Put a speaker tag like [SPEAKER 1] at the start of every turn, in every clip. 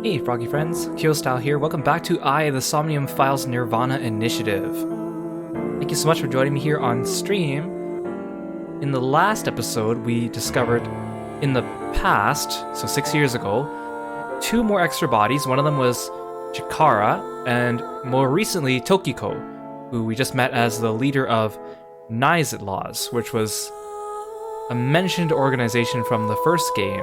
[SPEAKER 1] Hey Froggy friends, Kirostyle here. Welcome back to the Somnium Files nirvanA initiative. Thank you so much for joining me here on stream. In the last episode, we discovered in the past, so 6 years ago, 2 more extra bodies. One of them was Chikara, and more recently Tokiko, who we just met as the leader of Nizit Laws, which was a mentioned organization from the first game.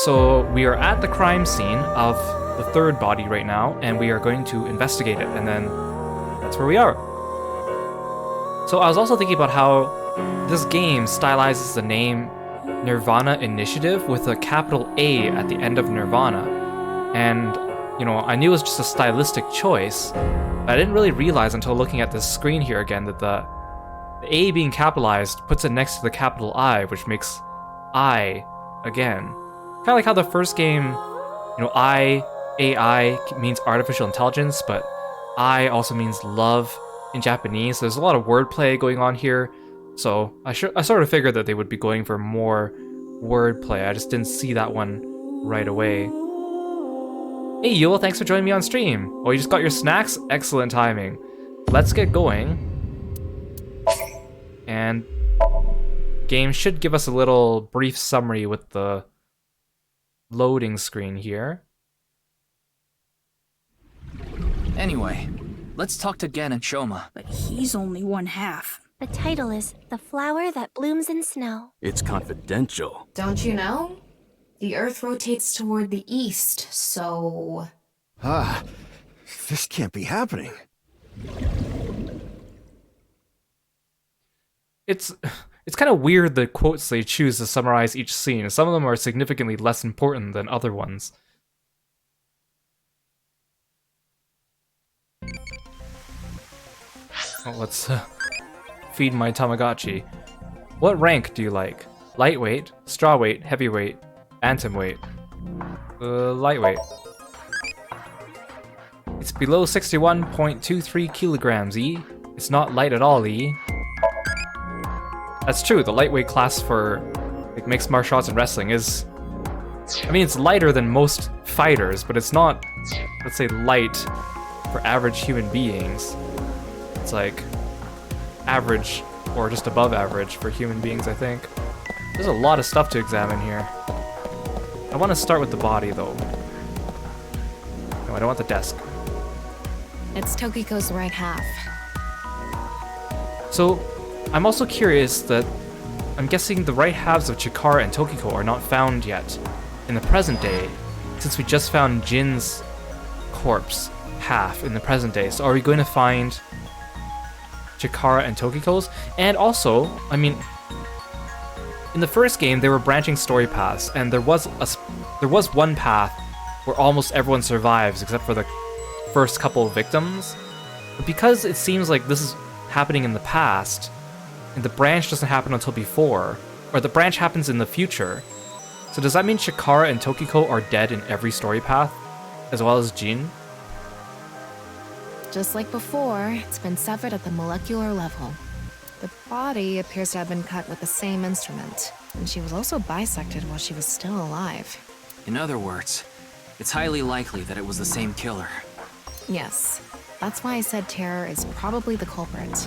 [SPEAKER 1] So we are at the crime scene of the 3rd body right now, and we are going to investigate it, and then that's where we are. So I was also thinking about how this game stylizes the name nirvanA Initiative with a capital A at the end of nirvanA. And, you know, I knew it was just a stylistic choice, but I didn't really realize until looking at this screen here again that the A being capitalized puts it next to the capital I, which makes I again. Kind of like how the first game, you know, AI means artificial intelligence, but I also means love in Japanese. So there's a lot of wordplay going on here. So I sort of figured that they would be going for more wordplay. I just didn't see that one right away. Hey Yule, thanks for joining me on stream. Oh, you just got your snacks? Excellent timing. Let's get going. And game should give us a little brief summary with the loading screen here.
[SPEAKER 2] Anyway, let's talk to Gen and Shoma.
[SPEAKER 3] But he's only one half.
[SPEAKER 4] The title is The Flower That Blooms in Snow.
[SPEAKER 5] It's confidential.
[SPEAKER 6] Don't you know? The Earth rotates toward the east, so...
[SPEAKER 5] This can't be happening.
[SPEAKER 1] It's kind of weird the quotes they choose to summarize each scene. Some of them are significantly less important than other ones. Oh, let's feed my Tamagotchi. What rank do you like? Lightweight, strawweight, heavyweight, bantamweight. Lightweight. It's below 61.23 kilograms, E. It's not light at all, E. That's true, the lightweight class for like mixed martial arts and wrestling is... I mean, it's lighter than most fighters, but it's not, let's say, light for average human beings. It's like average or just above average for human beings, I think. There's a lot of stuff to examine here. I want to start with the body, though. No, I don't want the desk.
[SPEAKER 6] It's Tokiko's right half.
[SPEAKER 1] So, I'm also curious that I'm guessing the right halves of Chikara and Tokiko are not found yet in the present day, since we just found Jin's corpse half in the present day. So are we going to find Chikara and Tokiko's? And also, I mean, in the first game there were branching story paths, and there was one path where almost everyone survives except for the first couple of victims. But because it seems like this is happening in the past, and the branch doesn't happen until before, or the branch happens in the future. So does that mean Chikara and Tokiko are dead in every story path, as well as Jin?
[SPEAKER 7] Just like before, it's been severed at the molecular level. The body appears to have been cut with the same instrument, and she was also bisected while she was still alive.
[SPEAKER 2] In other words, it's highly likely that it was the same killer.
[SPEAKER 7] Yes, that's why I said Terror is probably the culprit.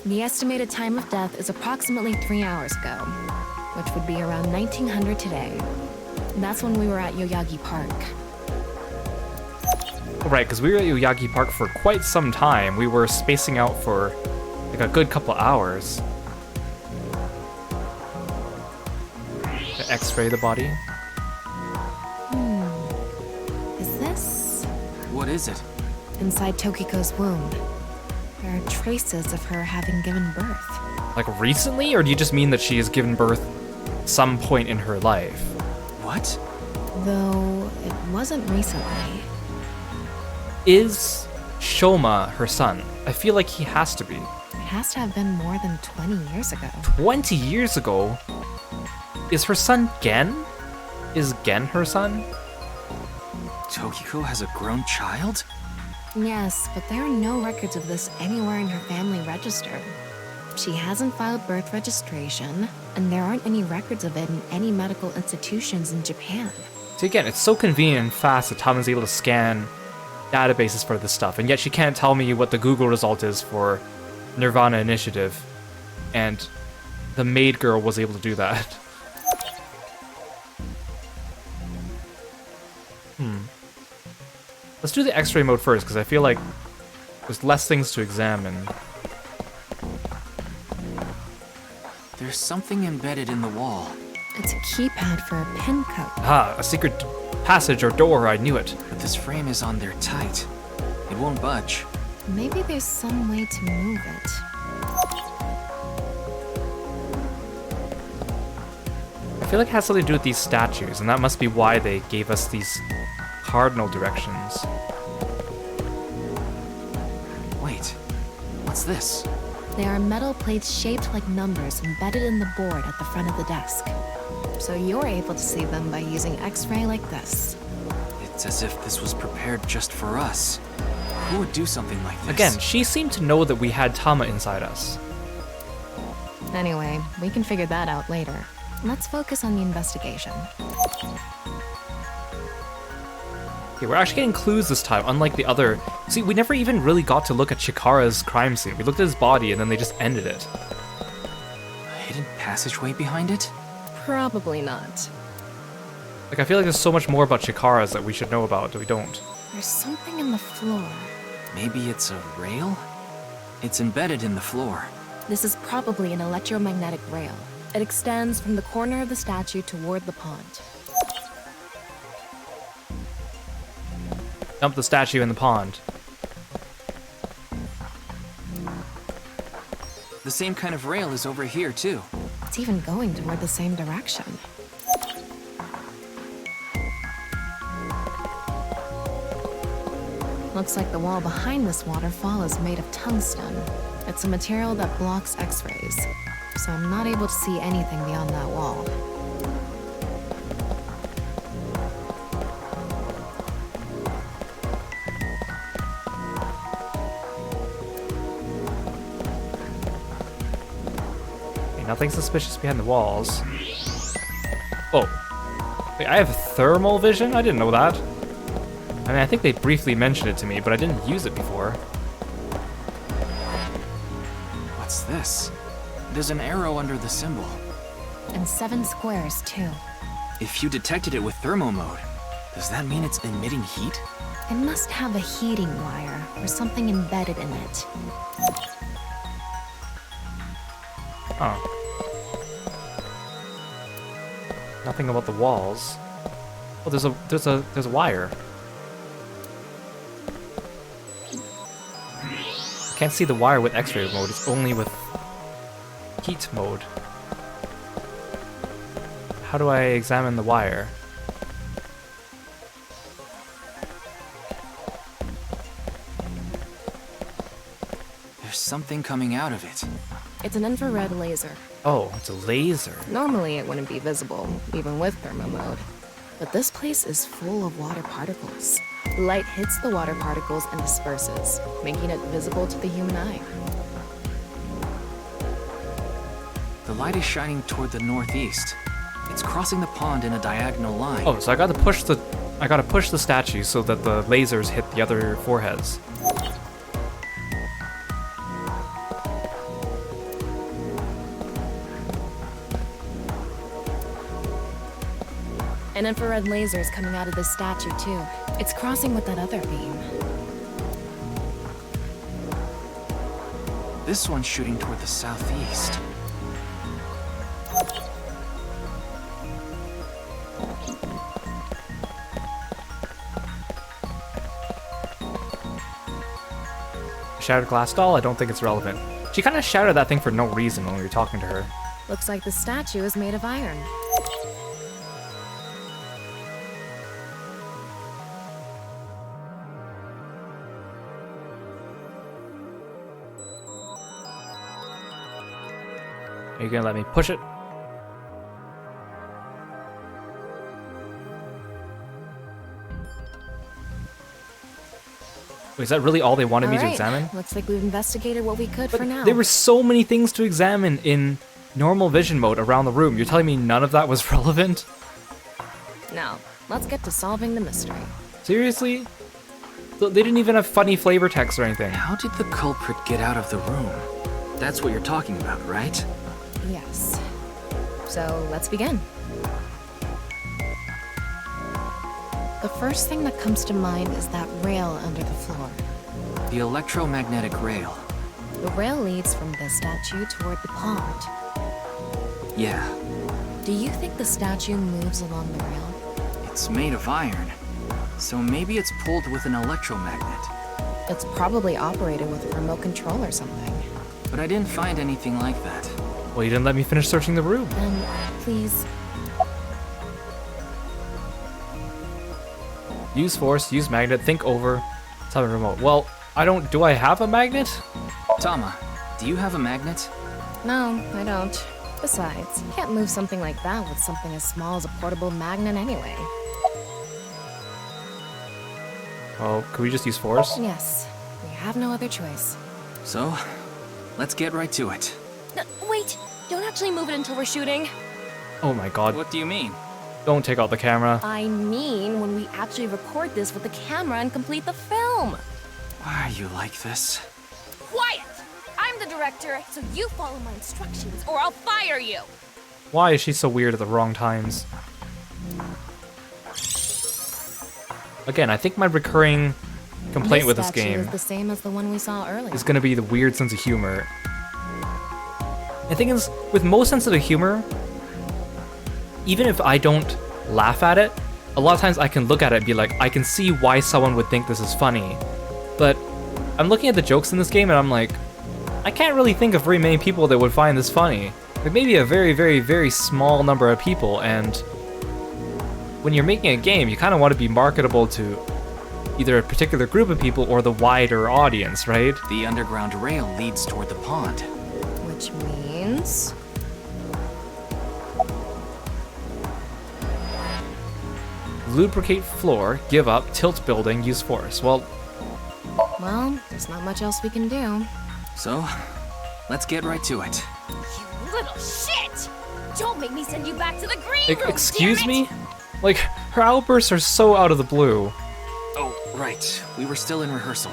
[SPEAKER 7] The estimated time of death is approximately 3 hours ago, which would be around 1900 today. That's when we were at Yoyagi Park.
[SPEAKER 1] Right, because we were at Yoyagi Park for quite some time. We were spacing out for like a good couple hours. X-ray the body.
[SPEAKER 7] Is this?
[SPEAKER 2] What is it?
[SPEAKER 7] Inside Tokiko's womb. There are traces of her having given birth.
[SPEAKER 1] Like recently, or do you just mean that she has given birth some point in her life?
[SPEAKER 2] What?
[SPEAKER 7] Though it wasn't recently.
[SPEAKER 1] Is Shoma her son? I feel like he has to be.
[SPEAKER 7] It has to have been more than 20 years ago.
[SPEAKER 1] 20 years ago? Is her son Gen? Is Gen her son?
[SPEAKER 2] Tokiko has a grown child?
[SPEAKER 7] Yes, but there are no records of this anywhere in her family register. She hasn't filed birth registration, and there aren't any records of it in any medical institutions in Japan.
[SPEAKER 1] So again, it's so convenient and fast that Tama's able to scan databases for this stuff, and yet she can't tell me what the Google result is for nirvanA Initiative, and the maid girl was able to do that. Let's do the X-ray mode first, because I feel like there's less things to examine.
[SPEAKER 2] There's something embedded in the wall.
[SPEAKER 7] It's a keypad for a pin code.
[SPEAKER 1] Ah, a secret passage or door, I knew it.
[SPEAKER 2] But this frame is on there tight. It won't budge.
[SPEAKER 7] Maybe there's some way to move it.
[SPEAKER 1] I feel like it has something to do with these statues, and that must be why they gave us these cardinal directions.
[SPEAKER 2] Wait, what's this?
[SPEAKER 7] They are metal plates shaped like numbers embedded in the board at the front of the desk. So you're able to see them by using X-ray like this.
[SPEAKER 2] It's as if this was prepared just for us. Who would do something like this?
[SPEAKER 1] Again, she seemed to know that we had Tama inside us.
[SPEAKER 7] Anyway, we can figure that out later. Let's focus on the investigation.
[SPEAKER 1] Okay, we're actually getting clues this time, unlike the other. See, we never even really got to look at Chikara's crime scene. We looked at his body and then they just ended it.
[SPEAKER 2] A hidden passageway behind it?
[SPEAKER 7] Probably not.
[SPEAKER 1] Like, I feel like there's so much more about Chikara's that we should know about, that we don't.
[SPEAKER 7] There's something in the floor.
[SPEAKER 2] Maybe it's a rail? It's embedded in the floor.
[SPEAKER 7] This is probably an electromagnetic rail. It extends from the corner of the statue toward the pond.
[SPEAKER 1] Dump the statue in the pond.
[SPEAKER 2] The same kind of rail is over here, too.
[SPEAKER 7] It's even going toward the same direction. Looks like the wall behind this waterfall is made of tungsten. It's a material that blocks X-rays, so I'm not able to see anything beyond that wall.
[SPEAKER 1] Okay, nothing suspicious behind the walls. Oh. Wait, I have thermal vision? I didn't know that. I mean, I think they briefly mentioned it to me, but I didn't use it before.
[SPEAKER 2] What's this? There's an arrow under the symbol.
[SPEAKER 7] And 7 squares, too.
[SPEAKER 2] If you detected it with thermo mode, does that mean it's emitting heat?
[SPEAKER 7] It must have a heating wire or something embedded in it.
[SPEAKER 1] Huh. Nothing about the walls. Oh, there's a wire. Can't see the wire with X-ray mode. It's only with heat mode. How do I examine the wire?
[SPEAKER 2] There's something coming out of it.
[SPEAKER 7] It's an infrared laser.
[SPEAKER 1] Oh, it's a laser.
[SPEAKER 7] Normally it wouldn't be visible, even with thermo mode. But this place is full of water particles. Light hits the water particles and disperses, making it visible to the human eye.
[SPEAKER 2] The light is shining toward the northeast. It's crossing the pond in a diagonal line.
[SPEAKER 1] Oh, so I gotta push the statue so that the lasers hit the other foreheads.
[SPEAKER 7] An infrared laser is coming out of this statue, too. It's crossing with that other beam.
[SPEAKER 2] This one's shooting toward the southeast.
[SPEAKER 1] Shattered glass doll, I don't think it's relevant. She kind of shattered that thing for no reason when we were talking to her.
[SPEAKER 7] Looks like the statue is made of iron.
[SPEAKER 1] Are you gonna let me push it? Wait, is that really all they wanted me to examine?
[SPEAKER 7] Looks like we've investigated what we could for now.
[SPEAKER 1] There were so many things to examine in normal vision mode around the room. You're telling me none of that was relevant?
[SPEAKER 7] No. let's get to solving the mystery.
[SPEAKER 1] Seriously? They didn't even have funny flavor text or anything.
[SPEAKER 2] How did the culprit get out of the room? That's what you're talking about, right?
[SPEAKER 7] Yes. So let's begin. The first thing that comes to mind is that rail under the floor.
[SPEAKER 2] The electromagnetic rail.
[SPEAKER 7] The rail leads from the statue toward the pond.
[SPEAKER 2] Yeah,
[SPEAKER 7] Do you think the statue moves along the rail?
[SPEAKER 2] it's made of iron. So maybe it's pulled with an electromagnet.
[SPEAKER 7] It's probably operated with a remote control or something.
[SPEAKER 2] But I didn't find anything like that.
[SPEAKER 1] Well, you didn't let me finish searching the room.
[SPEAKER 7] Then, please.
[SPEAKER 1] Use force, use magnet, think over, tell me remote. Well, do I have a magnet?
[SPEAKER 2] Tama, do you have a magnet?
[SPEAKER 7] No, I don't. Besides, you can't move something like that with something as small as a portable magnet anyway.
[SPEAKER 1] Oh, could we just use force?
[SPEAKER 7] Yes, we have no other choice.
[SPEAKER 2] So, let's get right to it.
[SPEAKER 7] Wait, don't actually move it until we're shooting.
[SPEAKER 1] Oh my god.
[SPEAKER 2] What do you mean?
[SPEAKER 1] Don't take out the camera.
[SPEAKER 7] I mean when we actually record this with the camera and complete the film.
[SPEAKER 2] Why are you like this?
[SPEAKER 8] Quiet! I'm the director, so you follow my instructions or I'll fire you!
[SPEAKER 1] Why is she so weird at the wrong times? Again, I think my recurring complaint with this
[SPEAKER 7] statue
[SPEAKER 1] game
[SPEAKER 7] is the same as the one we saw earlier.
[SPEAKER 1] is gonna be the weird sense of humor. The thing is, with most sensitive humor, even if I don't laugh at it, a lot of times I can look at it and be like, I can see why someone would think this is funny. But I'm looking at the jokes in this game and I'm like, I can't really think of very many people that would find this funny. Like maybe a very, very, very small number of people, and when you're making a game, you kind of want to be marketable to either a particular group of people or the wider audience, right?
[SPEAKER 2] The underground rail leads toward the pond.
[SPEAKER 7] Which means...
[SPEAKER 1] Lubricate floor, give up, tilt building, use force. Well,
[SPEAKER 7] there's not much else we can do.
[SPEAKER 2] So, let's get right to it.
[SPEAKER 8] You little shit! Don't make me send you back to the green room,
[SPEAKER 1] excuse
[SPEAKER 8] damn it!
[SPEAKER 1] me? Like, her outbursts are so out of the blue.
[SPEAKER 2] Oh, right. We were still in rehearsal.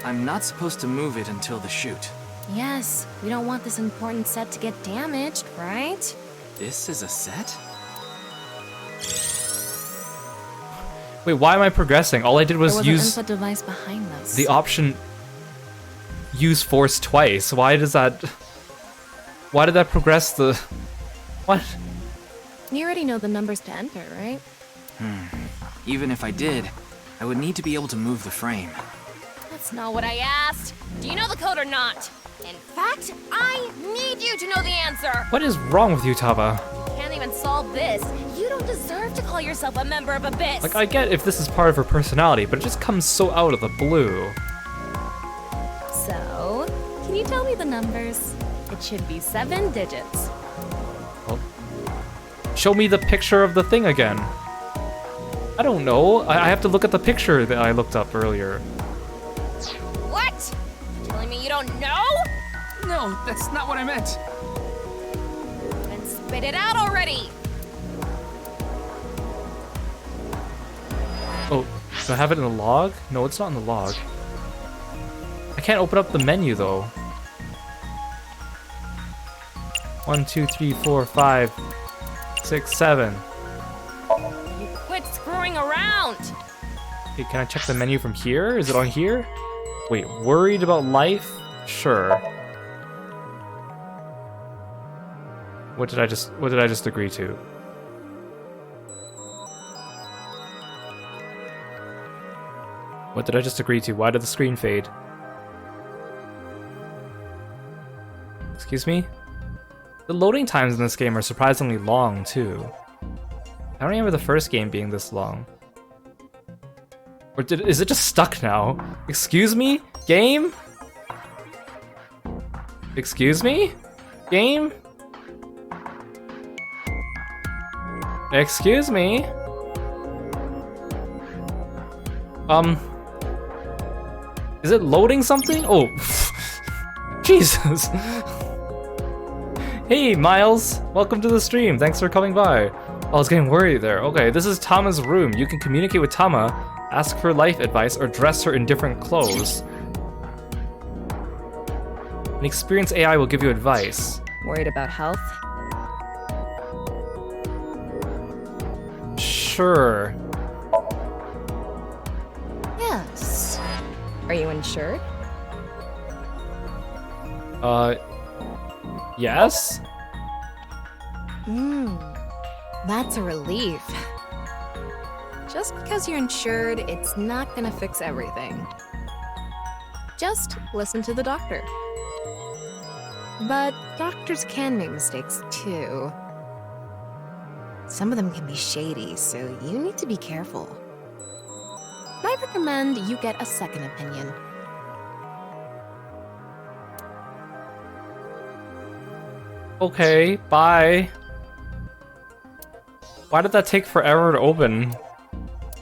[SPEAKER 2] I'm not supposed to move it until the shoot.
[SPEAKER 7] Yes, we don't want this important set to get damaged, right?
[SPEAKER 2] This is a set?
[SPEAKER 1] Wait, why am I progressing? All I did was
[SPEAKER 7] There was
[SPEAKER 1] use
[SPEAKER 7] an input device behind this.
[SPEAKER 1] the option use force twice. Why did that progress the... What?
[SPEAKER 7] You already know the numbers to enter, right?
[SPEAKER 2] Even if I did, I would need to be able to move the frame.
[SPEAKER 8] That's not what I asked. Do you know the code or not? In fact, I need you to know the answer.
[SPEAKER 1] What is wrong with you, Tava?
[SPEAKER 8] Can't even solve this. You don't deserve to call yourself a member of Abyss.
[SPEAKER 1] Like, I get if this is part of her personality, but it just comes so out of the blue.
[SPEAKER 7] So, can you tell me the numbers? It should be 7 digits.
[SPEAKER 1] Show me the picture of the thing again. I don't know. I have to look at the picture that I looked up earlier.
[SPEAKER 8] What? You're telling me you don't know?
[SPEAKER 2] No, that's not what I meant.
[SPEAKER 8] Then spit it out already.
[SPEAKER 1] Oh, do I have it in the log? No, it's not in the log. I can't open up the menu though. 1, 2, 3, 4, 5, 6, 7.
[SPEAKER 8] You quit screwing around.
[SPEAKER 1] Okay, can I check the menu from here? Is it on here? Wait, worried about life? Sure. What did I just agree to? What did I just agree to? Why did the screen fade? Excuse me? The loading times in this game are surprisingly long, too. I don't remember the first game being this long. Or is it just stuck now? Excuse me? Game? Excuse me? Game? Excuse me? Is it loading something? Oh, Jesus. Hey, Miles. Welcome to the stream. Thanks for coming by. I was getting worried there. Okay, this is Tama's room. You can communicate with Tama, ask for life advice, or dress her in different clothes. An experienced AI will give you advice.
[SPEAKER 7] Worried about health?
[SPEAKER 1] Sure.
[SPEAKER 7] Yes. Are you insured?
[SPEAKER 1] Yes?
[SPEAKER 7] That's a relief. Just because you're insured, it's not gonna fix everything. Just listen to the doctor. But doctors can make mistakes too. Some of them can be shady, so you need to be careful. I recommend you get a second opinion.
[SPEAKER 1] Okay, bye. Why did that take forever to open?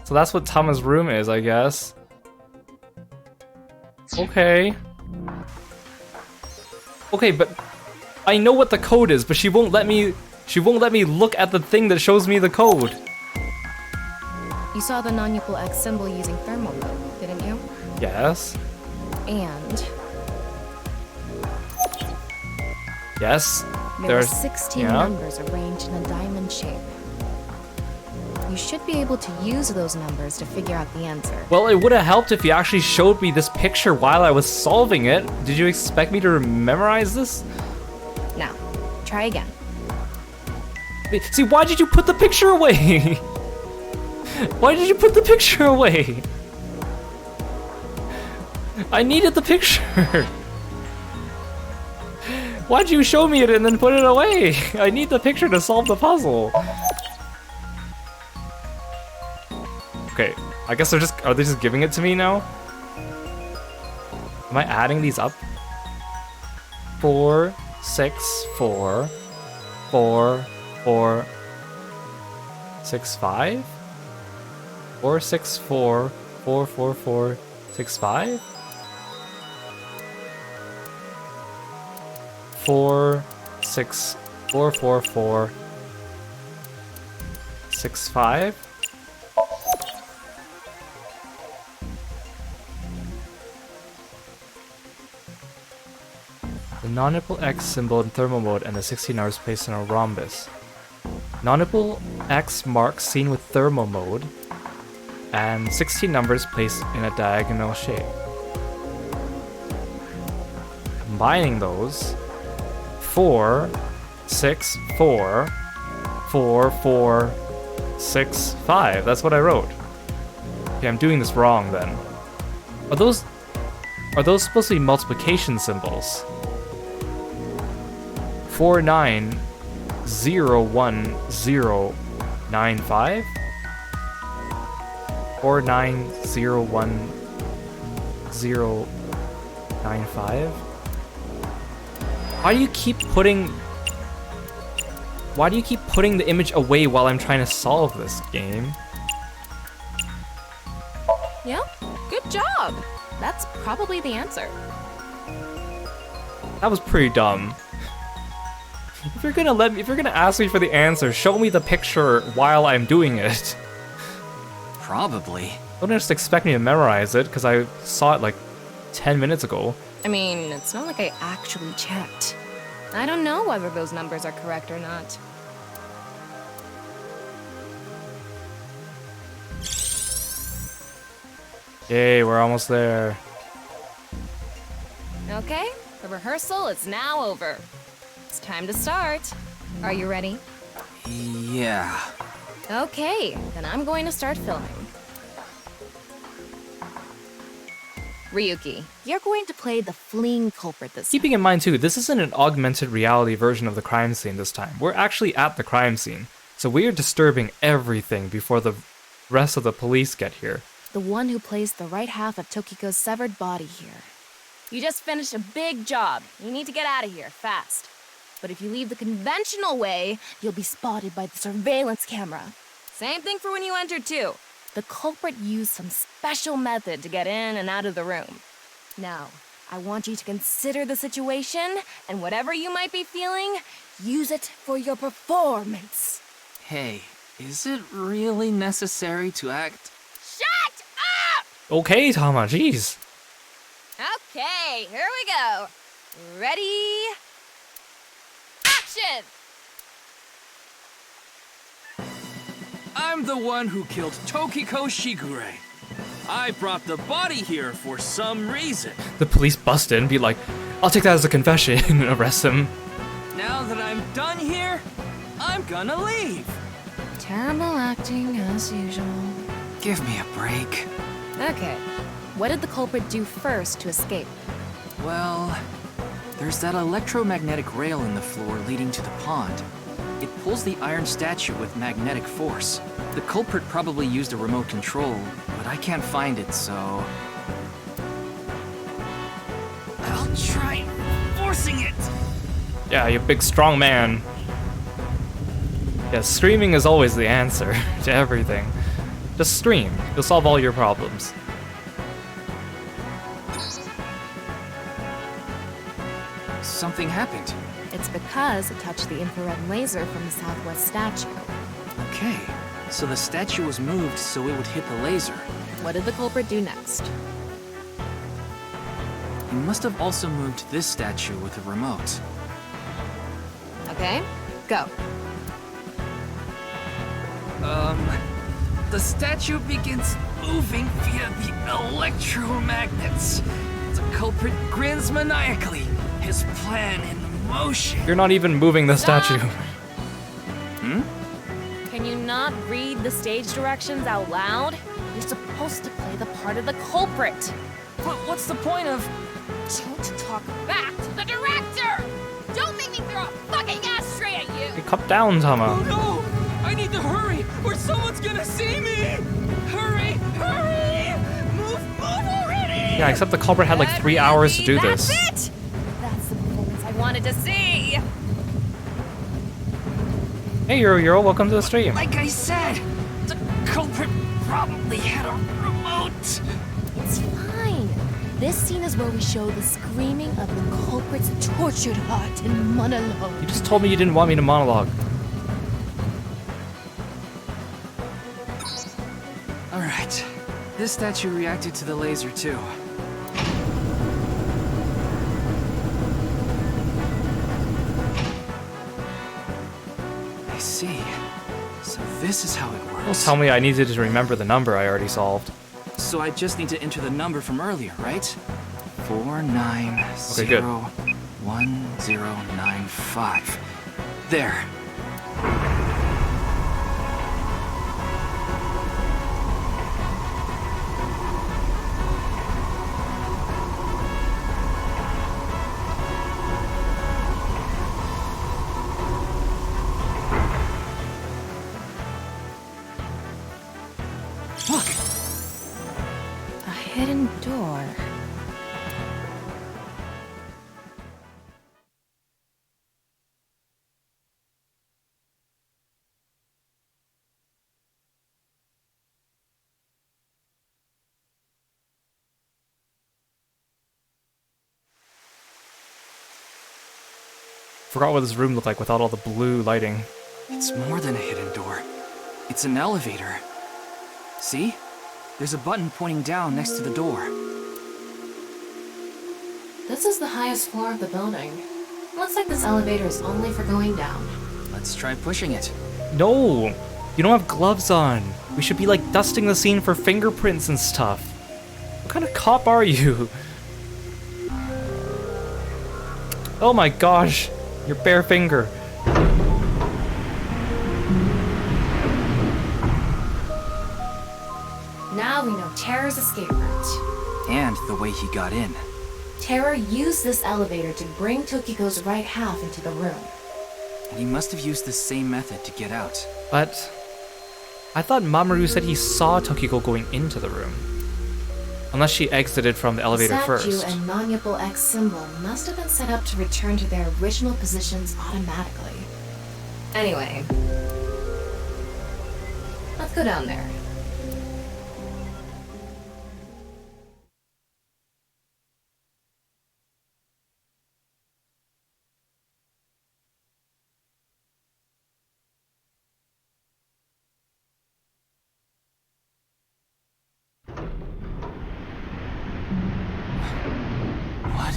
[SPEAKER 1] So that's what Tama's room is, I guess. Okay. Okay, but I know what the code is, but she won't let me look at the thing that shows me the code.
[SPEAKER 7] You saw the non-equal X symbol using thermal mode, didn't you?
[SPEAKER 1] Yes.
[SPEAKER 7] And
[SPEAKER 1] Yes.
[SPEAKER 7] there are 16
[SPEAKER 1] yeah.
[SPEAKER 7] numbers arranged in a diamond shape. You should be able to use those numbers to figure out the answer.
[SPEAKER 1] Well, it would have helped if you actually showed me this picture while I was solving it. Did you expect me to memorize this?
[SPEAKER 7] Now, try again.
[SPEAKER 1] See, why did you put the picture away? Why did you put the picture away? I needed the picture. Why'd you show me it and then put it away? I need the picture to solve the puzzle. Okay, I guess are they just giving it to me now? Am I adding these up? 4, 6, 4, 4, 4, 6, 5? 4, 6, 4, 4, 4, 4, 6, 5? 4, 6, 4, 4, 4, 6, 5? The non-equal X symbol in thermal mode and the 16 hours placed in a rhombus. Non-equal X marks scene with thermal mode, and 16 numbers placed in a diagonal shape. Combining those, 4, 6, 4, 4, 4, 6, 5. That's what I wrote. Okay, I'm doing this wrong then. Are those supposed to be multiplication symbols? 490195? 490195? Why do you keep putting the image away while I'm trying to solve this game?
[SPEAKER 7] Yeah, good job. That's probably the answer.
[SPEAKER 1] That was pretty dumb. If you're gonna ask me for the answer, show me the picture while I'm doing it.
[SPEAKER 2] Probably.
[SPEAKER 1] Don't just expect me to memorize it, because I saw it like 10 minutes ago.
[SPEAKER 7] I mean, it's not like I actually checked. I don't know whether those numbers are correct or not.
[SPEAKER 1] Yay, we're almost there.
[SPEAKER 8] Okay, the rehearsal is now over. It's time to start. Are you ready?
[SPEAKER 2] Yeah.
[SPEAKER 8] Okay, then I'm going to start filming. Ryuki, you're going to play the fleeing culprit this time.
[SPEAKER 1] Keeping in mind too, this isn't an augmented reality version of the crime scene this time. We're actually at the crime scene. So we are disturbing everything before the rest of the police get here.
[SPEAKER 7] The one who plays the right half of Tokiko's severed body here.
[SPEAKER 8] You just finished a big job. You need to get out of here, fast. But if you leave the conventional way, you'll be spotted by the surveillance camera. Same thing for when you entered, too. The culprit used some special method to get in and out of the room. Now, I want you to consider the situation, and whatever you might be feeling, use it for your performance.
[SPEAKER 2] Hey, Is it really necessary to act?
[SPEAKER 8] Shut up!
[SPEAKER 1] Okay, Tama, jeez.
[SPEAKER 8] Okay, here we go. Ready? Action!
[SPEAKER 2] I'm the one who killed Tokiko Shigure. I brought the body here for some reason.
[SPEAKER 1] The police bust in and be like, I'll take that as a confession and arrest him.
[SPEAKER 2] Now that I'm done here, I'm gonna leave.
[SPEAKER 7] Terrible acting, as usual.
[SPEAKER 2] Give me a break.
[SPEAKER 7] Okay, what did the culprit do first to escape?
[SPEAKER 2] Well, there's that electromagnetic rail in the floor leading to the pond. It pulls the iron statue with magnetic force. The culprit probably used a remote control, but I can't find it, so... I'll try forcing it!
[SPEAKER 1] Yeah, you big strong man. Yeah, screaming is always the answer to everything. Just scream. You'll solve all your problems.
[SPEAKER 2] Something happened.
[SPEAKER 7] It's because it touched the infrared laser from the southwest statue.
[SPEAKER 2] Okay, so the statue was moved so it would hit the laser.
[SPEAKER 7] What did the culprit do next?
[SPEAKER 2] He must have also moved this statue with a remote.
[SPEAKER 7] Okay, go.
[SPEAKER 2] The statue begins moving via the electromagnets. The culprit grins maniacally, his plan in motion.
[SPEAKER 1] You're not even moving the statue.
[SPEAKER 8] Can you not read the stage directions out loud? You're supposed to play the part of the culprit.
[SPEAKER 2] What's the point of...
[SPEAKER 8] Don't talk back to the director! Don't make me throw a fucking ass straight at you!
[SPEAKER 1] Hey, calm down, Tama.
[SPEAKER 2] No! I need to hurry, or someone's gonna see me! Hurry! Hurry! Move already!
[SPEAKER 1] Yeah, except the culprit had like 3 hours to do this.
[SPEAKER 8] That's it! That's the performance I wanted to see!
[SPEAKER 1] Hey, Euro, welcome to the stream.
[SPEAKER 2] Like I said, the culprit probably had a remote.
[SPEAKER 7] It's fine. This scene is where we show the screaming of the culprit's tortured heart in monologue.
[SPEAKER 1] You just told me you didn't want me to monologue.
[SPEAKER 2] Alright, this statue reacted to the laser too. I see. So this is how it works.
[SPEAKER 1] Don't tell me I needed to remember the number I already solved.
[SPEAKER 2] So I just need to enter the number from earlier, right? 490
[SPEAKER 1] good.
[SPEAKER 2] 1095. There. Look!
[SPEAKER 7] A hidden door.
[SPEAKER 1] Forgot what this room looked like without all the blue lighting.
[SPEAKER 2] It's more than a hidden door. It's an elevator. See? There's a button pointing down next to the door.
[SPEAKER 7] This is the highest floor of the building. Looks like this elevator is only for going down.
[SPEAKER 2] Let's try pushing it.
[SPEAKER 1] No! You don't have gloves on. We should be like dusting the scene for fingerprints and stuff. What kind of cop are you? Oh my gosh! Your bare finger.
[SPEAKER 7] Now we know Terror's escape route.
[SPEAKER 2] And the way he got in.
[SPEAKER 7] Terror used this elevator to bring Tokiko's right half into the room.
[SPEAKER 2] And he must have used the same method to get out.
[SPEAKER 1] But I thought Mamoru said he saw Tokiko going into the room. Unless she exited from the elevator
[SPEAKER 7] The
[SPEAKER 1] first.
[SPEAKER 7] statue and non-Yipple X symbol must have been set up to return to their original positions automatically. Anyway, let's go down there.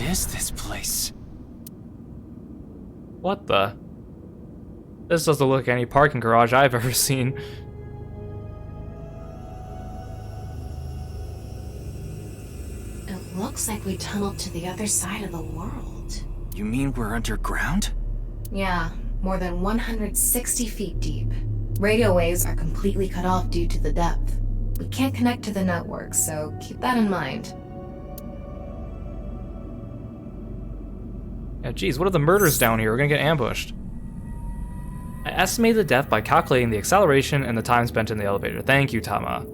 [SPEAKER 2] is this place?
[SPEAKER 1] What the? This doesn't look like any parking garage I've ever seen.
[SPEAKER 6] It looks like we tunneled to the other side of the world.
[SPEAKER 2] You mean we're underground?
[SPEAKER 6] Yeah, more than 160 feet deep. Radio waves are completely cut off due to the depth. We can't connect to the network, so keep that in mind.
[SPEAKER 1] Yeah, geez, what are the murders down here? We're gonna get ambushed. I estimated the depth by calculating the acceleration and the time spent in the elevator. Thank you, Tama.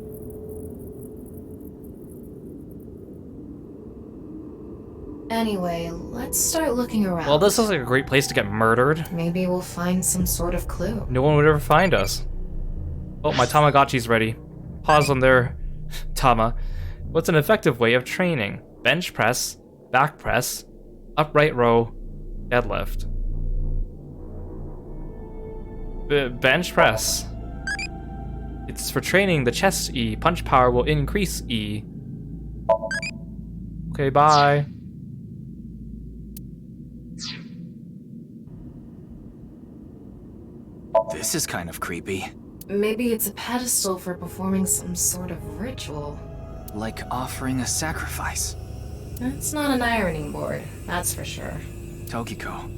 [SPEAKER 6] Anyway, let's start looking around.
[SPEAKER 1] Well, this looks like a great place to get murdered.
[SPEAKER 6] Maybe we'll find some sort of clue.
[SPEAKER 1] No one would ever find us. Oh, my Tamagotchi's ready. Pause on there, Tama. What's an effective way of training? Bench press, back press, upright row, deadlift. Bench press. It's for training the chest E. Punch power will increase E. Okay, bye.
[SPEAKER 2] This is kind of creepy.
[SPEAKER 6] Maybe it's a pedestal for performing some sort of ritual.
[SPEAKER 2] Like offering a sacrifice.
[SPEAKER 6] It's not an ironing board, that's for sure.
[SPEAKER 2] Tokiko.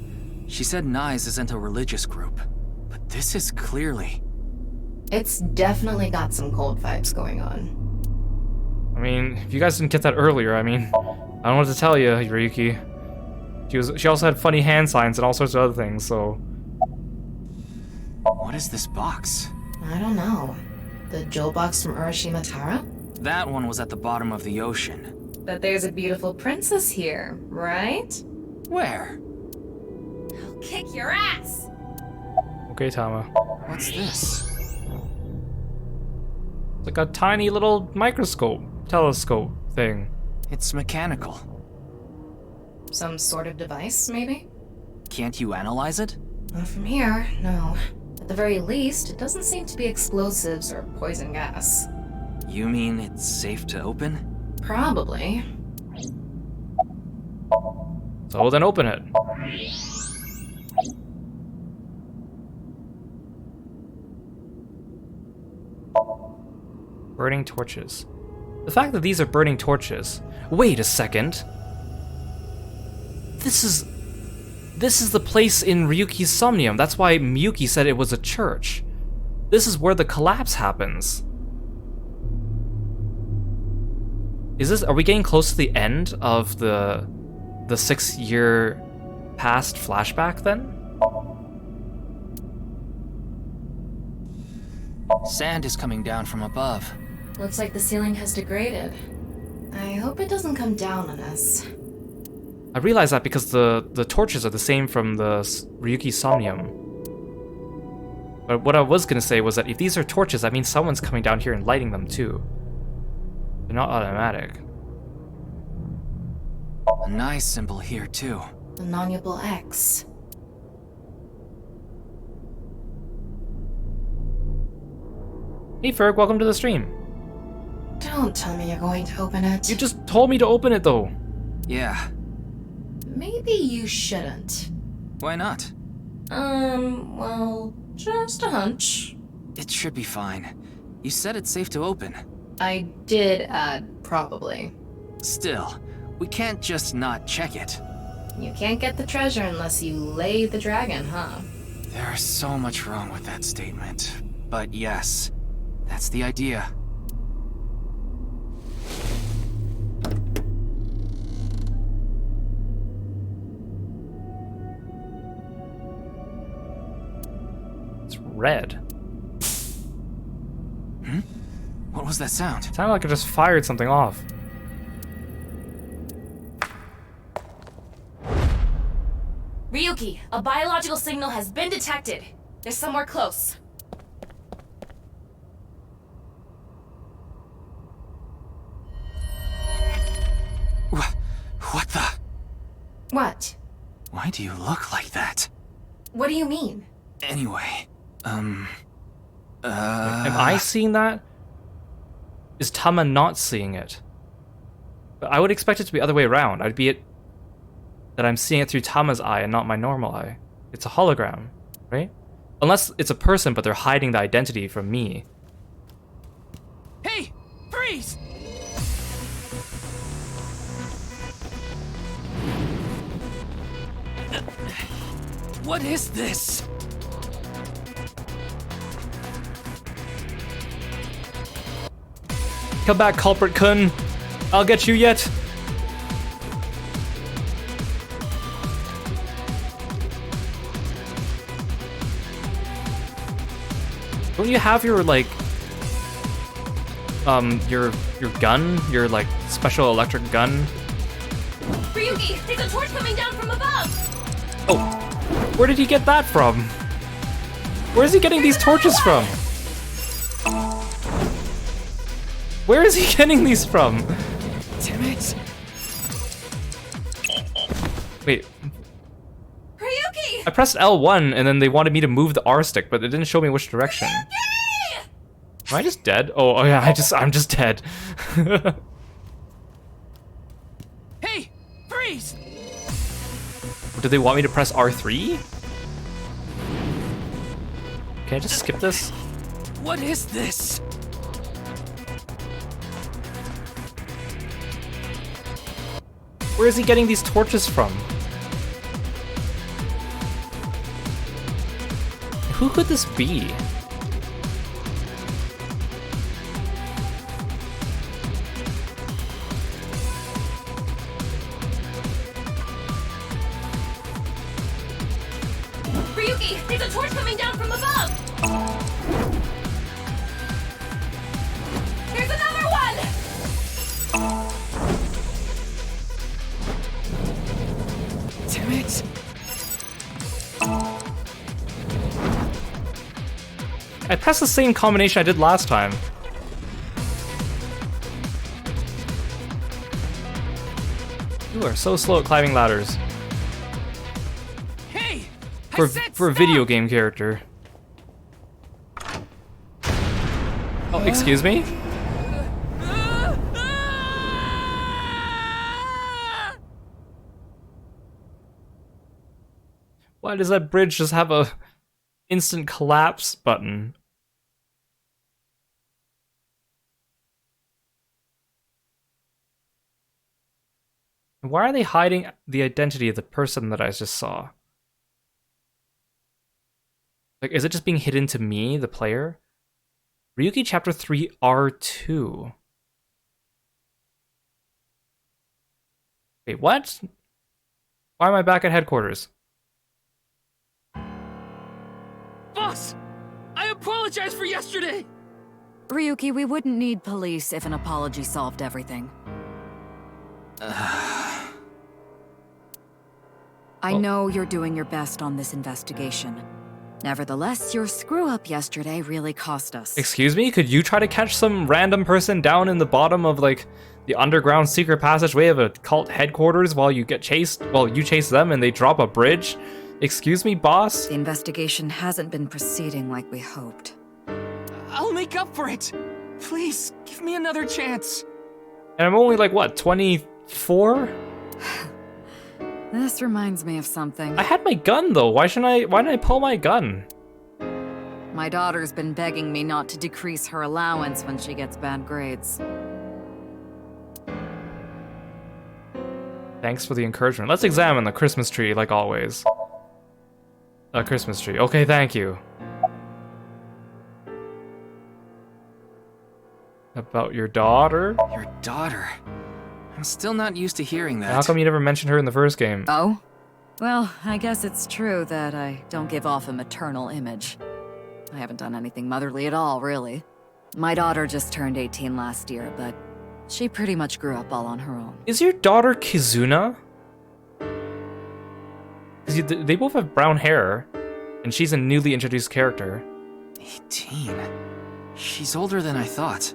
[SPEAKER 2] She said Nyes isn't a religious group. But this is clearly...
[SPEAKER 6] It's definitely got some cold vibes going on.
[SPEAKER 1] I mean, if you guys didn't get that earlier, I mean, I don't know what to tell you, Ryuki. She also had funny hand signs and all sorts of other things, so...
[SPEAKER 2] What is this box?
[SPEAKER 6] I don't know. The jewel box from Urashima Tara?
[SPEAKER 2] That one was at the bottom of the ocean.
[SPEAKER 6] But there's a beautiful princess here, right?
[SPEAKER 2] Where?
[SPEAKER 8] I'll kick your ass!
[SPEAKER 1] Okay, Tama.
[SPEAKER 2] What's this?
[SPEAKER 1] It's like a tiny little microscope, telescope thing.
[SPEAKER 2] It's mechanical.
[SPEAKER 6] Some sort of device, maybe?
[SPEAKER 2] Can't you analyze it?
[SPEAKER 6] Not from here, no. At the very least, it doesn't seem to be explosives or poison gas.
[SPEAKER 2] You mean it's safe to open?
[SPEAKER 6] Probably.
[SPEAKER 1] So then open it. Burning torches. The fact that these are burning torches. Wait a second. This is the place in Ryuki's Somnium. That's why Miyuki said it was a church. This is where the collapse happens. Are we getting close to the end of the 6-year past flashback then?
[SPEAKER 2] Sand is coming down from above.
[SPEAKER 6] Looks like the ceiling has degraded. I hope it doesn't come down on us.
[SPEAKER 1] I realize that because the torches are the same from the Ryuki Somnium. But what I was gonna say was that if these are torches, that means someone's coming down here and lighting them too. They're not automatic.
[SPEAKER 2] A nice symbol here too.
[SPEAKER 6] The non-nuable X.
[SPEAKER 1] Hey Ferg, welcome to the stream.
[SPEAKER 6] Don't tell me you're going to open it.
[SPEAKER 1] You just told me to open it though.
[SPEAKER 2] Yeah.
[SPEAKER 6] Maybe you shouldn't.
[SPEAKER 2] Why not?
[SPEAKER 6] Well, just a hunch.
[SPEAKER 2] It should be fine. You said it's safe to open.
[SPEAKER 6] I did add probably.
[SPEAKER 2] Still, we can't just not check it.
[SPEAKER 6] You can't get the treasure unless you lay the dragon, huh?
[SPEAKER 2] There's so much wrong with that statement. But yes, that's the idea.
[SPEAKER 1] It's red.
[SPEAKER 2] What was that sound?
[SPEAKER 1] It sounded like I just fired something off.
[SPEAKER 8] Ryuki, a biological signal has been detected. They're somewhere close.
[SPEAKER 2] What the?
[SPEAKER 6] What?
[SPEAKER 2] Why do you look like that?
[SPEAKER 6] What do you mean?
[SPEAKER 2] Anyway,
[SPEAKER 1] Am I seeing that? Is Tama not seeing it? But I would expect it to be the other way around. that I'm seeing it through Tama's eye and not my normal eye. It's a hologram, right? Unless it's a person, but they're hiding the identity from me.
[SPEAKER 2] Hey! Freeze! What is this?
[SPEAKER 1] Come back, culprit-kun! I'll get you yet! Don't you have your, like... your gun? Your, like, special electric gun?
[SPEAKER 8] Ryuki, there's a torch coming down from above!
[SPEAKER 1] Oh! Where did he get that from? Where is he getting these torches from? Where is he getting these from?
[SPEAKER 2] Damn it!
[SPEAKER 1] Wait,
[SPEAKER 8] Ryuki!
[SPEAKER 1] I pressed L1 and then they wanted me to move the R stick, but it didn't show me which direction.
[SPEAKER 8] Ryuki!
[SPEAKER 1] Am I just dead? Oh yeah, I'm just dead.
[SPEAKER 2] Hey! Freeze!
[SPEAKER 1] Did they want me to press R3? Can I just skip this?
[SPEAKER 2] What is this?
[SPEAKER 1] Where is he getting these torches from? Who could this be?
[SPEAKER 8] Ryuki, there's a torch coming down from above! There's another one!
[SPEAKER 2] Damn it!
[SPEAKER 1] I pressed the same combination I did last time. You are so slow at climbing ladders.
[SPEAKER 2] Hey!
[SPEAKER 1] For a video game character. Oh, excuse me? Why does that bridge just have a instant collapse button? Why are they hiding the identity of the person that I just saw? Like, is it just being hidden to me, the player? Ryuki Chapter 3 R2. Wait, what? Why am I back at headquarters?
[SPEAKER 2] Boss! I apologize for yesterday!
[SPEAKER 9] Ryuki, we wouldn't need police if an apology solved everything. I know you're doing your best on this investigation. Nevertheless, your screw-up yesterday really cost us.
[SPEAKER 1] Excuse me? Could you try to catch some random person down in the bottom of, like, the underground secret passageway of a cult headquarters while you get chased? Well, you chase them and they drop a bridge? Excuse me, boss?
[SPEAKER 9] The investigation hasn't been proceeding like we hoped.
[SPEAKER 2] I'll make up for it! Please, give me another chance.
[SPEAKER 1] And I'm only, like, what, 24?
[SPEAKER 9] This reminds me of something.
[SPEAKER 1] I had my gun, though. Why didn't I pull my gun?
[SPEAKER 9] My daughter's been begging me not to decrease her allowance when she gets bad grades.
[SPEAKER 1] Thanks for the encouragement. Let's examine the Christmas tree, like always. A Christmas tree. Okay, thank you. About your daughter?
[SPEAKER 2] Your daughter? I'm still not used to hearing that.
[SPEAKER 1] How come you never mentioned her in the first game?
[SPEAKER 9] Oh? Well, I guess it's true that I don't give off a maternal image. I haven't done anything motherly at all, really. My daughter just turned 18 last year, but she pretty much grew up all on her own.
[SPEAKER 1] Is your daughter Kizuna? 'Cause they both have brown hair, and she's a newly introduced character.
[SPEAKER 2] 18? She's older than I thought.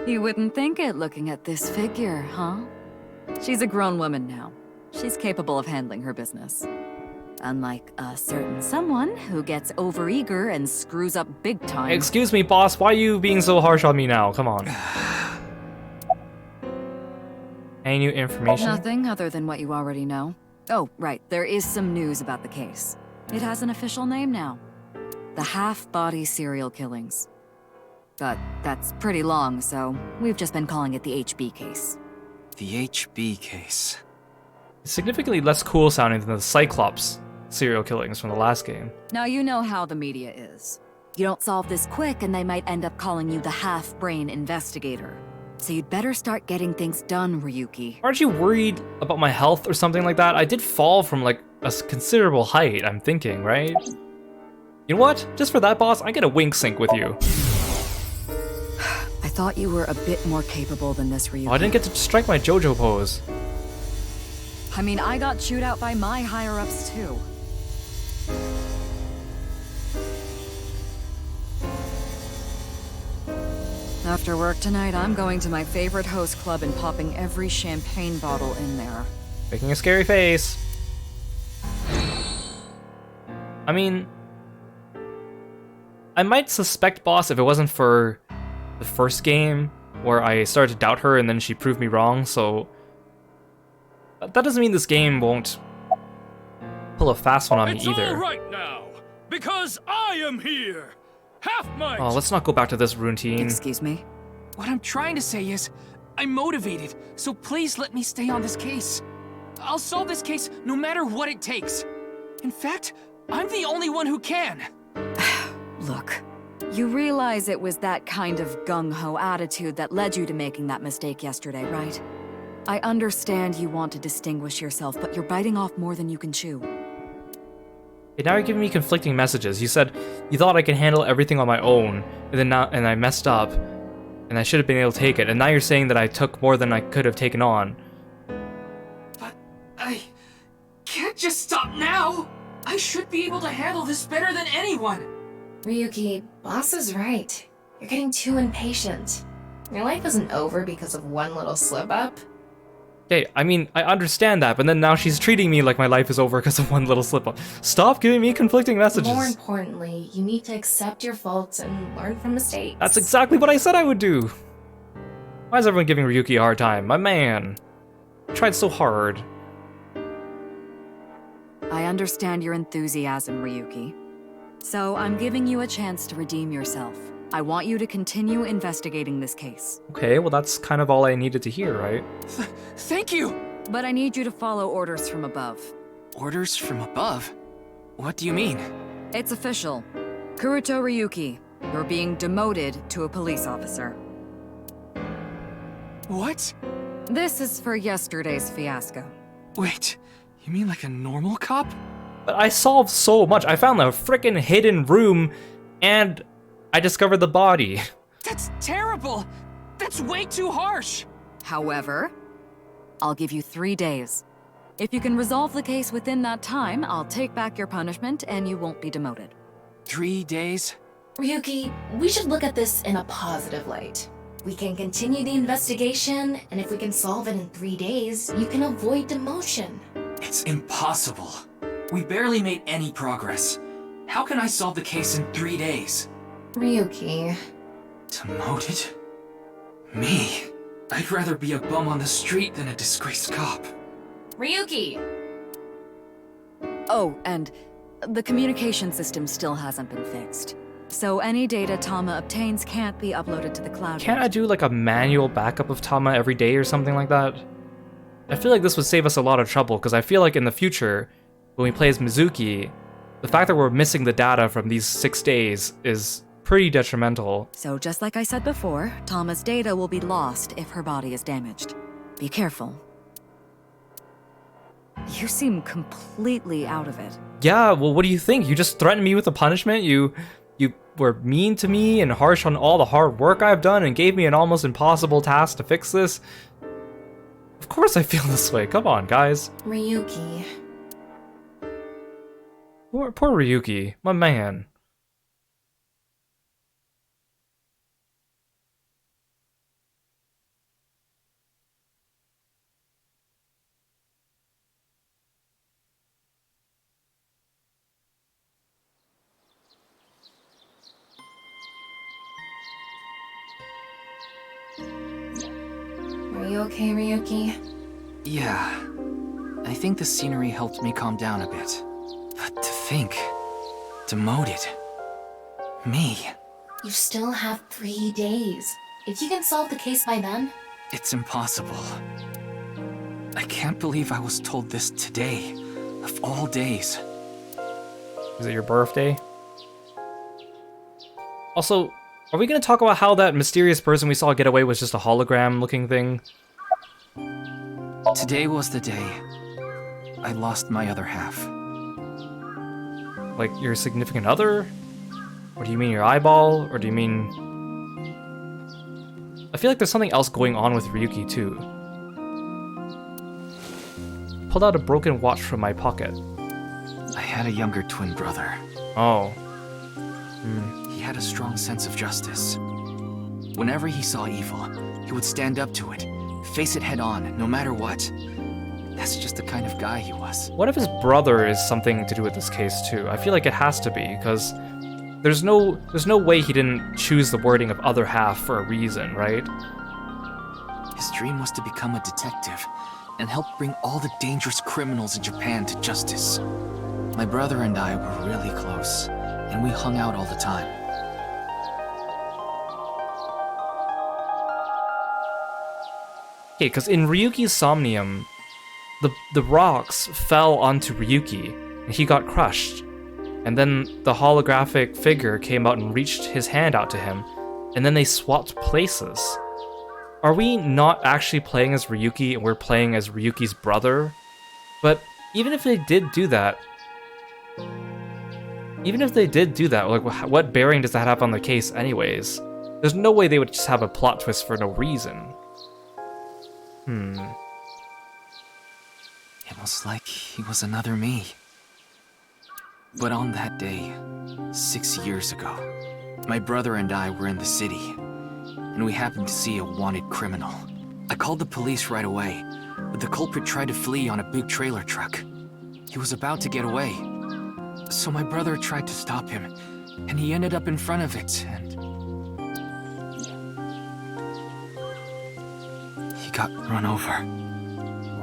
[SPEAKER 9] You wouldn't think it looking at this figure, huh? She's a grown woman now. She's capable of handling her business. Unlike a certain someone who gets overeager and screws up big time.
[SPEAKER 1] Excuse me, boss, why are you being so harsh on me now? Come on. Any new information?
[SPEAKER 9] Nothing other than what you already know. Oh, right, there is some news about the case. It has an official name now. The half-body serial killings. But that's pretty long, so we've just been calling it the HB case.
[SPEAKER 2] The HB case.
[SPEAKER 1] It's significantly less cool sounding than the Cyclops serial killings from the last game.
[SPEAKER 9] Now you know how the media is. You don't solve this quick and they might end up calling you the half-brain investigator. So you'd better start getting things done, Ryuki.
[SPEAKER 1] Aren't you worried about my health or something like that? I did fall from like a considerable height, I'm thinking, right? You know what? Just for that, boss, I get a wink sync with you.
[SPEAKER 9] I thought you were a bit more capable than this, Ryuki.
[SPEAKER 1] Oh, I didn't get to strike my JoJo pose.
[SPEAKER 9] I mean, I got chewed out by my higher-ups too. After work tonight, I'm going to my favorite host club and popping every champagne bottle in there.
[SPEAKER 1] Making a scary face. I mean, I might suspect boss if it wasn't for the first game where I started to doubt her and then she proved me wrong, so that doesn't mean this game won't pull a fast one on me either.
[SPEAKER 10] It's all right now, because I am here. Half might.
[SPEAKER 1] Oh, let's not go back to this routine.
[SPEAKER 9] Excuse me?
[SPEAKER 2] What I'm trying to say is, I'm motivated, so please let me stay on this case. I'll solve this case no matter what it takes. In fact, I'm the only one who can.
[SPEAKER 9] Look, you realize it was that kind of gung-ho attitude that led you to making that mistake yesterday, right? I understand you want to distinguish yourself, but you're biting off more than you can chew.
[SPEAKER 1] Okay, now you're giving me conflicting messages. You said you thought I could handle everything on my own, and I messed up, and I should have been able to take it. And now you're saying that I took more than I could have taken on.
[SPEAKER 2] But I can't just stop now. I should be able to handle this better than anyone.
[SPEAKER 6] Ryuki, boss is right. You're getting too impatient. Your life isn't over because of one little slip-up.
[SPEAKER 1] Okay, I mean, I understand that, but then now she's treating me like my life is over because of one little slip-up. Stop giving me conflicting messages.
[SPEAKER 6] More importantly, you need to accept your faults and learn from mistakes.
[SPEAKER 1] That's exactly what I said I would do. Why is everyone giving Ryuki a hard time? My man. I tried so hard.
[SPEAKER 9] I understand your enthusiasm, Ryuki. So I'm giving you a chance to redeem yourself. I want you to continue investigating this case.
[SPEAKER 1] Okay, well that's kind of all I needed to hear, right?
[SPEAKER 2] Thank you!
[SPEAKER 9] But I need you to follow orders from above.
[SPEAKER 2] Orders from above? What do you mean?
[SPEAKER 9] It's official. Kuruto Ryuki, you're being demoted to a police officer.
[SPEAKER 2] What?
[SPEAKER 9] This is for yesterday's fiasco.
[SPEAKER 2] Wait, you mean like a normal cop?
[SPEAKER 1] But I solved so much. I found the frickin' hidden room, and I discovered the body.
[SPEAKER 2] That's terrible! That's way too harsh!
[SPEAKER 9] However, I'll give you 3 days. If you can resolve the case within that time, I'll take back your punishment and you won't be demoted.
[SPEAKER 2] 3 days?
[SPEAKER 6] Ryuki, we should look at this in a positive light. We can continue the investigation, and if we can solve it in 3 days, you can avoid demotion.
[SPEAKER 2] It's impossible. We barely made any progress. How can I solve the case in 3 days?
[SPEAKER 6] Ryuki.
[SPEAKER 2] Demoted? Me? I'd rather be a bum on the street than a disgraced cop.
[SPEAKER 8] Ryuki!
[SPEAKER 9] Oh, and the communication system still hasn't been fixed. So any data Tama obtains can't be uploaded to the cloud.
[SPEAKER 1] Can't I do like a manual backup of Tama every day or something like that? I feel like this would save us a lot of trouble, because I feel like in the future, when we play as Mizuki, the fact that we're missing the data from these 6 days is pretty detrimental.
[SPEAKER 9] So just like I said before, Tama's data will be lost if her body is damaged. Be careful. You seem completely out of it.
[SPEAKER 1] Yeah, well, what do you think? You just threatened me with a punishment? You were mean to me and harsh on all the hard work I've done and gave me an almost impossible task to fix this? Of course I feel this way. Come on, guys.
[SPEAKER 6] Ryuki.
[SPEAKER 1] Poor Ryuki. My man.
[SPEAKER 6] Are you okay, Ryuki?
[SPEAKER 2] Yeah, I think the scenery helped me calm down a bit. But to think, demoted, me.
[SPEAKER 6] You still have 3 days. If you can solve the case by then...
[SPEAKER 2] It's impossible. I can't believe I was told this today, of all days.
[SPEAKER 1] Is it your birthday? Also, are we going to talk about how that mysterious person we saw get away was just a hologram-looking thing?
[SPEAKER 2] Today was the day I lost my other half.
[SPEAKER 1] Like, your significant other? Or do you mean your eyeball? Or do you mean... I feel like there's something else going on with Ryuki, too. Pulled out a broken watch from my pocket.
[SPEAKER 2] I had a younger twin brother.
[SPEAKER 1] Oh.
[SPEAKER 2] He had a strong sense of justice. Whenever he saw evil, he would stand up to it, face it head on, no matter what. That's just the kind of guy he was.
[SPEAKER 1] What if his brother is something to do with this case, too? I feel like it has to be, because there's no way he didn't choose the wording of other half for a reason, right?
[SPEAKER 2] His dream was to become a detective and help bring all the dangerous criminals in Japan to justice. My brother and I were really close, and we hung out all the time.
[SPEAKER 1] Okay, because in Ryuki's Somnium, the rocks fell onto Ryuki, and he got crushed. And then the holographic figure came out and reached his hand out to him, and then they swapped places. Are we not actually playing as Ryuki and we're playing as Ryuki's brother? But even if they did do that, like, what bearing does that have on the case anyways? There's no way they would just have a plot twist for no reason.
[SPEAKER 2] It was like he was another me. But on that day, 6 years ago, my brother and I were in the city, and we happened to see a wanted criminal. I called the police right away, but the culprit tried to flee on a big trailer truck. He was about to get away. So my brother tried to stop him, and he ended up in front of it, and... he got run over.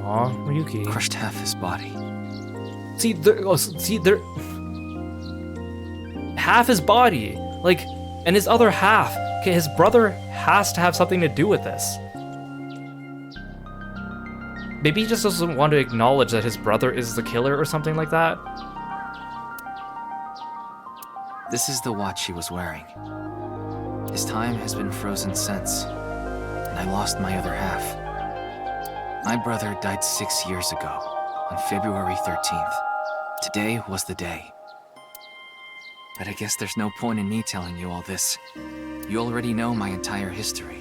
[SPEAKER 1] Aw, Ryuki.
[SPEAKER 2] Crushed half his body.
[SPEAKER 1] Half his body, like, and his other half. Okay, his brother has to have something to do with this. Maybe he just doesn't want to acknowledge that his brother is the killer or something like that.
[SPEAKER 2] This is the watch he was wearing. His time has been frozen since, and I lost my other half. My brother died 6 years ago, on February 13th. Today was the day. But I guess there's no point in me telling you all this. You already know my entire history.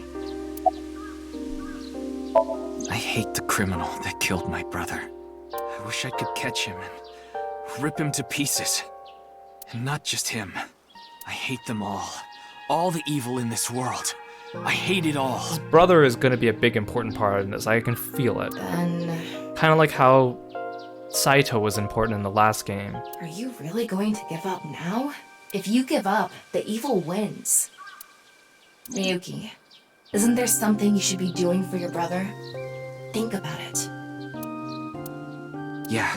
[SPEAKER 2] I hate the criminal that killed my brother. I wish I could catch him and rip him to pieces. And not just him. I hate them all. All the evil in this world. I hate it all.
[SPEAKER 1] His brother is going to be a big important part in this. I can feel it.
[SPEAKER 6] Then...
[SPEAKER 1] kind of like how Saito was important in the last game.
[SPEAKER 6] Are you really going to give up now? If you give up, the evil wins. Ryuki, isn't there something you should be doing for your brother? Think about it.
[SPEAKER 2] Yeah,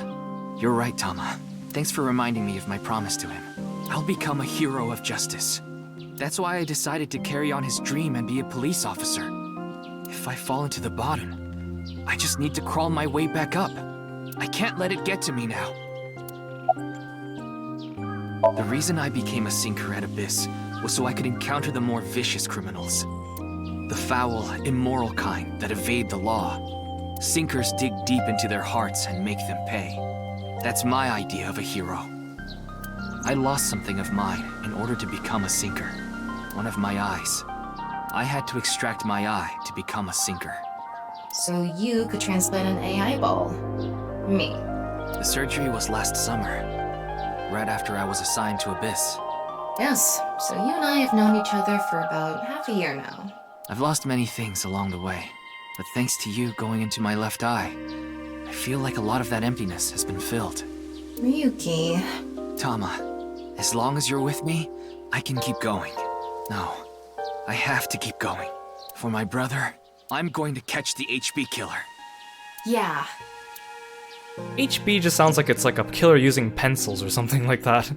[SPEAKER 2] you're right, Tama. Thanks for reminding me of my promise to him. I'll become a hero of justice. That's why I decided to carry on his dream and be a police officer. If I fall into the bottom, I just need to crawl my way back up. I can't let it get to me now. The reason I became a sinker at Abyss was so I could encounter the more vicious criminals. The foul, immoral kind that evade the law. Sinkers dig deep into their hearts and make them pay. That's my idea of a hero. I lost something of mine in order to become a sinker. One of my eyes. I had to extract my eye to become a sinker.
[SPEAKER 6] So you could transplant an AI ball. Me.
[SPEAKER 2] The surgery was last summer, right after I was assigned to Abyss.
[SPEAKER 6] Yes, so you and I have known each other for about half a year now.
[SPEAKER 2] I've lost many things along the way, but thanks to you going into my left eye, I feel like a lot of that emptiness has been filled.
[SPEAKER 6] Ryuki...
[SPEAKER 2] Tama, as long as you're with me, I can keep going. No, I have to keep going. For my brother, I'm going to catch the HB killer.
[SPEAKER 6] Yeah.
[SPEAKER 1] HB just sounds like it's like a killer using pencils or something like that.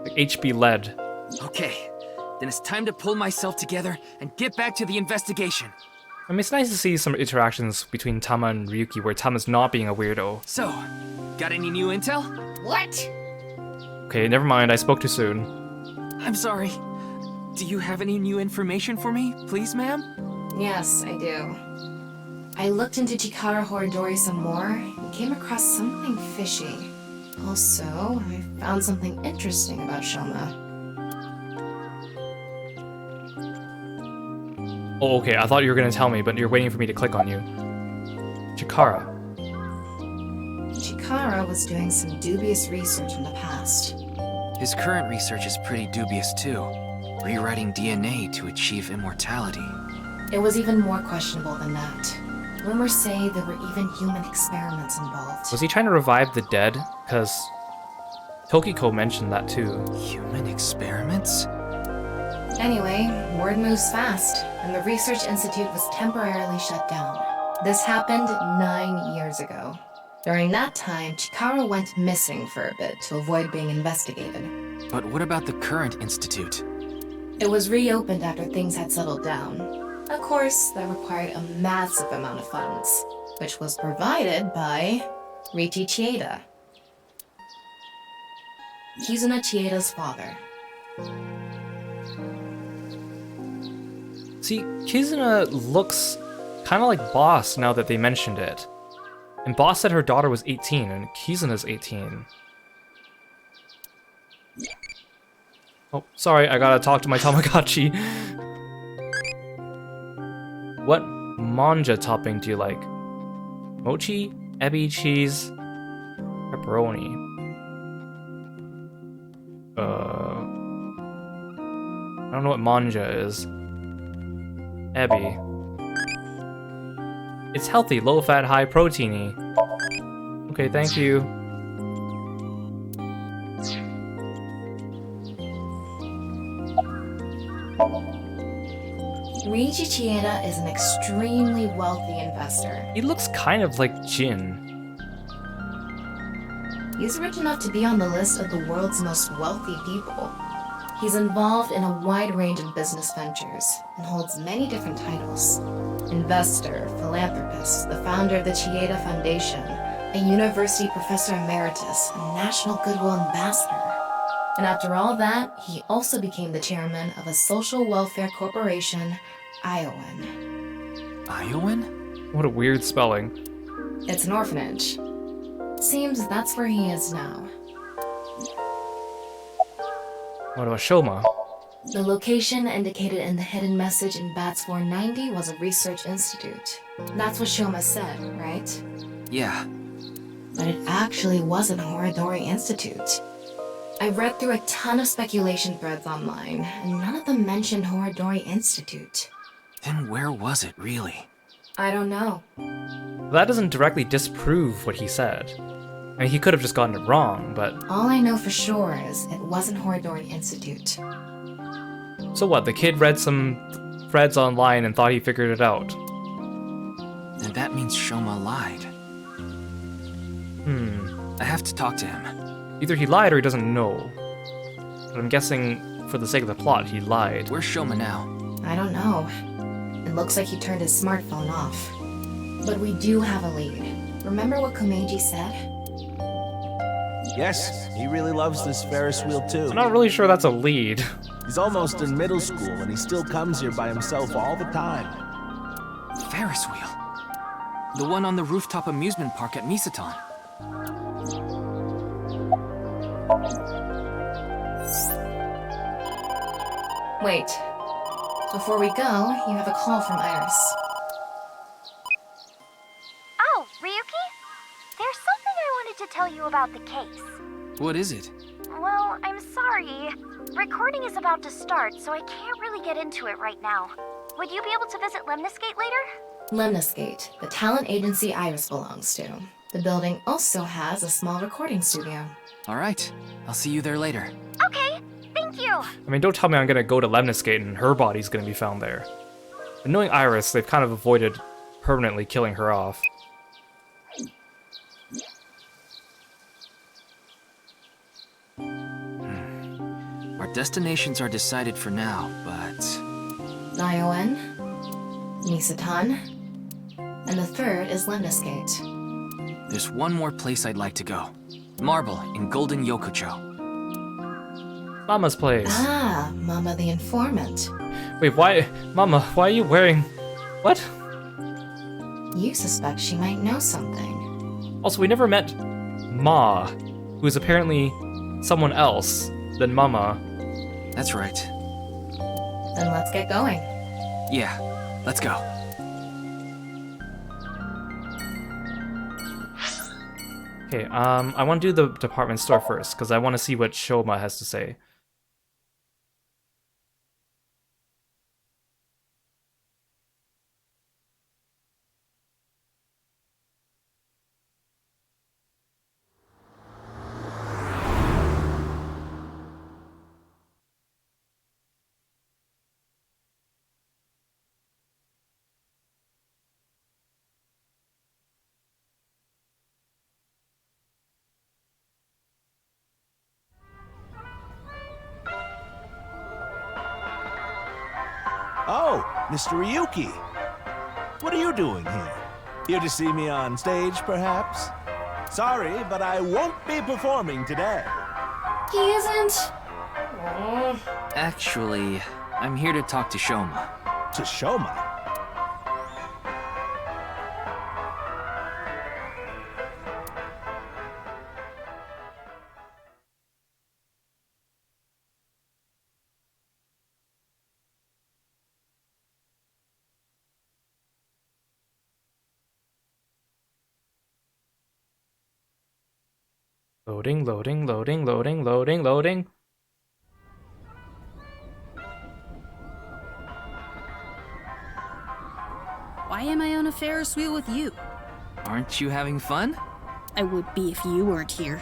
[SPEAKER 1] Like HB lead.
[SPEAKER 2] Okay, then it's time to pull myself together and get back to the investigation.
[SPEAKER 1] I mean, it's nice to see some interactions between Tama and Ryuki where Tama's not being a weirdo.
[SPEAKER 2] So, got any new intel?
[SPEAKER 6] What?
[SPEAKER 1] Okay, never mind, I spoke too soon.
[SPEAKER 2] I'm sorry. Do you have any new information for me, please, ma'am?
[SPEAKER 6] Yes, I do. I looked into Chikara Horidori some more and came across something fishy. Also, I found something interesting about Shoma.
[SPEAKER 1] Oh, okay, I thought you were gonna tell me, but you're waiting for me to click on you. Chikara.
[SPEAKER 6] Chikara was doing some dubious research in the past.
[SPEAKER 2] His current research is pretty dubious too. Rewriting DNA to achieve immortality.
[SPEAKER 6] It was even more questionable than that. Rumors say there were even human experiments involved.
[SPEAKER 1] Was he trying to revive the dead? Because Tokiko mentioned that too.
[SPEAKER 2] Human experiments?
[SPEAKER 6] Anyway, word moves fast, and the Research Institute was temporarily shut down. This happened 9 years ago. During that time, Chikara went missing for a bit to avoid being investigated.
[SPEAKER 2] But what about the current institute?
[SPEAKER 6] It was reopened after things had settled down. Of course, that required a massive amount of funds, which was provided by Riichi Chieda. Kizuna Chieda's father.
[SPEAKER 1] See, Kizuna looks kind of like Boss now that they mentioned it. And Boss said her daughter was 18, and Kizuna's 18. Oh, sorry, I gotta talk to my Tamagotchi. What manja topping do you like? Mochi, ebi cheese, pepperoni. I don't know what manja is. Ebi. It's healthy, low-fat, high-proteiny. Okay, thank you.
[SPEAKER 6] Riichi Chieda is an extremely wealthy investor.
[SPEAKER 1] He looks kind of like Jin.
[SPEAKER 6] He's rich enough to be on the list of the world's most wealthy people. He's involved in a wide range of business ventures and holds many different titles. Investor, philanthropist, the founder of the Chieda Foundation, a university professor emeritus, and national goodwill ambassador. And after all that, he also became the chairman of a social welfare corporation, Iowan.
[SPEAKER 2] Iowan?
[SPEAKER 1] What a weird spelling.
[SPEAKER 6] It's an orphanage. Seems that's where he is now.
[SPEAKER 1] What about Shoma?
[SPEAKER 6] The location indicated in the hidden message in Bats 490 was a research institute. That's what Shoma said, right?
[SPEAKER 2] Yeah.
[SPEAKER 6] But it actually wasn't Horidori Institute. I read through a ton of speculation threads online, and none of them mentioned Horidori Institute.
[SPEAKER 2] Then where was it, really?
[SPEAKER 6] I don't know.
[SPEAKER 1] That doesn't directly disprove what he said. I mean, he could have just gotten it wrong, but...
[SPEAKER 6] All I know for sure is it wasn't Horidori Institute.
[SPEAKER 1] So what, the kid read some threads online and thought he figured it out?
[SPEAKER 2] And that means Shoma lied. I have to talk to him.
[SPEAKER 1] Either he lied or he doesn't know. But I'm guessing, for the sake of the plot, he lied.
[SPEAKER 2] Where's Shoma now?
[SPEAKER 6] I don't know. It looks like he turned his smartphone off. But we do have a lead. Remember what Komeiji said?
[SPEAKER 11] Yes, he really loves this Ferris wheel too.
[SPEAKER 1] I'm not really sure that's a lead.
[SPEAKER 11] He's almost in middle school and he still comes here by himself all the time.
[SPEAKER 2] Ferris wheel. The one on the rooftop amusement park at Misaton.
[SPEAKER 6] Wait. Before we go, you have a call from Iris.
[SPEAKER 4] Oh, Ryuki? There's something I wanted to tell you about the case.
[SPEAKER 2] What is it?
[SPEAKER 4] Well, I'm sorry. Recording is about to start, so I can't really get into it right now. Would you be able to visit Lemniscate later?
[SPEAKER 6] Lemniscate, the talent agency Iris belongs to. The building also has a small recording studio.
[SPEAKER 2] Alright, I'll see you there later.
[SPEAKER 4] Okay, thank you.
[SPEAKER 1] I mean, don't tell me I'm gonna go to Lemniscate and her body's gonna be found there. But knowing Iris, they've kind of avoided permanently killing her off.
[SPEAKER 2] Destinations are decided for now, but...
[SPEAKER 6] Nioen, Nisatan, and the third is Lemniscate.
[SPEAKER 2] there's one more place I'd like to go. Marble in Golden Yokocho.
[SPEAKER 1] Mama's place.
[SPEAKER 6] Ah, Mama the informant.
[SPEAKER 1] Wait, why? Mama, why are you wearing... What?
[SPEAKER 6] You suspect she might know something.
[SPEAKER 1] Also, we never met Ma, who is apparently someone else than Mama.
[SPEAKER 2] That's right.
[SPEAKER 6] Then let's get going.
[SPEAKER 2] Yeah, let's go.
[SPEAKER 1] Okay, I want to do the department store first, because I want to see what Shoma has to say.
[SPEAKER 11] Oh, Mr. Ryuki. What are you doing here? Here to see me on stage, perhaps? Sorry, but I won't be performing today.
[SPEAKER 6] He isn't.
[SPEAKER 2] Actually, I'm here to talk to Shoma.
[SPEAKER 11] To Shoma?
[SPEAKER 1] Loading, loading, loading, loading, loading, loading.
[SPEAKER 3] Why am I on a Ferris wheel with you?
[SPEAKER 2] Aren't you having fun?
[SPEAKER 3] I would be if you weren't here.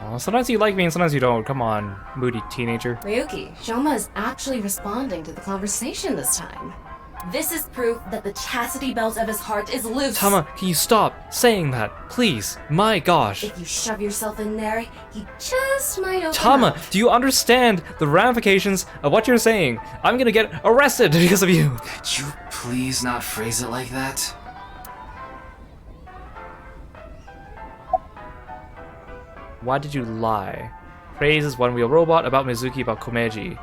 [SPEAKER 1] Oh, sometimes you like me and sometimes you don't. Come on, moody teenager.
[SPEAKER 6] Ryuki, Shoma is actually responding to the conversation this time.
[SPEAKER 12] This is proof that the chastity belt of his heart is loose.
[SPEAKER 1] Tama, can you stop saying that, please? My gosh.
[SPEAKER 12] If you shove yourself in there, he just might open
[SPEAKER 1] Tama,
[SPEAKER 12] up.
[SPEAKER 1] do you understand the ramifications of what you're saying? I'm gonna get arrested because of you.
[SPEAKER 2] Could you please not phrase it like that?
[SPEAKER 1] Why did you lie? Praise is one-wheel robot, about Mizuki, about Komeji.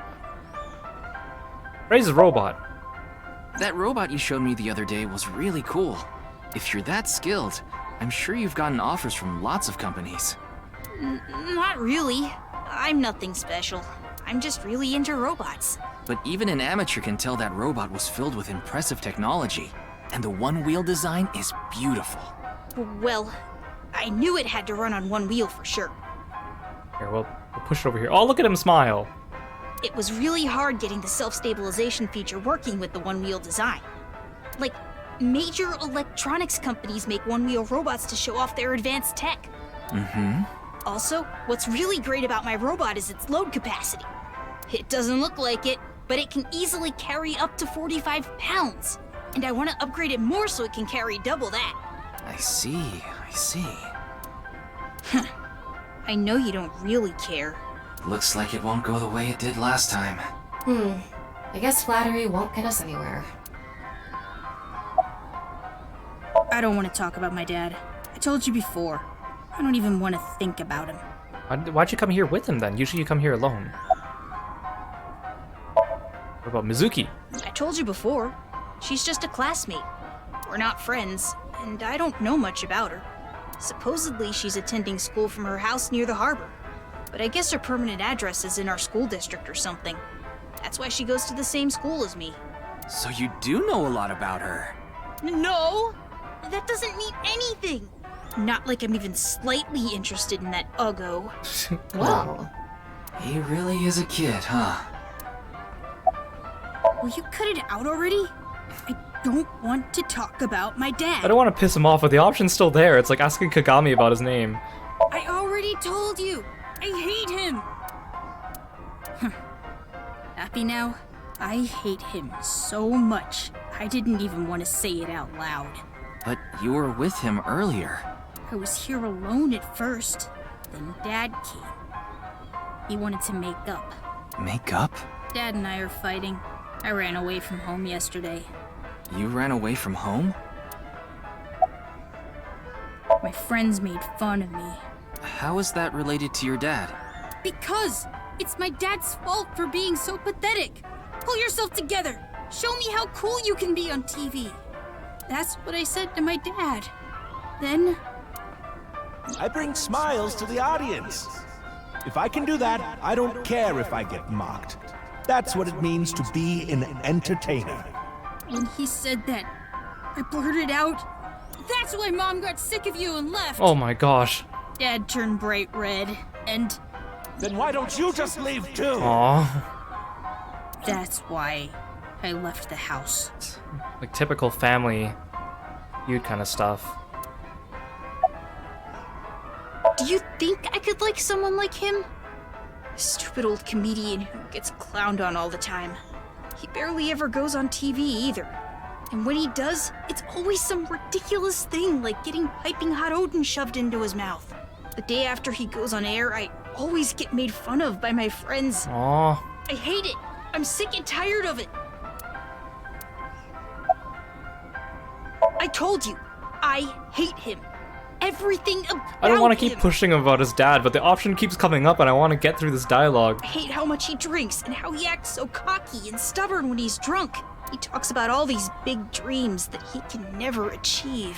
[SPEAKER 1] Praise is robot.
[SPEAKER 2] That robot you showed me the other day was really cool. If you're that skilled, I'm sure you've gotten offers from lots of companies.
[SPEAKER 3] Not really. I'm nothing special. I'm just really into robots.
[SPEAKER 2] But even an amateur can tell that robot was filled with impressive technology. And the one-wheel design is beautiful.
[SPEAKER 3] Well, I knew it had to run on one wheel for sure.
[SPEAKER 1] Here, we'll push it over here. Oh, look at him smile.
[SPEAKER 3] It was really hard getting the self-stabilization feature working with the one-wheel design. Like, major electronics companies make one-wheel robots to show off their advanced tech.
[SPEAKER 2] Mm-hmm.
[SPEAKER 3] Also, what's really great about my robot is its load capacity. It doesn't look like it, but it can easily carry up to 45 pounds. And I want to upgrade it more so it can carry double that.
[SPEAKER 2] I see.
[SPEAKER 3] I know you don't really care.
[SPEAKER 2] Looks like it won't go the way it did last time.
[SPEAKER 6] I guess flattery won't get us anywhere.
[SPEAKER 3] I don't want to talk about my dad. I told you before. I don't even want to think about him.
[SPEAKER 1] Why'd you come here with him then? Usually you come here alone. What about Mizuki?
[SPEAKER 3] I told you before. She's just a classmate. We're not friends, and I don't know much about her. Supposedly she's attending school from her house near the harbor. But I guess her permanent address is in our school district or something. That's why she goes to the same school as me.
[SPEAKER 2] So you do know a lot about her.
[SPEAKER 3] No! That doesn't mean anything! Not like I'm even slightly interested in that Uggo.
[SPEAKER 6] Well,
[SPEAKER 2] He really is a kid, huh?
[SPEAKER 3] Will you cut it out already? I don't want to talk about my dad.
[SPEAKER 1] I don't want to piss him off, but the option's still there. It's like asking Kagami about his name.
[SPEAKER 3] I already told you! I hate him! Happy now? I hate him so much, I didn't even want to say it out loud.
[SPEAKER 2] But you were with him earlier.
[SPEAKER 3] I was here alone at first, then Dad came. He wanted to make up,
[SPEAKER 2] Make up?
[SPEAKER 3] Dad and I are fighting. I ran away from home yesterday.
[SPEAKER 2] You ran away from home?
[SPEAKER 3] My friends made fun of me.
[SPEAKER 2] How is that related to your dad?
[SPEAKER 3] Because it's my dad's fault for being so pathetic. Pull yourself together. Show me how cool you can be on TV. That's what I said to my dad. Then...
[SPEAKER 11] I bring smiles to the audience. If I can do that, I don't care if I get mocked. That's what it means to be an entertainer.
[SPEAKER 3] When he said that, I blurted out, "That's why Mom got sick of you and left."
[SPEAKER 1] Oh my gosh.
[SPEAKER 3] Dad turned bright red, and...
[SPEAKER 11] Then why don't you just leave too?
[SPEAKER 1] Aw.
[SPEAKER 3] That's why I left the house.
[SPEAKER 1] Like typical family feud kind of stuff.
[SPEAKER 3] Do you think I could like someone like him? Stupid old comedian who gets clowned on all the time. He barely ever goes on TV either. And when he does, it's always some ridiculous thing like getting piping hot Odin shoved into his mouth. The day after he goes on air, I always get made fun of by my friends.
[SPEAKER 1] Aww.
[SPEAKER 3] I hate it. I'm sick and tired of it. I told you, I hate him. Everything about
[SPEAKER 1] I don't want to keep
[SPEAKER 3] him.
[SPEAKER 1] pushing him about his dad, but the option keeps coming up and I want to get through this dialogue.
[SPEAKER 3] I hate how much he drinks and how he acts so cocky and stubborn when he's drunk. He talks about all these big dreams that he can never achieve.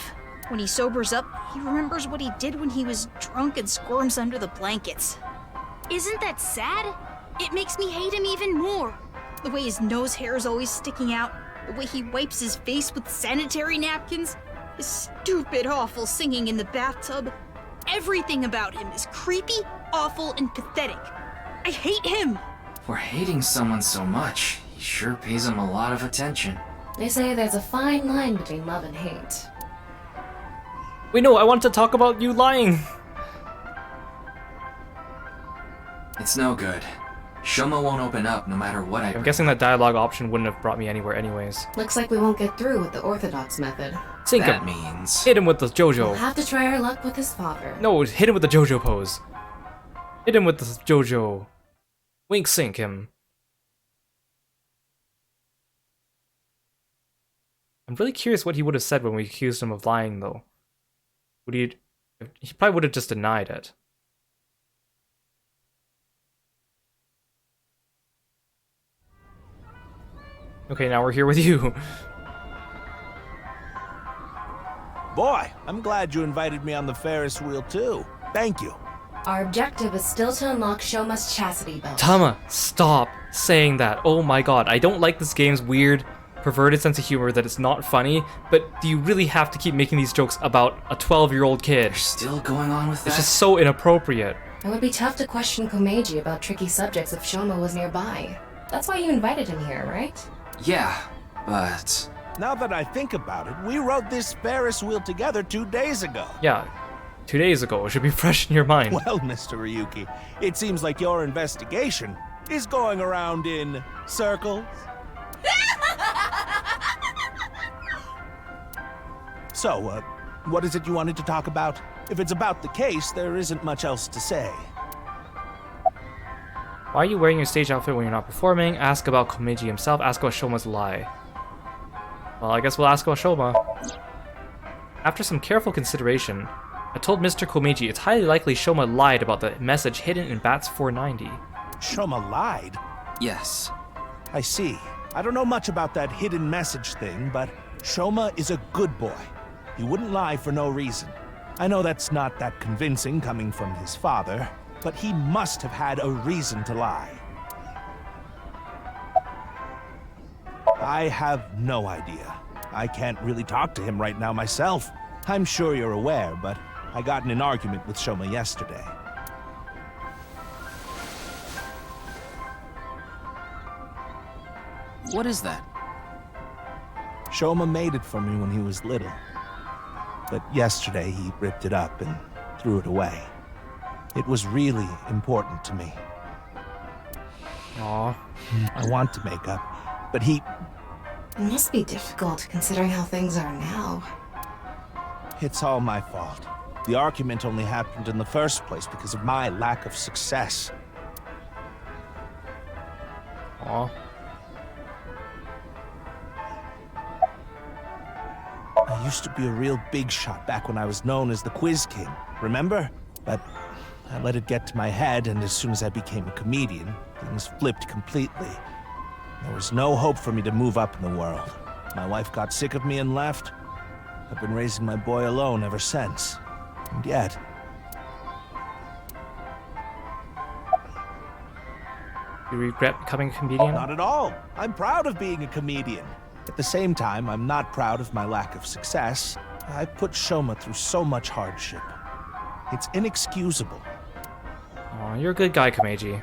[SPEAKER 3] When he sobers up, he remembers what he did when he was drunk and squirms under the blankets. Isn't that sad? It makes me hate him even more. The way his nose hair is always sticking out, the way he wipes his face with sanitary napkins, his stupid, awful singing in the bathtub. Everything about him is creepy, awful, and pathetic. I hate him!
[SPEAKER 2] For hating someone so much, he sure pays him a lot of attention.
[SPEAKER 6] They say there's a fine line between love and hate.
[SPEAKER 1] Wait, no, I wanted to talk about you lying.
[SPEAKER 2] It's no good. Shoma won't open up no matter what I
[SPEAKER 1] I'm guessing that dialogue option wouldn't have brought me anywhere anyways.
[SPEAKER 6] Looks like we won't get through with the orthodox method.
[SPEAKER 1] Sink
[SPEAKER 2] That
[SPEAKER 1] him.
[SPEAKER 2] means...
[SPEAKER 1] Hit him with the
[SPEAKER 6] We'll
[SPEAKER 1] JoJo.
[SPEAKER 6] have to try our luck with his father.
[SPEAKER 1] No, hit him with the JoJo pose. Hit him with the JoJo. Wink sink him. I'm really curious what he would have said when we accused him of lying, though. Would he probably would have just denied it. Okay, now we're here with you.
[SPEAKER 11] Boy, I'm glad you invited me on the Ferris wheel too. Thank you.
[SPEAKER 6] Our objective is still to unlock Shoma's chastity belt.
[SPEAKER 1] Tama, stop saying that. Oh my god, I don't like this game's weird, perverted sense of humor that it's not funny, but do you really have to keep making these jokes about a 12-year-old kid?
[SPEAKER 2] You're still going on with that?
[SPEAKER 1] It's just so inappropriate.
[SPEAKER 6] It would be tough to question Komeiji about tricky subjects if Shoma was nearby. That's why you invited him here, right?
[SPEAKER 2] Yeah, but...
[SPEAKER 11] Now that I think about it, we rode this Ferris wheel together 2 days ago.
[SPEAKER 1] Yeah, 2 days ago. It should be fresh in your mind.
[SPEAKER 11] Well, Mr. Ryuki, it seems like your investigation is going around in circles. So, what is it you wanted to talk about? If it's about the case, there isn't much else to say.
[SPEAKER 1] Why are you wearing your stage outfit when you're not performing? Ask about Komeiji himself. Ask about Shoma's lie. Well, I guess we'll ask about Shoma. After some careful consideration, I told Mr. Komeiji it's highly likely Shoma lied about the message hidden in Bats 490.
[SPEAKER 11] Shoma lied?
[SPEAKER 2] Yes.
[SPEAKER 11] I see. I don't know much about that hidden message thing, but Shoma is a good boy. He wouldn't lie for no reason. I know that's not that convincing coming from his father, but he must have had a reason to lie. I have no idea. I can't really talk to him right now myself. I'm sure you're aware, but I got in an argument with Shoma yesterday.
[SPEAKER 2] What is that?
[SPEAKER 11] Shoma made it for me when he was little. But yesterday he ripped it up and threw it away. It was really important to me.
[SPEAKER 1] Aww.
[SPEAKER 11] I want to make up, but he...
[SPEAKER 6] It must be difficult considering how things are now.
[SPEAKER 11] It's all my fault. The argument only happened in the first place because of my lack of success.
[SPEAKER 1] Aw.
[SPEAKER 11] I used to be a real big shot back when I was known as the Quiz King, remember? But I let it get to my head, and as soon as I became a comedian, things flipped completely. There was no hope for me to move up in the world. My wife got sick of me and left. I've been raising my boy alone ever since. And yet...
[SPEAKER 1] You regret becoming a comedian?
[SPEAKER 11] Not at all. I'm proud of being a comedian. At the same time, I'm not proud of my lack of success. I put Shoma through so much hardship. It's inexcusable.
[SPEAKER 1] Aw, you're a good guy, Komeiji.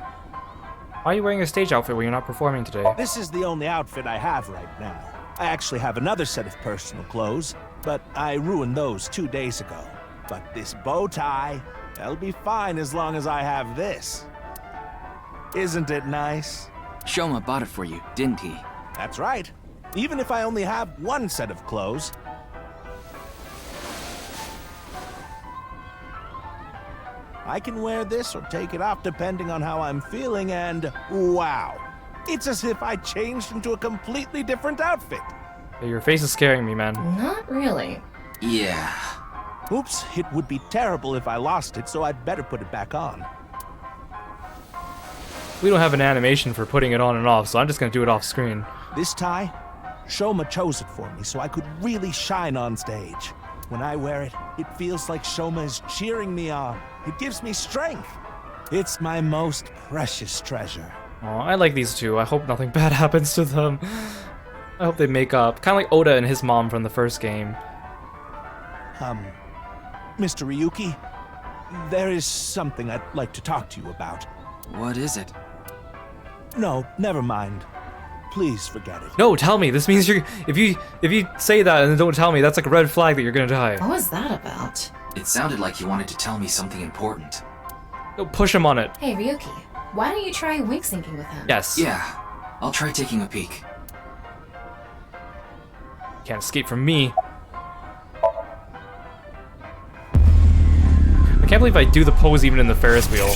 [SPEAKER 1] Why are you wearing a stage outfit when you're not performing today?
[SPEAKER 11] This is the only outfit I have right now. I actually have another set of personal clothes, but I ruined those 2 days ago. But this bow tie, that'll be fine as long as I have this. Isn't it nice?
[SPEAKER 2] Shoma bought it for you, didn't he?
[SPEAKER 11] That's right. Even if I only have one set of clothes. I can wear this or take it off depending on how I'm feeling, and wow. It's as if I changed into a completely different outfit.
[SPEAKER 1] Hey, your face is scaring me, man.
[SPEAKER 6] Not really.
[SPEAKER 2] Yeah.
[SPEAKER 11] Oops, it would be terrible if I lost it, so I'd better put it back on.
[SPEAKER 1] We don't have an animation for putting it on and off, so I'm just gonna do it off screen.
[SPEAKER 11] This tie, Shoma chose it for me so I could really shine on stage. When I wear it, it feels like Shoma is cheering me on. It gives me strength. It's my most precious treasure.
[SPEAKER 1] Aw, I like these two. I hope nothing bad happens to them. I hope they make up. Kind of like Oda and his mom from the first game.
[SPEAKER 11] Mr. Ryuki, there is something I'd like to talk to you about.
[SPEAKER 2] What is it?
[SPEAKER 11] No, never mind. Please forget it.
[SPEAKER 1] No, tell me. This means you're. If you say that and then don't tell me, that's like a red flag that you're gonna die.
[SPEAKER 6] What was that about?
[SPEAKER 2] It sounded like you wanted to tell me something important.
[SPEAKER 1] Go push him on it.
[SPEAKER 6] Hey, Ryuki, why don't you try wink syncing with him?
[SPEAKER 1] Yes.
[SPEAKER 2] Yeah, I'll try taking a peek.
[SPEAKER 1] Can't escape from me. I can't believe I do the pose even in the Ferris wheel.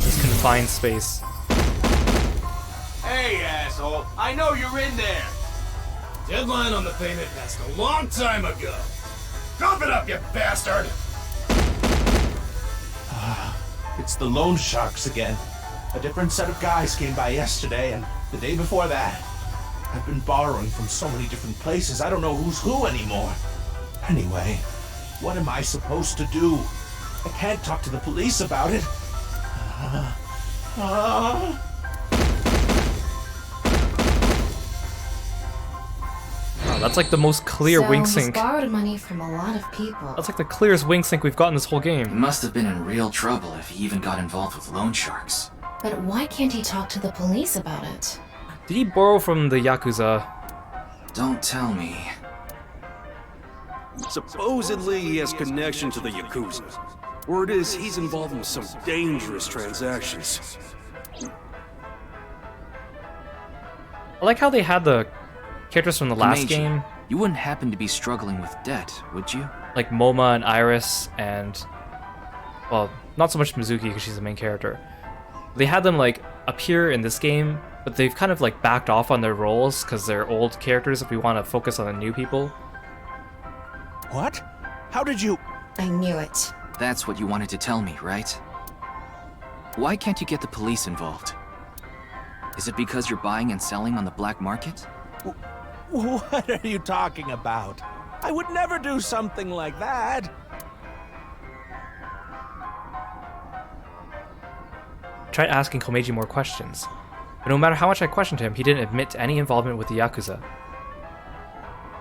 [SPEAKER 1] This confined space.
[SPEAKER 10] Hey, asshole! I know you're in there! Deadline on the payment passed a long time ago. Cough it up, you bastard!
[SPEAKER 11] It's the loan sharks again. A different set of guys came by yesterday and the day before that. I've been borrowing from so many different places, I don't know who's who anymore. Anyway, what am I supposed to do? I can't talk to the police about it.
[SPEAKER 1] Oh, that's like the most clear wink
[SPEAKER 6] So
[SPEAKER 1] sync.
[SPEAKER 6] he's borrowed money from a lot of people.
[SPEAKER 1] That's like the clearest wink sync we've gotten this whole
[SPEAKER 2] He
[SPEAKER 1] game.
[SPEAKER 2] must have been in real trouble if he even got involved with loan sharks.
[SPEAKER 6] But why can't he talk to the police about it?
[SPEAKER 1] Did he borrow from the Yakuza?
[SPEAKER 2] Don't tell me.
[SPEAKER 13] Supposedly he has connection to the Yakuza. Word is he's involved in some dangerous transactions.
[SPEAKER 1] I like how they had the characters from the last
[SPEAKER 2] Komeiji,
[SPEAKER 1] game,
[SPEAKER 2] you wouldn't happen to be struggling with debt, would you?
[SPEAKER 1] like Moma and Iris and, well, not so much Mizuki because she's the main character. They had them like appear in this game, but they've kind of like backed off on their roles because they're old characters if we want to focus on the new people.
[SPEAKER 11] What? How did you...
[SPEAKER 6] I knew it.
[SPEAKER 2] That's what you wanted to tell me, right? Why can't you get the police involved? Is it because you're buying and selling on the black market?
[SPEAKER 11] What are you talking about? I would never do something like that.
[SPEAKER 1] I tried asking Komeiji more questions, but no matter how much I questioned him, he didn't admit to any involvement with the Yakuza.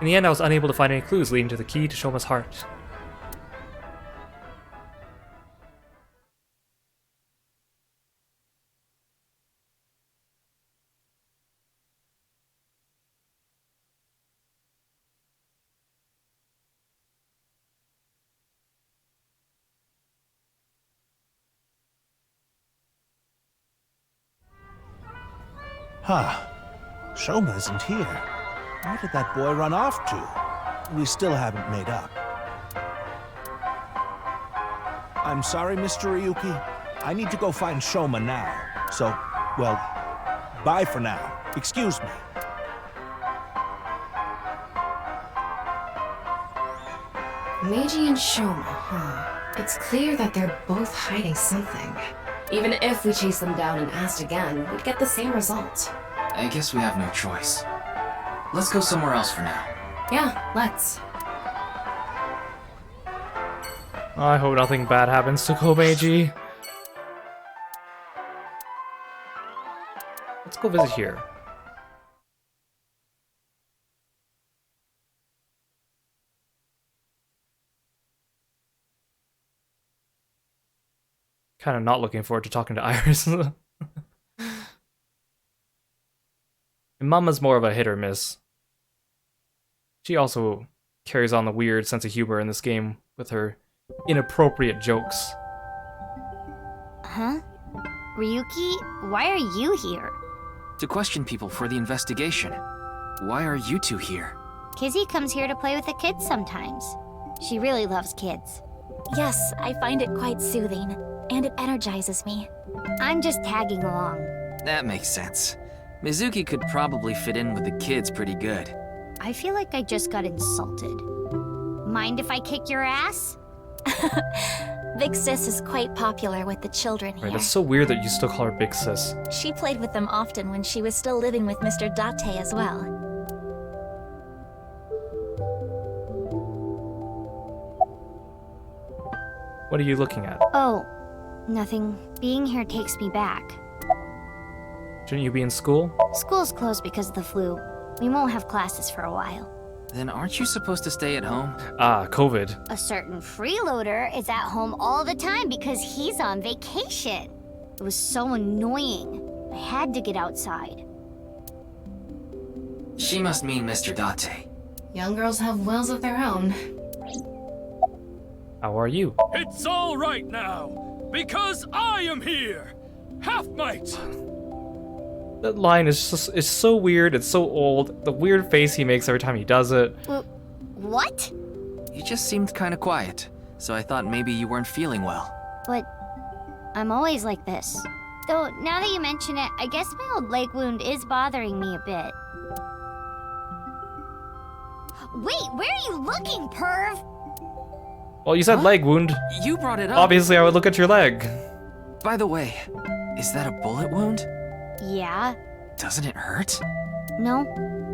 [SPEAKER 1] In the end, I was unable to find any clues leading to the key to Shoma's heart.
[SPEAKER 11] Huh. Shoma isn't here. Where did that boy run off to? We still haven't made up. I'm sorry, Mr. Ryuki. I need to go find Shoma now. So, well, Bye for now. Excuse me.
[SPEAKER 6] Meiji and Shoma, huh? It's clear that they're both hiding something. Even if we chase them down and asked again, we'd get the same result.
[SPEAKER 2] I guess we have no choice. Let's go somewhere else for now.
[SPEAKER 6] Yeah, let's.
[SPEAKER 1] I hope nothing bad happens to Komeiji. Let's go visit here. Kind of not looking forward to talking to Iris. And Mama's more of a hit or miss. She also carries on the weird sense of humor in this game with her inappropriate jokes.
[SPEAKER 4] Huh? Ryuki, why are you here?
[SPEAKER 2] To question people for the investigation. Why are you two here?
[SPEAKER 4] Kizzy comes here to play with the kids sometimes. She really loves kids.
[SPEAKER 8] Yes, I find it quite soothing, and it energizes me.
[SPEAKER 4] I'm just tagging along.
[SPEAKER 2] That makes sense. Mizuki could probably fit in with the kids pretty good.
[SPEAKER 4] I feel like I just got insulted. Mind if I kick your ass?
[SPEAKER 8] Big Sis is quite popular with the children here.
[SPEAKER 1] Right, it's so weird that you still call her Big Sis.
[SPEAKER 8] She played with them often when she was still living with Mr. Date as well.
[SPEAKER 1] What are you looking at?
[SPEAKER 4] Oh, nothing. Being here takes me back.
[SPEAKER 1] Shouldn't you be in school?
[SPEAKER 4] School's closed because of the flu. We won't have classes for a while.
[SPEAKER 2] Then aren't you supposed to stay at home?
[SPEAKER 1] Ah, COVID.
[SPEAKER 4] A certain freeloader is at home all the time because he's on vacation. It was so annoying. I had to get outside.
[SPEAKER 2] She must mean Mr. Date.
[SPEAKER 6] Young girls have wills of their own.
[SPEAKER 1] How are you?
[SPEAKER 10] It's all right now, because I am here! Half-mate!
[SPEAKER 1] That line is just, it's so weird, it's so old. The weird face he makes every time he does it.
[SPEAKER 4] What?
[SPEAKER 2] You just seemed kind of quiet, so I thought maybe you weren't feeling well.
[SPEAKER 4] But I'm always like this. Though, now that you mention it, I guess my old leg wound is bothering me a bit. Wait, where are you looking, perv?
[SPEAKER 1] Well, you said leg wound.
[SPEAKER 2] You brought it up.
[SPEAKER 1] Obviously, I would look at your leg.
[SPEAKER 2] By the way, is that a bullet wound?
[SPEAKER 4] Yeah.
[SPEAKER 2] Doesn't it hurt?
[SPEAKER 4] No,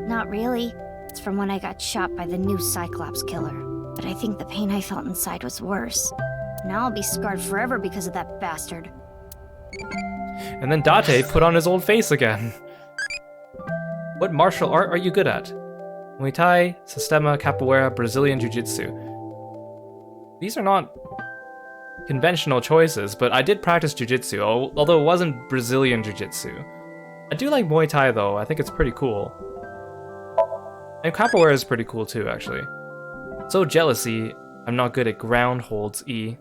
[SPEAKER 4] not really. It's from when I got shot by the new Cyclops killer. But I think the pain I felt inside was worse. Now I'll be scarred forever because of that bastard.
[SPEAKER 1] And then Date put on his old face again. What martial art are you good at? Muay Thai, Sistema, Capoeira, Brazilian Jiu-Jitsu. These are not conventional choices, but I did practice Jiu-Jitsu, although it wasn't Brazilian Jiu-Jitsu. I do like Muay Thai though, I think it's pretty cool. And Capoeira is pretty cool too, actually. So jealousy, I'm not good at ground holds E.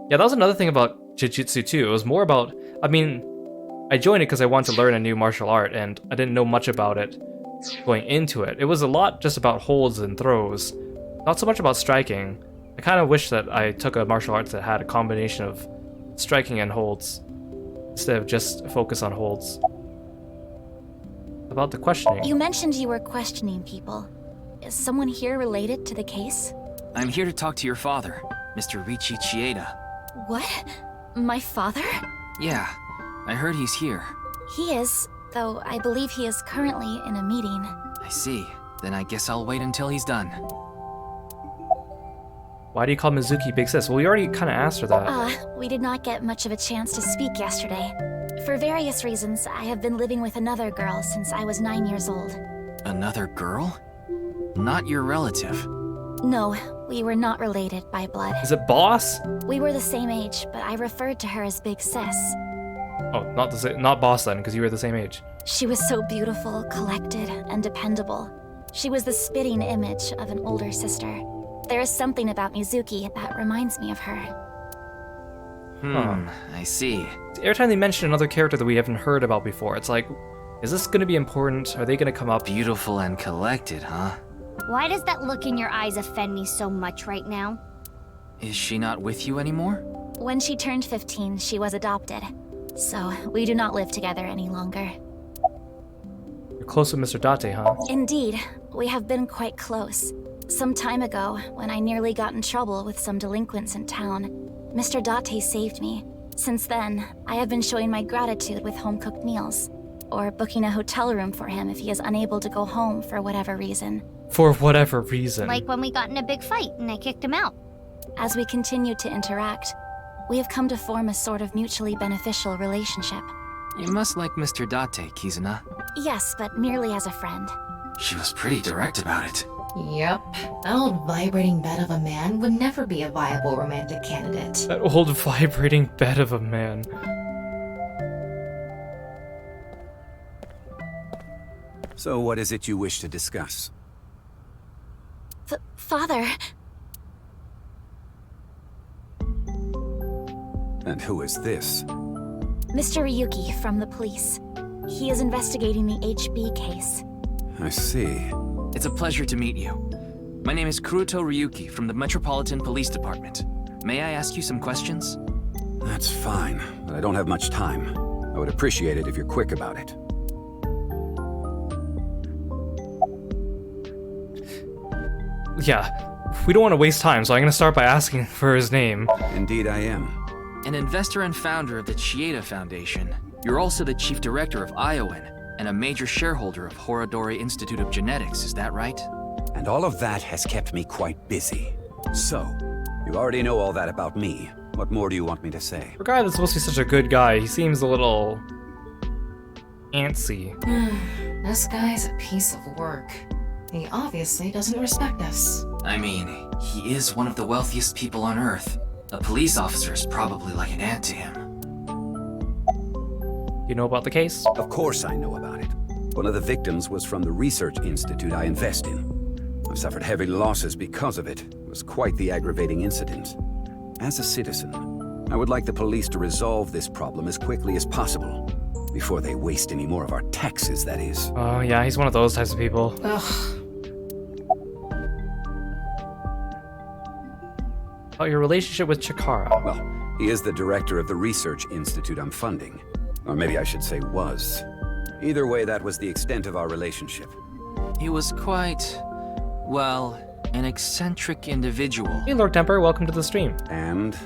[SPEAKER 1] Yeah, that was another thing about Jiu-Jitsu too. It was more about, I mean, I joined it because I wanted to learn a new martial art, and I didn't know much about it going into it. It was a lot just about holds and throws, not so much about striking. I kind of wish that I took a martial arts that had a combination of striking and holds, instead of just focus on holds. About the questioning.
[SPEAKER 8] You mentioned you were questioning people. Is someone here related to the case?
[SPEAKER 2] I'm here to talk to your father, Mr. Riichi Chieda.
[SPEAKER 8] What? My father?
[SPEAKER 2] Yeah, I heard he's here.
[SPEAKER 8] He is, though I believe he is currently in a meeting.
[SPEAKER 2] I see. Then I guess I'll wait until he's done.
[SPEAKER 1] Why do you call Mizuki Big Sis? Well, we already kind of asked her that.
[SPEAKER 8] We did not get much of a chance to speak yesterday. For various reasons, I have been living with another girl since I was 9 years old.
[SPEAKER 2] Another girl? Not your relative?
[SPEAKER 8] No, we were not related by blood.
[SPEAKER 1] Is it Boss?
[SPEAKER 8] We were the same age, but I referred to her as Big Sis.
[SPEAKER 1] Oh, not Boss then, because you were the same age.
[SPEAKER 8] She was so beautiful, collected, and dependable. She was the spitting image of an older sister. There is something about Mizuki that reminds me of her.
[SPEAKER 2] I see.
[SPEAKER 1] Every time they mention another character that we haven't heard about before, it's like, is this going to be important? Are they going to come up?
[SPEAKER 2] Beautiful and collected, huh?
[SPEAKER 4] Why does that look in your eyes offend me so much right now?
[SPEAKER 2] Is she not with you anymore?
[SPEAKER 8] When she turned 15, she was adopted.
[SPEAKER 4] so we do not live together any longer.
[SPEAKER 1] You're close with Mr. Date, huh?
[SPEAKER 4] Indeed, we have been quite close. Some time ago, when I nearly got in trouble with some delinquents in town, Mr. Date saved me. Since then, I have been showing my gratitude with home-cooked meals, or booking a hotel room for him if he is unable to go home for whatever reason.
[SPEAKER 1] For whatever reason.
[SPEAKER 4] Like when we got in a big fight and I kicked him out. As we continued to interact, we have come to form a sort of mutually beneficial relationship.
[SPEAKER 2] You must like Mr. Date, Kizuna.
[SPEAKER 4] Yes, but merely as a friend.
[SPEAKER 2] She was pretty direct about it.
[SPEAKER 6] Yep. That old vibrating bed of a man would never be a viable romantic candidate.
[SPEAKER 1] That old vibrating bed of a man.
[SPEAKER 5] So what is it you wish to discuss?
[SPEAKER 4] Father.
[SPEAKER 5] And who is this?
[SPEAKER 4] Mr. Ryuki from the police. He is investigating the HB case.
[SPEAKER 5] I see.
[SPEAKER 2] It's a pleasure to meet you. My name is Kotaro Ryuki from the Metropolitan Police Department. May I ask you some questions?
[SPEAKER 5] That's fine, but I don't have much time. I would appreciate it if you're quick about it.
[SPEAKER 1] Yeah, we don't want to waste time, so I'm going to start by asking for his name.
[SPEAKER 5] Indeed I am.
[SPEAKER 2] An investor and founder of the Chieda Foundation, you're also the chief director of Iowan, and a major shareholder of Horodori Institute of Genetics, is that right?
[SPEAKER 5] And all of that has kept me quite busy. So, you already know all that about me. What more do you want me to say?
[SPEAKER 1] For a guy that's supposed to be such a good guy, he seems a little antsy.
[SPEAKER 6] This guy's a piece of work. He obviously doesn't respect us.
[SPEAKER 2] I mean, he is one of the wealthiest people on Earth. A police officer is probably like an ant to him.
[SPEAKER 1] You know about the case?
[SPEAKER 5] Of course I know about it. One of the victims was from the research institute I invest in. I've suffered heavy losses because of it. It was quite the aggravating incident. As a citizen, I would like the police to resolve this problem as quickly as possible. Before they waste any more of our taxes, that is.
[SPEAKER 1] Oh yeah, he's one of those types of people.
[SPEAKER 6] Ugh.
[SPEAKER 1] About your relationship with Chikara.
[SPEAKER 5] Well, he is the director of the research institute I'm funding. Or maybe I should say was. Either way, that was the extent of our relationship.
[SPEAKER 2] He was quite, well, an eccentric individual.
[SPEAKER 1] Hey Lord Temper, welcome to the stream.
[SPEAKER 5] And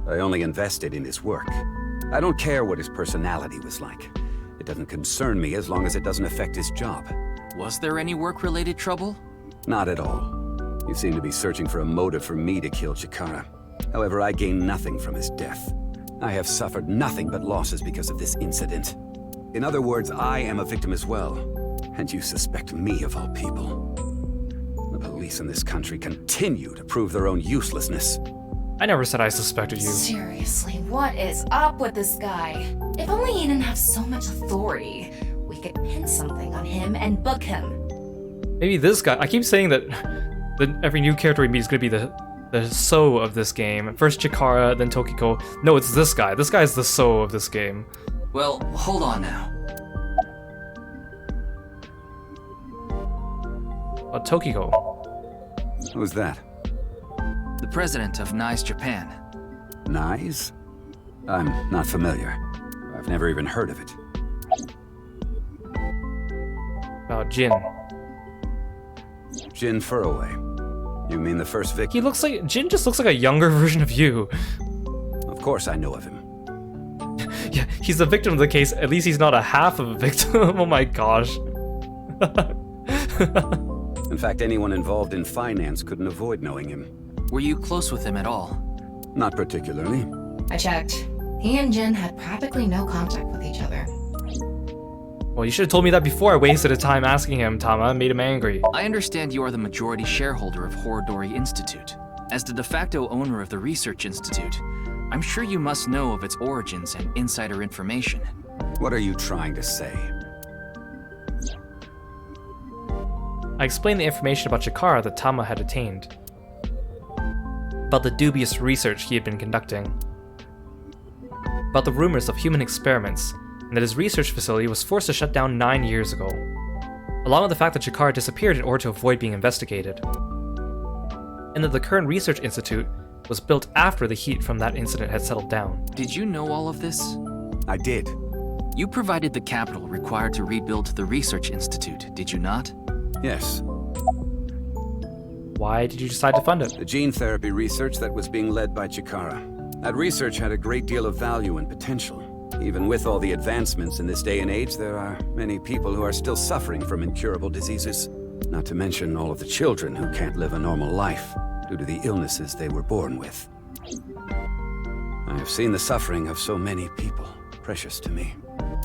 [SPEAKER 5] I only invested in his work. I don't care what his personality was like. It doesn't concern me as long as it doesn't affect his job.
[SPEAKER 2] Was there any work-related trouble?
[SPEAKER 5] Not at all. You seem to be searching for a motive for me to kill Chikara. However, I gain nothing from his death. I have suffered nothing but losses because of this incident. In other words, I am a victim as well. And you suspect me of all people. The police in this country continue to prove their own uselessness.
[SPEAKER 1] I never said I suspected you.
[SPEAKER 6] Seriously, what is up with this guy? If only he didn't have so much authority, we could pin something on him and book him.
[SPEAKER 1] Maybe this guy. I keep saying that every new character we meet is going to be the So of this game. First Chikara, then Tokiko. No, it's this guy. This guy is the So of this game.
[SPEAKER 2] Well, hold on now.
[SPEAKER 1] Tokiko.
[SPEAKER 5] Who's that?
[SPEAKER 2] The president of NICE Japan.
[SPEAKER 5] NICE? I'm not familiar. I've never even heard of it.
[SPEAKER 1] About Jin.
[SPEAKER 5] Jin Furroway. You mean the first victim?
[SPEAKER 1] He looks like... Jin just looks like a younger version of you.
[SPEAKER 5] Of course I know of him.
[SPEAKER 1] Yeah, he's the victim of the case. At least he's not a half of a victim. Oh my gosh.
[SPEAKER 5] In fact, anyone involved in finance couldn't avoid knowing him.
[SPEAKER 2] Were you close with him at all?
[SPEAKER 5] Not particularly.
[SPEAKER 6] I checked. He and Jin had practically no contact with each other.
[SPEAKER 1] Well, you should have told me that before I wasted a time asking him, Tama. Made him angry.
[SPEAKER 2] I understand you are the majority shareholder of Horodori Institute. As the de facto owner of the Research Institute, I'm sure you must know of its origins and insider information.
[SPEAKER 5] What are you trying to say?
[SPEAKER 1] I explained the information about Chikara that Tama had attained. About the dubious research he had been conducting. About the rumors of human experiments, and that his research facility was forced to shut down 9 years ago. Along with the fact that Chikara disappeared in order to avoid being investigated. And that the current research institute was built after the heat from that incident had settled down.
[SPEAKER 2] Did you know all of this?
[SPEAKER 5] I did.
[SPEAKER 2] You provided the capital required to rebuild the research institute, did you not?
[SPEAKER 5] Yes.
[SPEAKER 1] Why did you decide to fund it?
[SPEAKER 5] The gene therapy research that was being led by Chikara. That research had a great deal of value and potential. Even with all the advancements in this day and age, there are many people who are still suffering from incurable diseases. Not to mention all of the children who can't live a normal life due to the illnesses they were born with. I have seen the suffering of so many people, precious to me.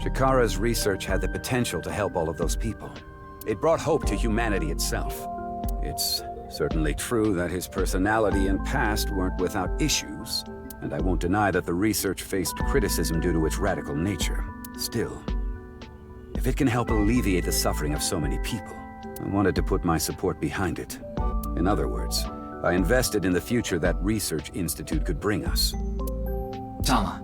[SPEAKER 5] Chikara's research had the potential to help all of those people. It brought hope to humanity itself. It's certainly true that his personality and past weren't without issues, and I won't deny that the research faced criticism due to its radical nature. Still, if it can help alleviate the suffering of so many people, I wanted to put my support behind it. In other words, I invested in the future that research institute could bring us.
[SPEAKER 2] Tama,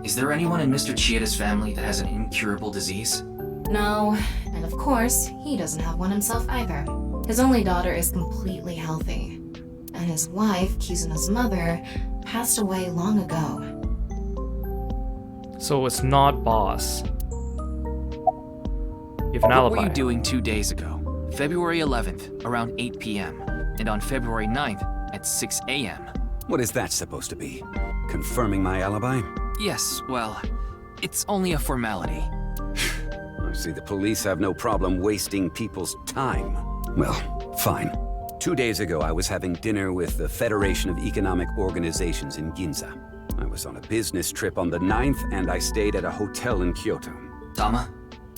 [SPEAKER 2] is there anyone in Mr. Chieda's family that has an incurable disease?
[SPEAKER 6] No, and of course, he doesn't have one himself either. His only daughter is completely healthy. And his wife, Kizuna's mother, passed away long ago.
[SPEAKER 1] So it's not Boss. You have an alibi.
[SPEAKER 2] What were you doing 2 days ago? February 11th, around 8 p.m. And on February 9th, at 6 a.m.
[SPEAKER 5] What is that supposed to be? Confirming my alibi?
[SPEAKER 2] Yes, well, it's only a formality.
[SPEAKER 5] I see the police have no problem wasting people's time. Well, fine. 2 days ago, I was having dinner with the Federation of Economic Organizations in Ginza. I was on a business trip on the 9th, and I stayed at a hotel in Kyoto.
[SPEAKER 2] Tama?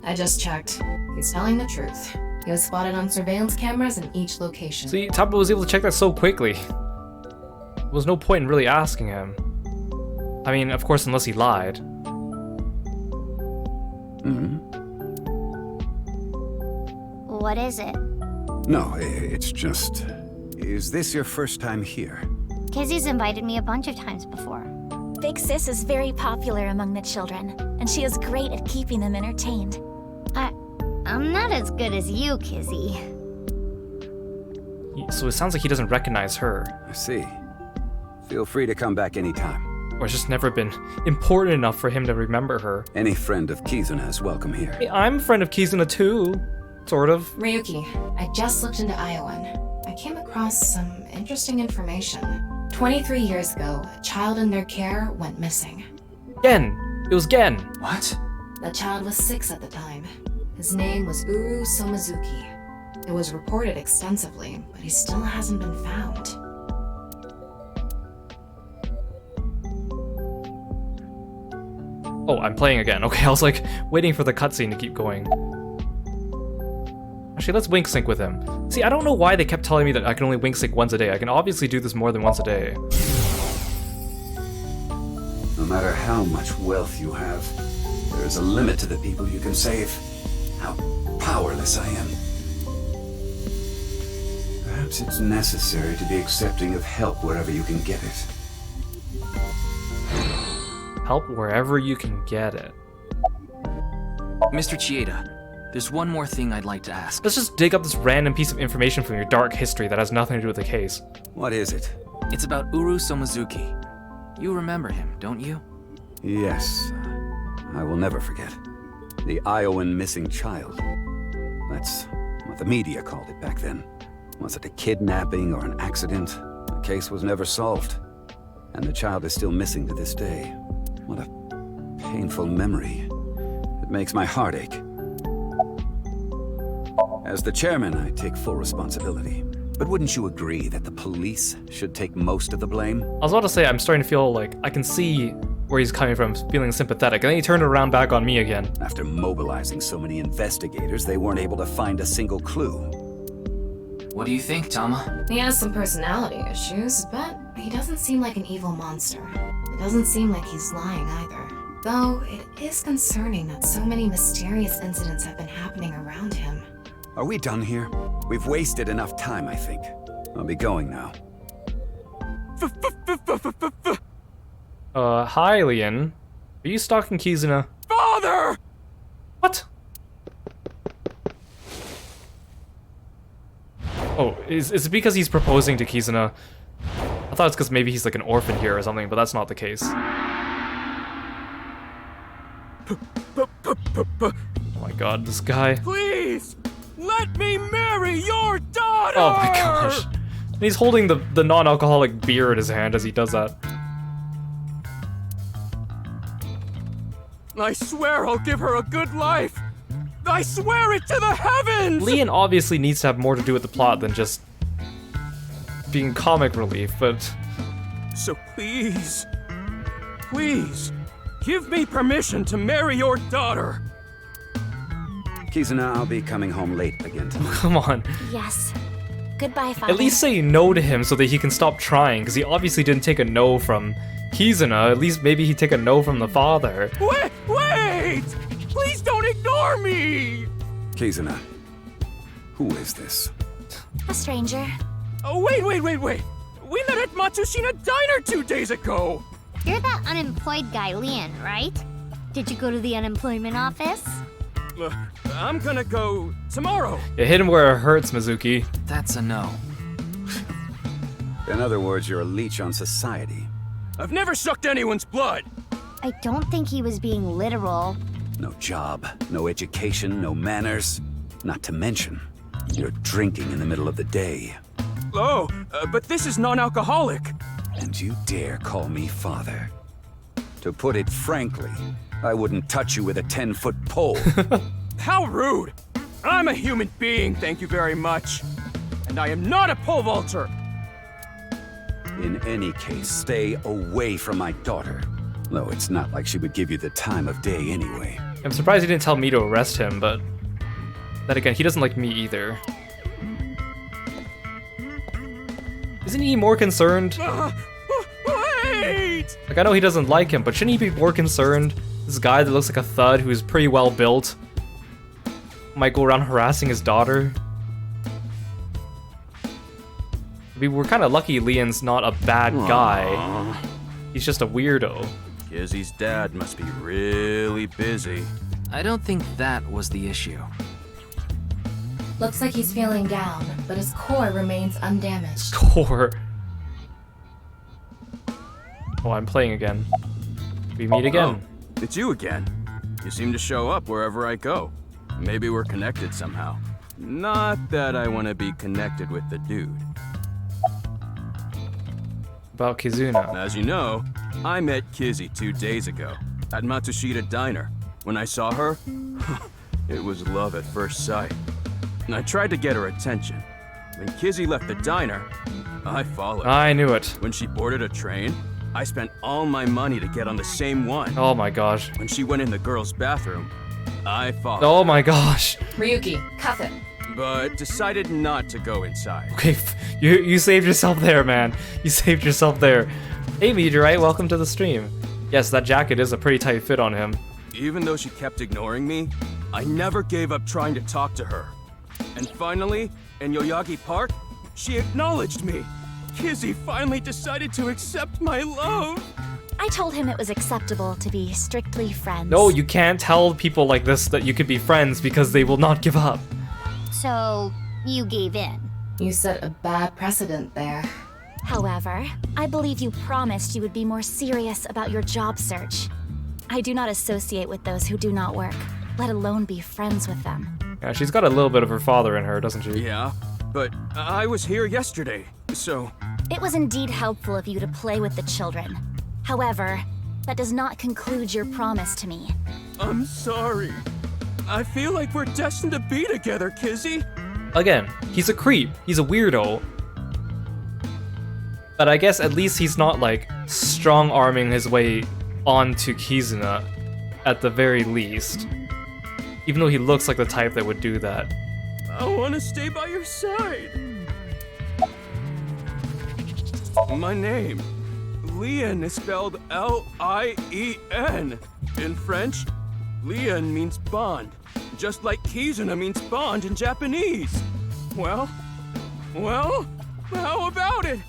[SPEAKER 6] I just checked. He's telling the truth. He was spotted on surveillance cameras in each location.
[SPEAKER 1] See, Tama was able to check that so quickly. There was no point in really asking him. I mean, of course, unless he lied.
[SPEAKER 14] What is it?
[SPEAKER 5] No, it's just... Is this your first time here?
[SPEAKER 14] Kizzy's invited me a bunch of times before.
[SPEAKER 4] Big Sis is very popular among the children, and she is great at keeping them entertained.
[SPEAKER 14] I'm not as good as you, Kizzy.
[SPEAKER 1] So it sounds like he doesn't recognize her.
[SPEAKER 5] I see. Feel free to come back anytime.
[SPEAKER 1] Or it's just never been important enough for him to remember her.
[SPEAKER 5] Any friend of Kizuna is welcome here.
[SPEAKER 1] Hey, I'm a friend of Kizuna too. Sort of.
[SPEAKER 6] Ryuki, I just looked into Iowan. I came across some interesting information. 23 years ago, a child in their care went missing.
[SPEAKER 1] Gen! It was Gen!
[SPEAKER 2] What?
[SPEAKER 6] The child was 6 at the time. His name was Uru Somazuki. It was reported extensively, but he still hasn't been found.
[SPEAKER 1] Oh, I'm playing again. Okay, I was like waiting for the cutscene to keep going. Actually, let's wink sync with him. See, I don't know why they kept telling me that I can only wink sync once a day. I can obviously do this more than once a day.
[SPEAKER 5] No matter how much wealth you have, there is a limit to the people you can save. How powerless I am. Perhaps it's necessary to be accepting of help wherever you can get it.
[SPEAKER 1] Help wherever you can get it.
[SPEAKER 2] Mr. Chieda, there's one more thing I'd like to ask.
[SPEAKER 1] Let's just dig up this random piece of information from your dark history that has nothing to do with the case.
[SPEAKER 5] What is it?
[SPEAKER 2] It's about Uru Somazuki. You remember him, don't you?
[SPEAKER 5] Yes. I will never forget. The Iowan missing child. That's what the media called it back then. Was it a kidnapping or an accident? The case was never solved. And the child is still missing to this day. What a painful memory. It makes my heart ache. As the chairman, I take full responsibility. But wouldn't you agree that the police should take most of the blame?
[SPEAKER 1] I was about to say, I'm starting to feel like I can see where he's coming from, feeling sympathetic, and then he turned it around back on me again.
[SPEAKER 5] After mobilizing so many investigators, they weren't able to find a single clue.
[SPEAKER 2] What do you think, Tama?
[SPEAKER 6] He has some personality issues, but he doesn't seem like an evil monster. It doesn't seem like he's lying either. Though, it is concerning that so many mysterious incidents have been happening around him.
[SPEAKER 5] Are we done here? We've wasted enough time, I think. I'll be going now.
[SPEAKER 1] Hi, Leon. Are you stalking Kizuna?
[SPEAKER 13] Father!
[SPEAKER 1] What? Oh, is it because he's proposing to Kizuna? I thought it's because maybe he's like an orphan here or something, but that's not the case. Oh my god, this guy.
[SPEAKER 15] Please! Let me marry your daughter!
[SPEAKER 1] Oh my gosh. And he's holding the non-alcoholic beer in his hand as he does that.
[SPEAKER 15] I swear I'll give her a good life! I swear it to the heavens!
[SPEAKER 1] Leon obviously needs to have more to do with the plot than just being comic relief, but...
[SPEAKER 15] So please, give me permission to marry your daughter!
[SPEAKER 5] Kizuna, I'll be coming home late again tonight.
[SPEAKER 1] Come on.
[SPEAKER 4] Yes. Goodbye, Father.
[SPEAKER 1] At least say no to him so that he can stop trying, because he obviously didn't take a no from Kizuna. At least maybe he'd take a no from the father.
[SPEAKER 15] Wait! Please don't ignore me!
[SPEAKER 5] Kizuna, who is this?
[SPEAKER 4] A stranger.
[SPEAKER 15] Oh, wait! We met at Matsushita Diner 2 days ago!
[SPEAKER 14] You're that unemployed guy, Leon, right? Did you go to the unemployment office?
[SPEAKER 15] I'm gonna go tomorrow.
[SPEAKER 1] You hit him where it hurts, Mizuki.
[SPEAKER 2] That's a no.
[SPEAKER 5] In other words, you're a leech on society.
[SPEAKER 15] I've never sucked anyone's blood.
[SPEAKER 14] I don't think he was being literal.
[SPEAKER 5] No job, no education, no manners. Not to mention, you're drinking in the middle of the day.
[SPEAKER 15] Oh, but this is non-alcoholic.
[SPEAKER 5] And you dare call me father? To put it frankly, I wouldn't touch you with a 10-foot pole.
[SPEAKER 15] How rude! I'm a human being, thank you very much. And I am not a pole vaulter.
[SPEAKER 5] In any case, stay away from my daughter. Though it's not like she would give you the time of day anyway.
[SPEAKER 1] I'm surprised he didn't tell me to arrest him, but... then again, he doesn't like me either. Isn't he more concerned?
[SPEAKER 15] Wait!
[SPEAKER 1] Like, I know he doesn't like him, but shouldn't he be more concerned? This guy that looks like a thud who's pretty well built might go around harassing his daughter. I mean, we're kind of lucky Leon's not a bad guy. He's just a weirdo.
[SPEAKER 15] Kizzy's dad must be really busy.
[SPEAKER 2] I don't think that was the issue.
[SPEAKER 6] Looks like he's feeling down, but his core remains undamaged.
[SPEAKER 1] Core. Oh, I'm playing again. We meet again.
[SPEAKER 15] Oh, it's you again. You seem to show up wherever I go. Maybe we're connected somehow. Not that I want to be connected with the dude.
[SPEAKER 1] About Kizuna.
[SPEAKER 15] As you know, I met Kizzy 2 days ago at Matsushita Diner. When I saw her, it was love at first sight. And I tried to get her attention. When Kizzy left the diner, I followed.
[SPEAKER 1] I knew it.
[SPEAKER 15] When she boarded a train, I spent all my money to get on the same one.
[SPEAKER 1] Oh my gosh.
[SPEAKER 15] When she went in the girls' bathroom, I followed.
[SPEAKER 1] Oh my gosh.
[SPEAKER 6] Ryuki, cuff it.
[SPEAKER 15] But decided not to go inside.
[SPEAKER 1] Okay, you saved yourself there, man. You saved yourself there. Hey, Meteorite, welcome to the stream. Yes, that jacket is a pretty tight fit on him.
[SPEAKER 15] Even though she kept ignoring me, I never gave up trying to talk to her. And finally, in Yoyagi Park, she acknowledged me. Kizzy finally decided to accept my love.
[SPEAKER 4] I told him it was acceptable to be strictly friends.
[SPEAKER 1] No, you can't tell people like this that you could be friends because they will not give up.
[SPEAKER 14] So, you gave in.
[SPEAKER 6] You set a bad precedent there.
[SPEAKER 4] However, I believe you promised you would be more serious about your job search. I do not associate with those who do not work, let alone be friends with them.
[SPEAKER 1] Yeah, she's got a little bit of her father in her, doesn't she?
[SPEAKER 15] Yeah, but I was here yesterday, so...
[SPEAKER 4] It was indeed helpful of you to play with the children. However, that does not conclude your promise to me.
[SPEAKER 15] I'm sorry. I feel like we're destined to be together, Kizzy.
[SPEAKER 1] Again, he's a creep. He's a weirdo. But I guess at least he's not, like, strong-arming his way onto Kizuna, at the very least. Even though he looks like the type that would do that.
[SPEAKER 15] I want to stay by your side. My name, Leon, is spelled L-I-E-N. In French, Leon means bond, just like Kizuna means bond in Japanese. Well, how about it?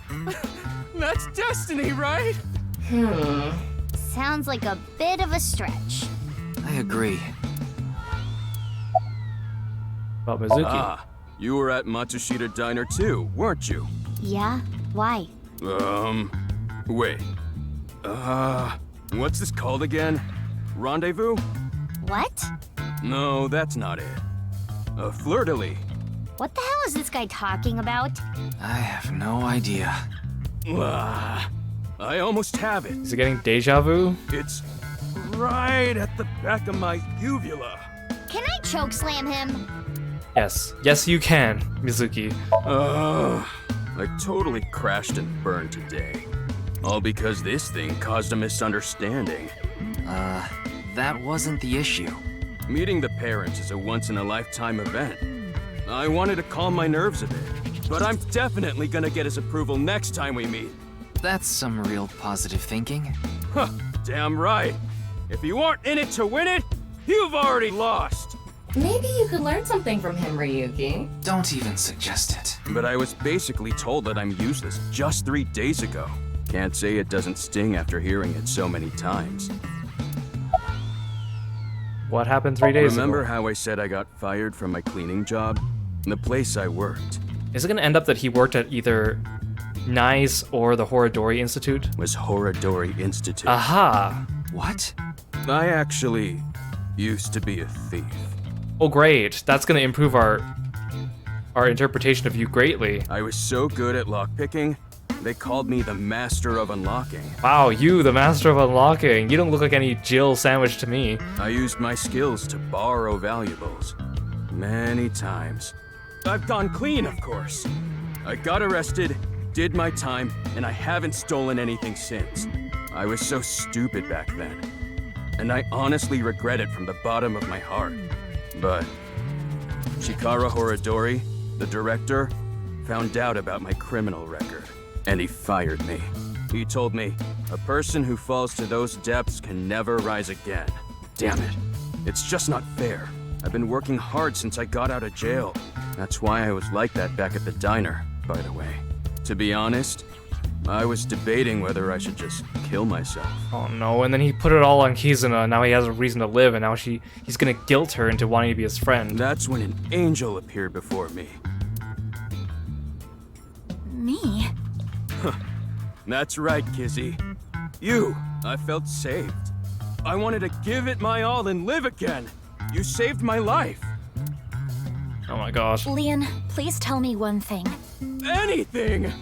[SPEAKER 15] That's destiny, right?
[SPEAKER 14] Sounds like a bit of a stretch.
[SPEAKER 2] I agree.
[SPEAKER 1] About Mizuki.
[SPEAKER 15] Ah, you were at Matsushita Diner too, weren't you?
[SPEAKER 14] Yeah? Why?
[SPEAKER 15] Wait. What's this called again? Rendezvous?
[SPEAKER 14] What?
[SPEAKER 15] No, that's not it. A fleur-de-lis.
[SPEAKER 14] What the hell is this guy talking about?
[SPEAKER 2] I have no idea.
[SPEAKER 15] I almost have it.
[SPEAKER 1] Is it getting deja vu?
[SPEAKER 15] It's right at the back of my uvula.
[SPEAKER 14] Can I chokeslam him?
[SPEAKER 1] Yes. Yes, you can, Mizuki.
[SPEAKER 15] I totally crashed and burned today. All because this thing caused a misunderstanding.
[SPEAKER 2] That wasn't the issue.
[SPEAKER 15] Meeting the parents is a once-in-a-lifetime event. I wanted to calm my nerves a bit, but I'm definitely gonna get his approval next time we meet.
[SPEAKER 2] That's some real positive thinking.
[SPEAKER 15] Huh, damn right. If you aren't in it to win it, you've already lost.
[SPEAKER 6] Maybe you could learn something from him, Ryuki.
[SPEAKER 2] Don't even suggest it.
[SPEAKER 15] But I was basically told that I'm useless just 3 days ago. Can't say it doesn't sting after hearing it so many times.
[SPEAKER 1] What happened 3 days ago?
[SPEAKER 15] Remember how I said I got fired from my cleaning job? The place I worked.
[SPEAKER 1] Is it gonna end up that he worked at either NICE or the Horodori Institute?
[SPEAKER 15] Was Horodori Institute.
[SPEAKER 1] Aha!
[SPEAKER 2] What?
[SPEAKER 15] I actually used to be a thief.
[SPEAKER 1] Oh great, that's gonna improve our interpretation of you greatly.
[SPEAKER 15] I was so good at lockpicking, they called me the Master of Unlocking.
[SPEAKER 1] Wow, you, the Master of Unlocking. You don't look like any Jill sandwich to me.
[SPEAKER 15] I used my skills to borrow valuables. Many times. I've gone clean, of course. I got arrested, did my time, and I haven't stolen anything since. I was so stupid back then. And I honestly regret it from the bottom of my heart. But Chikara Horodori, the director, found out about my criminal record, and he fired me. He told me, a person who falls to those depths can never rise again. Damn it. It's just not fair. I've been working hard since I got out of jail. That's why I was like that back at the diner, by the way. To be honest, I was debating whether I should just kill myself.
[SPEAKER 1] Oh no, and then he put it all on Kizuna, now he has a reason to live, and now he's gonna guilt her into wanting to be his friend.
[SPEAKER 15] That's when an angel appeared before me.
[SPEAKER 4] Me?
[SPEAKER 15] That's right, Kizzy. You, I felt saved. I wanted to give it my all and live again. You saved my life.
[SPEAKER 1] Oh my gosh.
[SPEAKER 4] Leon, please tell me one thing.
[SPEAKER 15] Anything!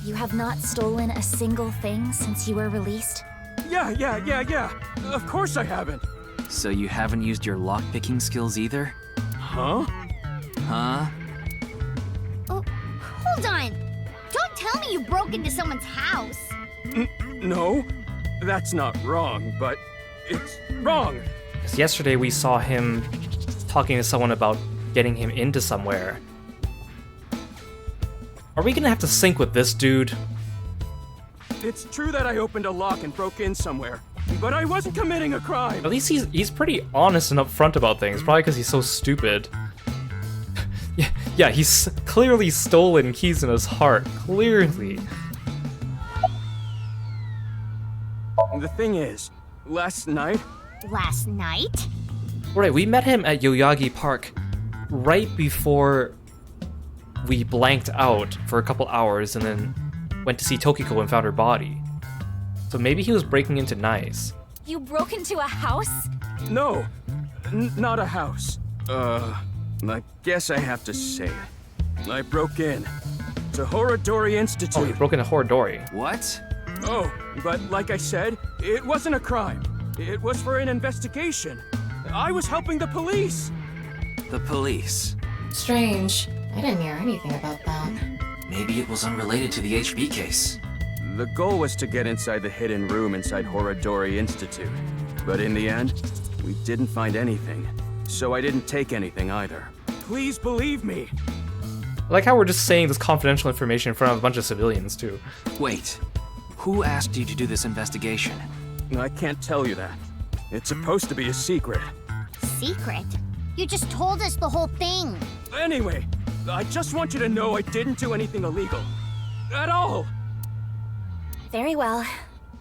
[SPEAKER 4] You have not stolen a single thing since you were released?
[SPEAKER 15] Yeah. Of course I haven't.
[SPEAKER 2] So you haven't used your lockpicking skills either?
[SPEAKER 15] Huh?
[SPEAKER 2] Huh?
[SPEAKER 14] Oh, hold on. Don't tell me you broke into someone's house.
[SPEAKER 15] No, that's not wrong, but it's wrong.
[SPEAKER 1] Because yesterday we saw him talking to someone about getting him into somewhere. Are we gonna have to sync with this dude?
[SPEAKER 15] It's true that I opened a lock and broke in somewhere, but I wasn't committing a crime.
[SPEAKER 1] At least he's pretty honest and upfront about things, probably because he's so stupid. Yeah, he's clearly stolen Kizuna's heart, clearly.
[SPEAKER 15] The thing is, last night?
[SPEAKER 14] Last night?
[SPEAKER 1] Right, we met him at Yoyagi Park right before we blanked out for a couple hours and then went to see Tokiko and found her body. So maybe he was breaking into NICE.
[SPEAKER 8] You broke into a house?
[SPEAKER 15] No, not a house. I guess I have to say it. I broke in to Horodori Institute.
[SPEAKER 1] Oh, he broke into Horodori.
[SPEAKER 2] What?
[SPEAKER 15] Oh, but like I said, it wasn't a crime. It was for an investigation. I was helping the police.
[SPEAKER 2] The police?
[SPEAKER 6] Strange. I didn't hear anything about that.
[SPEAKER 2] Maybe it was unrelated to the HB case.
[SPEAKER 15] The goal was to get inside the hidden room inside Horodori Institute. But in the end, we didn't find anything. So I didn't take anything either. Please believe me.
[SPEAKER 1] I like how we're just saying this confidential information in front of a bunch of civilians, too.
[SPEAKER 2] Wait, who asked you to do this investigation?
[SPEAKER 15] I can't tell you that. It's supposed to be a secret.
[SPEAKER 14] Secret? You just told us the whole thing.
[SPEAKER 15] Anyway, I just want you to know I didn't do anything illegal. At all.
[SPEAKER 4] Very well.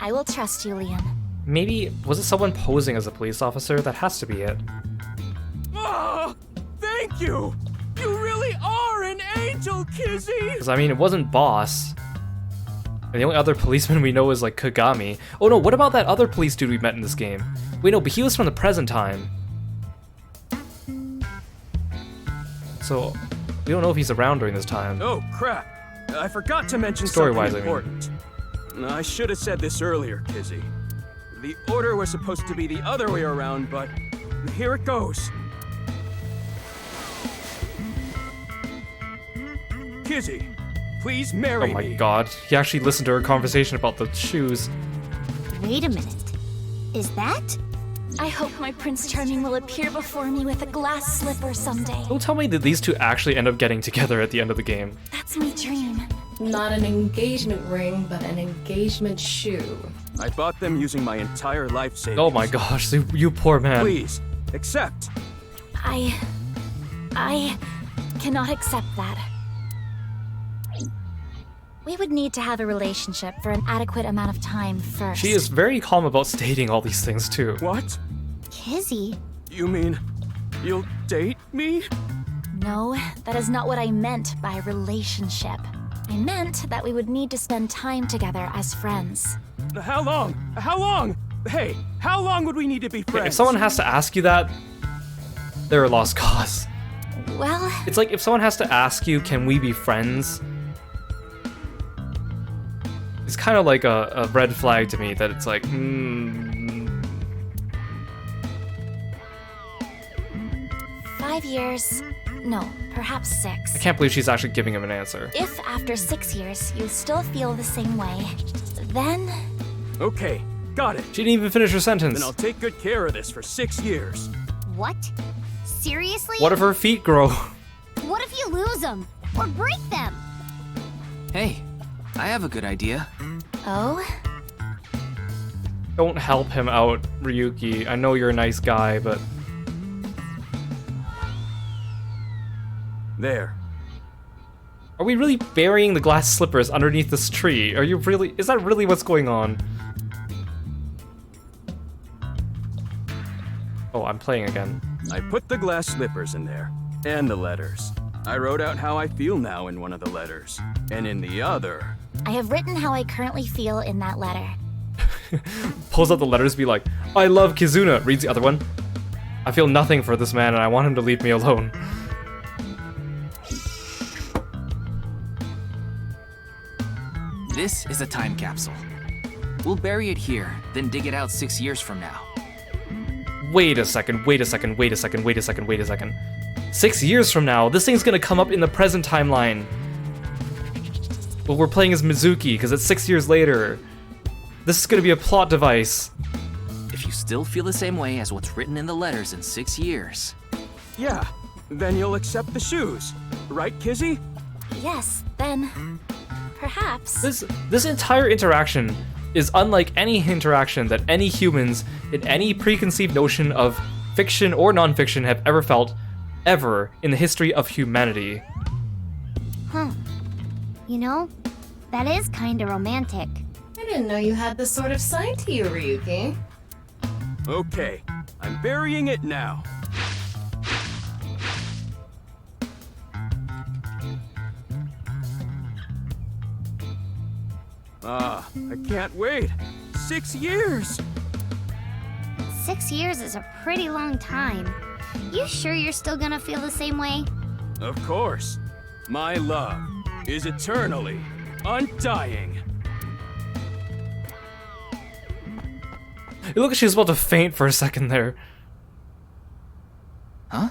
[SPEAKER 4] I will trust you, Leon.
[SPEAKER 1] Maybe, was it someone posing as a police officer? That has to be it.
[SPEAKER 15] Oh, thank you! You really are an angel, Kizzy!
[SPEAKER 1] Because, I mean, it wasn't Boss. And the only other policeman we know is, like, Kagami. Oh no, what about that other police dude we met in this game? Wait, no, but he was from the present time. So we don't know if he's around during this time.
[SPEAKER 15] Oh, crap. I forgot to mention
[SPEAKER 1] Story-wise,
[SPEAKER 15] something important. I should have said this earlier, Kizzy. The order was supposed to be the other way around, but here it goes. Kizzy, please marry me.
[SPEAKER 1] Oh my god, he actually listened to her conversation about the shoes.
[SPEAKER 14] Wait a minute. Is that?
[SPEAKER 4] I hope my Prince Charming will appear before me with a glass slipper someday.
[SPEAKER 1] Don't tell me that these two actually end up getting together at the end of the game.
[SPEAKER 4] That's my dream.
[SPEAKER 6] Not an engagement ring, but an engagement shoe.
[SPEAKER 15] I bought them using my entire life savings.
[SPEAKER 1] Oh my gosh, you poor man.
[SPEAKER 15] Please, accept.
[SPEAKER 4] I cannot accept that. We would need to have a relationship for an adequate amount of time first.
[SPEAKER 1] She is very calm about stating all these things too.
[SPEAKER 15] What?
[SPEAKER 14] Kizzy.
[SPEAKER 15] You mean you'll date me?
[SPEAKER 4] No, that is not what I meant by relationship. I meant that we would need to spend time together as friends.
[SPEAKER 15] How long? How long? Hey, how long would we need to be friends?
[SPEAKER 1] If someone has to ask you that, they're a lost cause.
[SPEAKER 4] Well...
[SPEAKER 1] It's like if someone has to ask you, can we be friends? It's kind of like a red flag to me that it's like,
[SPEAKER 4] 5 years? No, perhaps 6.
[SPEAKER 1] I can't believe she's actually giving him an answer.
[SPEAKER 4] If after 6 years you still feel the same way, then...
[SPEAKER 15] Okay, got it.
[SPEAKER 1] She didn't even finish her sentence.
[SPEAKER 15] Then I'll take good care of this for 6 years.
[SPEAKER 14] What? Seriously?
[SPEAKER 1] What if her feet grow?
[SPEAKER 14] What if you lose them? Or break them?
[SPEAKER 2] Hey, I have a good idea.
[SPEAKER 4] Oh?
[SPEAKER 1] Don't help him out, Ryuki. I know you're a nice guy, but...
[SPEAKER 15] There.
[SPEAKER 1] Are we really burying the glass slippers underneath this tree? Are you really... Is that really what's going on? Oh, I'm playing again.
[SPEAKER 15] I put the glass slippers in there, and the letters. I wrote out how I feel now in one of the letters, and in the other...
[SPEAKER 4] I have written how I currently feel in that letter.
[SPEAKER 1] Pulls out the letters, be like, I love Kizuna. Reads the other one. I feel nothing for this man and I want him to leave me alone.
[SPEAKER 2] This is a time capsule. We'll bury it here, then dig it out 6 years from now.
[SPEAKER 1] Wait a second, wait a second, wait a second, wait a second, wait a second. 6 years from now, this thing's gonna come up in the present timeline. But we're playing as Mizuki, because it's 6 years later. This is gonna be a plot device.
[SPEAKER 2] If you still feel the same way as what's written in the letters in 6 years.
[SPEAKER 15] Yeah, then you'll accept the shoes. Right, Kizzy?
[SPEAKER 4] Yes, then... perhaps.
[SPEAKER 1] This entire interaction is unlike any interaction that any humans in any preconceived notion of fiction or non-fiction have ever felt, ever in the history of humanity.
[SPEAKER 14] Huh. You know, that is kinda romantic.
[SPEAKER 6] I didn't know you had this sort of side to you, Ryuki.
[SPEAKER 15] Okay, I'm burying it now. I can't wait. 6 years!
[SPEAKER 14] 6 years is a pretty long time. You sure you're still gonna feel the same way?
[SPEAKER 15] Of course. My love is eternally undying.
[SPEAKER 1] It looked like she was about to faint for a second there.
[SPEAKER 2] Huh?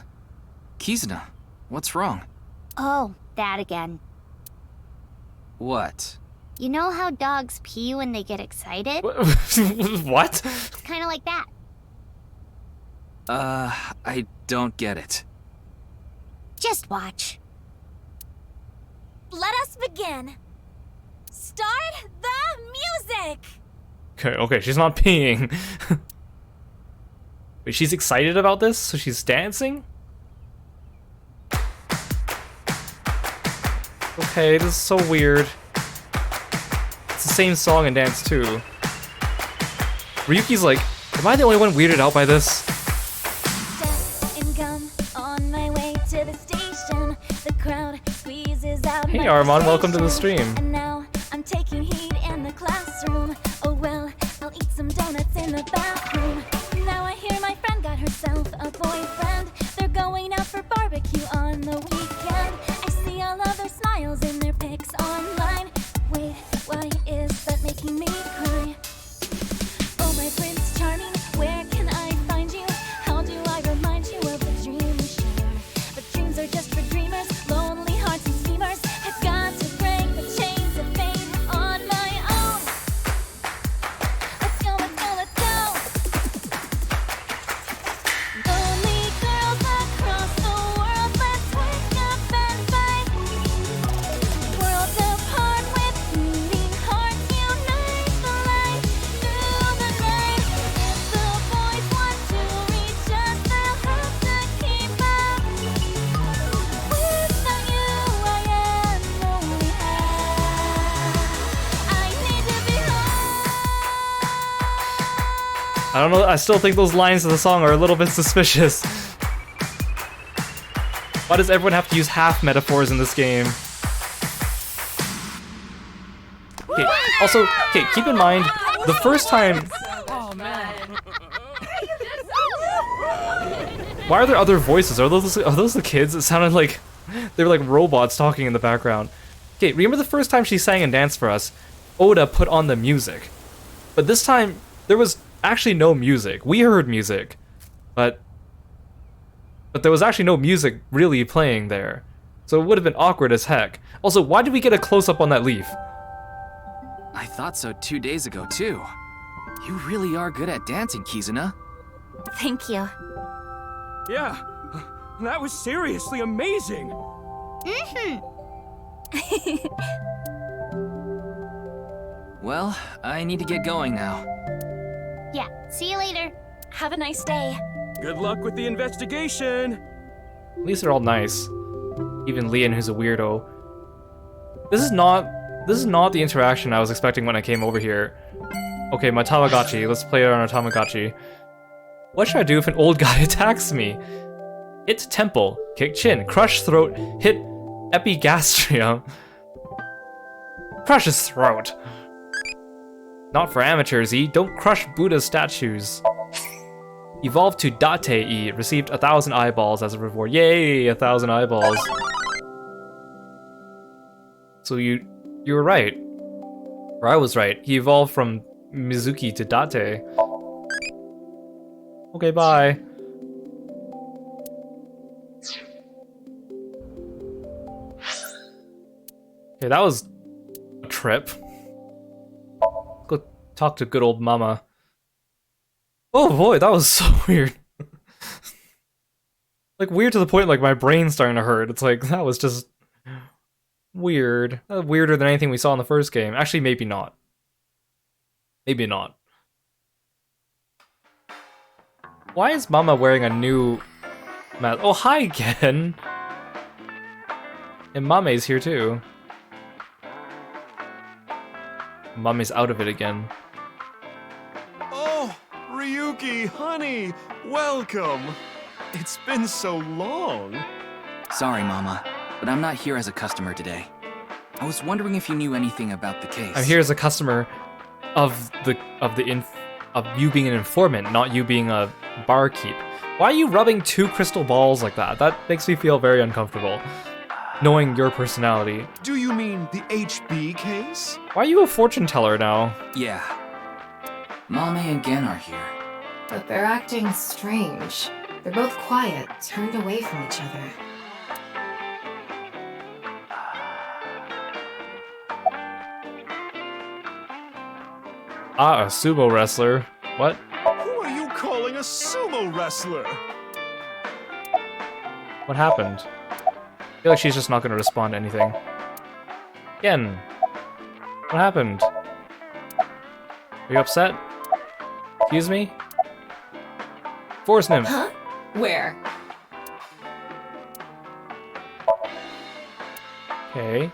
[SPEAKER 2] Kizuna, what's wrong?
[SPEAKER 14] Oh, that again.
[SPEAKER 2] What?
[SPEAKER 14] You know how dogs pee when they get excited?
[SPEAKER 1] What?
[SPEAKER 14] It's kinda like that.
[SPEAKER 2] I don't get it.
[SPEAKER 14] Just watch.
[SPEAKER 4] Let us begin. Start the music!
[SPEAKER 1] Okay, she's not peeing. Wait, she's excited about this? So she's dancing? Okay, this is so weird. It's the same song and dance too. Ryuki's like, am I the only one weirded out by this? Hey Armand, welcome to the stream.
[SPEAKER 4] And now I'm taking heat in the classroom. Oh well, I'll eat some donuts in the bathroom. Now I hear my friend got herself a boyfriend. They're going out for barbecue on the weekend.
[SPEAKER 1] I don't know, I still think those lines of the song are a little bit suspicious. Why does everyone have to use half metaphors in this game? Okay, also, okay, keep in mind, the first time...
[SPEAKER 8] Oh, man.
[SPEAKER 1] Why are there other voices? Are those the kids? It sounded like they were like robots talking in the background. Okay, remember the first time she sang and danced for us? Oda put on the music. But this time, there was actually no music. We heard music, but there was actually no music really playing there. So it would have been awkward as heck. Also, why did we get a close-up on that leaf?
[SPEAKER 2] I thought so 2 days ago, too. You really are good at dancing, Kizuna.
[SPEAKER 4] Thank you.
[SPEAKER 15] Yeah, that was seriously amazing.
[SPEAKER 2] Well, I need to get going now.
[SPEAKER 14] Yeah, see you later.
[SPEAKER 4] Have a nice day.
[SPEAKER 15] Good luck with the investigation.
[SPEAKER 1] At least they're all nice. Even Leon, who's a weirdo. This is not the interaction I was expecting when I came over here. Okay, my Tamagotchi. Let's play it on our Tamagotchi. What should I do if an old guy attacks me? Hit temple, kick chin, crush throat, hit epigastrium. Crush his throat. Not for amateurs, E. Don't crush Buddha statues. Evolved to Date E. Received 1,000 eyeballs as a reward. Yay, 1,000 eyeballs. So you were right. Or I was right. He evolved from Mizuki to Date. Okay, bye. Okay, that was a trip. Go talk to good old mama. Oh boy, that was so weird. Like, weird to the point like my brain's starting to hurt. It's like, that was just weird. Weirder than anything we saw in the first game. Actually, maybe not. Maybe not. Why is Mama wearing a new mask? Oh, hi again! And Mame's here too. Mame's out of it again.
[SPEAKER 16] Oh, Ryuki, honey, welcome. It's been so long.
[SPEAKER 2] Sorry, Mama, but I'm not here as a customer today. I was wondering if you knew anything about the case.
[SPEAKER 1] I'm here as a customer of you being an informant, not you being a barkeep. Why are you rubbing 2 crystal balls like that? That makes me feel very uncomfortable, knowing your personality.
[SPEAKER 16] Do you mean the HB case?
[SPEAKER 1] Why are you a fortune teller now?
[SPEAKER 2] Yeah. Mame and Gen are here.
[SPEAKER 6] But they're acting strange. They're both quiet, turned away from each other.
[SPEAKER 1] Ah, a sumo wrestler. What?
[SPEAKER 16] Who are you calling a sumo wrestler?
[SPEAKER 1] What happened? I feel like she's just not going to respond to anything. Again. What happened? Are you upset? Excuse me? Force nymph.
[SPEAKER 12] Huh? Where?
[SPEAKER 1] Okay.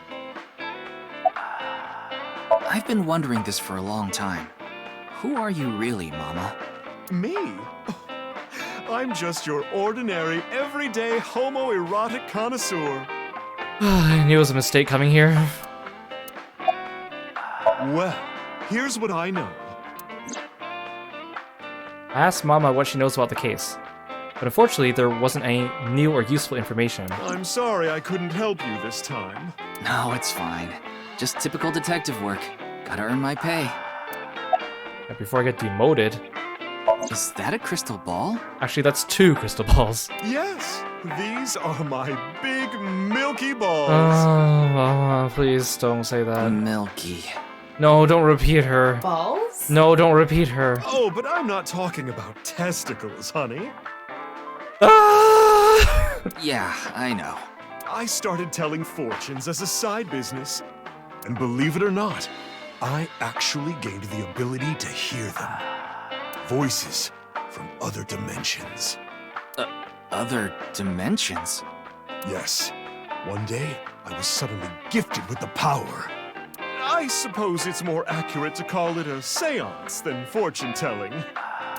[SPEAKER 2] I've been wondering this for a long time. Who are you really, Mama?
[SPEAKER 16] Me? I'm just your ordinary, everyday homoerotic connoisseur.
[SPEAKER 1] I knew it was a mistake coming here.
[SPEAKER 16] Well, here's what I know.
[SPEAKER 1] I asked Mama what she knows about the case, but unfortunately there wasn't any new or useful information.
[SPEAKER 16] I'm sorry I couldn't help you this time.
[SPEAKER 2] No, it's fine. Just typical detective work. Gotta earn my pay.
[SPEAKER 1] Yeah, before I get demoted.
[SPEAKER 2] Is that a crystal ball?
[SPEAKER 1] Actually, that's 2 crystal balls.
[SPEAKER 16] Yes, these are my big milky balls.
[SPEAKER 1] Oh, Mama, please don't say that.
[SPEAKER 2] Milky.
[SPEAKER 1] No, don't repeat her.
[SPEAKER 6] Balls?
[SPEAKER 1] No, don't repeat her.
[SPEAKER 16] Oh, but I'm not talking about testicles, honey.
[SPEAKER 1] Ah!
[SPEAKER 2] Yeah, I know.
[SPEAKER 16] I started telling fortunes as a side business. And believe it or not, I actually gained the ability to hear them. Voices from other dimensions.
[SPEAKER 2] Other dimensions?
[SPEAKER 16] Yes. One day, I was suddenly gifted with the power. I suppose it's more accurate to call it a seance than fortune-telling.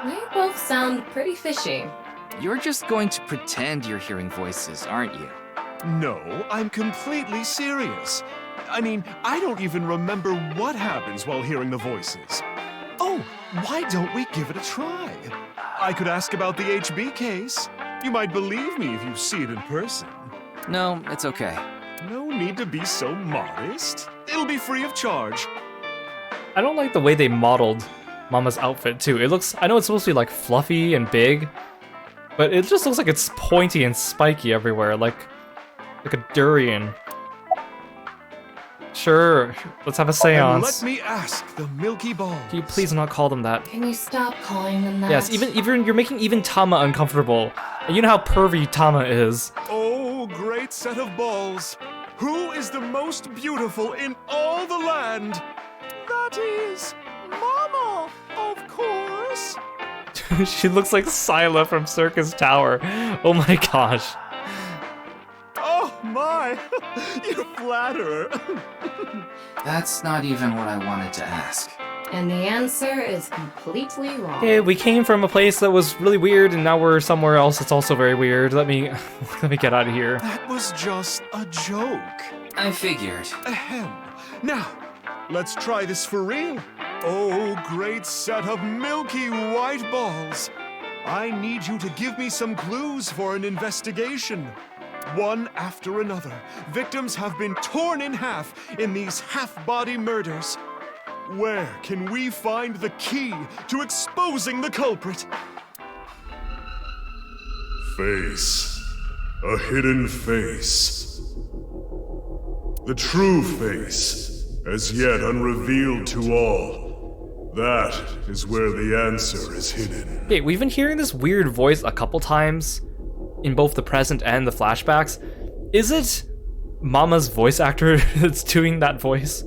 [SPEAKER 6] You both sound pretty fishy.
[SPEAKER 2] You're just going to pretend you're hearing voices, aren't you?
[SPEAKER 16] No, I'm completely serious. I mean, I don't even remember what happens while hearing the voices. Oh, why don't we give it a try? I could ask about the HB case. You might believe me if you see it in person.
[SPEAKER 2] No, it's okay.
[SPEAKER 16] No need to be so modest. It'll be free of charge.
[SPEAKER 1] I don't like the way they modeled Mama's outfit too. It looks, I know it's supposed to be like fluffy and big, but it just looks like it's pointy and spiky everywhere, like a durian. Sure, let's have a seance.
[SPEAKER 16] And let me ask the Milky Balls.
[SPEAKER 1] Can you please not call them that?
[SPEAKER 6] Can you stop calling them that?
[SPEAKER 1] Yes, even you're making even Tama uncomfortable. And you know how pervy Tama is.
[SPEAKER 16] Oh, great set of balls. Who is the most beautiful in all the land? That is Mama, of course.
[SPEAKER 1] She looks like Scylla from Circus Tower. Oh my gosh.
[SPEAKER 16] Oh my, you flatterer.
[SPEAKER 2] That's not even what I wanted to ask.
[SPEAKER 6] And the answer is completely wrong.
[SPEAKER 1] Hey, we came from a place that was really weird, and now we're somewhere else that's also very weird. Let me get out of here.
[SPEAKER 16] That was just a joke.
[SPEAKER 2] I figured.
[SPEAKER 16] Ahem. Now, let's try this for real. Oh, great set of milky white balls. I need you to give me some clues for an investigation. One after another, victims have been torn in half in these half-body murders. Where can we find the key to exposing the culprit?
[SPEAKER 17] Face. A hidden face. The true face, as yet unrevealed to all. That is where the answer is hidden.
[SPEAKER 1] Okay, we've been hearing this weird voice a couple times in both the present and the flashbacks. Is it Mama's voice actor that's doing that voice?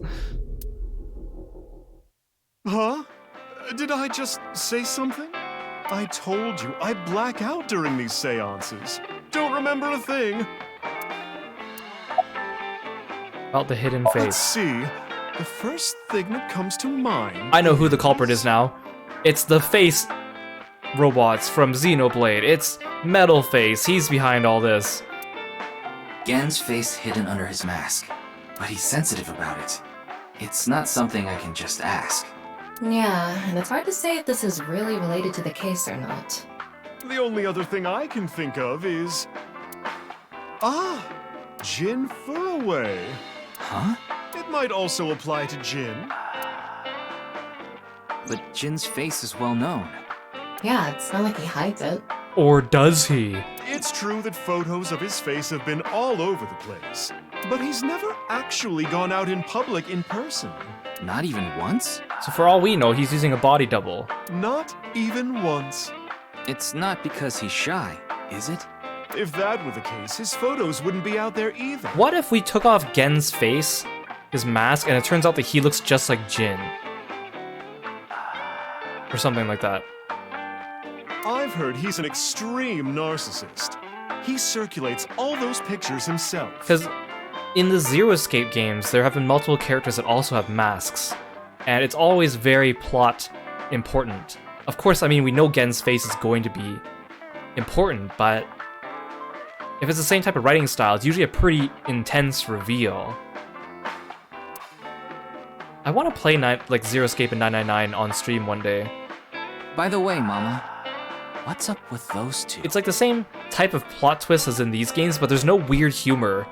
[SPEAKER 16] Huh? Did I just say something? I told you, I black out during these seances. Don't remember a thing.
[SPEAKER 1] About the hidden face.
[SPEAKER 16] Let's see. The first thing that comes to mind...
[SPEAKER 1] I know who the culprit is now. It's the face robots from Xenoblade. It's Metal Face. He's behind all this.
[SPEAKER 2] Gen's face hidden under his mask, but he's sensitive about it. It's not something I can just ask.
[SPEAKER 6] Yeah, and it's hard to say if this is really related to the case or not.
[SPEAKER 16] The only other thing I can think of is... Ah! Jin Furaway.
[SPEAKER 2] Huh?
[SPEAKER 16] It might also apply to Jin.
[SPEAKER 2] But Jin's face is well known.
[SPEAKER 6] Yeah, it's not like he hides it.
[SPEAKER 1] Or does he?
[SPEAKER 16] It's true that photos of his face have been all over the place, but he's never actually gone out in public in person.
[SPEAKER 2] Not even once?
[SPEAKER 1] So for all we know, he's using a body double.
[SPEAKER 16] Not even once.
[SPEAKER 2] It's not because he's shy, is it?
[SPEAKER 16] If that were the case, his photos wouldn't be out there either.
[SPEAKER 1] What if we took off Gen's face, his mask, and it turns out that he looks just like Jin? Or something like that.
[SPEAKER 16] I've heard he's an extreme narcissist. He circulates all those pictures himself.
[SPEAKER 1] Because in the Zero Escape games, there have been multiple characters that also have masks. And it's always very plot important. Of course, I mean, we know Gen's face is going to be important, but if it's the same type of writing style, it's usually a pretty intense reveal. I want to play like Zero Escape and 999 on stream one day.
[SPEAKER 2] By the way, Mama, what's up with those two?
[SPEAKER 1] It's like the same type of plot twist as in these games, but there's no weird humor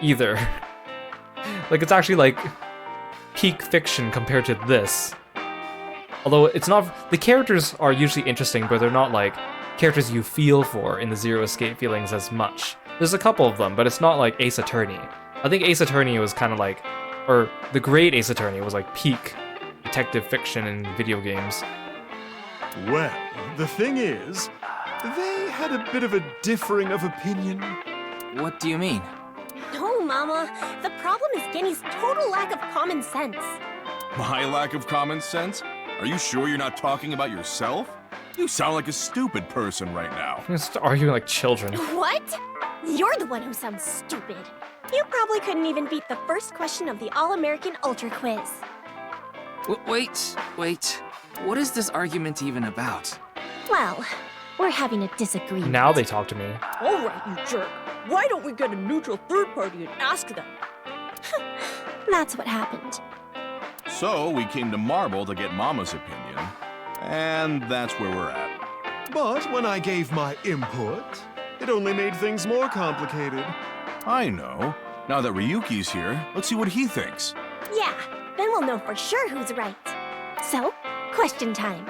[SPEAKER 1] either. Like, it's actually like peak fiction compared to this. Although it's not, the characters are usually interesting, but they're not like characters you feel for in the Zero Escape feelings as much. There's a couple of them, but it's not like Ace Attorney. I think Ace Attorney was kind of like, or the great Ace Attorney was like peak detective fiction in video games.
[SPEAKER 16] Well, the thing is, they had a bit of a differing of opinion.
[SPEAKER 2] What do you mean?
[SPEAKER 18] No, Mama. The problem is Genny's total lack of common sense.
[SPEAKER 19] My lack of common sense? Are you sure you're not talking about yourself? You sound like a stupid person right now.
[SPEAKER 1] Just arguing like children.
[SPEAKER 18] What? You're the one who sounds stupid. You probably couldn't even beat the first question of the All-American Ultra Quiz.
[SPEAKER 2] Wait. What is this argument even about?
[SPEAKER 18] Well, we're having a disagreement.
[SPEAKER 1] Now they talk to me.
[SPEAKER 20] All right, you jerk. Why don't we get a neutral third party and ask them?
[SPEAKER 18] That's what happened.
[SPEAKER 19] So we came to Marble to get Mama's opinion, and that's where we're at.
[SPEAKER 16] But when I gave my input, it only made things more complicated.
[SPEAKER 19] I know. Now that Ryuki's here, let's see what he thinks.
[SPEAKER 18] Yeah, then we'll know for sure who's right. So, question time.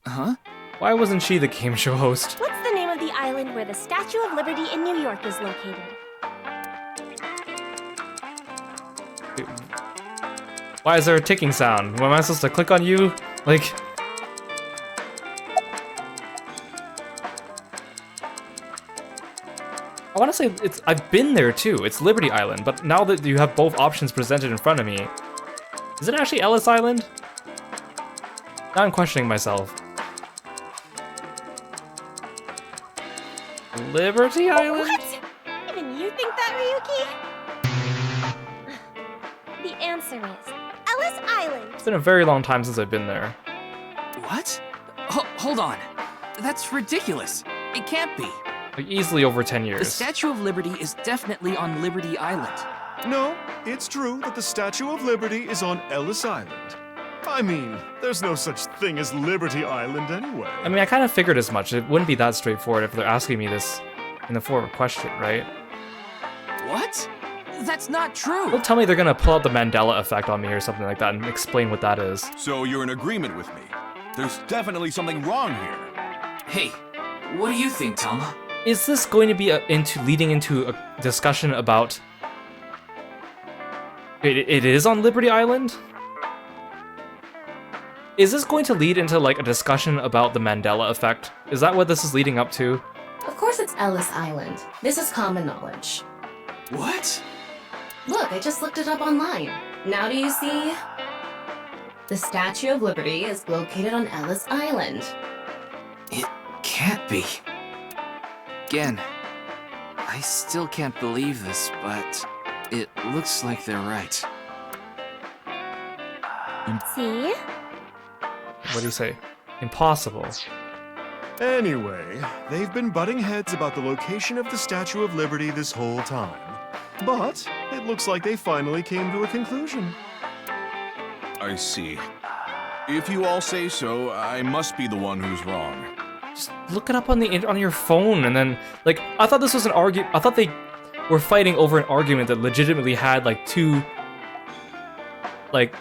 [SPEAKER 2] Huh?
[SPEAKER 1] Why wasn't she the game show host?
[SPEAKER 18] What's the name of the island where the Statue of Liberty in New York is located?
[SPEAKER 1] Why is there a ticking sound? Am I supposed to click on you? Like... I want to say I've been there too. It's Liberty Island, but now that you have both options presented in front of me, is it actually Ellis Island? Now I'm questioning myself. Liberty Island?
[SPEAKER 18] What? Even you think that, Ryuki? The answer is Ellis Island.
[SPEAKER 1] It's been a very long time since I've been there.
[SPEAKER 2] What? Hold on. That's ridiculous. It can't be.
[SPEAKER 1] Like easily over 10 years.
[SPEAKER 2] The Statue of Liberty is definitely on Liberty Island.
[SPEAKER 16] No, it's true that the Statue of Liberty is on Ellis Island. I mean, there's no such thing as Liberty Island anyway.
[SPEAKER 1] I mean, I kind of figured as much. It wouldn't be that straightforward if they're asking me this in the form of a question, right?
[SPEAKER 2] What? That's not true.
[SPEAKER 1] Don't tell me they're gonna pull out the Mandela effect on me or something like that and explain what that is.
[SPEAKER 19] So you're in agreement with me. There's definitely something wrong here.
[SPEAKER 2] Hey, what do you think, Tama?
[SPEAKER 1] Is this going to be leading into a discussion about... It is on Liberty Island? Is this going to lead into like a discussion about the Mandela effect? Is that what this is leading up to?
[SPEAKER 6] Of course it's Ellis Island. This is common knowledge.
[SPEAKER 2] What?
[SPEAKER 6] Look, I just looked it up online. Now do you see? The Statue of Liberty is located on Ellis Island.
[SPEAKER 2] It can't be. Again, I still can't believe this, but it looks like they're right.
[SPEAKER 18] See?
[SPEAKER 1] What do you say? Impossible.
[SPEAKER 16] Anyway, they've been butting heads about the location of the Statue of Liberty this whole time. But it looks like they finally came to a conclusion.
[SPEAKER 19] I see. If you all say so, I must be the one who's wrong.
[SPEAKER 1] Just look it up on your phone, and then like I thought this was an argument. I thought they were fighting over an argument that legitimately had like two, like,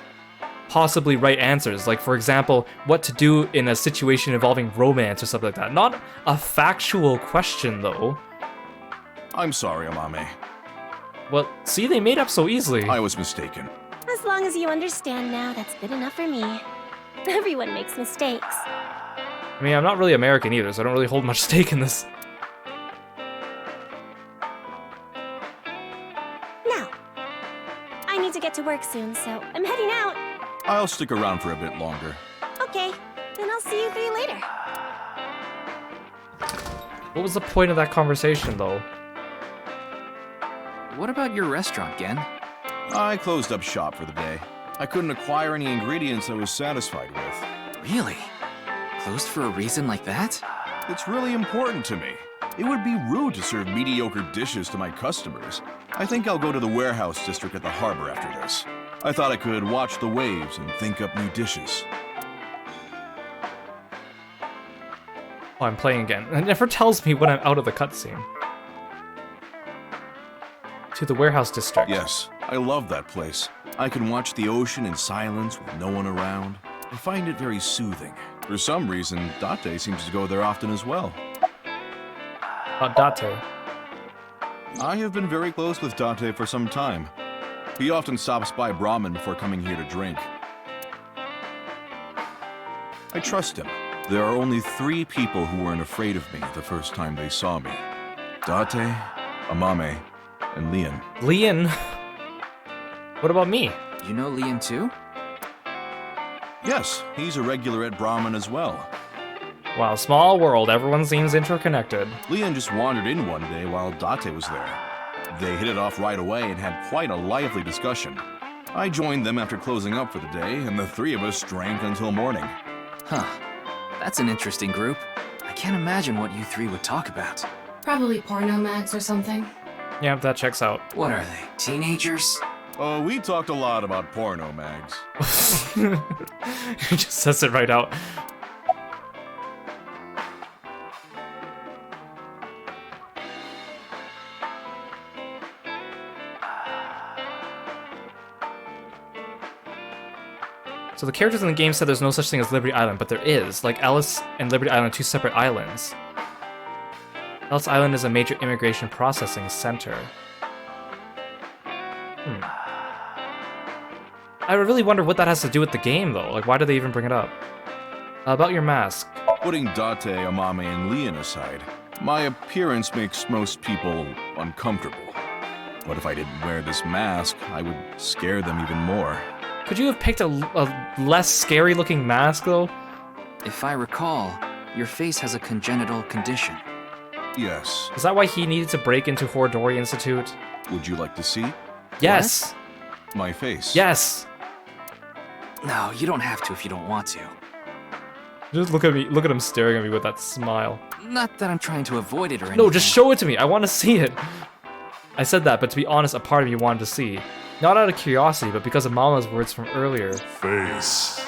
[SPEAKER 1] possibly right answers. Like for example, what to do in a situation involving romance or something like that. Not a factual question though.
[SPEAKER 19] I'm sorry, Amame.
[SPEAKER 1] Well, see, they made up so easily.
[SPEAKER 19] I was mistaken.
[SPEAKER 18] As long as you understand now, that's good enough for me. Everyone makes mistakes.
[SPEAKER 1] I mean, I'm not really American either, so I don't really hold much stake in this.
[SPEAKER 18] Now, I need to get to work soon, so I'm heading out.
[SPEAKER 19] I'll stick around for a bit longer.
[SPEAKER 18] Okay, then I'll see you three later.
[SPEAKER 1] What was the point of that conversation, though?
[SPEAKER 2] What about your restaurant, Gen?
[SPEAKER 19] I closed up shop for the day. I couldn't acquire any ingredients I was satisfied with.
[SPEAKER 2] Really? Closed for a reason like that?
[SPEAKER 19] It's really important to me. It would be rude to serve mediocre dishes to my customers. I think I'll go to the warehouse district at the harbor after this. I thought I could watch the waves and think up new dishes.
[SPEAKER 1] Oh, I'm playing again. It never tells me when I'm out of the cutscene. To the warehouse district.
[SPEAKER 19] Yes, I love that place. I can watch the ocean in silence with no one around. I find it very soothing. For some reason, Date seems to go there often as well.
[SPEAKER 1] Date?
[SPEAKER 19] I have been very close with Date for some time. He often stops by Brahmin before coming here to drink. I trust him. There are only 3 people who weren't afraid of me the first time they saw me. Date, Amame, and Leon.
[SPEAKER 1] Leon? What about me?
[SPEAKER 2] You know Leon too?
[SPEAKER 19] Yes, he's a regular at Brahmin as well.
[SPEAKER 1] Wow, small world. Everyone seems interconnected.
[SPEAKER 19] Leon just wandered in one day while Date was there. They hit it off right away and had quite a lively discussion. I joined them after closing up for the day, and the three of us drank until morning.
[SPEAKER 2] Huh. That's an interesting group. I can't imagine what you three would talk about.
[SPEAKER 6] Probably porno mags or something.
[SPEAKER 1] Yeah, that checks out.
[SPEAKER 2] What are they, teenagers?
[SPEAKER 19] Oh, we talked a lot about porno mags.
[SPEAKER 1] He just says it right out. So the characters in the game said there's no such thing as Liberty Island, but there is. Like, Ellis and Liberty Island are two separate islands. Ellis Island is a major immigration processing center. I really wonder what that has to do with the game, though. Like, why do they even bring it up? About your mask.
[SPEAKER 19] Putting Date, Amame, and Leon aside, my appearance makes most people uncomfortable. What if I didn't wear this mask? I would scare them even more.
[SPEAKER 1] Could you have picked a less scary-looking mask, though?
[SPEAKER 2] If I recall, your face has a congenital condition.
[SPEAKER 19] Yes.
[SPEAKER 1] Is that why he needed to break into Horodori Institute?
[SPEAKER 19] Would you like to see?
[SPEAKER 1] Yes!
[SPEAKER 2] What?
[SPEAKER 19] My face.
[SPEAKER 1] Yes!
[SPEAKER 2] No, you don't have to if you don't want to.
[SPEAKER 1] Just look at me, look at him staring at me with that smile.
[SPEAKER 2] Not that I'm trying to avoid it or anything.
[SPEAKER 1] No, just show it to me, I want to see it! I said that, but to be honest, a part of me wanted to see. Not out of curiosity, but because of Mama's words from earlier.
[SPEAKER 17] Face.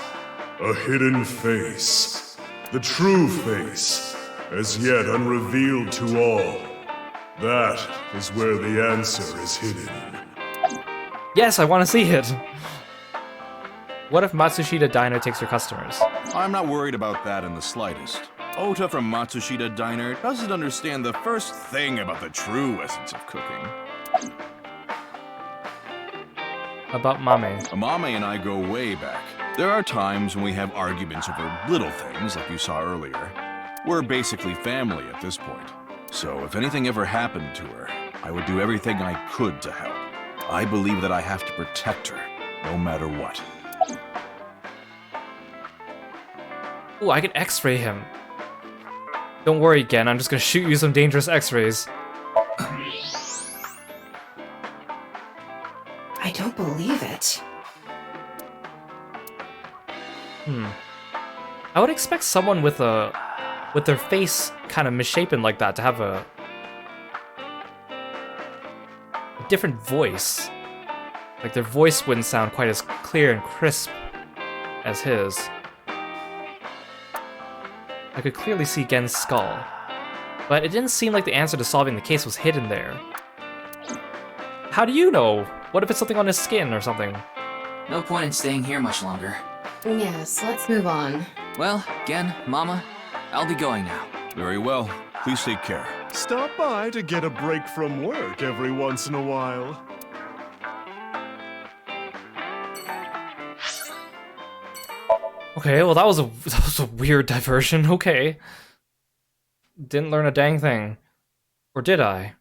[SPEAKER 17] A hidden face. The true face. As yet unrevealed to all. That is where the answer is hidden.
[SPEAKER 1] Yes, I want to see it! What if Matsushita Diner takes your customers?
[SPEAKER 19] I'm not worried about that in the slightest. Ota from Matsushita Diner doesn't understand the first thing about the true essence of cooking.
[SPEAKER 1] About Mame.
[SPEAKER 19] Amame and I go way back. There are times when we have arguments over little things, like you saw earlier. We're basically family at this point. So if anything ever happened to her, I would do everything I could to help. I believe that I have to protect her, no matter what.
[SPEAKER 1] Ooh, I can x-ray him. Don't worry, Gen, I'm just gonna shoot you some dangerous x-rays.
[SPEAKER 6] I don't believe it.
[SPEAKER 1] I would expect someone with their face kind of misshapen like that to have a different voice. Like their voice wouldn't sound quite as clear and crisp as his. I could clearly see Gen's skull, but it didn't seem like the answer to solving the case was hidden there. How do you know? What if it's something on his skin or something?
[SPEAKER 2] No point in staying here much longer.
[SPEAKER 6] Yes, let's move on.
[SPEAKER 2] Well, Gen, Mama, I'll be going now.
[SPEAKER 19] Very well. Please take care.
[SPEAKER 16] Stop by to get a break from work every once in a while.
[SPEAKER 1] Okay, well that was a weird diversion. Okay. Didn't learn a dang thing. Or did I?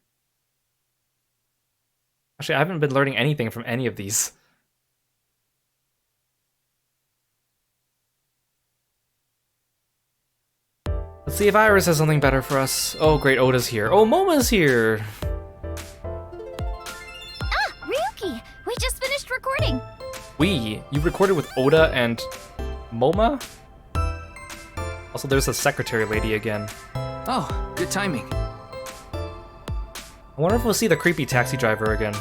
[SPEAKER 1] Actually, I haven't been learning anything from any of these. Let's see if Iris has something better for us. Oh great, Oda's here. Oh, Moma's here!
[SPEAKER 14] Ah, Ryuki! We just finished recording!
[SPEAKER 1] You recorded with Oda and Moma? Also, there's the secretary lady again.
[SPEAKER 2] Oh, good timing.
[SPEAKER 1] I wonder if we'll see the creepy taxi driver again.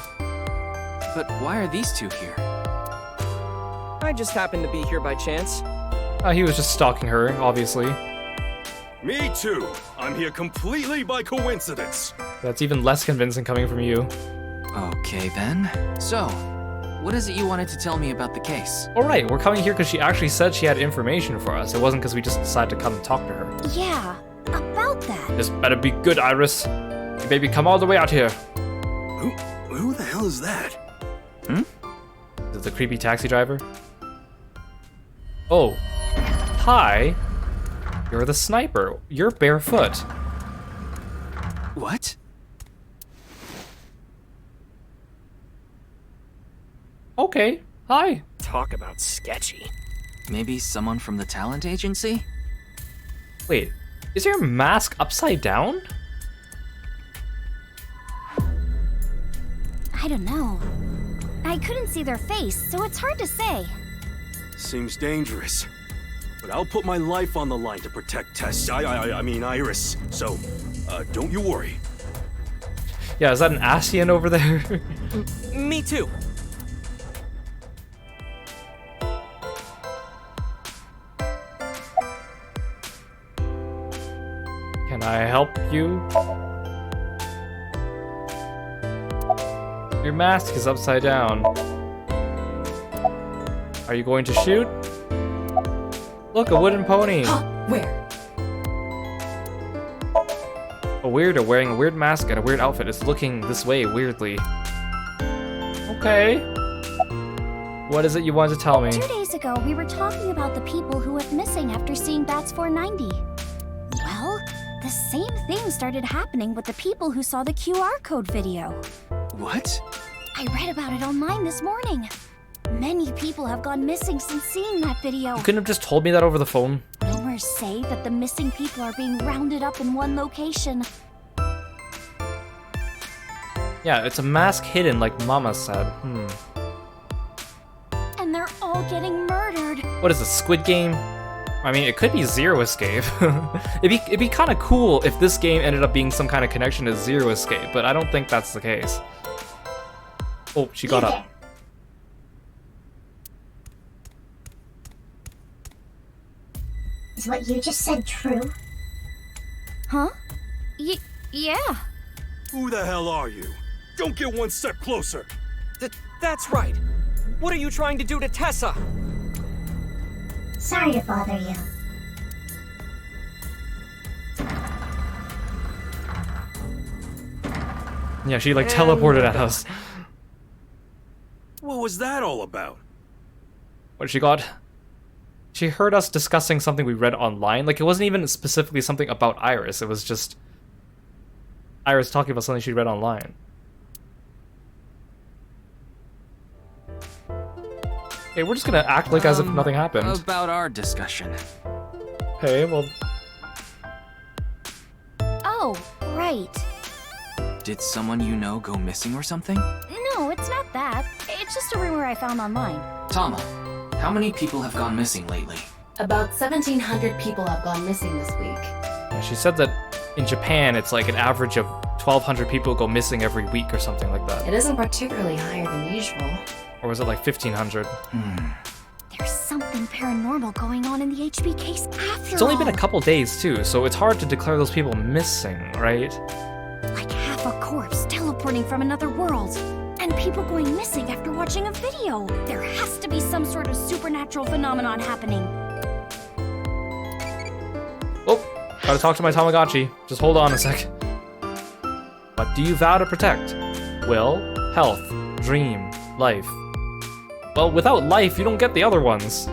[SPEAKER 2] But why are these two here?
[SPEAKER 20] I just happened to be here by chance.
[SPEAKER 1] He was just stalking her, obviously.
[SPEAKER 13] Me too. I'm here completely by coincidence.
[SPEAKER 1] That's even less convincing coming from you.
[SPEAKER 2] Okay then. So, what is it you wanted to tell me about the case?
[SPEAKER 1] Alright, we're coming here because she actually said she had information for us. It wasn't because we just decided to come and talk to her.
[SPEAKER 14] Yeah, about that.
[SPEAKER 1] This better be good, Iris. You baby, come all the way out here.
[SPEAKER 13] Who the hell is that?
[SPEAKER 1] Is it the creepy taxi driver? Oh. Hi. You're the sniper. You're barefoot.
[SPEAKER 2] What?
[SPEAKER 1] Okay. Hi.
[SPEAKER 20] Talk about sketchy.
[SPEAKER 2] Maybe someone from the talent agency?
[SPEAKER 1] Wait, is your mask upside down?
[SPEAKER 14] I don't know. I couldn't see their face, so it's hard to say.
[SPEAKER 13] Seems dangerous. But I'll put my life on the line to protect Tess. I mean Iris. So, don't you worry.
[SPEAKER 1] Yeah, is that an Asian over there?
[SPEAKER 2] Me too.
[SPEAKER 1] Can I help you? Your mask is upside down. Are you going to shoot? Look, a wooden pony!
[SPEAKER 12] Where?
[SPEAKER 1] A weirdo wearing a weird mask and a weird outfit is looking this way weirdly. Okay. What is it you want to tell me?
[SPEAKER 14] 2 days ago, we were talking about the people who went missing after seeing Bats 490. Well, the same thing started happening with the people who saw the QR code video.
[SPEAKER 2] What?
[SPEAKER 14] I read about it online this morning. Many people have gone missing since seeing that video.
[SPEAKER 1] You couldn't have just told me that over the phone?
[SPEAKER 14] Rumors say that the missing people are being rounded up in one location.
[SPEAKER 1] Yeah, it's a mask hidden like Mama said.
[SPEAKER 14] And they're all getting murdered.
[SPEAKER 1] What is this, Squid Game? I mean, it could be Zero Escape. it'd be kind of cool if this game ended up being some kind of connection to Zero Escape, but I don't think that's the case. Oh, she got up.
[SPEAKER 14] Is what you just said true? Huh? Yeah.
[SPEAKER 13] Who the hell are you? Don't get one step closer.
[SPEAKER 2] That's right. What are you trying to do to Tessa?
[SPEAKER 14] Sorry to bother you.
[SPEAKER 1] Yeah, she like teleported at us.
[SPEAKER 13] What was that all about?
[SPEAKER 1] What she got? She heard us discussing something we read online. Like, it wasn't even specifically something about Iris. It was just Iris talking about something she read online. Okay, we're just gonna act like as if nothing happened.
[SPEAKER 2] About our discussion.
[SPEAKER 1] Okay, well...
[SPEAKER 14] Oh, right.
[SPEAKER 2] Did someone you know go missing or something?
[SPEAKER 14] No, it's not that. It's just a rumor I found online.
[SPEAKER 2] Tama, how many people have gone missing lately?
[SPEAKER 6] About 1,700 people have gone missing this week.
[SPEAKER 1] Yeah, she said that in Japan, it's like an average of 1,200 people go missing every week or something like that.
[SPEAKER 6] It isn't particularly higher than usual.
[SPEAKER 1] Or was it like 1,500?
[SPEAKER 14] There's something paranormal going on in the HB case after
[SPEAKER 1] It's only
[SPEAKER 14] all.
[SPEAKER 1] been a couple days too, so it's hard to declare those people missing, right?
[SPEAKER 14] Like half a corpse teleporting from another world. And people going missing after watching a video. There has to be some sort of supernatural phenomenon happening.
[SPEAKER 1] Oh, gotta talk to my Tamagotchi. Just hold on a sec. What do you vow to protect? Will, health, dream, life. Well, without life, you don't get the other ones.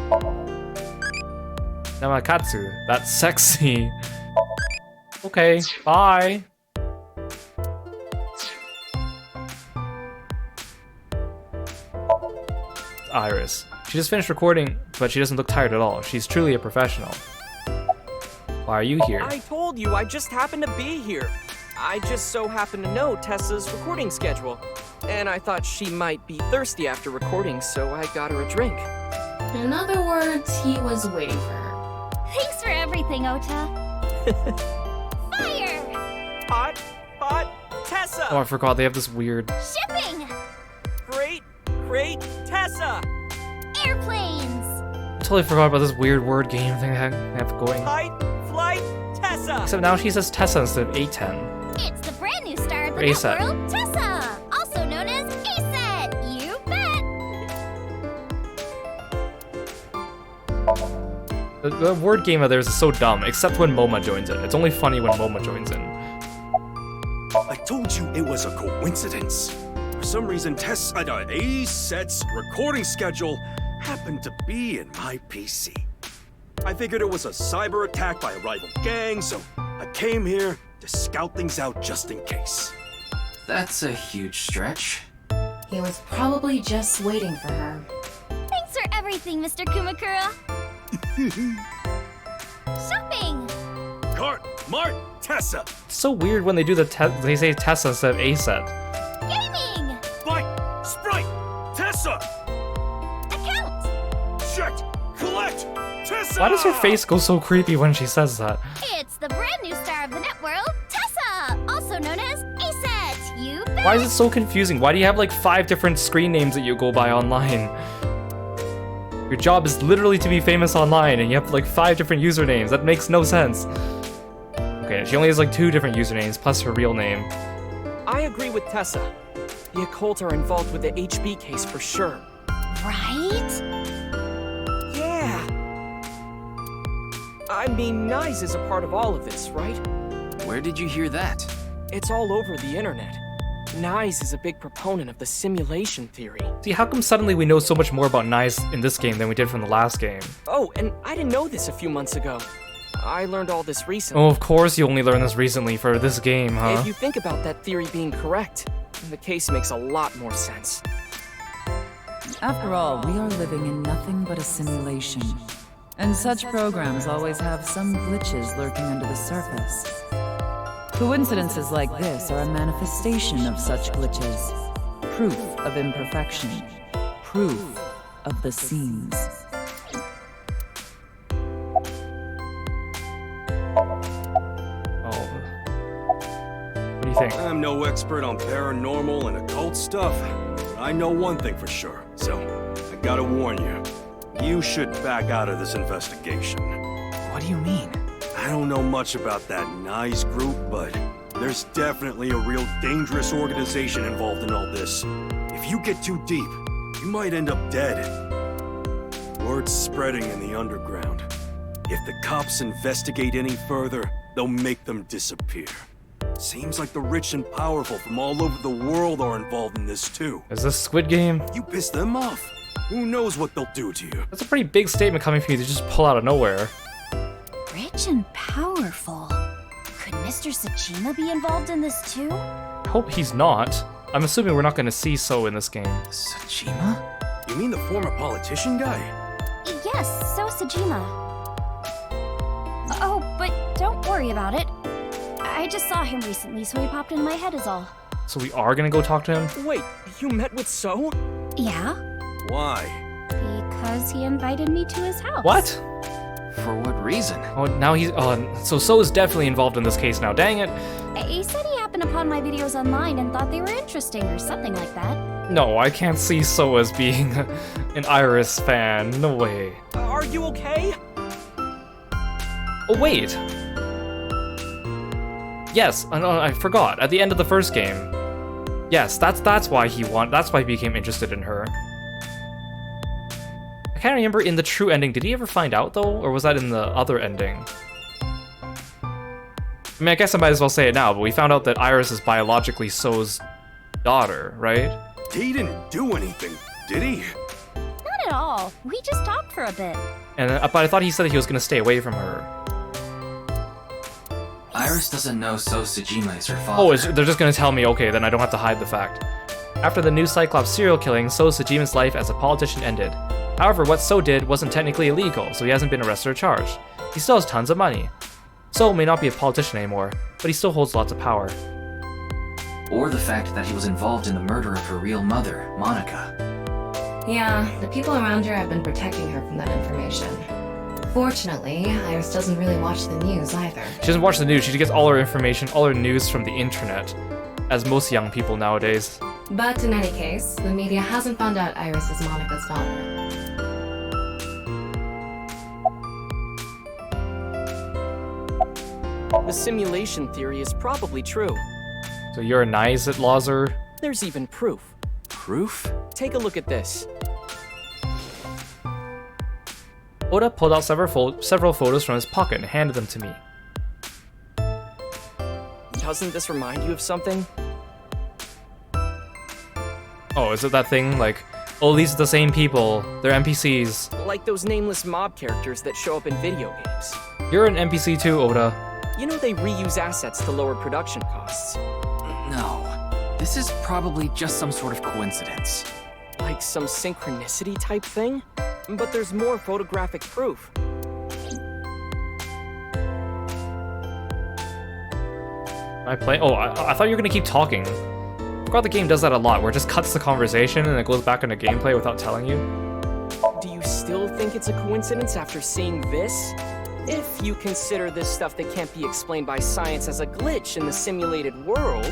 [SPEAKER 1] Namakatsu, that's sexy. Okay, bye. Iris. She just finished recording, but she doesn't look tired at all. She's truly a professional. Why are you here?
[SPEAKER 21] I told you, I just happened to be here. I just so happen to know Tessa's recording schedule. And I thought she might be thirsty after recording, so I got her a drink.
[SPEAKER 6] In other words, he was waiting for her.
[SPEAKER 14] Thanks for everything, Ota. Fire!
[SPEAKER 21] Hot, Tessa!
[SPEAKER 1] Oh, I forgot they have this weird...
[SPEAKER 14] Shipping!
[SPEAKER 21] Great, Tessa!
[SPEAKER 14] Airplanes!
[SPEAKER 1] I totally forgot about this weird word game thing they have going.
[SPEAKER 21] Flight, Tessa!
[SPEAKER 1] Except now she says Tessa instead of A10.
[SPEAKER 14] It's the brand new star of the
[SPEAKER 1] A-set.
[SPEAKER 14] world, Tessa! Also known as A-set! You bet!
[SPEAKER 1] The word game of theirs is so dumb, except when Moma joins it. It's only funny when Moma joins in.
[SPEAKER 13] I told you it was a coincidence. For some reason, A-set's recording schedule happened to be in my PC. I figured it was a cyber attack by a rival gang, so I came here to scout things out just in case.
[SPEAKER 2] That's a huge stretch.
[SPEAKER 6] He was probably just waiting for her.
[SPEAKER 14] Thanks for everything, Mr. Kumakura. Shopping!
[SPEAKER 13] Mart, Tessa!
[SPEAKER 1] It's so weird when they do they say Tessa instead of A-set.
[SPEAKER 14] Gaming!
[SPEAKER 13] Sprite, Tessa! Tessa!
[SPEAKER 14] Account!
[SPEAKER 13] Shit! Collect! Tessa!
[SPEAKER 1] Why does her face go so creepy when she says that?
[SPEAKER 14] It's the brand new star of the networld, Tessa, also known as ASET. You bet.
[SPEAKER 1] Why is it so confusing? Why do you have like 5 different screen names that you go by online? Your job is literally to be famous online, and you have like 5 different usernames. That makes no sense. Okay, she only has like 2 different usernames plus her real name.
[SPEAKER 21] I agree with Tessa. The occult are involved with the HB case for sure.
[SPEAKER 14] Right?
[SPEAKER 21] Yeah. I mean, Nyes is a part of all of this, right?
[SPEAKER 2] Where did you hear that?
[SPEAKER 21] It's all over the internet. Nyes is a big proponent of the simulation theory.
[SPEAKER 1] See, how come suddenly we know so much more about Nyes in this game than we did from the last game?
[SPEAKER 21] Oh, and I didn't know this a few months ago. I learned all this recently.
[SPEAKER 1] Oh, of course you only learned this recently for this game, huh?
[SPEAKER 21] If you think about that theory being correct, the case makes a lot more sense.
[SPEAKER 9] After all, we are living in nothing but a simulation. And such programs always have some glitches lurking under the surface. Coincidences like this are a manifestation of such glitches. Proof of imperfection. Proof of the seams.
[SPEAKER 1] What do you think?
[SPEAKER 13] I'm no expert on paranormal and occult stuff, but I know one thing for sure, so I gotta warn you. You should back out of this investigation.
[SPEAKER 2] What do you mean?
[SPEAKER 13] I don't know much about that Nyes group, but there's definitely a real dangerous organization involved in all this. If you get too deep, you might end up dead. Word's spreading in the underground. If the cops investigate any further, they'll make them disappear. Seems like the rich and powerful from all over the world are involved in this too.
[SPEAKER 1] Is this Squid Game?
[SPEAKER 13] You piss them off. Who knows what they'll do to you?
[SPEAKER 1] That's a pretty big statement coming from you to just pull out of nowhere.
[SPEAKER 14] Rich and powerful. Could Mr. Sajima be involved in this too?
[SPEAKER 1] I hope he's not. I'm assuming we're not going to see So in this game.
[SPEAKER 2] Sajima?
[SPEAKER 13] You mean the former politician guy?
[SPEAKER 14] Yes, so Sajima. Oh, but don't worry about it. I just saw him recently, so he popped in my head is all.
[SPEAKER 1] So we are going to go talk to him?
[SPEAKER 21] Wait, you met with So?
[SPEAKER 14] Yeah,
[SPEAKER 13] Why?
[SPEAKER 14] because he invited me to his house.
[SPEAKER 1] What?
[SPEAKER 2] For what reason?
[SPEAKER 1] Oh, now he's... So is definitely involved in this case now. Dang it.
[SPEAKER 14] He said he happened upon my videos online and thought they were interesting or something like that.
[SPEAKER 1] No, I can't see So as being an Iris fan. No way.
[SPEAKER 21] Are you okay?
[SPEAKER 1] Oh, wait. Yes, I forgot. At the end of the first game. Yes, that's why that's why he became interested in her. I can't remember in the true ending. Did he ever find out though, or was that in the other ending? I mean, I guess I might as well say it now, but we found out that Iris is biologically So's daughter, right?
[SPEAKER 13] He didn't do anything, did he?
[SPEAKER 14] Not at all. We just talked for a bit.
[SPEAKER 1] And but I thought he said that he was gonna stay away from her.
[SPEAKER 2] Iris doesn't know So Sajima is her father.
[SPEAKER 1] Oh, they're just gonna tell me, okay, then I don't have to hide the fact. After the new Cyclops serial killing, So Sajima's life as a politician ended. However, what So did wasn't technically illegal, so he hasn't been arrested or charged. He still has tons of money. So may not be a politician anymore, but he still holds lots of power.
[SPEAKER 2] Or the fact that he was involved in the murder of her real mother, Monica.
[SPEAKER 6] Yeah, the people around her have been protecting her from that information. Fortunately, Iris doesn't really watch the news either.
[SPEAKER 1] She doesn't watch the news, she gets all her information, all her news from the internet, as most young people nowadays.
[SPEAKER 6] But in any case, the media hasn't found out Iris is Monica's daughter.
[SPEAKER 21] The simulation theory is probably true.
[SPEAKER 1] So you're a nice at Lazar?
[SPEAKER 21] There's even proof.
[SPEAKER 2] Proof?
[SPEAKER 21] Take a look at this.
[SPEAKER 1] Oda pulled out several photos from his pocket and handed them to me.
[SPEAKER 21] Doesn't this remind you of something?
[SPEAKER 1] Oh, is it that thing? Like, oh, these are the same people. They're NPCs.
[SPEAKER 21] Like those nameless mob characters that show up in video games.
[SPEAKER 1] You're an NPC too, Oda.
[SPEAKER 21] You know they reuse assets to lower production costs.
[SPEAKER 2] No. This is probably just some sort of coincidence.
[SPEAKER 21] Like some synchronicity type thing? But there's more photographic proof.
[SPEAKER 1] I thought you were gonna keep talking. Forgot forgot the game does that a lot, where it just cuts the conversation and it goes back into gameplay without telling you.
[SPEAKER 21] Do you still think it's a coincidence after seeing this? If you consider this stuff that can't be explained by science as a glitch in the simulated world,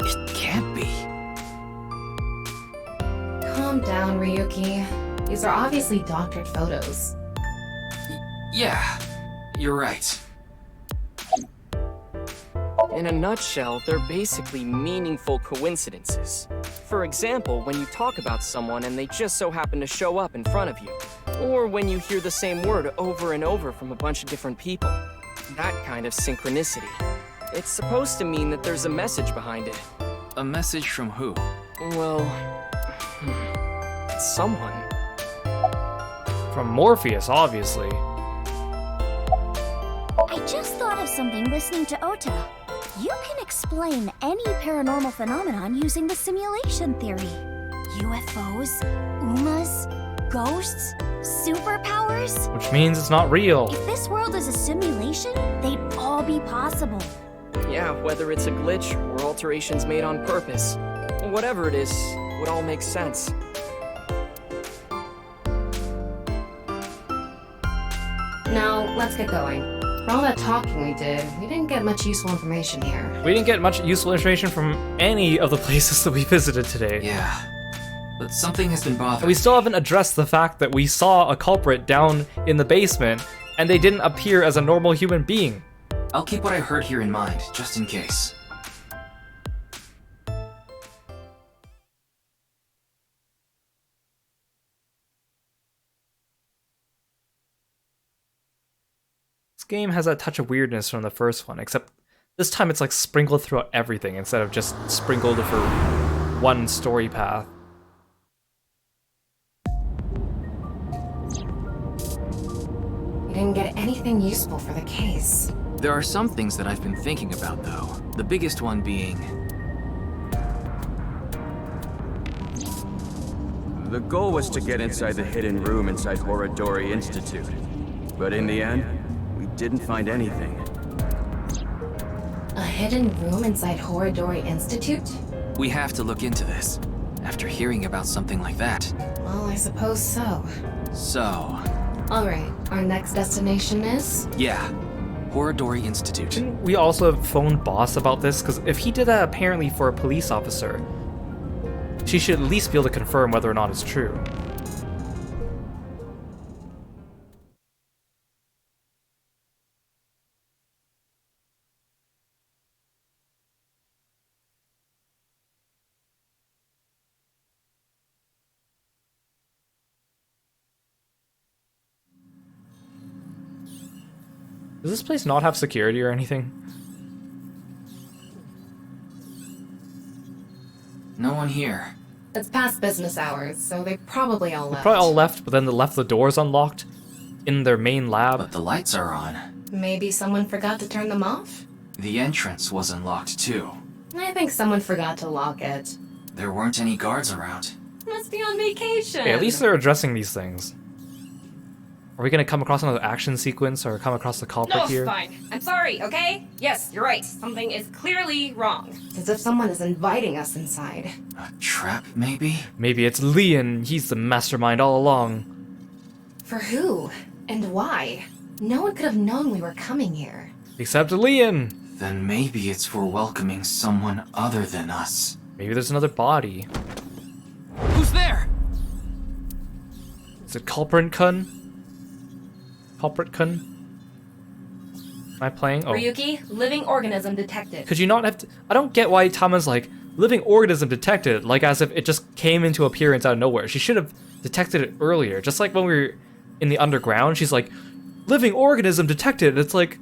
[SPEAKER 21] it can't be.
[SPEAKER 6] Calm down, Ryuki. These are obviously doctored photos.
[SPEAKER 2] Yeah, you're right.
[SPEAKER 21] In a nutshell, they're basically meaningful coincidences. For example, when you talk about someone and they just so happen to show up in front of you. Or when you hear the same word over and over from a bunch of different people. That kind of synchronicity. It's supposed to mean that there's a message behind it.
[SPEAKER 2] A message from who?
[SPEAKER 21] Well, someone.
[SPEAKER 1] From Morpheus, obviously.
[SPEAKER 14] I just thought of something listening to Ota. You can explain any paranormal phenomenon using the simulation theory. UFOs, UMAs, ghosts, superpowers.
[SPEAKER 1] Which means it's not real.
[SPEAKER 14] If this world is a simulation, they'd all be possible.
[SPEAKER 21] Yeah, whether it's a glitch or alterations made on purpose. Whatever it is, would all make sense.
[SPEAKER 6] Now, let's get going. For all that talking we did, we didn't get much useful information here.
[SPEAKER 1] We didn't get much useful information from any of the places that we visited today.
[SPEAKER 2] Yeah, but something has been bothering
[SPEAKER 1] We still haven't addressed the fact that we saw a culprit down in the basement, and they didn't appear as a normal human being.
[SPEAKER 2] I'll keep what I heard here in mind, just in case.
[SPEAKER 1] This game has that touch of weirdness from the first one, except this time it's like sprinkled throughout everything instead of just sprinkled for one story path.
[SPEAKER 6] We didn't get anything useful for the case.
[SPEAKER 2] There are some things that I've been thinking about, though. The biggest one being...
[SPEAKER 15] The goal was to get inside the hidden room inside Horodori Institute. But in the end, we didn't find anything.
[SPEAKER 6] A hidden room inside Horodori Institute?
[SPEAKER 2] We have to look into this. After hearing about something like that.
[SPEAKER 6] Well, I suppose so.
[SPEAKER 2] So...
[SPEAKER 6] Alright, our next destination is?
[SPEAKER 2] Yeah, Horodori Institute.
[SPEAKER 1] Didn't we also phone Boss about this? Because if he did that apparently for a police officer, she should at least be able to confirm whether or not it's true. Does this place not have security or anything?
[SPEAKER 2] No one here.
[SPEAKER 6] It's past business hours, so they probably all
[SPEAKER 1] They
[SPEAKER 6] left.
[SPEAKER 1] probably all left, but then they left the doors unlocked in their main lab.
[SPEAKER 2] But the lights are on.
[SPEAKER 6] Maybe someone forgot to turn them off?
[SPEAKER 2] The entrance was unlocked, too.
[SPEAKER 6] I think someone forgot to lock it.
[SPEAKER 2] There weren't any guards around.
[SPEAKER 12] Must be on vacation.
[SPEAKER 1] Okay, at least they're addressing these things. Are we gonna come across another action sequence or come across the culprit
[SPEAKER 12] No,
[SPEAKER 1] here?
[SPEAKER 12] it's fine. I'm sorry, okay? Yes, you're right. Something is clearly wrong.
[SPEAKER 6] As if someone is inviting us inside.
[SPEAKER 2] A trap, maybe?
[SPEAKER 1] Maybe it's Leon. He's the mastermind all along.
[SPEAKER 6] For who? And why? No one could have known we were coming here.
[SPEAKER 1] Except Leon.
[SPEAKER 2] Then maybe it's for welcoming someone other than us.
[SPEAKER 1] Maybe there's another body.
[SPEAKER 2] Who's there?
[SPEAKER 1] Is it Culprit-kun? Culprit-kun? Am I playing? Oh.
[SPEAKER 12] Ryuki, living organism detected.
[SPEAKER 1] Could you not have to... I don't get why Tama's like, living organism detected, like as if it just came into appearance out of nowhere. She should have detected it earlier. Just like when we were in the underground, she's like, living organism detected. It's like,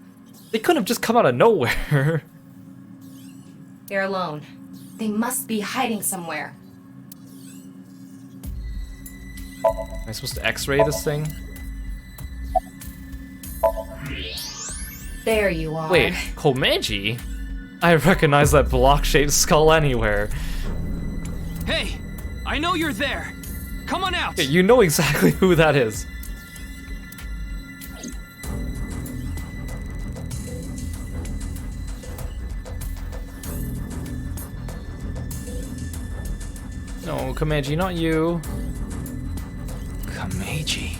[SPEAKER 1] they couldn't have just come out of nowhere.
[SPEAKER 6] They're alone. They must be hiding somewhere.
[SPEAKER 1] Am I supposed to x-ray this thing?
[SPEAKER 6] There you are.
[SPEAKER 1] Wait, Komeji? I recognize that block-shaped skull anywhere.
[SPEAKER 21] Hey! I know you're there! Come on out!
[SPEAKER 1] Okay, you know exactly who that is. No, Komeiji, not you.
[SPEAKER 2] Komeiji.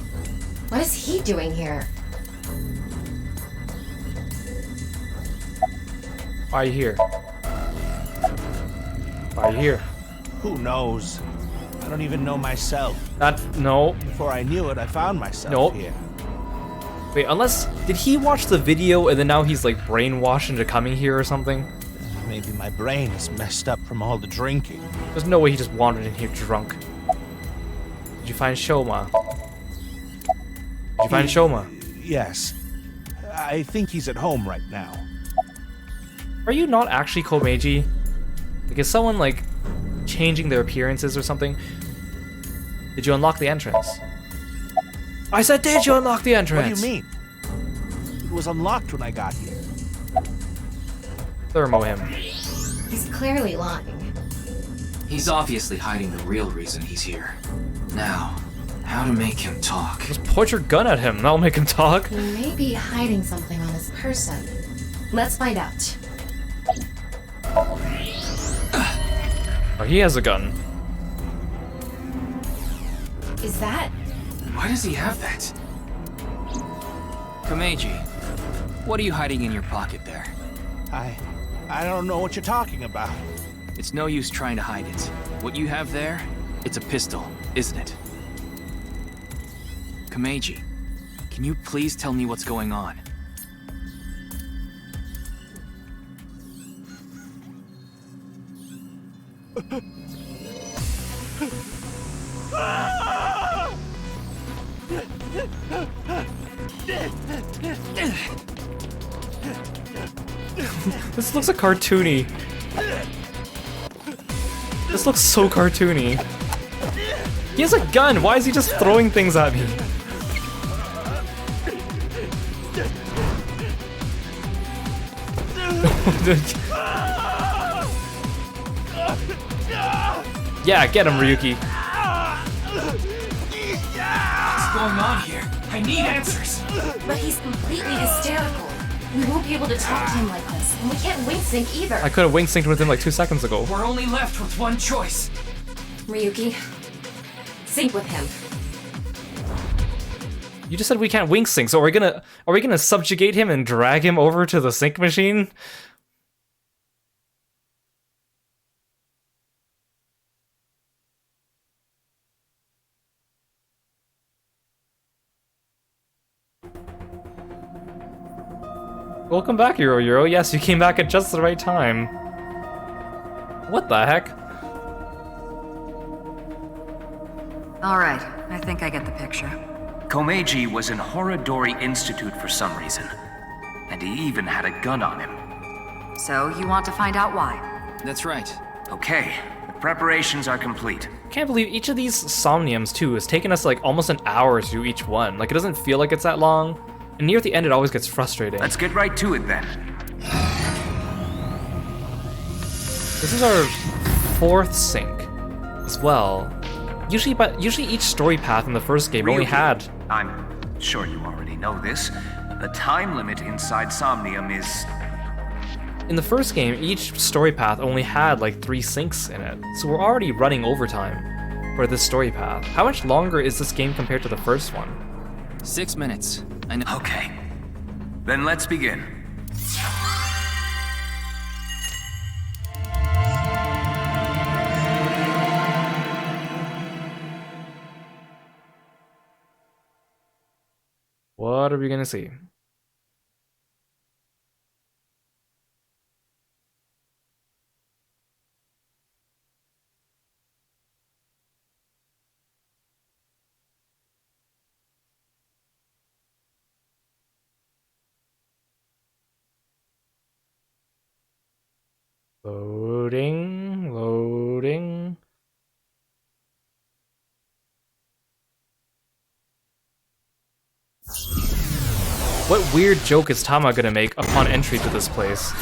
[SPEAKER 6] What is he doing here?
[SPEAKER 1] Why are you here? Why are you here?
[SPEAKER 11] Who knows? I don't even know myself.
[SPEAKER 1] No.
[SPEAKER 11] Before I knew it, I found myself here.
[SPEAKER 1] Wait, unless... Did he watch the video and then now he's like brainwashed into coming here or something?
[SPEAKER 11] Maybe my brain is messed up from all the drinking.
[SPEAKER 1] There's no way he just wandered in here drunk. Did you find Shoma? Did you find Shoma?
[SPEAKER 11] Yes. I think he's at home right now.
[SPEAKER 1] Are you not actually Komeiji? Like, is someone like changing their appearances or something? Did you unlock the entrance? I said, did you unlock the entrance?
[SPEAKER 11] What do you mean? It was unlocked when I got here.
[SPEAKER 1] Thermo him.
[SPEAKER 6] He's clearly lying.
[SPEAKER 2] He's obviously hiding the real reason he's here. Now, how to make him talk?
[SPEAKER 1] Just point your gun at him, that'll make him talk.
[SPEAKER 6] He may be hiding something on his person. Let's find out.
[SPEAKER 1] Oh, he has a gun.
[SPEAKER 6] Is that...
[SPEAKER 2] Why does he have that? Komeiji, what are you hiding in your pocket there?
[SPEAKER 11] I don't know what you're talking about.
[SPEAKER 2] It's no use trying to hide it. What you have there, it's a pistol, isn't it? Komeiji, can you please tell me what's going on?
[SPEAKER 1] This looks cartoony. This looks so cartoony. He has a gun, why is he just throwing things at me? Yeah, get him, Ryuki.
[SPEAKER 2] What's going on here? I need answers!
[SPEAKER 6] But he's completely hysterical. We won't be able to talk to him like this, and we can't wing sync either.
[SPEAKER 1] I could have wing synced with him like 2 seconds ago.
[SPEAKER 2] We're only left with one choice.
[SPEAKER 6] Ryuki, sync with him.
[SPEAKER 1] You just said we can't wing sync, so are we gonna subjugate him and drag him over to the sync machine? Welcome back, Euro. Yes, you came back at just the right time. What the heck?
[SPEAKER 9] Alright, I think I get the picture.
[SPEAKER 7] Komeiji was in Horodori Institute for some reason. And he even had a gun on him.
[SPEAKER 9] So, you want to find out why?
[SPEAKER 2] That's right.
[SPEAKER 7] Okay, the preparations are complete.
[SPEAKER 1] Can't believe each of these Somniums, too, has taken us like almost an hour to do each one. Like, it doesn't feel like it's that long. And near the end, it always gets frustrating.
[SPEAKER 7] Let's get right to it then.
[SPEAKER 1] This is our 4th sync as well. Usually each story path in the first game only had...
[SPEAKER 7] I'm sure you already know this. The time limit inside Somnium is...
[SPEAKER 1] In the first game, each story path only had like 3 syncs in it. So we're already running overtime for this story path. How much longer is this game compared to the first one?
[SPEAKER 2] 6 minutes. I know.
[SPEAKER 7] Okay. Then let's begin.
[SPEAKER 1] What are we gonna see? Loading. What weird joke is Tama gonna make upon entry to this place?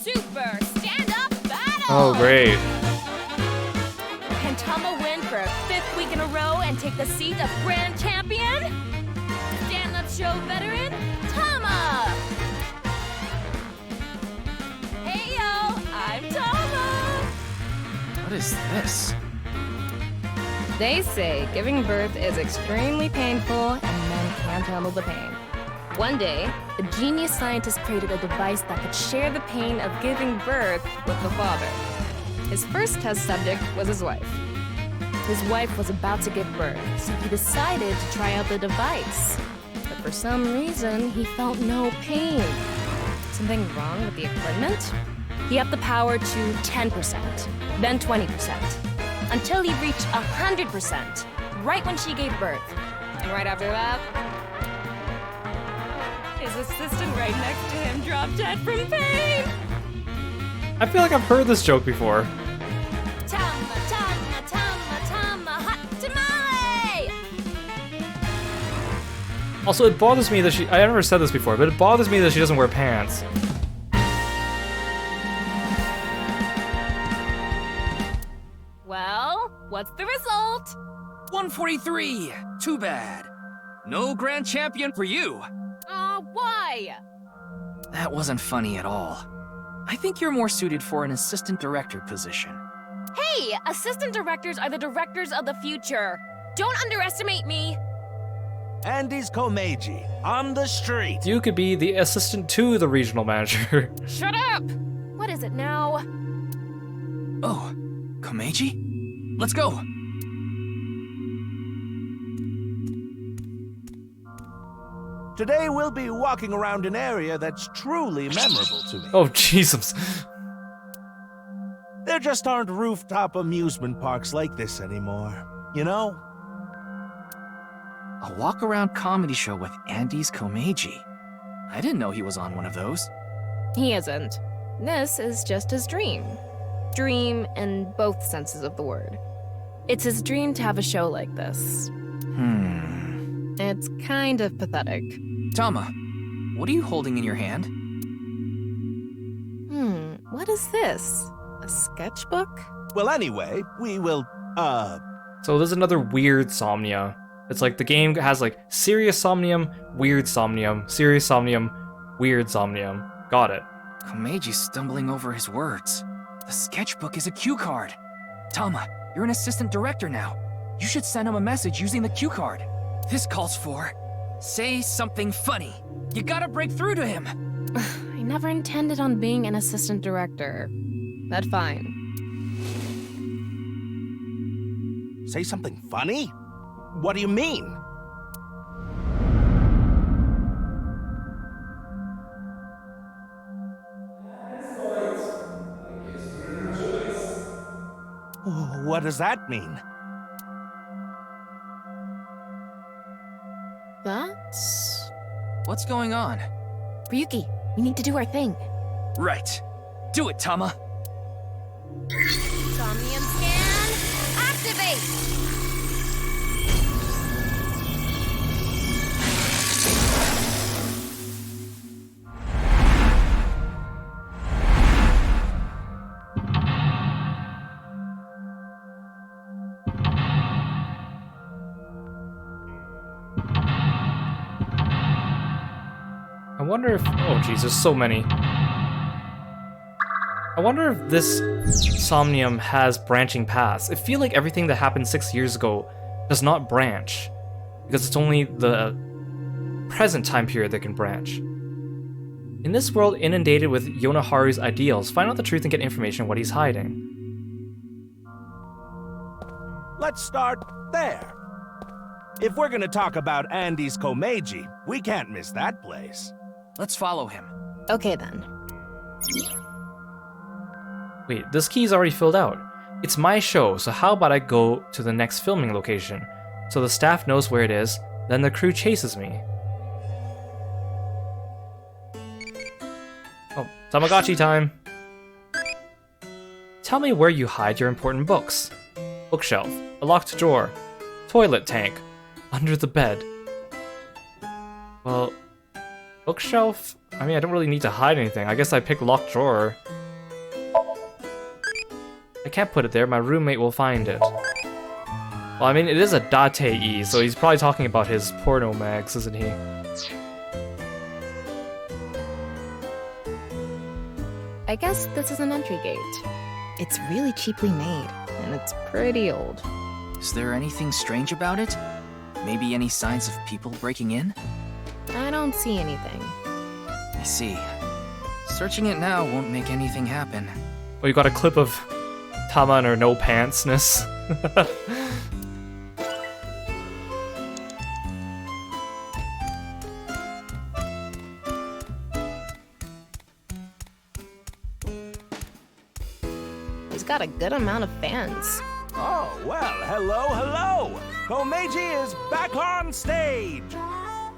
[SPEAKER 8] Super stand-up battle!
[SPEAKER 1] Oh, great.
[SPEAKER 8] Can Tama win for a 5th week in a row and take the seat of Grand Champion? Stand-up show veteran, Tama! Hey yo,
[SPEAKER 2] What is this?
[SPEAKER 8] They say giving birth is extremely painful and men can't handle the pain. One day, a genius scientist created a device that could share the pain of giving birth with the father. His first test subject was his wife. His wife was about to give birth, so he decided to try out the device. But for some reason, he felt no pain. Something wrong with the equipment? He upped the power to 10%, then 20%, until he reached 100%, right when she gave birth. And right after that, his assistant right next to him dropped dead from pain!
[SPEAKER 1] I feel like I've heard this joke before.
[SPEAKER 8] Tama, tama, tama, tama, hot tamale!
[SPEAKER 1] Also, it bothers me that I never said this before, but it bothers me that she doesn't wear pants.
[SPEAKER 8] Well, what's the result?
[SPEAKER 2] 143! Too bad. No grand champion for you.
[SPEAKER 8] Why?
[SPEAKER 2] That wasn't funny at all. I think you're more suited for an assistant director position.
[SPEAKER 8] Hey, assistant directors are the directors of the future. Don't underestimate me.
[SPEAKER 11] Andy's Komeiji, on the street.
[SPEAKER 1] You could be the assistant to the regional manager.
[SPEAKER 8] Shut up! What is it now?
[SPEAKER 2] Oh, Komeiji? Let's go.
[SPEAKER 11] Today we'll be walking around an area that's truly memorable to me.
[SPEAKER 1] Oh, Jesus.
[SPEAKER 11] There just aren't rooftop amusement parks like this anymore, you know?
[SPEAKER 2] A walk-around comedy show with Andy's Komeiji. I didn't know he was on one of those.
[SPEAKER 8] He isn't. This is just his dream. Dream in both senses of the word. It's his dream to have a show like this. It's kind of pathetic.
[SPEAKER 2] Tama, what are you holding in your hand?
[SPEAKER 8] What is this? A sketchbook?
[SPEAKER 11] Well, anyway, we will,
[SPEAKER 1] So there's another weird Somnia. It's like the game has like serious Somnium, weird Somnium, serious Somnium, weird Somnium. Got it.
[SPEAKER 2] Komeiji's stumbling over his words. The sketchbook is a cue card. Tama, you're an assistant director now. You should send him a message using the cue card. This calls for, say something funny. You gotta break through to him.
[SPEAKER 8] I never intended on being an assistant director. But fine.
[SPEAKER 11] Say something funny? What do you mean? What does that mean?
[SPEAKER 8] That's...
[SPEAKER 2] What's going on?
[SPEAKER 8] Ryuki, we need to do our thing.
[SPEAKER 2] Right. Do it, Tama.
[SPEAKER 8] Somnium Scan, activate!
[SPEAKER 1] I wonder if... Oh, jeez, there's so many. I wonder if this Somnium has branching paths. I feel like everything that happened 6 years ago does not branch, because it's only the present time period that can branch. In this world inundated with Yonaharu's ideals, find out the truth and get information on what he's hiding.
[SPEAKER 11] Let's start there. If we're gonna talk about Andy's Komeiji, we can't miss that place.
[SPEAKER 2] Let's follow him.
[SPEAKER 8] Okay then.
[SPEAKER 1] Wait, this key is already filled out. It's my show, so how about I go to the next filming location, so the staff knows where it is, then the crew chases me. Oh, Tamagotchi time! Tell me where you hide your important books. Bookshelf, a locked drawer, toilet tank, under the bed. Well, bookshelf? I mean, I don't really need to hide anything. I guess I pick locked drawer. I can't put it there, my roommate will find it. Well, I mean, it is a Date-e, so he's probably talking about his porno mags, isn't he?
[SPEAKER 8] I guess this is an entry gate. It's really cheaply made. and it's pretty old.
[SPEAKER 2] Is there anything strange about it? Maybe any signs of people breaking in?
[SPEAKER 8] I don't see anything.
[SPEAKER 2] I see. Searching it now won't make anything happen.
[SPEAKER 1] Oh, you got a clip of Tama and her no pantsness.
[SPEAKER 8] He's got a good amount of fans.
[SPEAKER 11] Oh, well, hello. Komeiji is back on stage.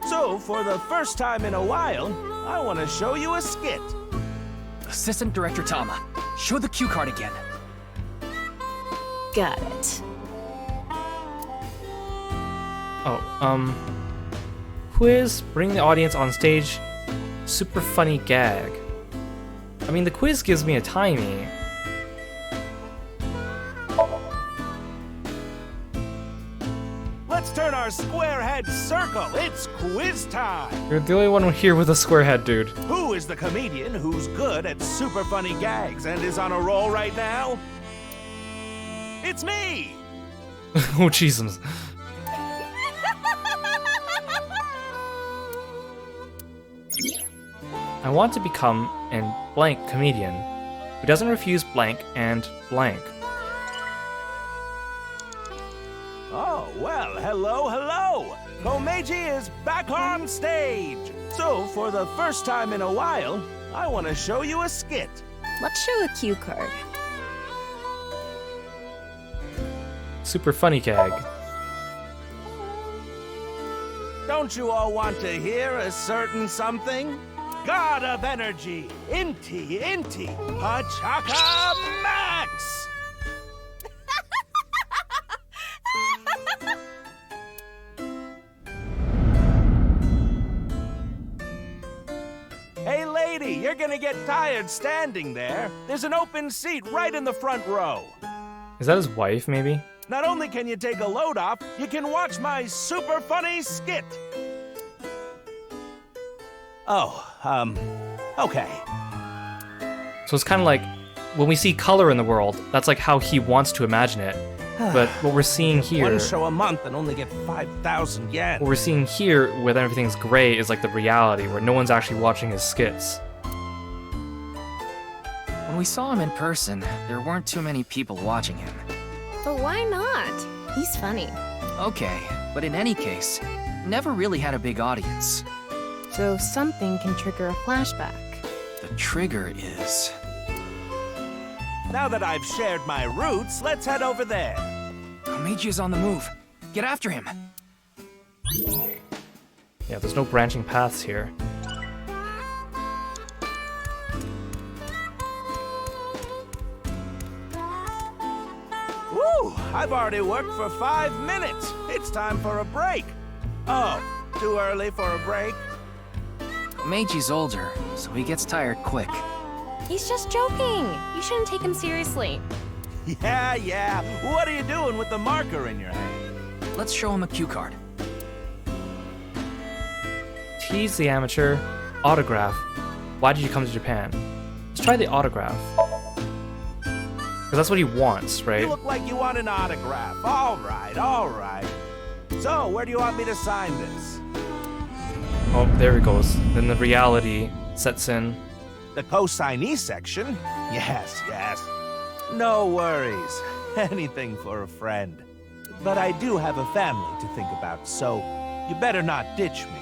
[SPEAKER 11] So, for the first time in a while, I want to show you a skit.
[SPEAKER 2] Assistant Director Tama, show the cue card again.
[SPEAKER 8] Got it.
[SPEAKER 1] Oh, quiz, bring the audience on stage, super funny gag. I mean, the quiz gives me a timing.
[SPEAKER 11] Let's turn our square head circle. It's quiz time.
[SPEAKER 1] You're the only one here with a square head, dude.
[SPEAKER 11] Who is the comedian who's good at super funny gags and is on a roll right now? It's me!
[SPEAKER 1] Oh, Jesus. I want to become an blank comedian who doesn't refuse blank and blank.
[SPEAKER 11] Oh, well, hello. Komeiji is back on stage. So, for the first time in a while, I want to show you a skit.
[SPEAKER 8] Let's show a cue card.
[SPEAKER 1] Super funny gag.
[SPEAKER 11] Don't you all want to hear a certain something? God of energy, Inti, Pachaka Max! Hey lady, you're gonna get tired standing there. There's an open seat right in the front row.
[SPEAKER 1] Is that his wife, maybe?
[SPEAKER 11] Not only can you take a load off, you can watch my super funny skit. Okay.
[SPEAKER 1] So it's kind of like when we see color in the world, that's like how he wants to imagine it. But what we're seeing here,
[SPEAKER 11] One show a month and only get 5,000 yen.
[SPEAKER 1] what we're seeing here, where everything's gray, is like the reality, where no one's actually watching his skits.
[SPEAKER 2] When we saw him in person, there weren't too many people watching him.
[SPEAKER 8] But why not? He's funny.
[SPEAKER 2] Okay, but in any case, never really had a big audience.
[SPEAKER 8] So something can trigger a flashback.
[SPEAKER 2] The trigger is...
[SPEAKER 11] Now that I've shared my roots, let's head over there.
[SPEAKER 2] Komeiji is on the move. Get after him.
[SPEAKER 1] Yeah, there's no branching paths here.
[SPEAKER 11] Woo! I've already worked for 5 minutes. It's time for a break. Oh, too early for a break?
[SPEAKER 2] Komeiji's older, so he gets tired quick.
[SPEAKER 8] He's just joking. You shouldn't take him seriously.
[SPEAKER 11] Yeah. What are you doing with the marker in your hand?
[SPEAKER 2] Let's show him a cue card.
[SPEAKER 1] Tease the amateur. Autograph. Why did you come to Japan? Let's try the autograph. Because that's what he wants, right?
[SPEAKER 11] You look like you want an autograph. All right. So, where do you want me to sign this?
[SPEAKER 1] Oh, there he goes. Then the reality sets in.
[SPEAKER 11] The co-signee section? Yes. No worries. Anything for a friend. But I do have a family to think about, so you better not ditch me.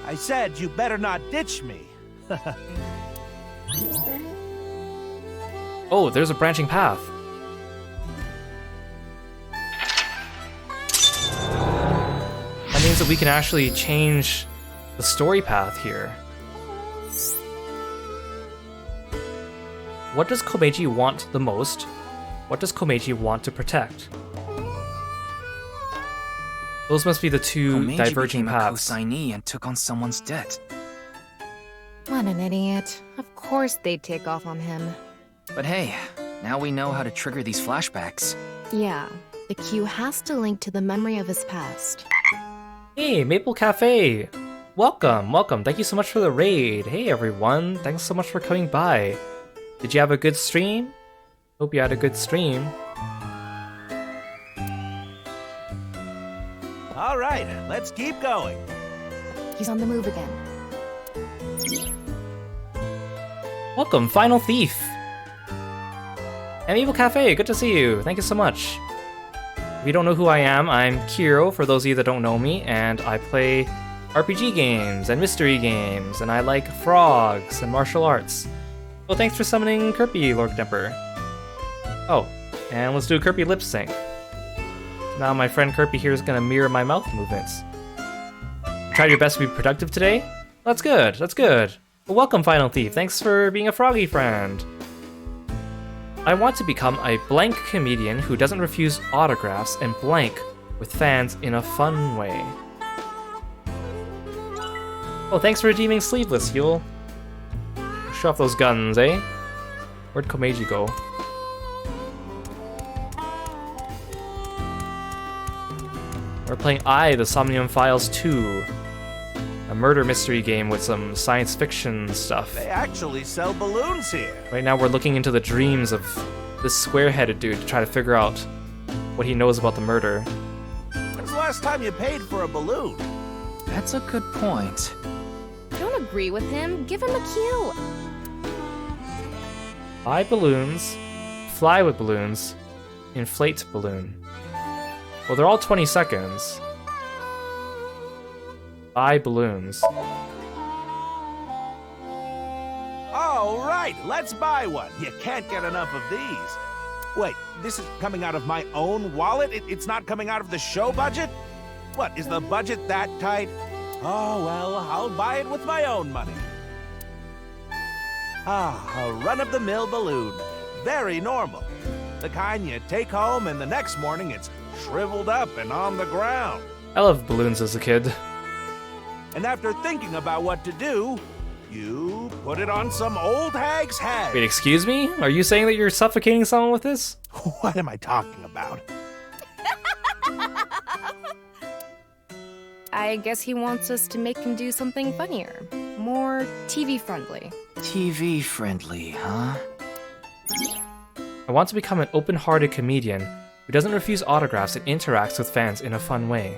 [SPEAKER 11] I said you better not ditch me.
[SPEAKER 1] Oh, there's a branching path. That means that we can actually change the story path here. What does Komeiji want the most? What does Komeiji want to protect? Those must be the two
[SPEAKER 2] Komeiji
[SPEAKER 1] diverging
[SPEAKER 2] became
[SPEAKER 1] paths.
[SPEAKER 2] a co-signee and took on someone's debt.
[SPEAKER 8] What an idiot. Of course they'd take off on him.
[SPEAKER 2] But hey, now we know how to trigger these flashbacks.
[SPEAKER 8] Yeah, the cue has to link to the memory of his past.
[SPEAKER 1] Hey, Maple Cafe! Welcome. Thank you so much for the raid. Hey everyone, thanks so much for coming by. Did you have a good stream? Hope you had a good stream.
[SPEAKER 11] All right, let's keep going.
[SPEAKER 8] He's on the move again.
[SPEAKER 1] Welcome, Final Thief! Amiable Cafe, good to see you. Thank you so much. If you don't know who I am, I'm Kiro, for those of you that don't know me, and I play RPG games and mystery games, and I like frogs and martial arts. Well, thanks for summoning Kirby, Lord Demper. Oh, and let's do a Kirby lip sync. Now my friend Kirby here is gonna mirror my mouth movements. Tried your best to be productive today? That's good, that's good. Well, welcome, Final Thief. Thanks for being a froggy friend. I want to become a blank comedian who doesn't refuse autographs and blank with fans in a fun way. Oh, thanks for redeeming Sleeveless, Yule. Show off those guns, eh? Where'd Komeiji go? We're playing the Somnium Files 2. A murder mystery game with some science fiction stuff.
[SPEAKER 11] They actually sell balloons here.
[SPEAKER 1] Right now we're looking into the dreams of this square-headed dude to try to figure out what he knows about the murder.
[SPEAKER 11] When's the last time you paid for a balloon?
[SPEAKER 2] That's a good point.
[SPEAKER 8] Don't agree with him. Give him a cue.
[SPEAKER 1] Buy balloons, fly with balloons, inflate balloon. Well, they're all 20 seconds. Buy balloons.
[SPEAKER 11] All right, let's buy one. You can't get enough of these. Wait, this is coming out of my own wallet? It's not coming out of the show budget? What, is the budget that tight? Oh, well, I'll buy it with my own money. Ah, a run-of-the-mill balloon. Very normal. The kind you take home and the next morning it's shriveled up and on the ground.
[SPEAKER 1] I loved balloons as a kid.
[SPEAKER 11] And after thinking about what to do, you put it on some old hag's head.
[SPEAKER 1] Wait, excuse me? Are you saying that you're suffocating someone with this?
[SPEAKER 11] What am I talking about?
[SPEAKER 8] I guess he wants us to make him do something funnier. More TV-friendly.
[SPEAKER 2] TV-friendly, huh?
[SPEAKER 1] I want to become an open-hearted comedian who doesn't refuse autographs and interacts with fans in a fun way.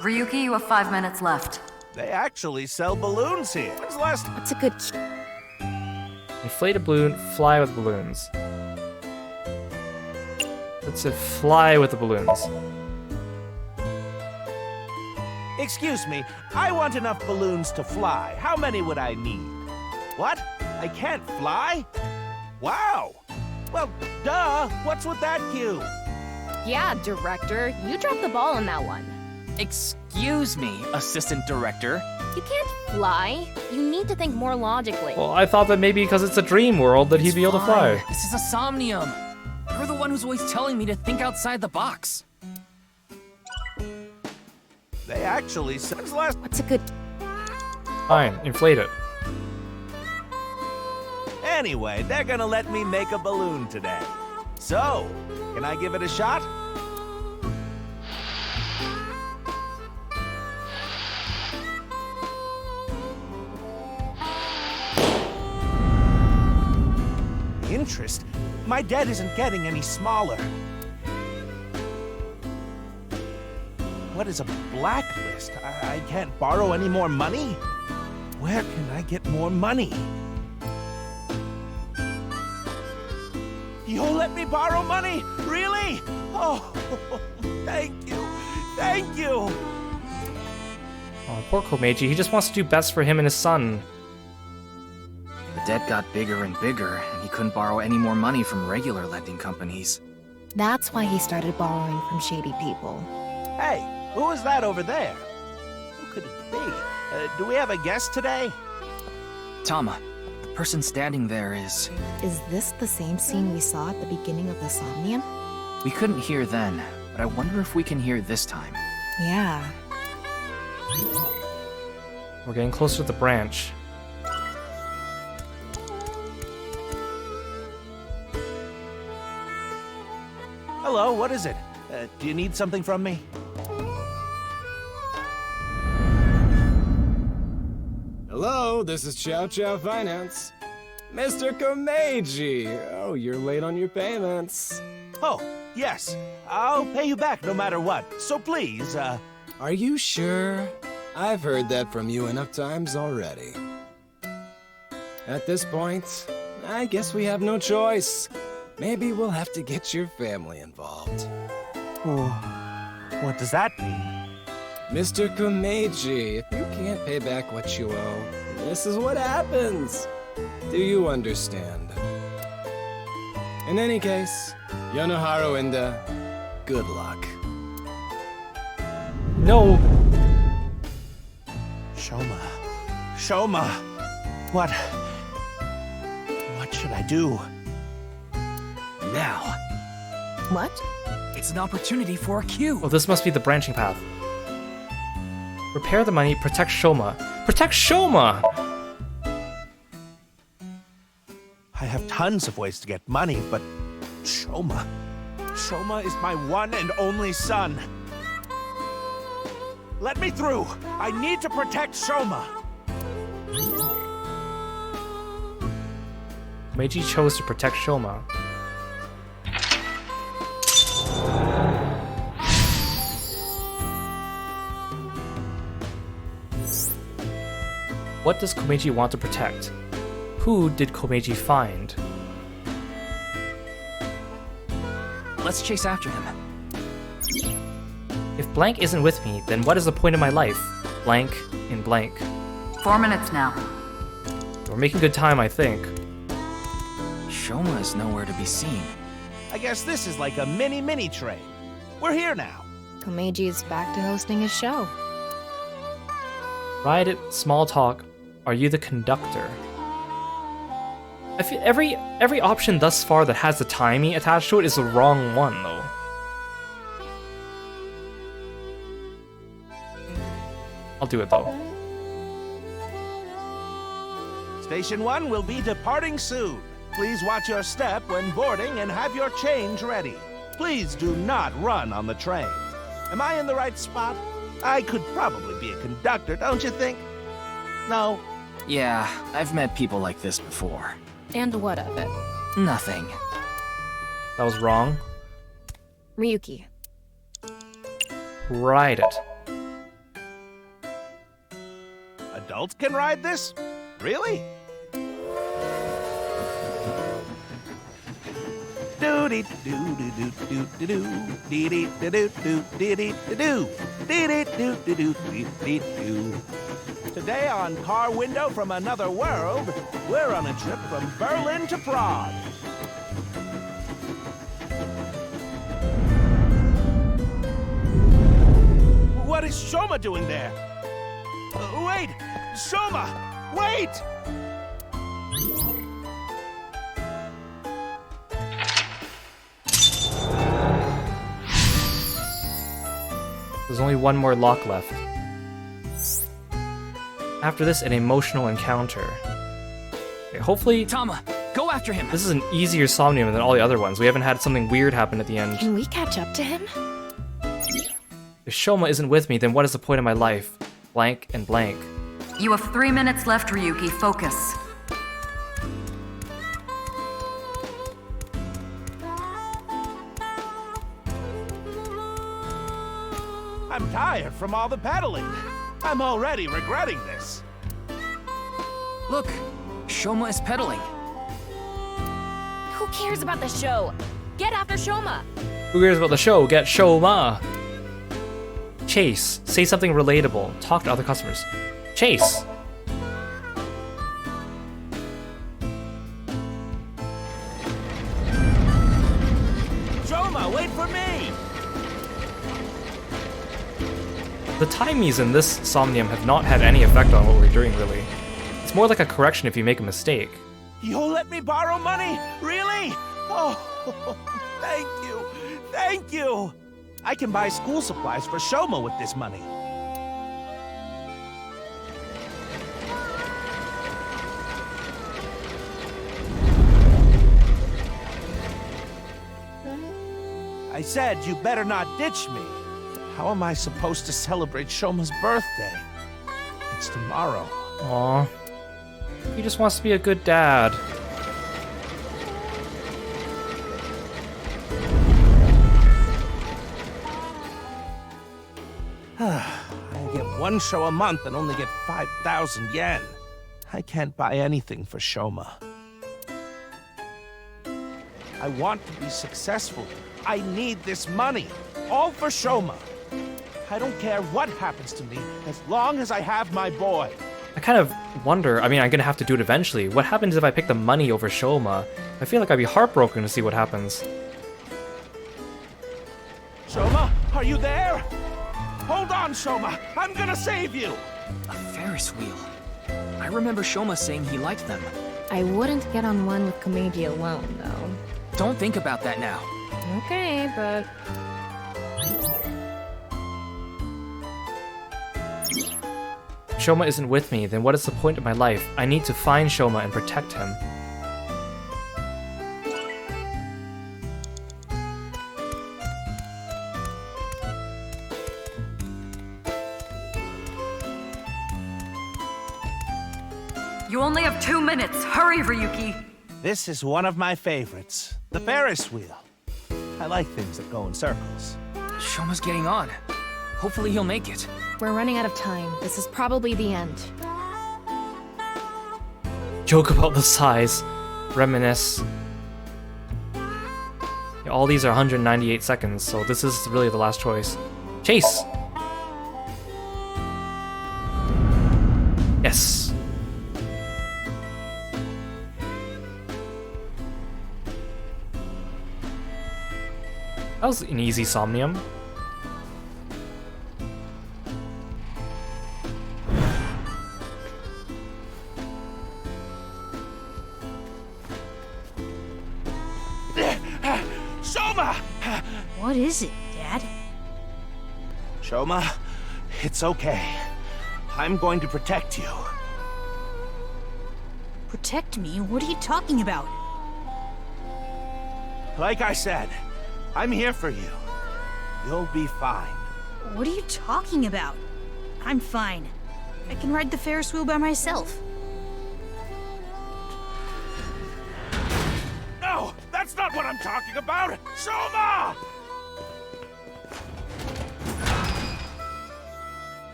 [SPEAKER 9] Ryuki, you have 5 minutes left.
[SPEAKER 11] They actually sell balloons here. When's the last?
[SPEAKER 8] That's a good.
[SPEAKER 1] Inflate a balloon, fly with balloons. Let's say fly with the balloons.
[SPEAKER 11] Excuse me, I want enough balloons to fly. How many would I need? What? I can't fly? Wow! Well, duh! What's with that cue?
[SPEAKER 8] Yeah, director, you dropped the ball on that one.
[SPEAKER 2] Excuse me, assistant director.
[SPEAKER 8] You can't fly. You need to think more logically.
[SPEAKER 1] Well, I thought that maybe because it's a dream world that he'd be able to fly.
[SPEAKER 2] This is a Somnium. You're the one who's always telling me to think outside the box.
[SPEAKER 11] They actually said last.
[SPEAKER 8] What's a good?
[SPEAKER 1] Fine, inflate it.
[SPEAKER 11] Anyway, they're gonna let me make a balloon today. So, can I give it a shot? Interest? My debt isn't getting any smaller. What is a blacklist? I can't borrow any more money? Where can I get more money? You'll let me borrow money? Really? Oh, thank you. Thank you.
[SPEAKER 1] Oh, poor Komeiji. He just wants to do best for him and his son.
[SPEAKER 2] The debt got bigger and bigger, and he couldn't borrow any more money from regular lending companies.
[SPEAKER 8] That's why he started borrowing from shady people.
[SPEAKER 11] Hey, who is that over there? Who could it be? Do we have a guest today?
[SPEAKER 2] Tama, the person standing there is...
[SPEAKER 8] Is this the same scene we saw at the beginning of the Somnium?
[SPEAKER 2] We couldn't hear then, but I wonder if we can hear this time.
[SPEAKER 8] Yeah.
[SPEAKER 1] We're getting closer to the branch.
[SPEAKER 11] Hello, what is it? Do you need something from me?
[SPEAKER 10] Hello, this is Chow Chow Finance.
[SPEAKER 3] Mr. Komeiji! Oh, you're late on your payments.
[SPEAKER 11] Oh, yes. I'll pay you back no matter what. So please,
[SPEAKER 3] Are you sure? I've heard that from you enough times already. At this point, I guess we have no choice. Maybe we'll have to get your family involved.
[SPEAKER 11] Oh, what does that mean?
[SPEAKER 3] Mr. Komeiji, if you can't pay back what you owe, this is what happens. Do you understand? In any case, Yonoharo Inda, good luck.
[SPEAKER 1] No.
[SPEAKER 11] Shoma. What should I do?
[SPEAKER 2] Now.
[SPEAKER 8] What?
[SPEAKER 2] It's an opportunity for a cue.
[SPEAKER 1] Oh, this must be the branching path. Repair the money, protect Shoma. Protect Shoma!
[SPEAKER 11] I have tons of ways to get money, but Shoma is my one and only son. Let me through. I need to protect Shoma.
[SPEAKER 1] Meiji chose to protect Shoma. What does Komeiji want to protect? Who did Komeiji find?
[SPEAKER 2] Let's chase after him.
[SPEAKER 1] If blank isn't with me, then what is the point of my life? Blank in blank.
[SPEAKER 9] 4 minutes now.
[SPEAKER 1] We're making good time, I think.
[SPEAKER 2] Shoma is nowhere to be seen.
[SPEAKER 11] I guess this is like a mini train. We're here now.
[SPEAKER 8] Komeiji is back to hosting his show.
[SPEAKER 1] Ride it, small talk. Are you the conductor? I feel every option thus far that has the timing attached to it is the wrong one, though. I'll do it, though.
[SPEAKER 11] Station 1 will be departing soon. Please watch your step when boarding and have your change ready. Please do not run on the train. Am I in the right spot? I could probably be a conductor, don't you think? No?
[SPEAKER 2] Yeah, I've met people like this before.
[SPEAKER 8] And what of it?
[SPEAKER 2] Nothing.
[SPEAKER 1] That was wrong.
[SPEAKER 8] Ryuki.
[SPEAKER 1] Ride it.
[SPEAKER 11] Adults can ride this? Really? Today on Car Window from Another World, we're on a trip from Berlin to Prague. What is Shoma doing there? Wait! Shoma! Wait!
[SPEAKER 1] There's only one more lock left. After this, an emotional encounter. Okay, hopefully...
[SPEAKER 2] Tama, go after him!
[SPEAKER 1] This is an easier Somnium than all the other ones. We haven't had something weird happen at the end.
[SPEAKER 8] Can we catch up to him?
[SPEAKER 1] If Shoma isn't with me, then what is the point of my life? Blank and blank.
[SPEAKER 9] You have 3 minutes left, Ryuki. Focus.
[SPEAKER 11] I'm tired from all the pedaling. I'm already regretting this.
[SPEAKER 2] Look, Shoma is pedaling.
[SPEAKER 8] Who cares about the show? Get after Shoma!
[SPEAKER 1] Who cares about the show? Get Shoma! Chase. Say something relatable. Talk to other customers. Chase!
[SPEAKER 11] Shoma, wait for me!
[SPEAKER 1] The timies in this Somnium have not had any effect on what we're doing, really. It's more like a correction if you make a mistake.
[SPEAKER 11] You'll let me borrow money? Really? Oh, thank you. Thank you. I can buy school supplies for Shoma with this money. I said you better not ditch me. How am I supposed to celebrate Shoma's birthday? It's tomorrow.
[SPEAKER 1] Aww. He just wants to be a good dad.
[SPEAKER 11] I get one show a month and only get 5,000 yen. I can't buy anything for Shoma. I want to be successful. I need this money. All for Shoma. I don't care what happens to me as long as I have my boy.
[SPEAKER 1] I kind of wonder, I mean, I'm gonna have to do it eventually. What happens if I pick the money over Shoma? I feel like I'd be heartbroken to see what happens.
[SPEAKER 11] Shoma, are you there? Hold on, Shoma. I'm gonna save you.
[SPEAKER 2] A Ferris wheel. I remember Shoma saying he liked them.
[SPEAKER 8] I wouldn't get on one with Komeiji alone, though.
[SPEAKER 2] Don't think about that now.
[SPEAKER 8] Okay, but...
[SPEAKER 1] Shoma isn't with me, then what is the point of my life? I need to find Shoma and protect him.
[SPEAKER 9] You only have 2 minutes. Hurry, Ryuki.
[SPEAKER 11] This is one of my favorites. The Ferris wheel. I like things that go in circles.
[SPEAKER 2] Shoma's getting on. Hopefully he'll make it.
[SPEAKER 8] We're running out of time. This is probably the end.
[SPEAKER 1] Joke about the size. Reminisce. Yeah, all these are 198 seconds, so this is really the last choice. Chase! Yes! That was an easy Somnium.
[SPEAKER 11] Shoma!
[SPEAKER 14] What is it, Dad?
[SPEAKER 11] Shoma, it's okay. I'm going to protect you.
[SPEAKER 14] Protect me? What are you talking about?
[SPEAKER 11] Like I said, I'm here for you. You'll be fine.
[SPEAKER 14] What are you talking about? I'm fine. I can ride the Ferris wheel by myself.
[SPEAKER 11] No, that's not what I'm talking about! Shoma!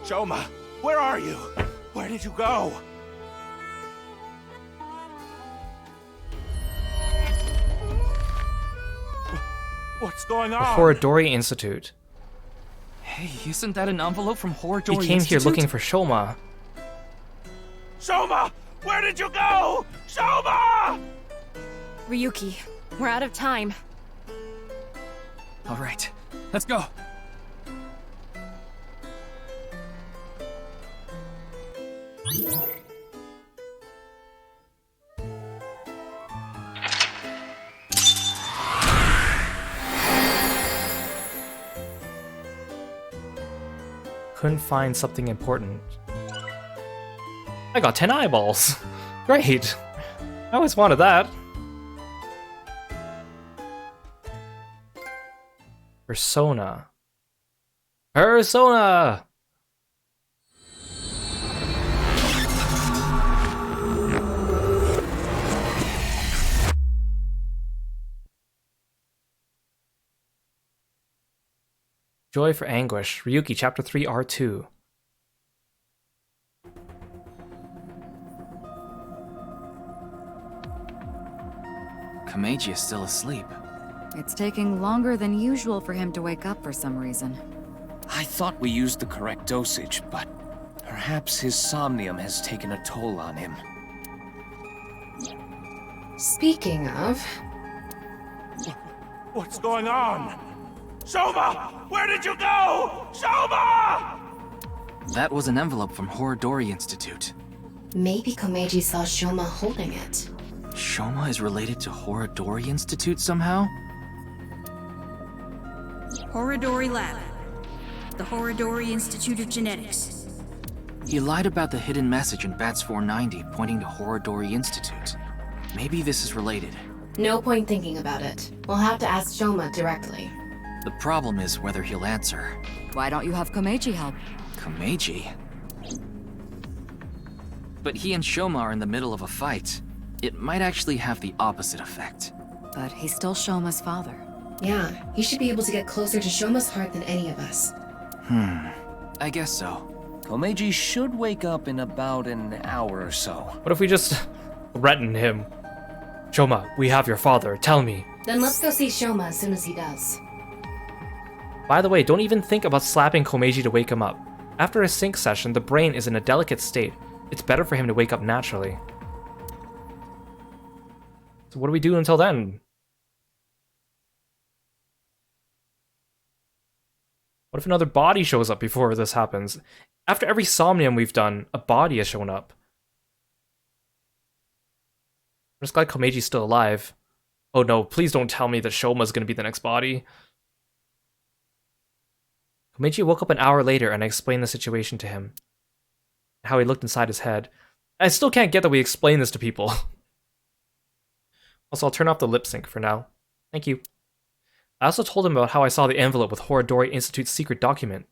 [SPEAKER 11] Shoma, where are you? Where did you go? What's going
[SPEAKER 1] The
[SPEAKER 11] on?
[SPEAKER 1] Horodori Institute.
[SPEAKER 2] Hey, isn't that an envelope from Horodori
[SPEAKER 1] He came here
[SPEAKER 2] Institute?
[SPEAKER 1] looking for Shoma.
[SPEAKER 11] Shoma! Where did you go? Shoma!
[SPEAKER 8] Ryuki, we're out of time.
[SPEAKER 2] All right, let's go.
[SPEAKER 1] Couldn't find something important. I got 10 eyeballs! Great! I always wanted that. Persona. Persona! Joy for Anguish. Ryuki, Chapter 3, R2.
[SPEAKER 2] Komeiji is still asleep.
[SPEAKER 9] It's taking longer than usual for him to wake up for some reason.
[SPEAKER 7] I thought we used the correct dosage, but perhaps his somnium has taken a toll on him.
[SPEAKER 6] Speaking of...
[SPEAKER 11] What's going on? Shoma! Where did you go? Shoma!
[SPEAKER 2] That was an envelope from Horodori Institute.
[SPEAKER 6] maybe Komeiji saw Shoma holding it.
[SPEAKER 2] Shoma is related to Horodori Institute somehow?
[SPEAKER 5] Horodori Lab. The Horodori Institute of Genetics.
[SPEAKER 2] He lied about the hidden message in Bats 490 pointing to Horodori Institute. Maybe this is related.
[SPEAKER 6] No point thinking about it. We'll have to ask Shoma directly.
[SPEAKER 2] The problem is whether he'll answer.
[SPEAKER 9] Why don't you have Komeiji help?
[SPEAKER 2] Komeiji? But he and Shoma are in the middle of a fight. It might actually have the opposite effect.
[SPEAKER 9] But he's still Shoma's father.
[SPEAKER 6] Yeah, he should be able to get closer to Shoma's heart than any of us.
[SPEAKER 2] I guess so.
[SPEAKER 7] Komeiji should wake up in about an hour or so.
[SPEAKER 1] What if we just threaten him? Shoma, we have your father. Tell me.
[SPEAKER 6] Then let's go see Shoma as soon as he does.
[SPEAKER 1] By the way, don't even think about slapping Komeiji to wake him up. After a sync session, the brain is in a delicate state. It's better for him to wake up naturally. So what do we do until then? What if another body shows up before this happens? After every Somnium we've done, a body has shown up. I'm just glad Komeiji's still alive. Oh no, please don't tell me that Shoma's gonna be the next body. Komeiji woke up an hour later and I explained the situation to him. How he looked inside his head. I still can't get that we explain this to people. Also, I'll turn off the lip sync for now. Thank you. I also told him about how I saw the envelope with Horodori Institute's secret document.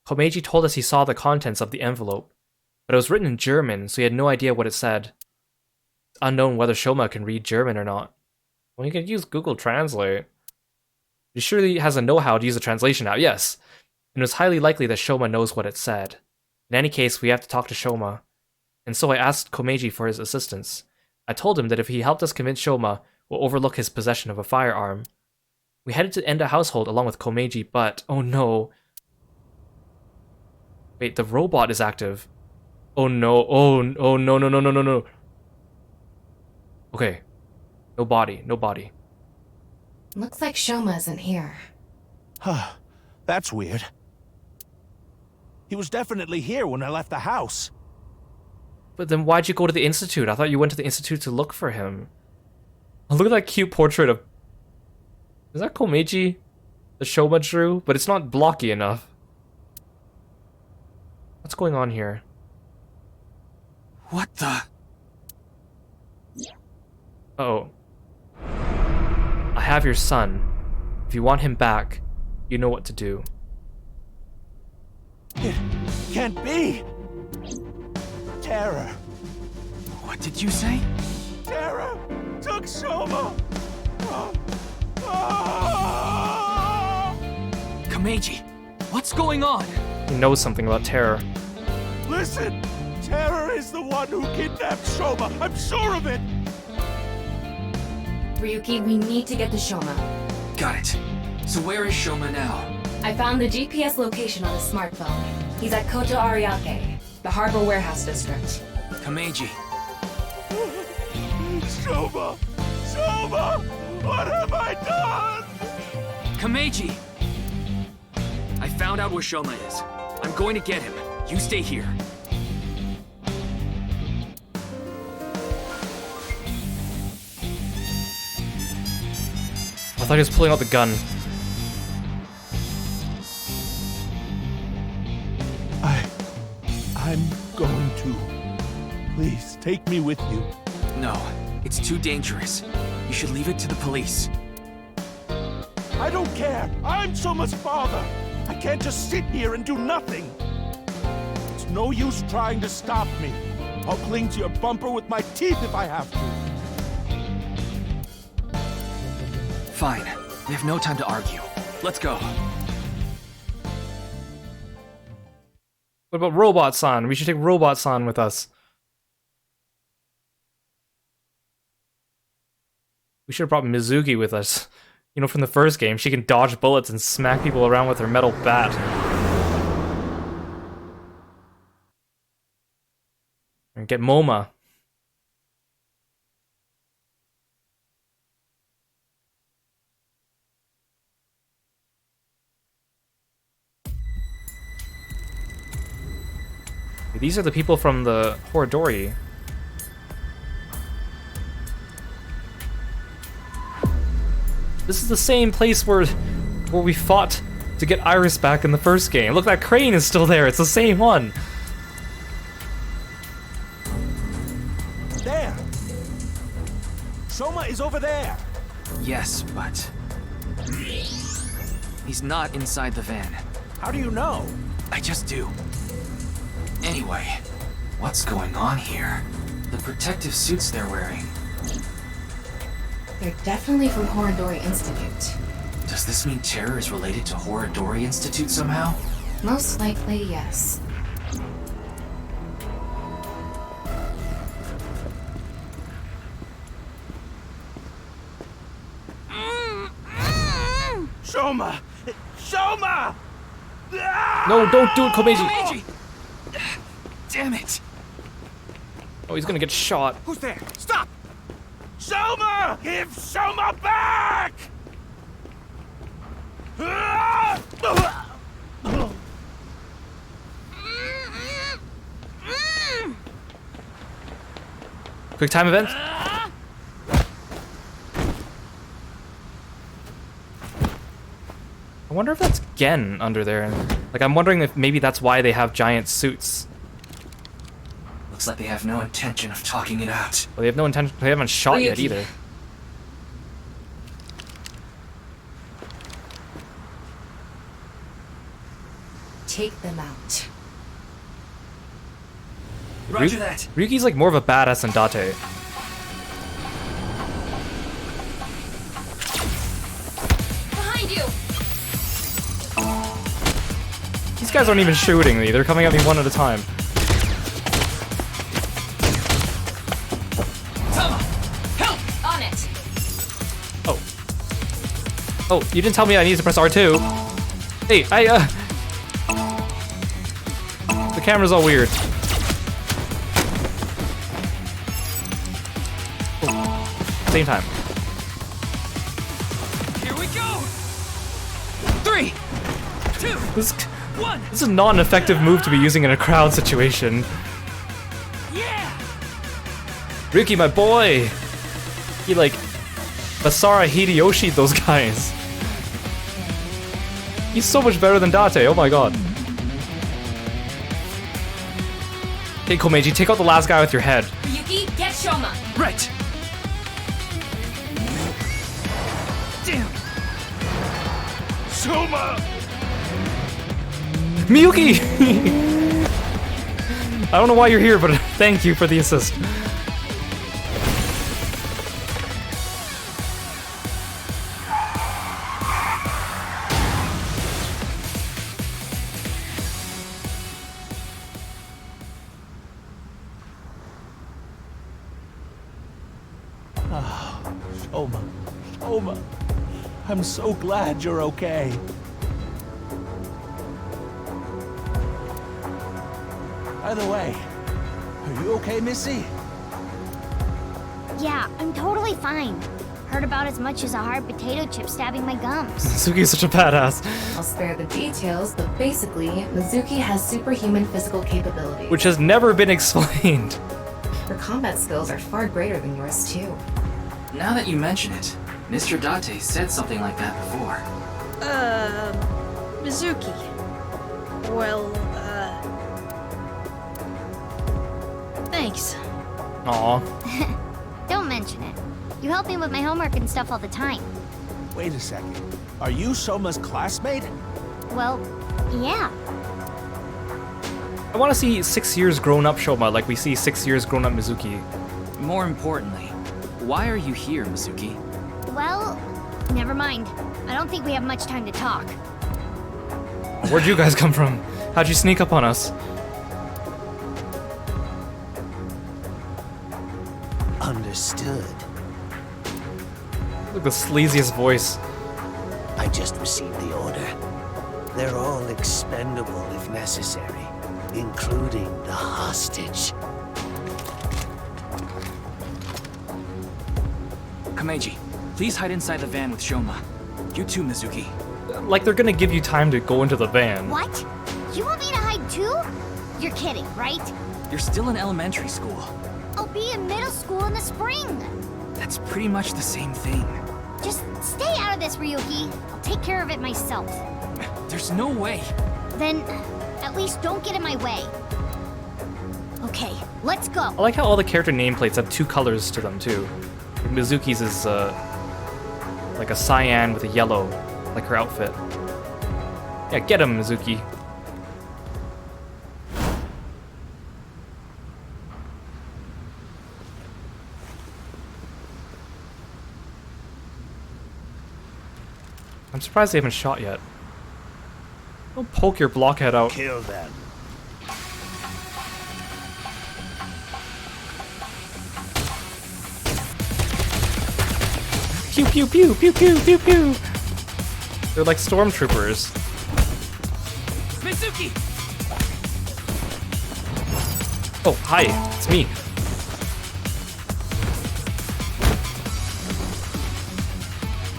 [SPEAKER 1] Komeiji told us he saw the contents of the envelope, but it was written in German, so he had no idea what it said. It's unknown whether Shoma can read German or not. Well, he can use Google Translate. He surely has a know-how to use a translation app, yes. And it was highly likely that Shoma knows what it said. In any case, we have to talk to Shoma. And so I asked Komeiji for his assistance. I told him that if he helped us convince Shoma, we'll overlook his possession of a firearm. We headed to Enda household along with Komeiji, but oh no. Wait, the robot is active. Oh no, oh no, no, no, no, no, no. Okay. No body, no body.
[SPEAKER 6] Looks like Shoma isn't here.
[SPEAKER 11] Huh. That's weird. He was definitely here when I left the house.
[SPEAKER 1] But then why'd you go to the Institute? I thought you went to the Institute to look for him. Oh, look at that cute portrait of... Is that Komeiji? The Shoma drew? But it's not blocky enough. What's going on here?
[SPEAKER 2] What the?
[SPEAKER 1] Uh-oh. I have your son. If you want him back, you know what to do.
[SPEAKER 11] It can't be! Terror.
[SPEAKER 2] What did you say?
[SPEAKER 11] Terror took Shoma!
[SPEAKER 2] Komeiji, what's going on?
[SPEAKER 1] He knows something about Terror.
[SPEAKER 11] Listen! Terror is the one who kidnapped Shoma! I'm sure of it!
[SPEAKER 6] Ryuki, we need to get to Shoma.
[SPEAKER 2] Got it. So where is Shoma now?
[SPEAKER 6] I found the GPS location on his smartphone. He's at Koto Ariake, the harbor warehouse district.
[SPEAKER 2] Komeiji.
[SPEAKER 11] Shoma! Shoma! What have I done?
[SPEAKER 2] Komeiji! I found out where Shoma is. I'm going to get him. You stay here.
[SPEAKER 1] I thought he was pulling out the gun.
[SPEAKER 11] I'm going to. Please, take me with you.
[SPEAKER 2] No, it's too dangerous. You should leave it to the police.
[SPEAKER 11] I don't care. I'm Shoma's father. I can't just sit here and do nothing. It's no use trying to stop me. I'll cling to your bumper with my teeth if I have to.
[SPEAKER 2] Fine. We have no time to argue. Let's go.
[SPEAKER 1] What about Robot-san? We should take Robot-san with us. We should have brought Mizuki with us. You know, from the first game, she can dodge bullets and smack people around with her metal bat. And get Moma. These are the people from the Horodori. This is the same place where we fought to get Iris back in the first game. Look, that crane is still there. It's the same one.
[SPEAKER 11] There! Shoma is over there!
[SPEAKER 2] Yes, but... he's not inside the van.
[SPEAKER 11] How do you know?
[SPEAKER 2] I just do. Anyway, What's going on here? The protective suits they're wearing.
[SPEAKER 6] They're definitely from Horodori Institute.
[SPEAKER 2] Does this mean terror is related to Horodori Institute somehow?
[SPEAKER 6] Most likely, yes.
[SPEAKER 10] Shoma! Shoma!
[SPEAKER 1] No, don't do it, Komeiji!
[SPEAKER 2] Komeiji! Damn it!
[SPEAKER 1] Oh, he's gonna get shot.
[SPEAKER 10] Who's there? Stop! Shoma! Give Shoma back!
[SPEAKER 1] Quick time event. I wonder if that's Gen under there. Like, I'm wondering if maybe that's why they have giant suits.
[SPEAKER 2] Looks like they have no intention of talking it out.
[SPEAKER 1] Well, they have no intention. They haven't shot yet either.
[SPEAKER 6] Take them out.
[SPEAKER 2] Roger that.
[SPEAKER 1] Ryuki's like more of a badass than Date.
[SPEAKER 8] Behind you!
[SPEAKER 1] These guys aren't even shooting me. They're coming at me one at a time.
[SPEAKER 8] Tama! Help! On it!
[SPEAKER 1] Oh, you didn't tell me I need to press R2. Hey, the camera's all weird. Oh, same time.
[SPEAKER 2] Here we go! 3, 2,
[SPEAKER 1] This
[SPEAKER 2] 1!
[SPEAKER 1] is not an effective move to be using in a crowd situation.
[SPEAKER 2] Yeah!
[SPEAKER 1] Ryuki, my boy! He like Basara Hideyoshi those guys. He's so much better than Date, oh my god. Okay, Komeiji, take out the last guy with your head.
[SPEAKER 8] Ryuki, get Shoma!
[SPEAKER 2] Right! Damn!
[SPEAKER 10] Shoma!
[SPEAKER 1] Miyuki! I don't know why you're here, but thank you for the assist.
[SPEAKER 11] Shoma. Shoma. I'm so glad you're okay. By the way, are you okay, Missy?
[SPEAKER 14] Yeah, I'm totally fine. Heard about as much as a hard potato chip stabbing my gums.
[SPEAKER 1] Suki's such a badass.
[SPEAKER 6] I'll spare the details, but basically, Mizuki has superhuman physical capabilities.
[SPEAKER 1] Which has never been explained.
[SPEAKER 6] Her combat skills are far greater than yours, too.
[SPEAKER 2] Now that you mention it, Mr. Date said something like that before.
[SPEAKER 20] Mizuki. Well, thanks.
[SPEAKER 1] Aw.
[SPEAKER 14] Don't mention it. You help me with my homework and stuff all the time.
[SPEAKER 11] Wait a second. Are you Shoma's classmate?
[SPEAKER 14] Well, yeah.
[SPEAKER 1] I want to see 6 years grown up Shoma like we see 6 years grown up Mizuki.
[SPEAKER 2] More importantly, why are you here, Mizuki?
[SPEAKER 14] Well, never mind. I don't think we have much time to talk.
[SPEAKER 1] Where'd you guys come from? How'd you sneak up on us?
[SPEAKER 4] Understood.
[SPEAKER 1] Look, the sleaziest voice.
[SPEAKER 4] I just received the order. They're all expendable if necessary, including the hostage.
[SPEAKER 2] Komeiji, please hide inside the van with Shoma. You too, Mizuki.
[SPEAKER 1] Like they're gonna give you time to go into the van.
[SPEAKER 14] What? You want me to hide too? You're kidding, right?
[SPEAKER 2] You're still in elementary school.
[SPEAKER 14] I'll be in middle school in the spring.
[SPEAKER 2] That's pretty much the same thing.
[SPEAKER 14] Just stay out of this, Ryuki. I'll take care of it myself.
[SPEAKER 2] There's no way.
[SPEAKER 14] Then, at least don't get in my way. Okay, let's go.
[SPEAKER 1] I like how all the character nameplates have 2 colors to them too. Mizuki's is like a cyan with a yellow, like her outfit. Yeah, get him, Mizuki. I'm surprised they haven't shot yet. Don't poke your blockhead out.
[SPEAKER 4] Kill them.
[SPEAKER 1] Pew pew pew pew pew pew pew. They're like stormtroopers.
[SPEAKER 2] Mizuki!
[SPEAKER 1] Oh, hi, it's me.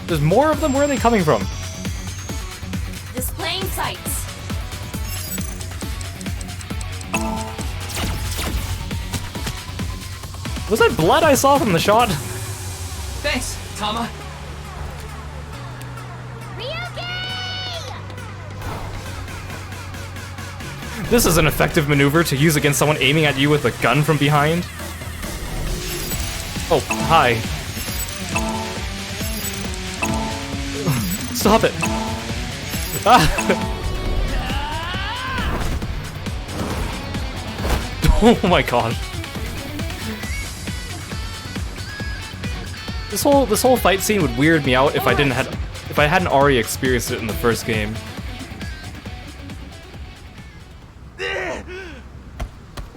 [SPEAKER 1] There's more of them? Where are they coming from?
[SPEAKER 8] Displaying sights.
[SPEAKER 1] Was that blood I saw from the shot?
[SPEAKER 2] Thanks, Tama.
[SPEAKER 1] This is an effective maneuver to use against someone aiming at you with a gun from behind. Oh, hi. Stop it. Ah. Oh my god. This whole fight scene would weird me out if I hadn't already experienced it in the first game.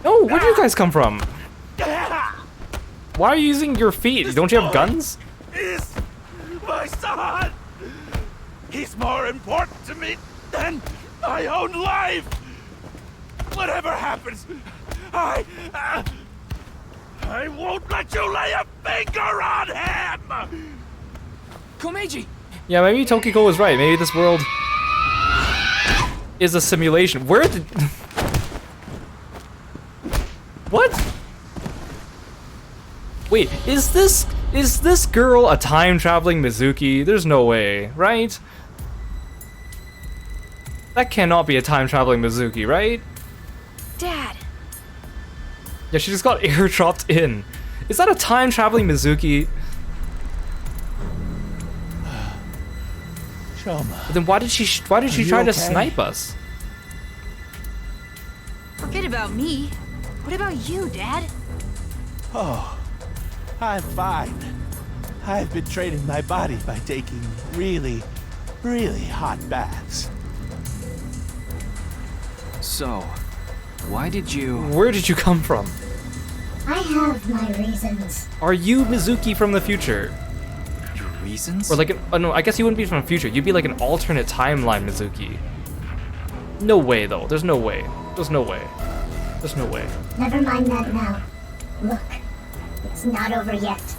[SPEAKER 1] Oh, where do you guys come from? Why are you using your feet? Don't you have guns?
[SPEAKER 10] Is my son. He's more important to me than my own life. Whatever happens, I won't let you lay a finger on him.
[SPEAKER 2] Komeiji!
[SPEAKER 1] Yeah, maybe Tokiko was right. Maybe this world is a simulation. Where did... What? Wait, is this girl a time-traveling Mizuki? There's no way, right? That cannot be a time-traveling Mizuki, right?
[SPEAKER 8] Dad.
[SPEAKER 1] Yeah, she just got airdropped in. Is that a time-traveling Mizuki?
[SPEAKER 11] Shoma.
[SPEAKER 1] Then why did she try to snipe us?
[SPEAKER 12] Forget about me. What about you, Dad?
[SPEAKER 11] Oh, I'm fine. I've been training my body by taking really, really hot baths.
[SPEAKER 2] So, why did you...
[SPEAKER 1] Where did you come from?
[SPEAKER 14] I have my reasons.
[SPEAKER 1] Are you Mizuki from the future?
[SPEAKER 2] Your reasons?
[SPEAKER 1] Or like no, I guess you wouldn't be from the future. You'd be like an alternate timeline Mizuki. No way, though. There's no way. There's no way. There's no way.
[SPEAKER 14] Never mind that now. Look, it's not over yet.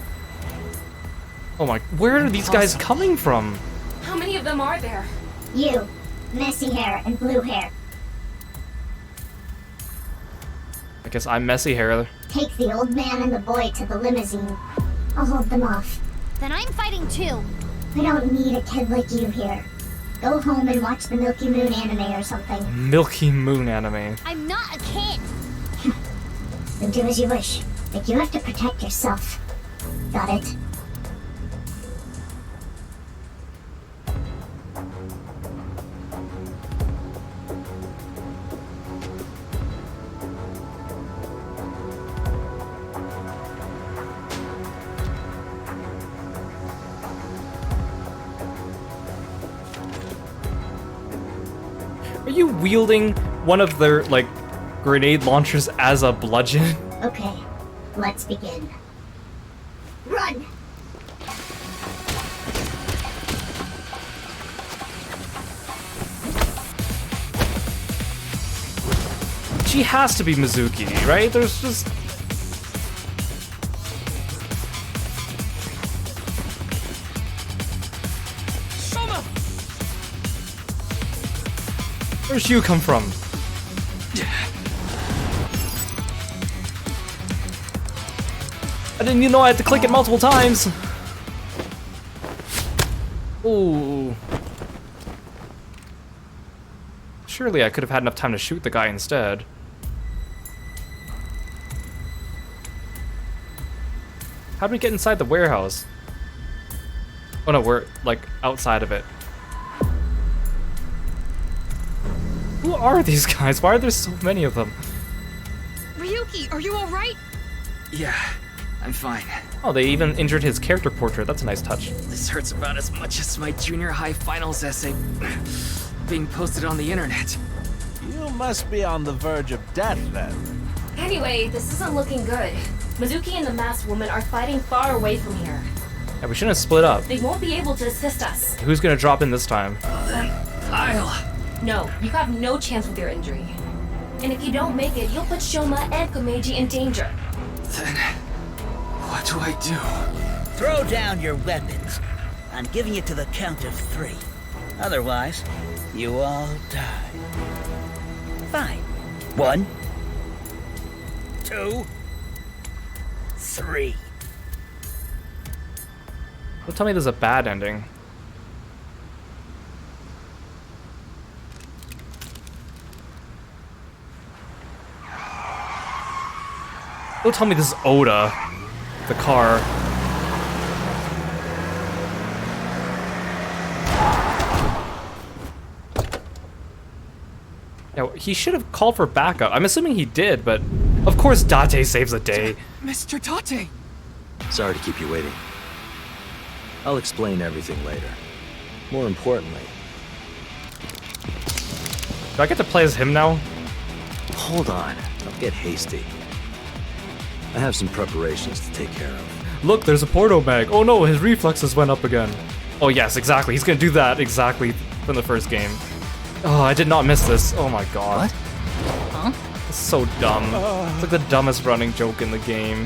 [SPEAKER 1] Oh my, where are these guys coming from?
[SPEAKER 8] How many of them are there?
[SPEAKER 14] You, messy hair and blue hair.
[SPEAKER 1] I guess I'm messy hair.
[SPEAKER 14] Take the old man and the boy to the limousine. I'll hold them off.
[SPEAKER 18] Then I'm fighting too.
[SPEAKER 14] We don't need a kid like you here. Go home and watch the Milky Moon anime or something.
[SPEAKER 1] Milky Moon anime.
[SPEAKER 18] I'm not a kid.
[SPEAKER 14] Then do as you wish. But you have to protect yourself. Got it?
[SPEAKER 1] Are you wielding one of their, like, grenade launchers as a bludgeon?
[SPEAKER 14] Okay, let's begin. Run!
[SPEAKER 1] She has to be Mizuki, right? There's just... Where'd you come from? I didn't even know I had to click it multiple times. Ooh. Surely I could have had enough time to shoot the guy instead. How did we get inside the warehouse? Oh no, we're like outside of it. Who are these guys? Why are there so many of them?
[SPEAKER 12] Ryuki, are you alright?
[SPEAKER 2] Yeah, I'm fine.
[SPEAKER 1] Oh, they even injured his character portrait. That's a nice touch.
[SPEAKER 2] This hurts about as much as my junior high finals essay being posted on the internet.
[SPEAKER 11] You must be on the verge of death, then.
[SPEAKER 12] Anyway, this isn't looking good. Mizuki and the masked woman are fighting far away from here.
[SPEAKER 1] Yeah, we shouldn't have split up.
[SPEAKER 12] They won't be able to assist us.
[SPEAKER 1] Who's gonna drop in this time?
[SPEAKER 12] No, you have no chance with your injury. And if you don't make it, you'll put Shoma and Komeiji in danger.
[SPEAKER 2] Then, what do I do?
[SPEAKER 4] Throw down your weapons. I'm giving it to the count of 3. Otherwise, you all die. Fine. 1, 2, 3.
[SPEAKER 1] Don't tell me there's a bad ending. Don't tell me this is Oda, the car. Yeah, he should have called for backup. I'm assuming he did, but of course Date saves the day.
[SPEAKER 2] Mr. Date!
[SPEAKER 17] Sorry to keep you waiting. I'll explain everything later. More importantly...
[SPEAKER 1] Do I get to play as him now?
[SPEAKER 17] Hold on, don't get hasty. I have some preparations to take care of.
[SPEAKER 1] Look, there's a porto bag. Oh no, his reflexes went up again. Oh yes, exactly. He's gonna do that exactly from the first game. Oh, I did not miss this. Oh my god.
[SPEAKER 2] What? Huh?
[SPEAKER 1] It's so dumb. It's like the dumbest running joke in the game.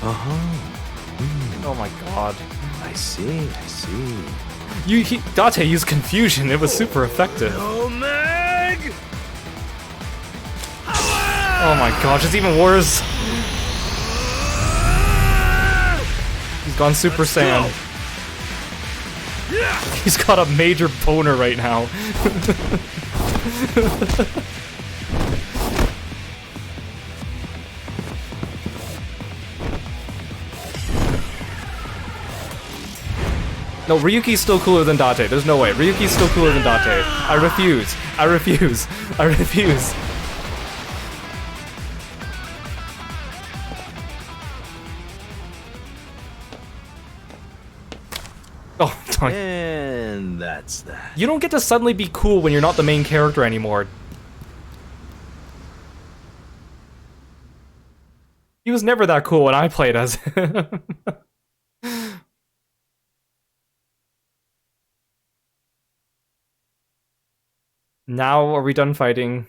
[SPEAKER 17] Uh-huh.
[SPEAKER 1] Oh my god.
[SPEAKER 17] I see.
[SPEAKER 1] Date used confusion. It was super effective.
[SPEAKER 10] Oh, Meg!
[SPEAKER 1] Oh my gosh, it's even worse. He's gone Super Saiyan. He's got a major boner right now. No, Ryuki's still cooler than Date. There's no way. Ryuki's still cooler than Date. I refuse. I refuse. I refuse. Oh, darn.
[SPEAKER 17] And that's that.
[SPEAKER 1] You don't get to suddenly be cool when you're not the main character anymore. He was never that cool when I played as him. Now are we done fighting?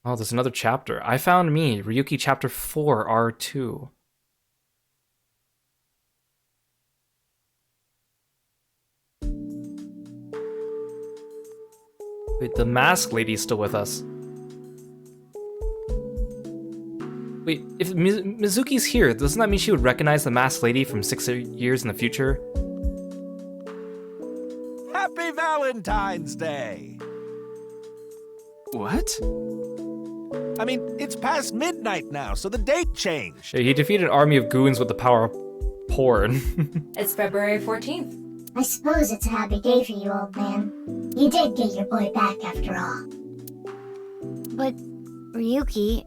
[SPEAKER 1] Oh, there's another chapter. I found me, Ryuki chapter 4, R2. Wait, the mask lady's still with us. Wait, if Mizuki's here, doesn't that mean she would recognize the masked lady from 6 years in the future?
[SPEAKER 11] Happy Valentine's Day!
[SPEAKER 2] What?
[SPEAKER 11] I mean, it's past midnight now, so the date changed.
[SPEAKER 1] He defeated an army of goons with the power of porn.
[SPEAKER 12] It's February 14th.
[SPEAKER 18] I suppose it's a happy day for you, old man. You did get your boy back after all.
[SPEAKER 14] But, Ryuki...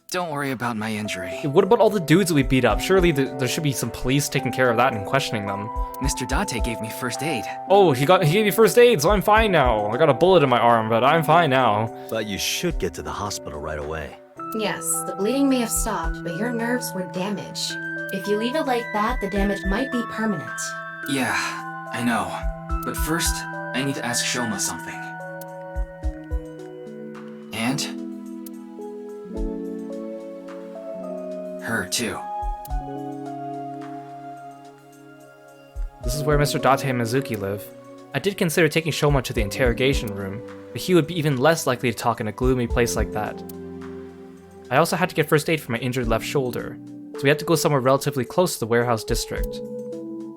[SPEAKER 2] Don't worry about my injury.
[SPEAKER 1] What about all the dudes that we beat up? Surely there should be some police taking care of that and questioning them.
[SPEAKER 2] Mr. Date gave me first aid.
[SPEAKER 1] Oh, he gave you first aid, so I'm fine now. I got a bullet in my arm, but I'm fine now.
[SPEAKER 17] But you should get to the hospital right away.
[SPEAKER 6] Yes, the bleeding may have stopped, but your nerves were damaged. If you leave it like that, the damage might be permanent.
[SPEAKER 2] Yeah, I know. But first, I need to ask Shoma something. And? Her, too.
[SPEAKER 1] This is where Mr. Date and Mizuki live. I did consider taking Shoma to the interrogation room, but he would be even less likely to talk in a gloomy place like that. I also had to get first aid for my injured left shoulder, so we had to go somewhere relatively close to the warehouse district.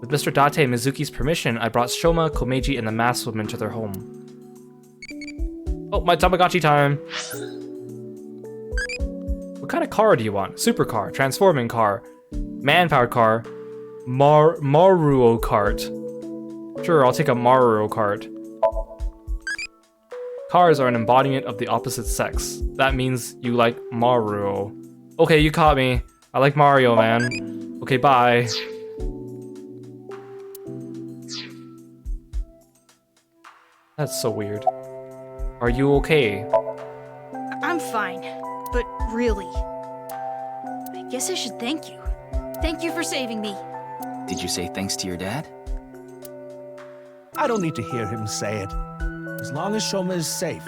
[SPEAKER 1] With Mr. Date and Mizuki's permission, I brought Shoma, Komeiji, and the masked woman to their home. Oh, my Tamagotchi time! What kind of car do you want? Supercar, transforming car, man-powered car, Maruo cart. Sure, I'll take a Maruo cart. Cars are an embodiment of the opposite sex. That means you like Mario. Okay, you caught me. I like Mario, man. Okay, bye. That's so weird. Are you okay?
[SPEAKER 5] I'm fine, but really, I guess I should thank you. Thank you for saving me.
[SPEAKER 2] Did you say thanks to your dad?
[SPEAKER 11] I don't need to hear him say it. As long as Shoma is safe,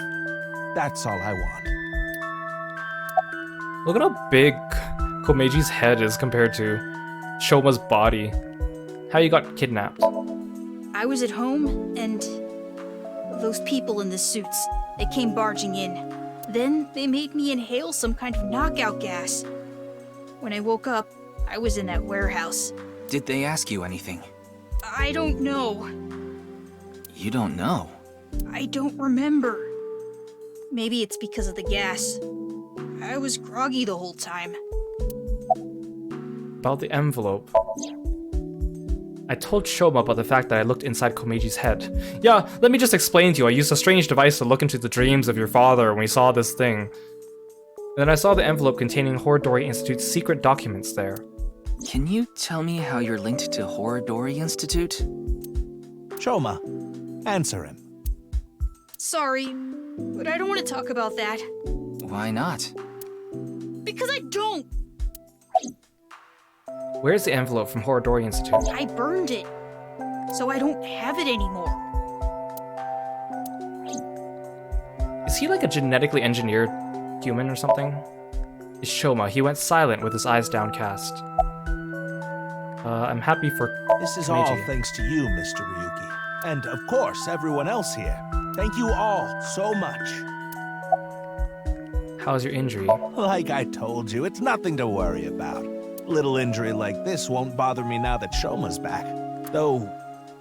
[SPEAKER 11] that's all I want.
[SPEAKER 1] Look at how big Komeji's head is compared to Shoma's body. How you got kidnapped?
[SPEAKER 5] I was at home, and those people in the suits, they came barging in. Then they made me inhale some kind of knockout gas. When I woke up, I was in that warehouse.
[SPEAKER 2] Did they ask you anything?
[SPEAKER 5] I don't know.
[SPEAKER 2] You don't know?
[SPEAKER 5] I don't remember. Maybe it's because of the gas. I was groggy the whole time.
[SPEAKER 1] About the envelope. I told Shoma about the fact that I looked inside Komeji's head. Yeah, let me just explain to you. I used a strange device to look into the dreams of your father when we saw this thing. And then I saw the envelope containing Horodori Institute's secret documents there.
[SPEAKER 2] Can you tell me how you're linked to Horodori Institute?
[SPEAKER 11] Shoma, answer him.
[SPEAKER 5] Sorry, but I don't want to talk about that.
[SPEAKER 2] Why not?
[SPEAKER 5] Because I don't!
[SPEAKER 1] Where's the envelope from Horodori Institute?
[SPEAKER 5] I burned it, so I don't have it anymore.
[SPEAKER 1] Is he like a genetically engineered human or something? Is Shoma. He went silent with his eyes downcast. I'm happy for
[SPEAKER 11] This is
[SPEAKER 1] Komeiji.
[SPEAKER 11] all thanks to you, Mr. Ryuki. And of course, everyone else here. Thank you all so much.
[SPEAKER 1] How's your injury?
[SPEAKER 11] Like I told you, it's nothing to worry about. A little injury like this won't bother me now that Shoma's back. Though,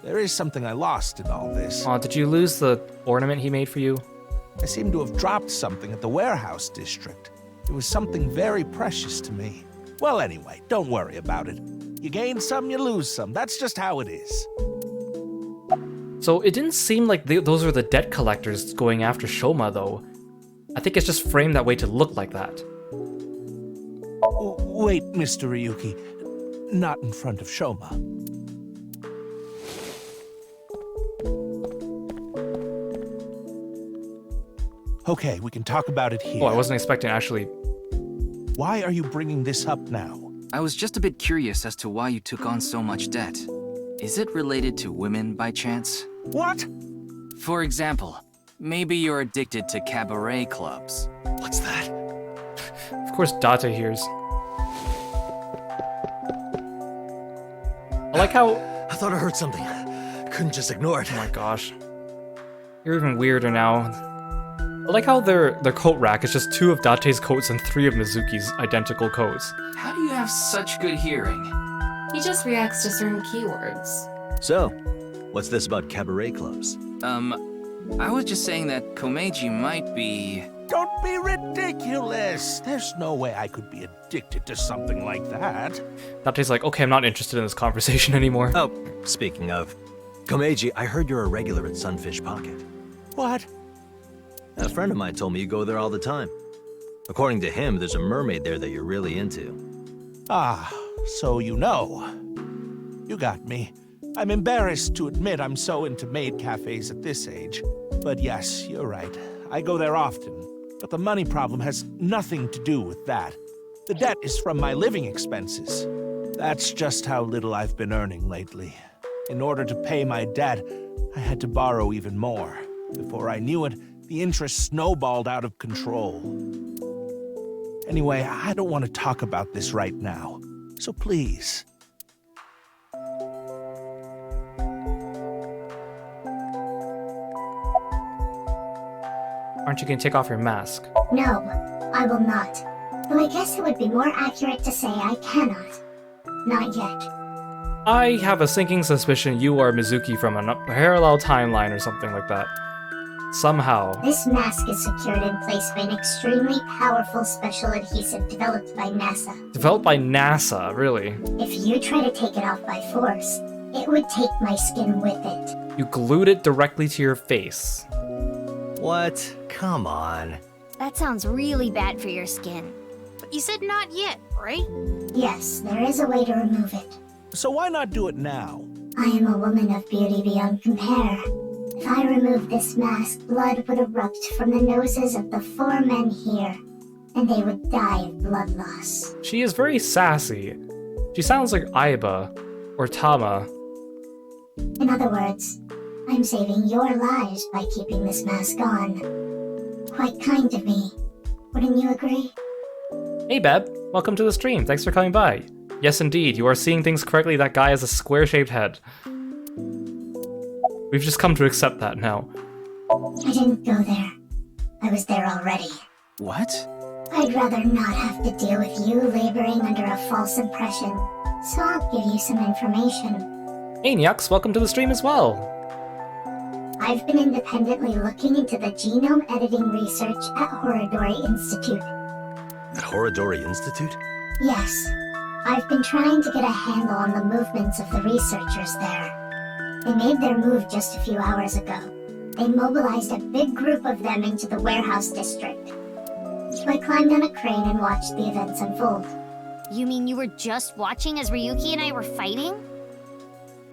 [SPEAKER 11] there is something I lost in all this.
[SPEAKER 1] Aw, did you lose the ornament he made for you?
[SPEAKER 11] I seem to have dropped something at the warehouse district. It was something very precious to me. Well, anyway, don't worry about it. You gain some, you lose some. That's just how it is.
[SPEAKER 1] So it didn't seem like those were the debt collectors going after Shoma, though. I think it's just framed that way to look like that.
[SPEAKER 11] Wait, Mr. Ryuki. Not in front of Shoma. Okay, we can talk about it here.
[SPEAKER 1] Oh, I wasn't expecting actually.
[SPEAKER 11] Why are you bringing this up now?
[SPEAKER 2] I was just a bit curious as to why you took on so much debt. Is it related to women by chance?
[SPEAKER 11] What?
[SPEAKER 2] For example, maybe you're addicted to cabaret clubs.
[SPEAKER 11] What's that?
[SPEAKER 1] Of course Date hears. I like how...
[SPEAKER 17] I thought I heard something. Couldn't just ignore it.
[SPEAKER 1] Oh my gosh. You're even weirder now. I like how their coat rack is just 2 of Date's coats and 3 of Mizuki's identical coats.
[SPEAKER 2] How do you have such good hearing?
[SPEAKER 6] He just reacts to certain keywords.
[SPEAKER 17] So, what's this about cabaret clubs?
[SPEAKER 2] I was just saying that Komeiji might be...
[SPEAKER 11] Don't be ridiculous! There's no way I could be addicted to something like that.
[SPEAKER 1] Date's like, okay, I'm not interested in this conversation anymore.
[SPEAKER 17] Oh, speaking of, Komeiji, I heard you're a regular at Sunfish Pocket.
[SPEAKER 11] What?
[SPEAKER 17] A friend of mine told me you go there all the time. According to him, there's a mermaid there that you're really into.
[SPEAKER 11] Ah, so you know. You got me. I'm embarrassed to admit I'm so into maid cafes at this age. But yes, you're right. I go there often. But the money problem has nothing to do with that. The debt is from my living expenses. That's just how little I've been earning lately. In order to pay my debt, I had to borrow even more. Before I knew it, the interest snowballed out of control. Anyway, I don't want to talk about this right now. So please.
[SPEAKER 1] Aren't you going to take off your mask?
[SPEAKER 18] No, I will not. Though I guess it would be more accurate to say I cannot. Not yet.
[SPEAKER 1] I have a sinking suspicion you are Mizuki from a parallel timeline or something like that. Somehow.
[SPEAKER 18] This mask is secured in place by an extremely powerful special adhesive developed by NASA.
[SPEAKER 1] Developed by NASA, really?
[SPEAKER 18] If you try to take it off by force, it would take my skin with it.
[SPEAKER 1] You glued it directly to your face.
[SPEAKER 17] What? Come on.
[SPEAKER 14] That sounds really bad for your skin.
[SPEAKER 5] But you said not yet, right?
[SPEAKER 18] Yes, there is a way to remove it.
[SPEAKER 11] So why not do it now?
[SPEAKER 18] I am a woman of beauty beyond compare. If I removed this mask, blood would erupt from the noses of the 4 men here, and they would die of blood loss.
[SPEAKER 1] She is very sassy. She sounds like Aiba or Tama.
[SPEAKER 18] In other words, I'm saving your lives by keeping this mask on. Quite kind of me. Wouldn't you agree?
[SPEAKER 1] Hey Beb, welcome to the stream. Thanks for coming by. Yes indeed, you are seeing things correctly. That guy has a square-shaped head. We've just come to accept that now.
[SPEAKER 18] I didn't go there. I was there already.
[SPEAKER 2] What?
[SPEAKER 18] I'd rather not have to deal with you laboring under a false impression, so I'll give you some information.
[SPEAKER 1] Hey Nyux, welcome to the stream as well.
[SPEAKER 18] I've been independently looking into the genome editing research at Horodori Institute.
[SPEAKER 17] At Horodori Institute?
[SPEAKER 18] Yes. I've been trying to get a handle on the movements of the researchers there. They made their move just a few hours ago. They mobilized a big group of them into the warehouse district. So I climbed on a crane and watched the events unfold.
[SPEAKER 14] You mean you were just watching as Ryuki and I were fighting?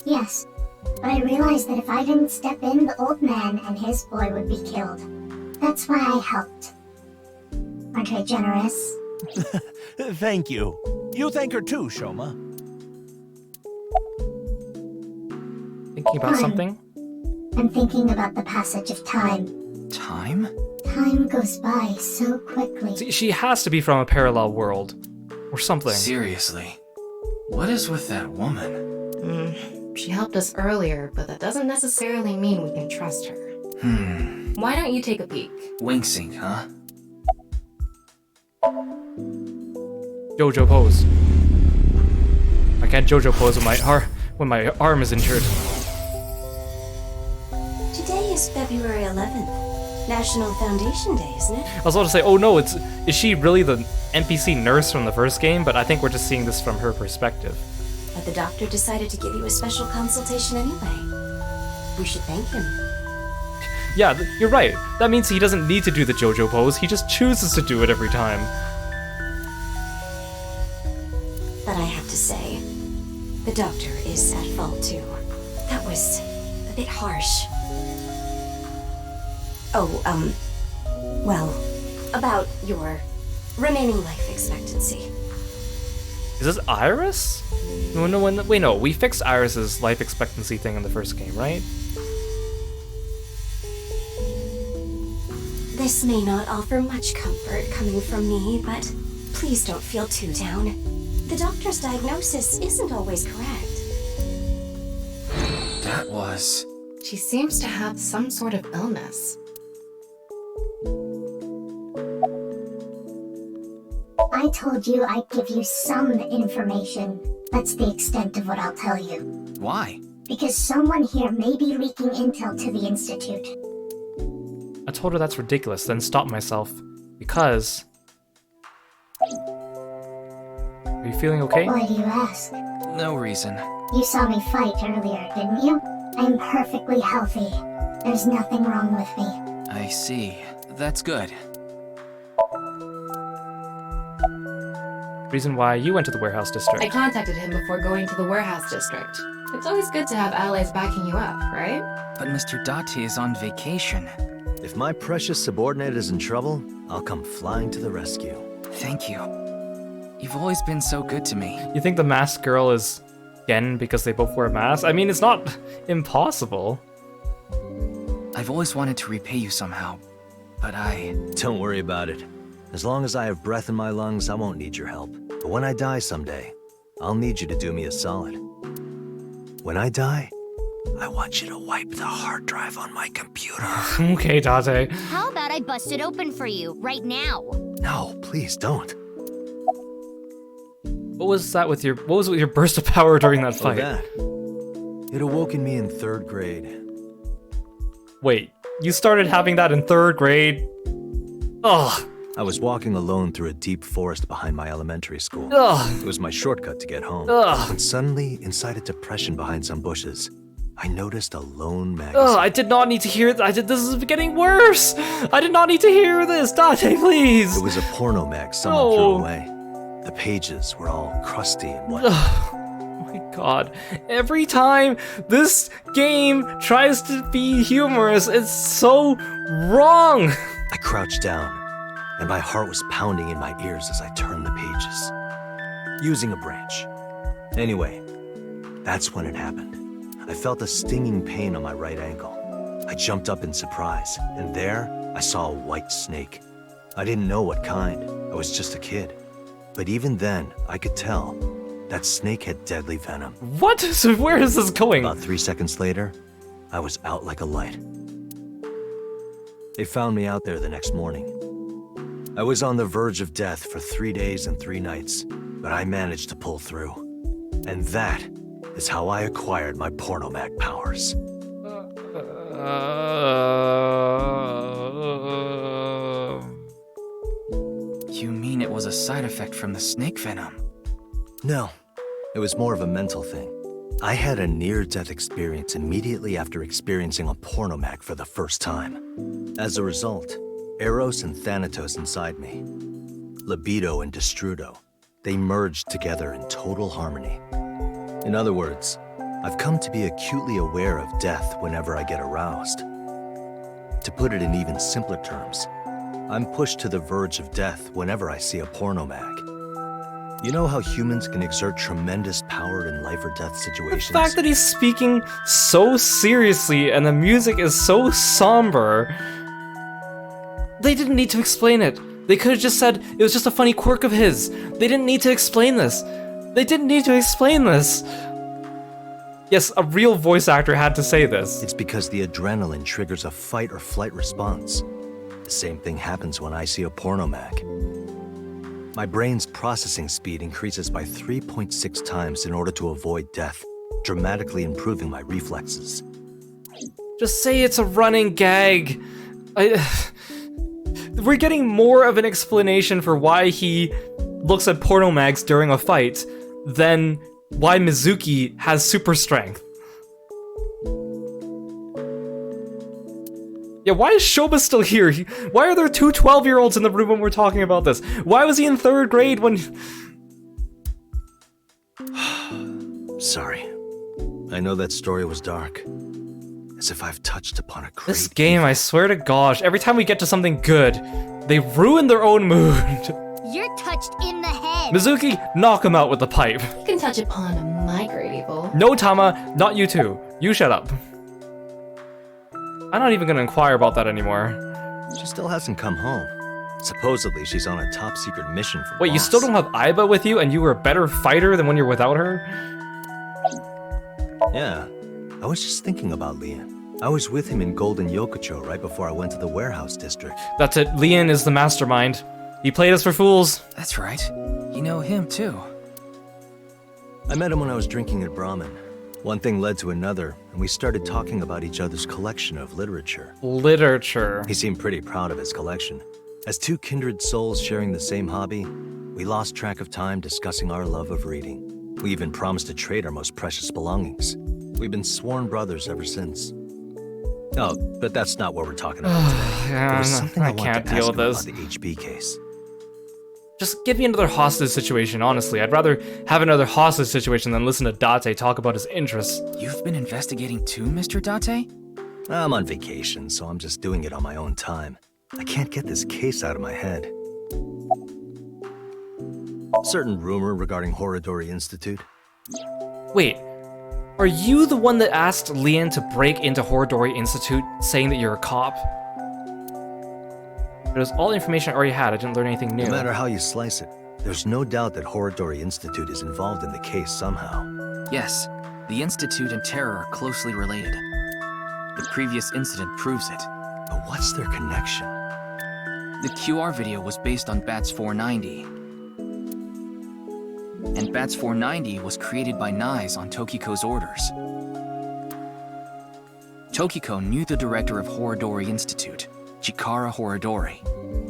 [SPEAKER 18] Yes, but I realized that if I didn't step in, the old man and his boy would be killed. That's why I helped. Aren't I generous?
[SPEAKER 11] Thank you. You thank her too, Shoma.
[SPEAKER 1] Thinking about something?
[SPEAKER 18] I'm thinking about the passage of time.
[SPEAKER 2] Time?
[SPEAKER 18] Time goes by so quickly.
[SPEAKER 1] See, she has to be from a parallel world. Or something.
[SPEAKER 2] Seriously. What is with that woman?
[SPEAKER 6] She helped us earlier, but that doesn't necessarily mean we can trust her. Why don't you take a peek?
[SPEAKER 2] Wing sync, huh?
[SPEAKER 1] JoJo pose. I can't JoJo pose when my arm is injured.
[SPEAKER 19] Today is February 11th. National Foundation Day, isn't it?
[SPEAKER 1] I was about to say, oh no, is she really the NPC nurse from the first game? But I think we're just seeing this from her perspective.
[SPEAKER 19] But the doctor decided to give you a special consultation anyway. We should thank him.
[SPEAKER 1] Yeah, you're right. That means he doesn't need to do the JoJo pose, he just chooses to do it every time.
[SPEAKER 19] But I have to say, the doctor is at fault too. That was a bit harsh. Oh, well, about your remaining life expectancy.
[SPEAKER 1] Is this Iris? Wait, no, we fixed Iris's life expectancy thing in the first game, right?
[SPEAKER 19] This may not offer much comfort coming from me, but please don't feel too down. The doctor's diagnosis isn't always correct.
[SPEAKER 2] That was...
[SPEAKER 6] She seems to have some sort of illness.
[SPEAKER 18] I told you I'd give you some information. That's the extent of what I'll tell you.
[SPEAKER 2] Why?
[SPEAKER 18] Because someone here may be leaking intel to the Institute.
[SPEAKER 1] I told her that's ridiculous, then stopped myself. Because... Are you feeling okay?
[SPEAKER 18] Why do you ask?
[SPEAKER 2] No reason.
[SPEAKER 18] You saw me fight earlier, didn't you? I'm perfectly healthy. There's nothing wrong with me.
[SPEAKER 2] I see. That's good.
[SPEAKER 1] Reason why you went to the warehouse district.
[SPEAKER 6] I contacted him before going to the warehouse district. It's always good to have allies backing you up, right?
[SPEAKER 2] But Mr. Date is on vacation.
[SPEAKER 17] If my precious subordinate is in trouble, I'll come flying to the rescue.
[SPEAKER 2] Thank you. You've always been so good to me.
[SPEAKER 1] You think the masked girl is Gen because they both wear masks? I mean, it's not impossible.
[SPEAKER 2] I've always wanted to repay you somehow, but I...
[SPEAKER 17] Don't worry about it. As long as I have breath in my lungs, I won't need your help. But when I die someday, I'll need you to do me a solid. When I die, I want you to wipe the hard drive on my computer.
[SPEAKER 1] Okay, Date.
[SPEAKER 14] How about I bust it open for you, right now?
[SPEAKER 17] No, please don't.
[SPEAKER 1] What was with your burst of power during that fight?
[SPEAKER 17] That. It awoke in me in 3rd grade.
[SPEAKER 1] Wait, you started having that in 3rd grade? Ugh.
[SPEAKER 17] I was walking alone through a deep forest behind my elementary school.
[SPEAKER 1] Ugh.
[SPEAKER 17] It was my shortcut to get home.
[SPEAKER 1] Ugh.
[SPEAKER 17] When suddenly, inside a depression behind some bushes, I noticed a lone magazine.
[SPEAKER 1] Ugh, I did not need to hear that. This is getting worse. I did not need to hear this. Date, please.
[SPEAKER 17] It was a porno mag someone threw away. The pages were all crusty and whatnot.
[SPEAKER 1] Oh my god. Every time this game tries to be humorous, it's so wrong.
[SPEAKER 17] I crouched down, and my heart was pounding in my ears as I turned the pages, using a branch. Anyway, that's when it happened. I felt a stinging pain on my right ankle. I jumped up in surprise, and there I saw a white snake. I didn't know what kind. I was just a kid. But even then, I could tell that snake had deadly venom.
[SPEAKER 1] What? So where is this going?
[SPEAKER 17] About 3 seconds later, I was out like a light. They found me out there the next morning. I was on the verge of death for 3 days and 3 nights, but I managed to pull through. And that is how I acquired my pornomag powers.
[SPEAKER 2] You mean it was a side effect from the snake venom?
[SPEAKER 17] No, it was more of a mental thing. I had a near-death experience immediately after experiencing a pornomag for the first time. As a result, Eros and Thanatos inside me, libido and destrudo, they merged together in total harmony. In other words, I've come to be acutely aware of death whenever I get aroused. To put it in even simpler terms, I'm pushed to the verge of death whenever I see a pornomag. You know how humans can exert tremendous power in life or death situations?
[SPEAKER 1] The fact that he's speaking so seriously and the music is so somber. They didn't need to explain it. They could have just said it was just a funny quirk of his. They didn't need to explain this. They didn't need to explain this. Yes, a real voice actor had to say this.
[SPEAKER 17] It's because the adrenaline triggers a fight or flight response. The same thing happens when I see a pornomag. My brain's processing speed increases by 3.6 times in order to avoid death, dramatically improving my reflexes.
[SPEAKER 1] Just say it's a running gag. We're getting more of an explanation for why he looks at pornomags during a fight than why Mizuki has super strength. Yeah, why is Shoba still here? Why are there 2 12-year-olds in the room when we're talking about this? Why was he in 3rd grade when...
[SPEAKER 17] Sorry. I know that story was dark. As if I've touched upon a great...
[SPEAKER 1] This game, I swear to gosh, every time we get to something good, they ruin their own mood.
[SPEAKER 18] You're touched in the head.
[SPEAKER 1] Mizuki, knock him out with the pipe.
[SPEAKER 6] You can touch upon my great evil.
[SPEAKER 1] No, Tama, not you two. You shut up. I'm not even gonna inquire about that anymore.
[SPEAKER 17] She still hasn't come home. Supposedly, she's on a top-secret mission from
[SPEAKER 1] Wait,
[SPEAKER 17] boss.
[SPEAKER 1] you still don't have Aiba with you, and you were a better fighter than when you're without her?
[SPEAKER 17] Yeah, I was just thinking about Lian. I was with him in Golden Yokocho right before I went to the warehouse district.
[SPEAKER 1] That's it, Lian is the mastermind. He played us for fools.
[SPEAKER 2] That's right. You know him, too.
[SPEAKER 17] I met him when I was drinking at Brahmin. One thing led to another, and we started talking about each other's collection of literature.
[SPEAKER 1] Literature.
[SPEAKER 17] He seemed pretty proud of his collection. As 2 kindred souls sharing the same hobby, we lost track of time discussing our love of reading. We even promised to trade our most precious belongings. We've been sworn brothers ever since. Oh, but that's not what we're talking about today.
[SPEAKER 1] Yeah,
[SPEAKER 17] there was something
[SPEAKER 1] I
[SPEAKER 17] I wanted
[SPEAKER 1] can't
[SPEAKER 17] to
[SPEAKER 1] deal
[SPEAKER 17] ask
[SPEAKER 1] with
[SPEAKER 17] him
[SPEAKER 1] this.
[SPEAKER 17] about the HB case.
[SPEAKER 1] Just give me another hostage situation, honestly. I'd rather have another hostage situation than listen to Date talk about his interests.
[SPEAKER 2] You've been investigating too, Mr. Date?
[SPEAKER 17] I'm on vacation, so I'm just doing it on my own time. I can't get this case out of my head. Certain rumor regarding Horodori Institute.
[SPEAKER 1] Wait, are you the one that asked Lian to break into Horodori Institute saying that you're a cop? It was all the information I already had. I didn't learn anything new.
[SPEAKER 17] No matter how you slice it, there's no doubt that Horodori Institute is involved in the case somehow.
[SPEAKER 2] Yes, the Institute and Terror are closely related. The previous incident proves it.
[SPEAKER 17] But what's their connection?
[SPEAKER 2] The QR video was based on Bats 490. And Bats 490 was created by Nyes on Tokiko's orders. Tokiko knew the director of Horodori Institute, Chikara Horodori.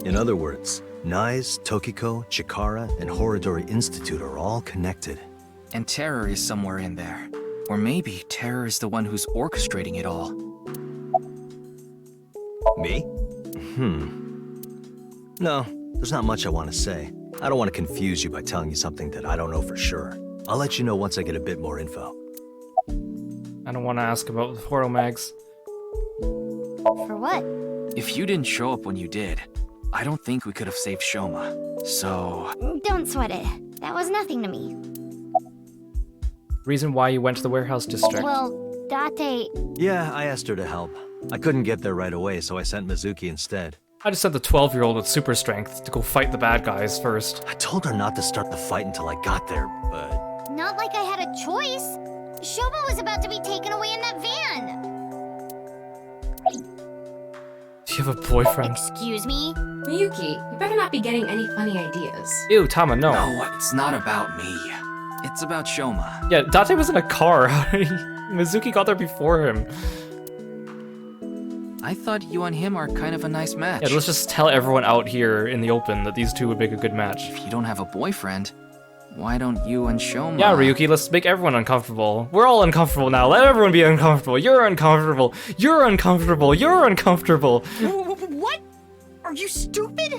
[SPEAKER 17] In other words, Nyes, Tokiko, Chikara, and Horodori Institute are all connected.
[SPEAKER 2] And Terror is somewhere in there. Or maybe Terror is the one who's orchestrating it all.
[SPEAKER 17] Me? No, there's not much I want to say. I don't want to confuse you by telling you something that I don't know for sure. I'll let you know once I get a bit more info.
[SPEAKER 1] I don't want to ask about the photo mags.
[SPEAKER 14] For what?
[SPEAKER 2] If you didn't show up when you did, I don't think we could have saved Shoma. So...
[SPEAKER 14] Don't sweat it. That was nothing to me.
[SPEAKER 1] Reason why you went to the warehouse district.
[SPEAKER 14] Well, Date...
[SPEAKER 17] Yeah, I asked her to help. I couldn't get there right away, so I sent Mizuki instead.
[SPEAKER 1] I just sent the 12-year-old with super strength to go fight the bad guys first.
[SPEAKER 17] I told her not to start the fight until I got there, but...
[SPEAKER 14] Not like I had a choice. Shoma was about to be taken away in that van.
[SPEAKER 1] Do you have a boyfriend?
[SPEAKER 14] Excuse me?
[SPEAKER 12] Miyuki, you better not be getting any funny ideas.
[SPEAKER 1] Ew, Tama, no.
[SPEAKER 2] No, it's not about me. It's about Shoma.
[SPEAKER 1] Yeah, Date was in a car. Mizuki got there before him.
[SPEAKER 2] I thought you and him are kind of a nice match.
[SPEAKER 1] Yeah, let's just tell everyone out here in the open that these two would make a good match.
[SPEAKER 2] If you don't have a boyfriend, why don't you and Shoma...
[SPEAKER 1] Yeah, Ryuki, let's make everyone uncomfortable. We're all uncomfortable now. Let everyone be uncomfortable. You're uncomfortable. You're uncomfortable. You're uncomfortable.
[SPEAKER 5] What? Are you stupid?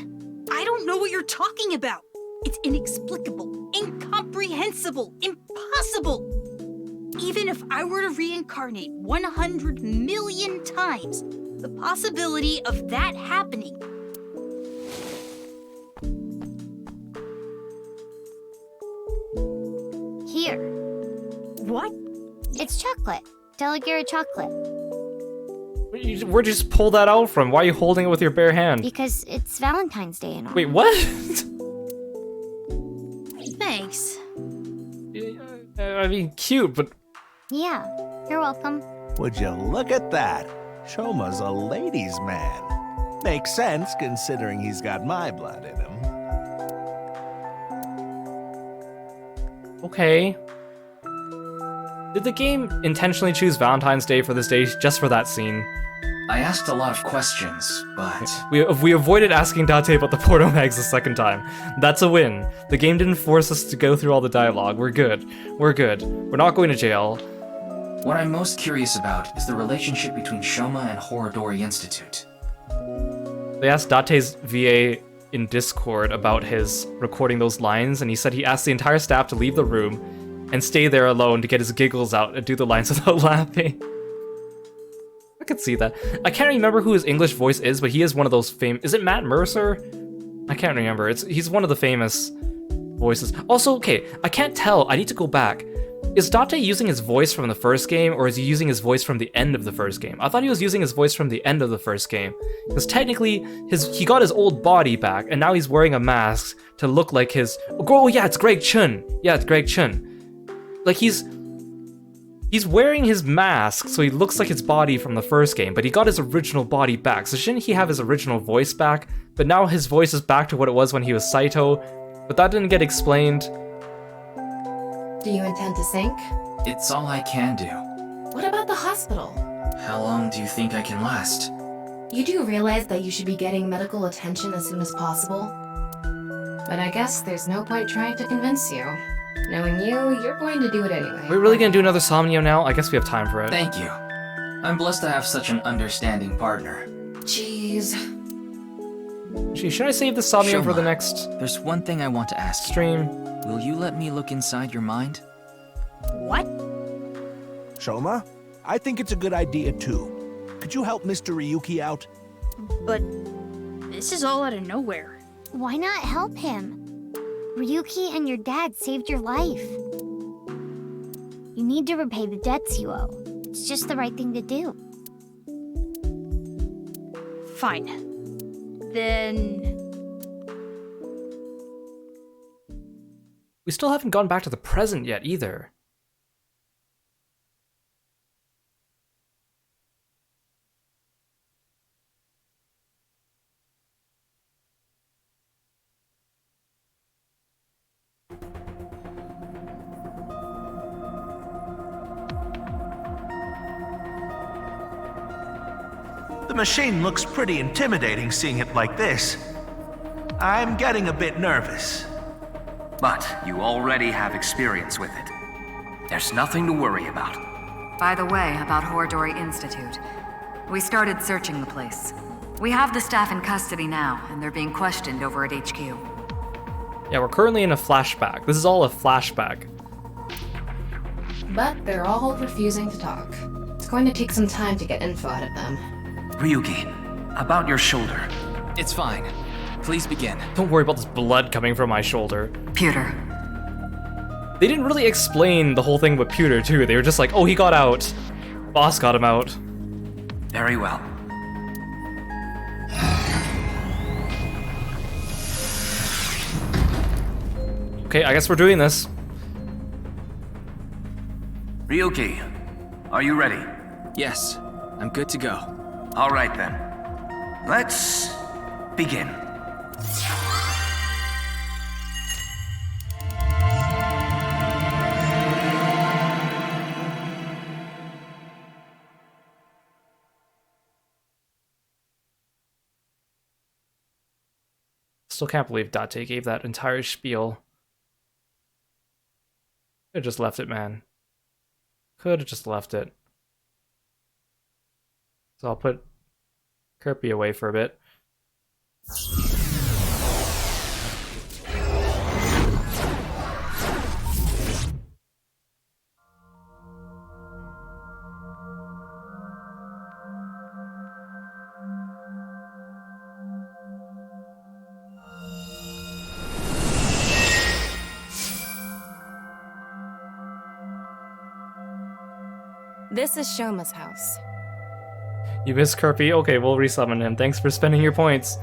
[SPEAKER 5] I don't know what you're talking about. It's inexplicable, incomprehensible, impossible. Even if I were to reincarnate 100 million times, the possibility of that happening.
[SPEAKER 14] Here.
[SPEAKER 5] What?
[SPEAKER 14] It's chocolate. Delegate chocolate.
[SPEAKER 1] Where'd you just pull that out from? Why are you holding it with your bare hand?
[SPEAKER 14] Because it's Valentine's Day and all.
[SPEAKER 1] Wait, what?
[SPEAKER 5] Thanks.
[SPEAKER 1] I mean, cute, but...
[SPEAKER 14] Yeah, you're welcome.
[SPEAKER 11] Would you look at that? Shoma's a ladies' man. Makes sense considering he's got my blood in him.
[SPEAKER 1] Okay. Did the game intentionally choose Valentine's Day for this day just for that scene?
[SPEAKER 2] I asked a lot of questions, but...
[SPEAKER 1] We avoided asking Date about the Porto Mags the second time. That's a win. The game didn't force us to go through all the dialogue. We're good. We're good. We're not going to jail.
[SPEAKER 2] What I'm most curious about is the relationship between Shoma and Horodori Institute.
[SPEAKER 1] They asked Date's VA in Discord about his recording those lines, and he said he asked the entire staff to leave the room and stay there alone to get his giggles out and do the lines without laughing. I could see that. I can't remember who his English voice is, but he is one of those famous... Is it Matt Mercer? I can't remember. He's one of the famous voices. Also, okay, I can't tell. I need to go back. Is Date using his voice from the first game, or is he using his voice from the end of the first game? I thought he was using his voice from the end of the first game, because technically he got his old body back, and now he's wearing a mask to look like his... Oh yeah, it's Greg Chun. Yeah, it's Greg Chun. Like he's wearing his mask, so he looks like his body from the first game, but he got his original body back. So shouldn't he have his original voice back? But now his voice is back to what it was when he was Saito, but that didn't get explained.
[SPEAKER 6] Do you intend to sink?
[SPEAKER 2] It's all I can do.
[SPEAKER 6] What about the hospital?
[SPEAKER 2] How long do you think I can last?
[SPEAKER 6] You do realize that you should be getting medical attention as soon as possible? But I guess there's no point trying to convince you. Knowing you, you're going to do it anyway.
[SPEAKER 1] We're really gonna do another Somnium now? I guess we have time for it.
[SPEAKER 2] Thank you. I'm blessed to have such an understanding partner.
[SPEAKER 6] Jeez.
[SPEAKER 1] Should I save the Somnium for the next...
[SPEAKER 2] There's one thing I want to ask
[SPEAKER 1] stream.
[SPEAKER 2] Will you let me look inside your mind?
[SPEAKER 5] What?
[SPEAKER 11] Shoma, I think it's a good idea too. Could you help Mr. Ryuki out?
[SPEAKER 5] But this is all out of nowhere.
[SPEAKER 14] Why not help him? Ryuki and your dad saved your life. You need to repay the debts you owe. It's just the right thing to do.
[SPEAKER 5] Fine. Then...
[SPEAKER 1] We still haven't gone back to the present yet, either.
[SPEAKER 11] The machine looks pretty intimidating seeing it like this. I'm getting a bit nervous.
[SPEAKER 7] But you already have experience with it. There's nothing to worry about.
[SPEAKER 9] By the way, about Horadori Institute. We started searching the place. We have the staff in custody now, and they're being questioned over at HQ.
[SPEAKER 1] Yeah, we're currently in a flashback. This is all a flashback.
[SPEAKER 6] But they're all refusing to talk. It's going to take some time to get info out of them.
[SPEAKER 7] Ryuki, about your shoulder.
[SPEAKER 2] It's fine. Please begin.
[SPEAKER 1] Don't worry about this blood coming from my shoulder.
[SPEAKER 9] Pewter.
[SPEAKER 1] They didn't really explain the whole thing with Pewter, too. They were just like, oh, he got out. Boss got him out.
[SPEAKER 7] Very well.
[SPEAKER 1] Okay, I guess we're doing this.
[SPEAKER 7] Ryuki, are you ready?
[SPEAKER 2] Yes, I'm good to go.
[SPEAKER 7] All right then. Let's begin.
[SPEAKER 1] Still can't believe Date gave that entire spiel. Could've just left it, man. Could've just left it. So I'll put Kirby away for a bit.
[SPEAKER 8] This is Shoma's house.
[SPEAKER 1] You miss Kirby? Okay, we'll resummon him. Thanks for spending your points.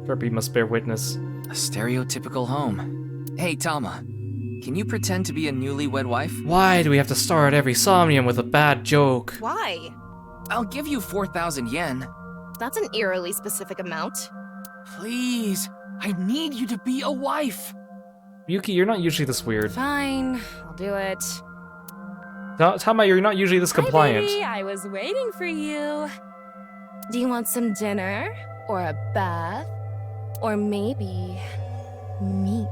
[SPEAKER 1] Kirby must bear witness.
[SPEAKER 2] A stereotypical home. Hey, Tama. Can you pretend to be a newlywed wife?
[SPEAKER 1] Why do we have to start every Somnium with a bad joke?
[SPEAKER 8] Why?
[SPEAKER 2] I'll give you 4,000 yen.
[SPEAKER 8] That's an eerily specific amount.
[SPEAKER 2] Please, I need you to be a wife.
[SPEAKER 1] Yuki, you're not usually this weird.
[SPEAKER 8] Fine, I'll do it.
[SPEAKER 1] Tama, you're not usually this compliant.
[SPEAKER 8] Hi, baby, I was waiting for you. Do you want some dinner? Or a bath? Or maybe meat?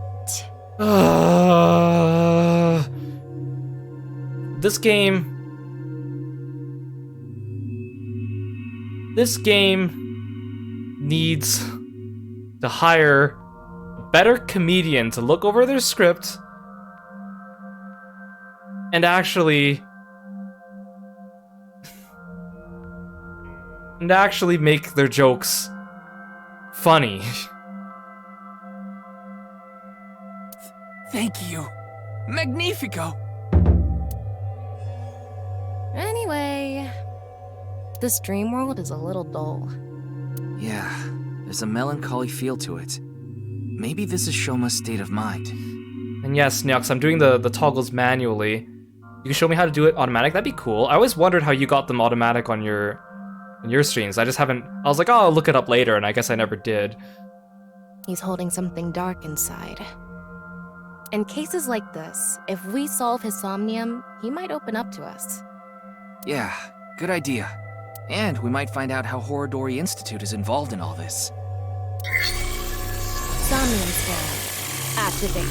[SPEAKER 1] This game needs to hire a better comedian to look over their script and actually make their jokes funny.
[SPEAKER 2] Thank you. Magnifico.
[SPEAKER 8] Anyway, this dream world is a little dull.
[SPEAKER 2] Yeah, there's a melancholy feel to it. Maybe this is Shoma's state of mind.
[SPEAKER 1] And yes, Neox, I'm doing the toggles manually. You can show me how to do it automatic? That'd be cool. I always wondered how you got them automatic on your streams. I just haven't... I was like, oh, I'll look it up later, and I guess I never did.
[SPEAKER 8] He's holding something dark inside. In cases like this, if we solve his somnium, he might open up to us.
[SPEAKER 2] Yeah, good idea. And we might find out how Horadori Institute is involved in all this.
[SPEAKER 8] Somnium Scan. Activate.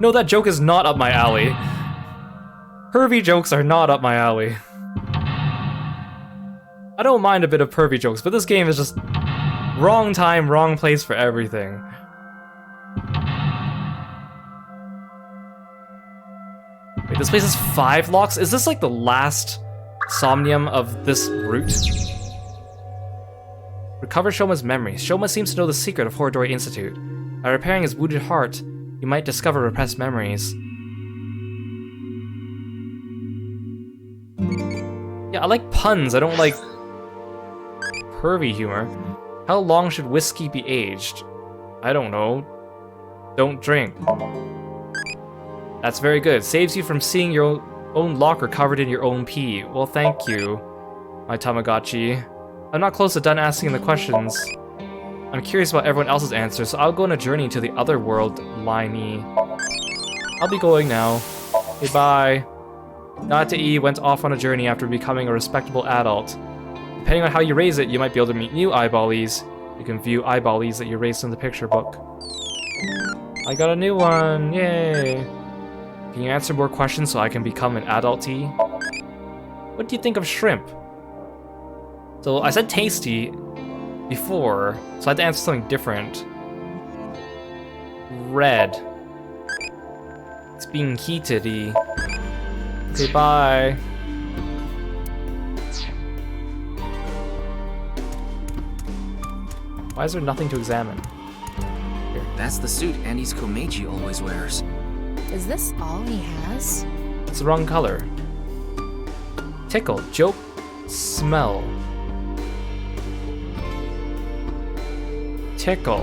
[SPEAKER 1] No, that joke is not up my alley. Pervy jokes are not up my alley. I don't mind a bit of pervy jokes, but this game is just wrong time, wrong place for everything. Wait, this place has 5 locks? Is this like the last Somnium of this route? Recover Shoma's memories. Shoma seems to know the secret of Horadori Institute. By repairing his wounded heart, you might discover repressed memories. Yeah, I like puns. I don't like pervy humor. How long should whiskey be aged? I don't know. Don't drink. That's very good. Saves you from seeing your own locker covered in your own pee. Well, thank you, my Tamagotchi. I'm not close to done asking the questions. I'm curious about everyone else's answers, so I'll go on a journey to the other world, Limey. I'll be going now. Okay, bye. Nata-E went off on a journey after becoming a respectable adult. Depending on how you raise it, you might be able to meet new eyeballies. You can view eyeballies that you raised in the picture book. I got a new one! Yay! Can you answer more questions so I can become an adult-y? What do you think of shrimp? So I said tasty before, so I had to answer something different. Red. It's being heated-y. Okay, bye. Why is there nothing to examine? Here.
[SPEAKER 2] That's the suit Andy's Komeiji always wears.
[SPEAKER 8] Is this all he has?
[SPEAKER 1] It's the wrong color. Tickle, joke, smell. Tickle.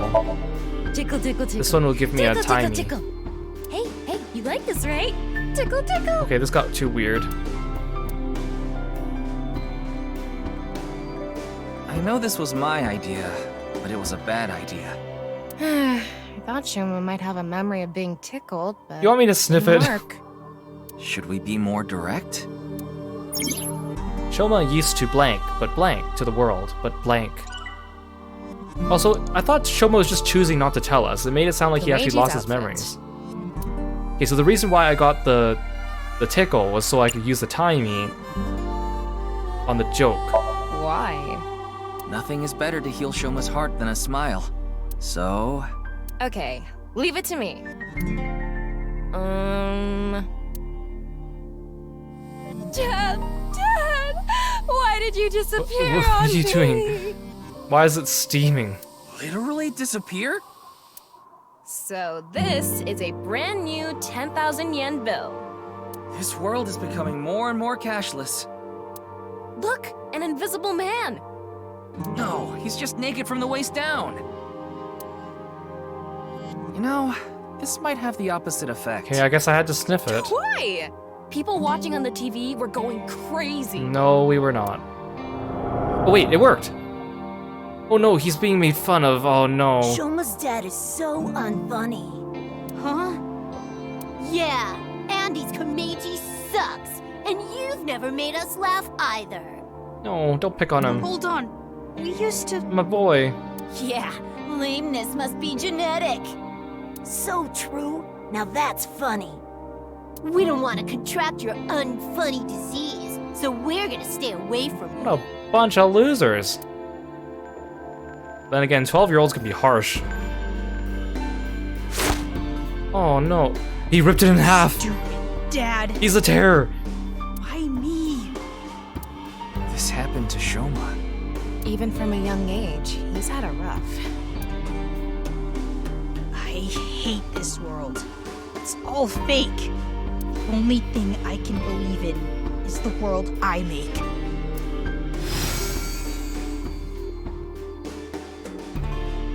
[SPEAKER 8] Tickle, tickle, tickle.
[SPEAKER 1] This one will give me a timey.
[SPEAKER 8] Tickle, tickle. Hey, hey, you like this, right? Tickle, tickle.
[SPEAKER 1] Okay, this got too weird.
[SPEAKER 2] I know this was my idea, but it was a bad idea.
[SPEAKER 8] I thought Shoma might have a memory of being tickled, but...
[SPEAKER 1] You want me to sniff it?
[SPEAKER 2] Should we be more direct?
[SPEAKER 1] Shoma used to blank, but blank to the world, but blank. Also, I thought Shoma was just choosing not to tell us. It made it sound like he actually lost his memories. Okay, so the reason why I got the tickle was so I could use the timey on the joke.
[SPEAKER 8] Why?
[SPEAKER 2] Nothing is better to heal Shoma's heart than a smile. So...
[SPEAKER 8] Okay, leave it to me. Dad! Why did you disappear
[SPEAKER 1] What
[SPEAKER 8] on
[SPEAKER 1] are you
[SPEAKER 8] me?
[SPEAKER 1] doing? Why is it steaming?
[SPEAKER 2] Literally disappear?
[SPEAKER 8] So this is a brand new 10,000 yen bill.
[SPEAKER 2] This world is becoming more and more cashless.
[SPEAKER 8] Look, an invisible man.
[SPEAKER 2] No, he's just naked from the waist down. You know, this might have the opposite effect.
[SPEAKER 1] Okay, I guess I had to sniff it.
[SPEAKER 8] Why? People watching on the TV were going crazy.
[SPEAKER 1] No, we were not. Oh wait, it worked! Oh no, he's being made fun of, oh no.
[SPEAKER 14] Shoma's dad is so unfunny. Huh? Yeah, Andy's Komeiji sucks, and you've never made us laugh either.
[SPEAKER 1] No, don't pick on him.
[SPEAKER 5] Hold on. We used to...
[SPEAKER 1] My boy.
[SPEAKER 14] Yeah, lameness must be genetic. So true. Now that's funny. We don't want to contract your unfunny disease, so we're gonna stay away from you.
[SPEAKER 1] What a bunch of losers. Then again, 12-year-olds can be harsh. Oh no. He ripped it in half.
[SPEAKER 5] Stupid Dad.
[SPEAKER 1] He's a terror.
[SPEAKER 5] Why me?
[SPEAKER 2] This happened to Shoma.
[SPEAKER 8] Even from a young age, he's had a rough.
[SPEAKER 5] I hate this world. It's all fake. The only thing I can believe in is the world I make.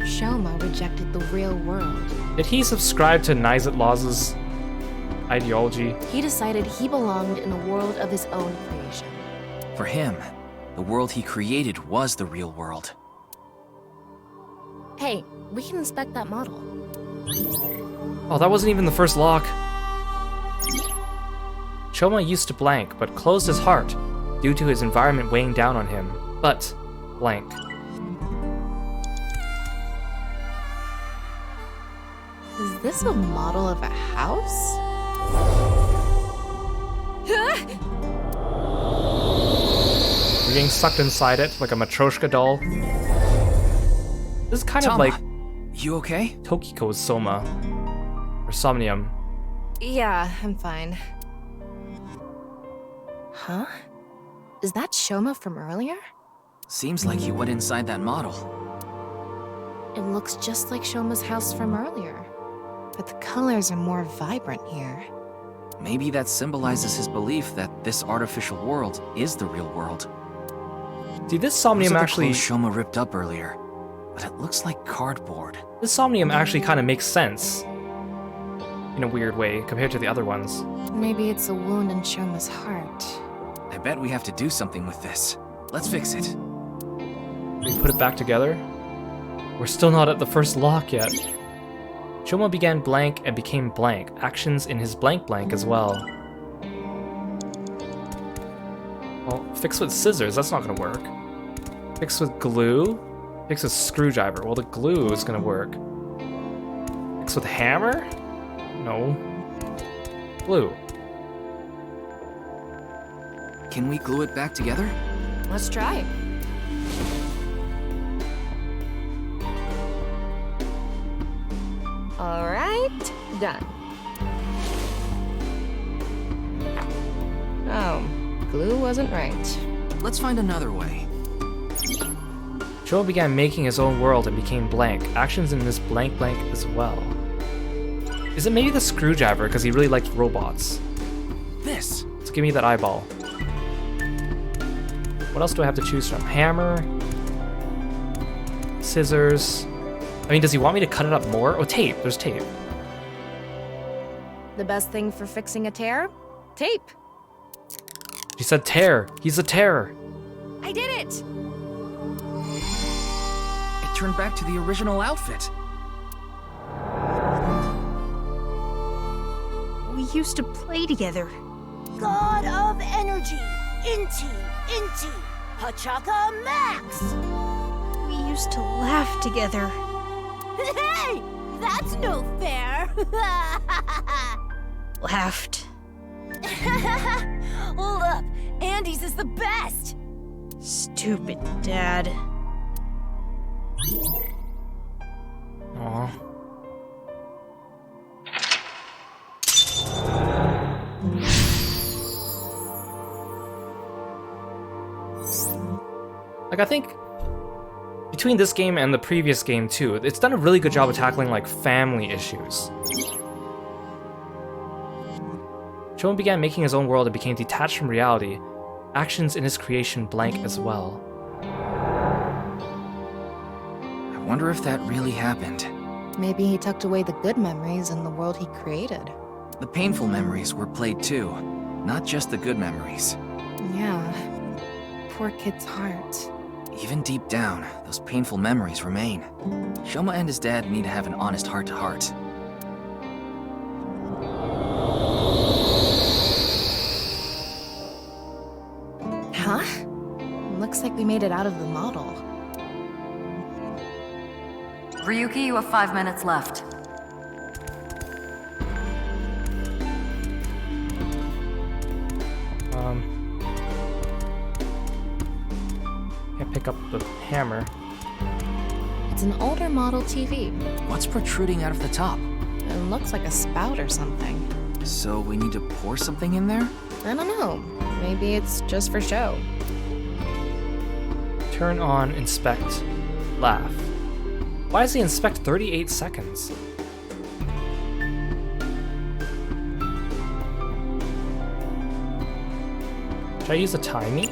[SPEAKER 8] Shoma rejected the real world.
[SPEAKER 1] Did he subscribe to Nizet Law's ideology?
[SPEAKER 8] He decided he belonged in a world of his own creation.
[SPEAKER 2] For him, the world he created was the real world.
[SPEAKER 8] Hey, we can inspect that model.
[SPEAKER 1] Oh, that wasn't even the first lock. Shoma used to blank, but closed his heart due to his environment weighing down on him. But blank.
[SPEAKER 8] Is this a model of a house?
[SPEAKER 1] You're getting sucked inside it like a Matryoshka doll. This is kind of like...
[SPEAKER 2] You okay?
[SPEAKER 1] Tokiko's Soma. Or Somnium.
[SPEAKER 8] Yeah, I'm fine. Huh? Is that Shoma from earlier?
[SPEAKER 2] Seems like you went inside that model.
[SPEAKER 8] It looks just like Shoma's house from earlier. But the colors are more vibrant here.
[SPEAKER 2] Maybe that symbolizes his belief that this artificial world is the real world.
[SPEAKER 1] See, this Somnium actually...
[SPEAKER 2] Shoma ripped up earlier, but it looks like cardboard.
[SPEAKER 1] This Somnium actually kind of makes sense. In a weird way, compared to the other ones.
[SPEAKER 8] Maybe it's a wound in Shoma's heart.
[SPEAKER 2] I bet we have to do something with this. Let's fix it.
[SPEAKER 1] We put it back together? We're still not at the first lock yet. Shoma began blank and became blank. Actions in his blank blank as well. Well, fix with scissors, that's not gonna work. Fix with glue? Fix with screwdriver. Well, the glue is gonna work. Fix with hammer? No. Glue.
[SPEAKER 2] Can we glue it back together?
[SPEAKER 8] Let's try. All right, done. Oh, glue wasn't right.
[SPEAKER 2] Let's find another way.
[SPEAKER 1] Shoma began making his own world and became blank. Actions in this blank as well. Is it maybe the screwdriver because he really liked robots?
[SPEAKER 2] This.
[SPEAKER 1] So give me that eyeball. What else do I have to choose from? Hammer. Scissors. I mean, does he want me to cut it up more? Oh, tape. There's tape.
[SPEAKER 8] The best thing for fixing a tear? Tape.
[SPEAKER 1] He said tear. He's a tear.
[SPEAKER 8] I did it!
[SPEAKER 2] It turned back to the original outfit.
[SPEAKER 5] We used to play together.
[SPEAKER 14] God of Energy, Inti, Hachaka Max!
[SPEAKER 5] We used to laugh together.
[SPEAKER 14] Hey! That's no fair!
[SPEAKER 5] Laughed.
[SPEAKER 14] Look, Andy's is the best!
[SPEAKER 5] Stupid Dad.
[SPEAKER 1] Aw. Like, I think between this game and the previous game too, it's done a really good job of tackling like family issues. Shoma began making his own world and became detached from reality. Actions in his creation blank as well.
[SPEAKER 2] I wonder if that really happened.
[SPEAKER 6] Maybe he tucked away the good memories in the world he created.
[SPEAKER 2] The painful memories were played too, not just the good memories.
[SPEAKER 6] Yeah. Poor kid's heart.
[SPEAKER 2] Even deep down, those painful memories remain. Shoma and his dad need to have an honest heart-to-heart.
[SPEAKER 6] Huh? Looks like we made it out of the model.
[SPEAKER 9] Ryuki, you have 5 minutes left.
[SPEAKER 1] Can't pick up the hammer.
[SPEAKER 6] It's an older model TV.
[SPEAKER 2] What's protruding out of the top?
[SPEAKER 6] It looks like a spout or something.
[SPEAKER 2] So we need to pour something in there?
[SPEAKER 6] I don't know. Maybe it's just for show.
[SPEAKER 1] Turn on, inspect, laugh. Why does he inspect 38 seconds? Should I use a timey?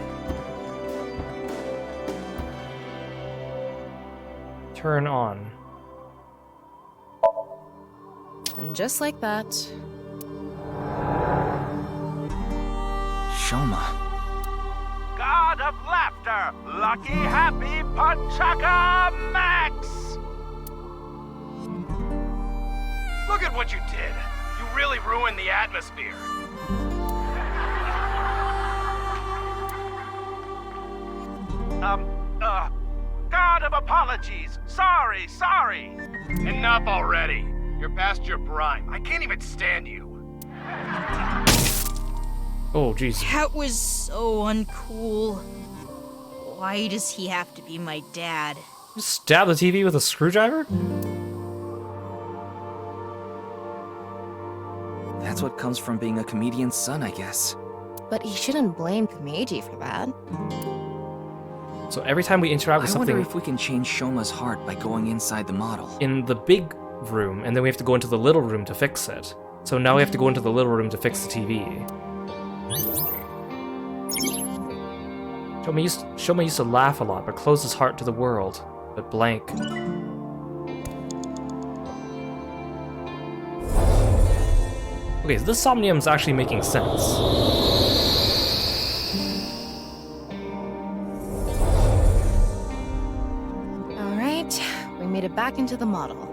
[SPEAKER 1] Turn on.
[SPEAKER 6] And just like that...
[SPEAKER 2] Shoma.
[SPEAKER 10] God of laughter, lucky happy Pachaka Max! Look at what you did. You really ruined the atmosphere. God of apologies. Sorry. Enough already. You're past your prime. I can't even stand you.
[SPEAKER 1] Oh, jeez.
[SPEAKER 5] That was so uncool. Why does he have to be my dad?
[SPEAKER 1] Just stab the TV with a screwdriver?
[SPEAKER 2] That's what comes from being a comedian's son, I guess.
[SPEAKER 6] But he shouldn't blame Meiji for that.
[SPEAKER 1] So every time we interact with
[SPEAKER 2] I
[SPEAKER 1] something...
[SPEAKER 2] wonder if we can change Shoma's heart by going inside the model.
[SPEAKER 1] In the big room, and then we have to go into the little room to fix it. So now we have to go into the little room to fix the TV. Shoma used to laugh a lot, but close his heart to the world. But blank. Okay, so this Somnium's actually making sense.
[SPEAKER 6] We made it back into the model.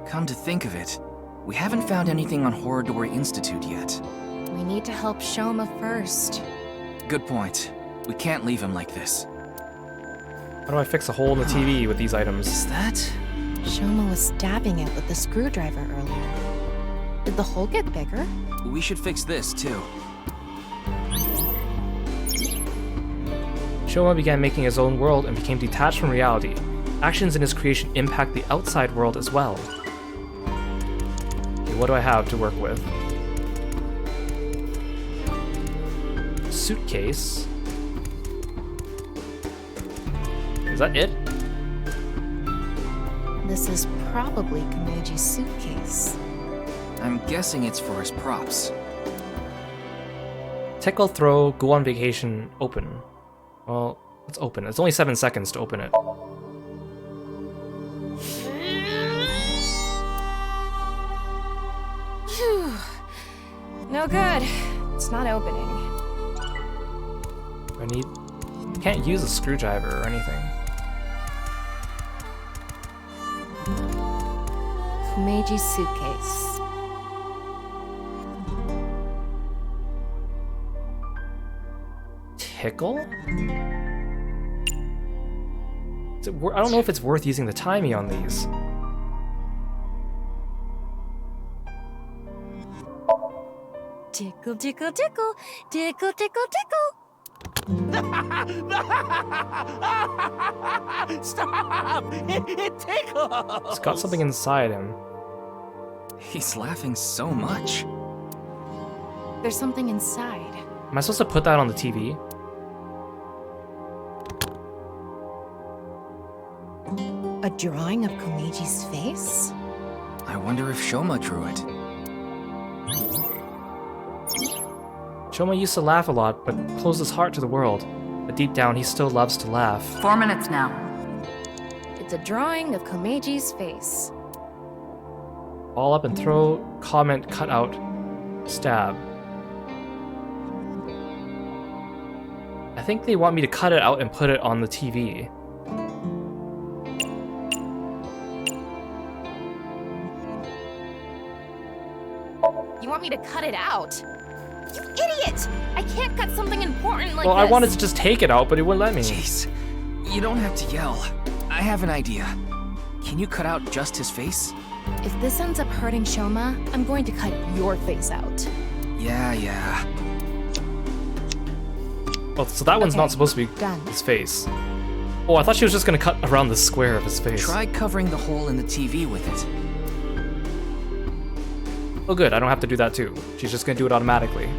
[SPEAKER 2] Come to think of it, we haven't found anything on Horodori Institute yet.
[SPEAKER 6] We need to help Shoma first.
[SPEAKER 2] Good point. We can't leave him like this.
[SPEAKER 1] How do I fix a hole in the TV with these items?
[SPEAKER 2] Is that?
[SPEAKER 8] Shoma was stabbing it with the screwdriver earlier. Did the hole get bigger?
[SPEAKER 2] We should fix this, too.
[SPEAKER 1] Shoma began making his own world and became detached from reality. Actions in his creation impact the outside world as well. Okay, what do I have to work with? Suitcase. Is that it?
[SPEAKER 8] This is probably Komeji's suitcase.
[SPEAKER 2] I'm guessing it's for his props.
[SPEAKER 1] Tickle, throw, go on vacation, open. Well, let's open it. It's only 7 seconds to open it.
[SPEAKER 8] Phew. No good. It's not opening.
[SPEAKER 1] Can't use a screwdriver or anything.
[SPEAKER 8] Komeji's suitcase.
[SPEAKER 1] Tickle? I don't know if it's worth using the timey on these.
[SPEAKER 8] Tickle, tickle, tickle, tickle, tickle, tickle.
[SPEAKER 10] Stop! It tickles!
[SPEAKER 1] It's got something inside him.
[SPEAKER 2] He's laughing so much.
[SPEAKER 8] There's something inside.
[SPEAKER 1] Am I supposed to put that on the TV?
[SPEAKER 8] A drawing of Komeji's face?
[SPEAKER 2] I wonder if Shoma drew it.
[SPEAKER 1] Shoma used to laugh a lot, but closed his heart to the world. But deep down, he still loves to laugh.
[SPEAKER 9] 4 minutes now.
[SPEAKER 8] It's a drawing of Komeji's face.
[SPEAKER 1] All up and throw, comment, cut out, stab. I think they want me to cut it out and put it on the TV.
[SPEAKER 8] You want me to cut it out? You idiot! I can't cut something important like
[SPEAKER 1] Well,
[SPEAKER 8] this.
[SPEAKER 1] I wanted to just take it out, but he wouldn't let me.
[SPEAKER 2] Jeez, you don't have to yell. I have an idea. Can you cut out just his face?
[SPEAKER 8] If this ends up hurting Shoma, I'm going to cut your face out.
[SPEAKER 2] Yeah.
[SPEAKER 1] Oh, so that one's not supposed to be
[SPEAKER 8] done.
[SPEAKER 1] His face. Oh, I thought she was just gonna cut around the square of his face.
[SPEAKER 2] Try covering the hole in the TV with it.
[SPEAKER 1] Oh good, I don't have to do that too. She's just gonna do it automatically.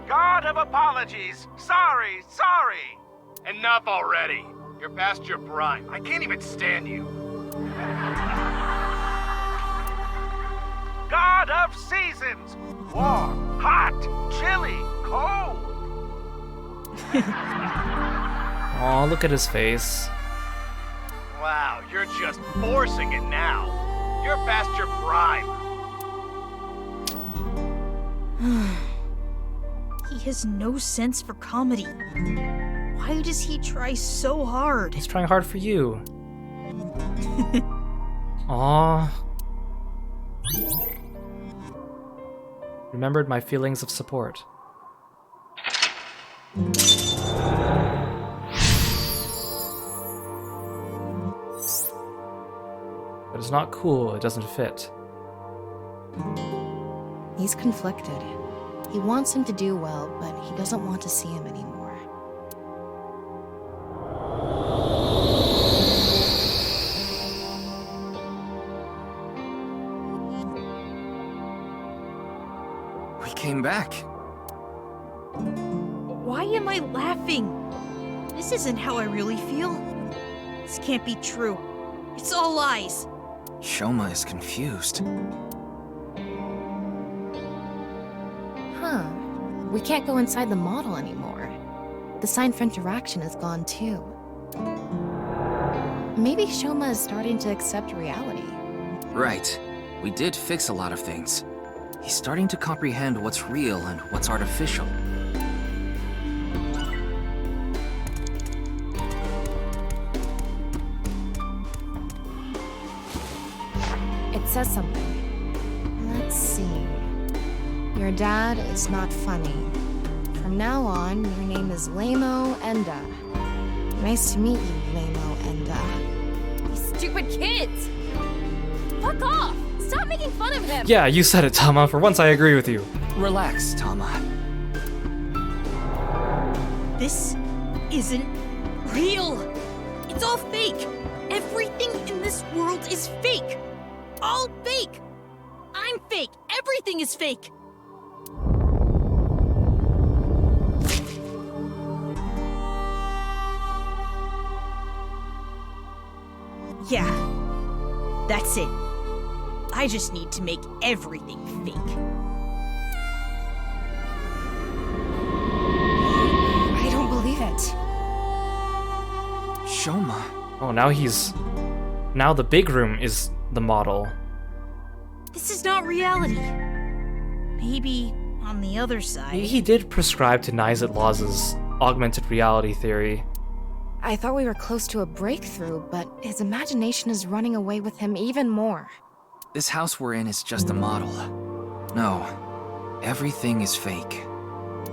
[SPEAKER 10] God of apologies. Sorry. Enough already. You're past your prime. I can't even stand you. God of seasons. Warm, hot, chilly, cold.
[SPEAKER 1] Aw, look at his face.
[SPEAKER 10] Wow, you're just forcing it now. You're past your prime.
[SPEAKER 5] He has no sense for comedy. Why does he try so hard?
[SPEAKER 1] He's trying hard for you. Aw. Remembered my feelings of support. But it's not cool, it doesn't fit.
[SPEAKER 8] He's conflicted. He wants him to do well, but he doesn't want to see him anymore.
[SPEAKER 2] We came back.
[SPEAKER 5] Why am I laughing? This isn't how I really feel. This can't be true. It's all lies.
[SPEAKER 2] Shoma is confused.
[SPEAKER 8] Huh. We can't go inside the model anymore. The sign for interaction is gone too. Maybe Shoma is starting to accept reality.
[SPEAKER 2] Right. We did fix a lot of things. He's starting to comprehend what's real and what's artificial.
[SPEAKER 6] says something. Let's see. Your dad is not funny. From now on, your name is Lamo Enda. Nice to meet you, Lamo Enda.
[SPEAKER 8] These stupid kids! Fuck off! Stop making fun of him!
[SPEAKER 1] Yeah, you said it, Tama. For once I agree with you.
[SPEAKER 2] Relax, Tama.
[SPEAKER 5] This isn't real. It's all fake. Everything in this world is fake. All fake. I'm fake. Everything is fake. Yeah, that's it. I just need to make everything fake.
[SPEAKER 6] I don't believe it.
[SPEAKER 2] Shoma.
[SPEAKER 1] Oh, now the big room is the model.
[SPEAKER 5] This is not reality. Maybe on the other side.
[SPEAKER 1] He did prescribe to Nizet Law's augmented reality theory.
[SPEAKER 6] I thought we were close to a breakthrough, but his imagination is running away with him even more.
[SPEAKER 2] This house we're in is just a model. No, everything is fake.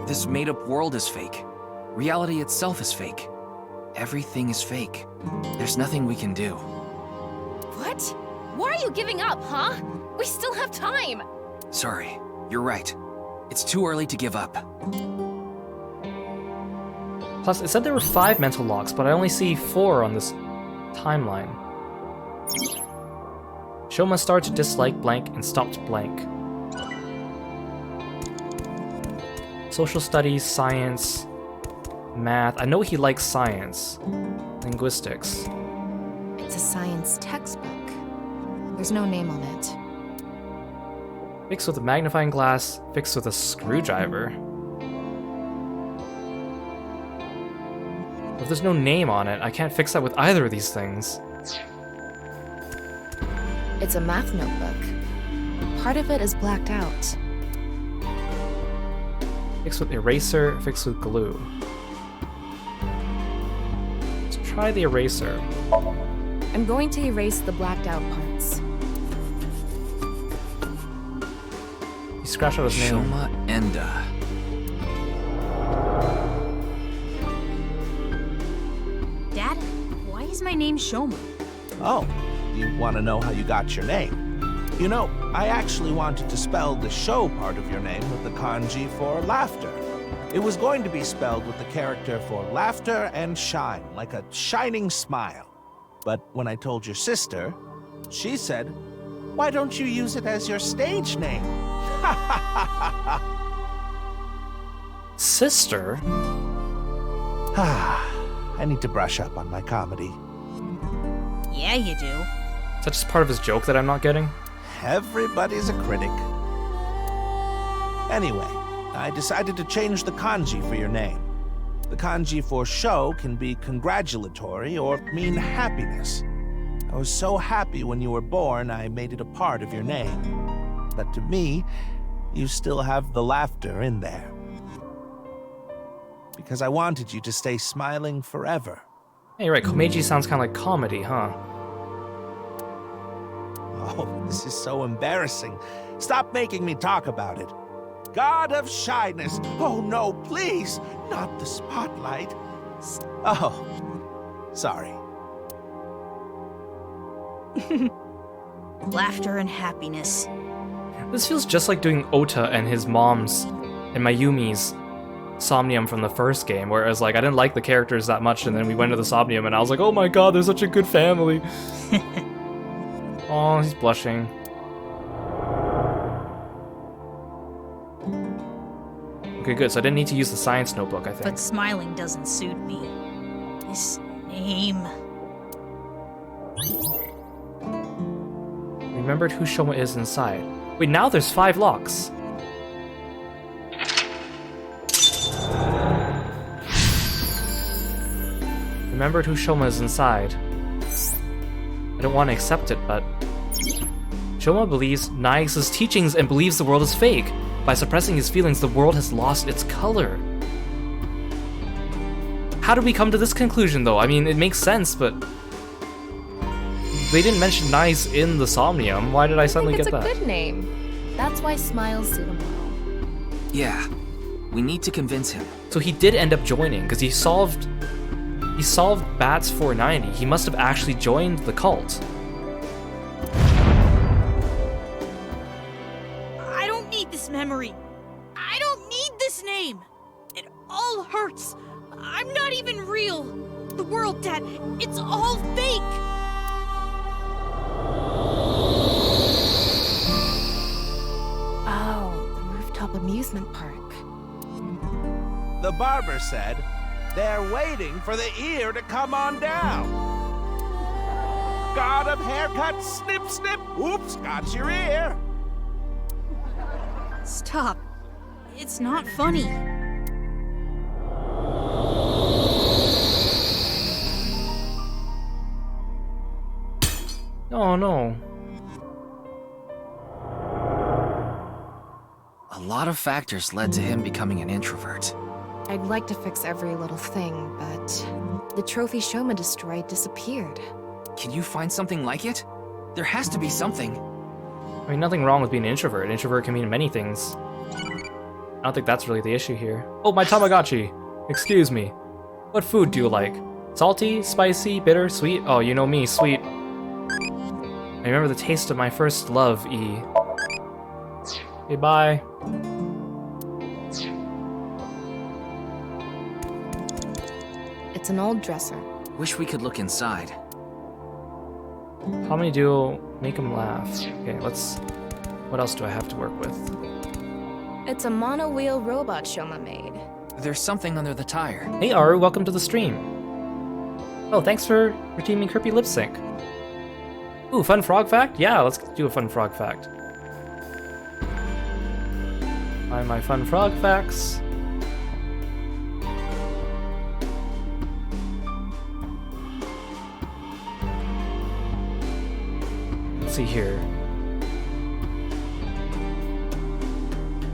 [SPEAKER 2] This made-up world is fake. Reality itself is fake. Everything is fake. There's nothing we can do.
[SPEAKER 8] What? Why are you giving up, huh? We still have time!
[SPEAKER 2] Sorry, you're right. It's too early to give up.
[SPEAKER 1] Plus, it said there were 5 mental locks, but I only see 4 on this timeline. Shoma started to dislike blank and stopped blank. Social studies, science, math. I know he likes science. Linguistics.
[SPEAKER 6] It's a science textbook. There's no name on it.
[SPEAKER 1] Fixed with a magnifying glass, fixed with a screwdriver. If there's no name on it, I can't fix that with either of these things.
[SPEAKER 6] It's a math notebook. Part of it is blacked out.
[SPEAKER 1] Fixed with eraser, fixed with glue. Let's try the eraser.
[SPEAKER 6] I'm going to erase the blacked out parts.
[SPEAKER 1] He scratched out his name.
[SPEAKER 2] Shoma Enda.
[SPEAKER 5] Dad, why is my name Shoma?
[SPEAKER 11] Oh, you want to know how you got your name? You know, I actually wanted to spell the show part of your name with the kanji for laughter. It was going to be spelled with the character for laughter and shine, like a shining smile. But when I told your sister, she said, why don't you use it as your stage name?
[SPEAKER 1] Sister?
[SPEAKER 11] I need to brush up on my comedy.
[SPEAKER 5] Yeah, you do.
[SPEAKER 1] Is that just part of his joke that I'm not getting?
[SPEAKER 11] Everybody's a critic. Anyway, I decided to change the kanji for your name. The kanji for show can be congratulatory or mean happiness. I was so happy when you were born, I made it a part of your name. But to me, you still have the laughter in there. Because I wanted you to stay smiling forever.
[SPEAKER 1] Hey, you're right, Komeiji sounds kind of like comedy, huh?
[SPEAKER 11] Oh, this is so embarrassing. Stop making me talk about it. God of shyness. Oh no, please, not the spotlight. Oh, sorry.
[SPEAKER 5] Laughter and happiness.
[SPEAKER 1] This feels just like doing Ota and his mom's and Mayumi's Somnium from the first game, where it was like, I didn't like the characters that much, and then we went to the Somnium, and I was like, oh my god, they're such a good family. Oh, he's blushing. Okay, good, so I didn't need to use the science notebook, I think.
[SPEAKER 5] But smiling doesn't suit me. This name...
[SPEAKER 1] Remembered who Shoma is inside. Wait, now there's 5 locks. Remembered who Shoma is inside. I don't want to accept it, but... Shoma believes Naix's teachings and believes the world is fake. By suppressing his feelings, the world has lost its color. How did we come to this conclusion, though? I mean, it makes sense, but... they didn't mention nice in the Somnium. Why did I suddenly get that?
[SPEAKER 8] It's a good name. That's why Smiles suit him well.
[SPEAKER 2] Yeah, we need to convince him.
[SPEAKER 1] So he did end up joining, because he solved Bats 490. He must have actually joined the cult.
[SPEAKER 5] I don't need this memory. I don't need this name. It all hurts. I'm not even real. The world, Dad, it's all fake.
[SPEAKER 8] Oh, the rooftop amusement park.
[SPEAKER 11] The barber said they're waiting for the ear to come on down. God of haircuts, snip, snip. Oops, got your ear.
[SPEAKER 5] Stop. It's not funny.
[SPEAKER 1] Oh no.
[SPEAKER 2] A lot of factors led to him becoming an introvert.
[SPEAKER 8] I'd like to fix every little thing, but the trophy Shoma destroyed disappeared.
[SPEAKER 2] Can you find something like it? There has to be something.
[SPEAKER 1] I mean, nothing wrong with being an introvert. An introvert can mean many things. I don't think that's really the issue here. Oh, my Tamagotchi! Excuse me. What food do you like? Salty, spicy, bitter, sweet? Oh, you know me, sweet. I remember the taste of my first love, E. Okay, bye.
[SPEAKER 8] It's an old dresser.
[SPEAKER 2] Wish we could look inside.
[SPEAKER 1] Comedy duo, make him laugh. Okay, let's... What else do I have to work with?
[SPEAKER 8] It's a mono-wheel robot Shoma made.
[SPEAKER 2] There's something under the tire.
[SPEAKER 1] Hey Aru, welcome to the stream. Oh, thanks for redeeming Kirby Lip Sync. Ooh, fun frog fact? Yeah, let's do a fun frog fact. Find my fun frog facts. Let's see here.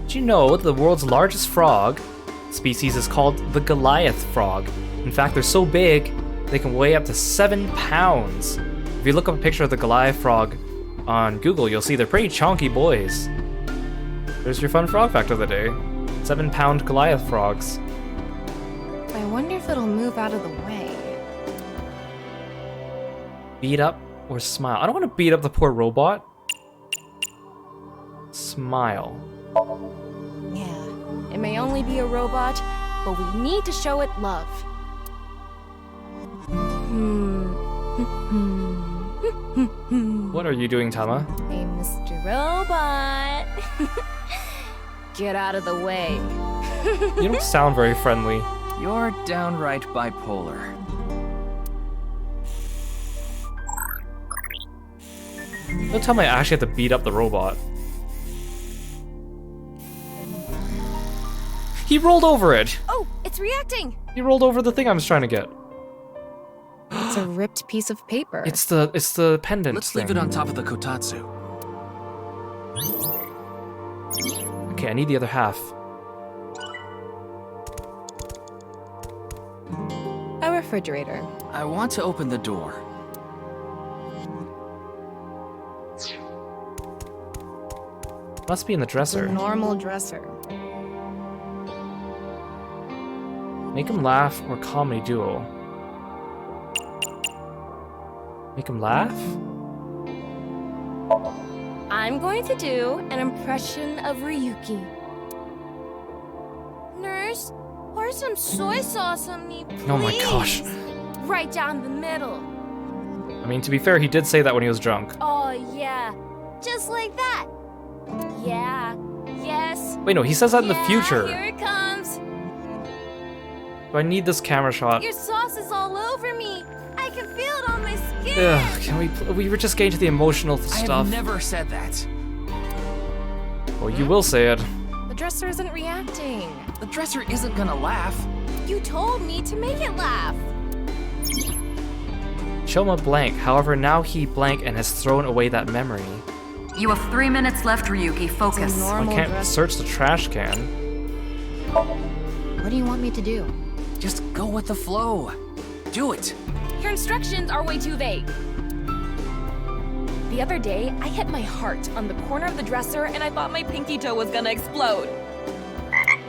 [SPEAKER 1] Did you know that the world's largest frog species is called the Goliath frog? In fact, they're so big, they can weigh up to 7 pounds. If you look up a picture of the Goliath frog on Google, you'll see they're pretty chonky boys. There's your fun frog fact of the day. 7-pound Goliath frogs.
[SPEAKER 8] I wonder if it'll move out of the way.
[SPEAKER 1] Beat up or smile? I don't want to beat up the poor robot. Smile.
[SPEAKER 8] Yeah, it may only be a robot, but we need to show it love.
[SPEAKER 1] What are you doing, Tama?
[SPEAKER 8] Hey, Mr. Robot. Get out of the way.
[SPEAKER 1] You don't sound very friendly.
[SPEAKER 2] You're downright bipolar.
[SPEAKER 1] Don't tell me I actually have to beat up the robot. He rolled over it!
[SPEAKER 8] Oh, it's reacting!
[SPEAKER 1] He rolled over the thing I was trying to get.
[SPEAKER 8] It's a ripped piece of paper.
[SPEAKER 1] It's the pendant.
[SPEAKER 2] Let's leave it on top of the kotatsu.
[SPEAKER 1] Okay, I need the other half.
[SPEAKER 8] A refrigerator.
[SPEAKER 2] I want to open the door.
[SPEAKER 1] Must be in the dresser.
[SPEAKER 8] A normal dresser.
[SPEAKER 1] Make him laugh or comedy duo. Make him laugh?
[SPEAKER 8] I'm going to do an impression of Ryuki. Nurse, pour some soy sauce on me, please.
[SPEAKER 1] Oh my gosh.
[SPEAKER 8] Right down the middle.
[SPEAKER 1] I mean, to be fair, he did say that when he was drunk.
[SPEAKER 8] Oh, yeah. Just like that. Yeah. Yes.
[SPEAKER 1] Wait, no, he says that in the
[SPEAKER 8] Yeah,
[SPEAKER 1] future.
[SPEAKER 8] Here it comes.
[SPEAKER 1] Do I need this camera shot?
[SPEAKER 8] Your sauce is all over me. I can feel it on my skin.
[SPEAKER 1] Ugh, can we were just getting to the emotional
[SPEAKER 2] I
[SPEAKER 1] stuff.
[SPEAKER 2] have never said that.
[SPEAKER 1] Well, you will say it.
[SPEAKER 8] The dresser isn't reacting.
[SPEAKER 2] The dresser isn't gonna laugh.
[SPEAKER 8] You told me to make it laugh.
[SPEAKER 1] Shoma blank. However, now he blank and has thrown away that memory.
[SPEAKER 9] You have 3 minutes left, Ryuki. Focus.
[SPEAKER 1] I can't search the trash can.
[SPEAKER 8] What do you want me to do?
[SPEAKER 2] Just go with the flow. Do it.
[SPEAKER 8] Your instructions are way too vague. The other day, I hit my heart on the corner of the dresser and I thought my pinky toe was gonna explode.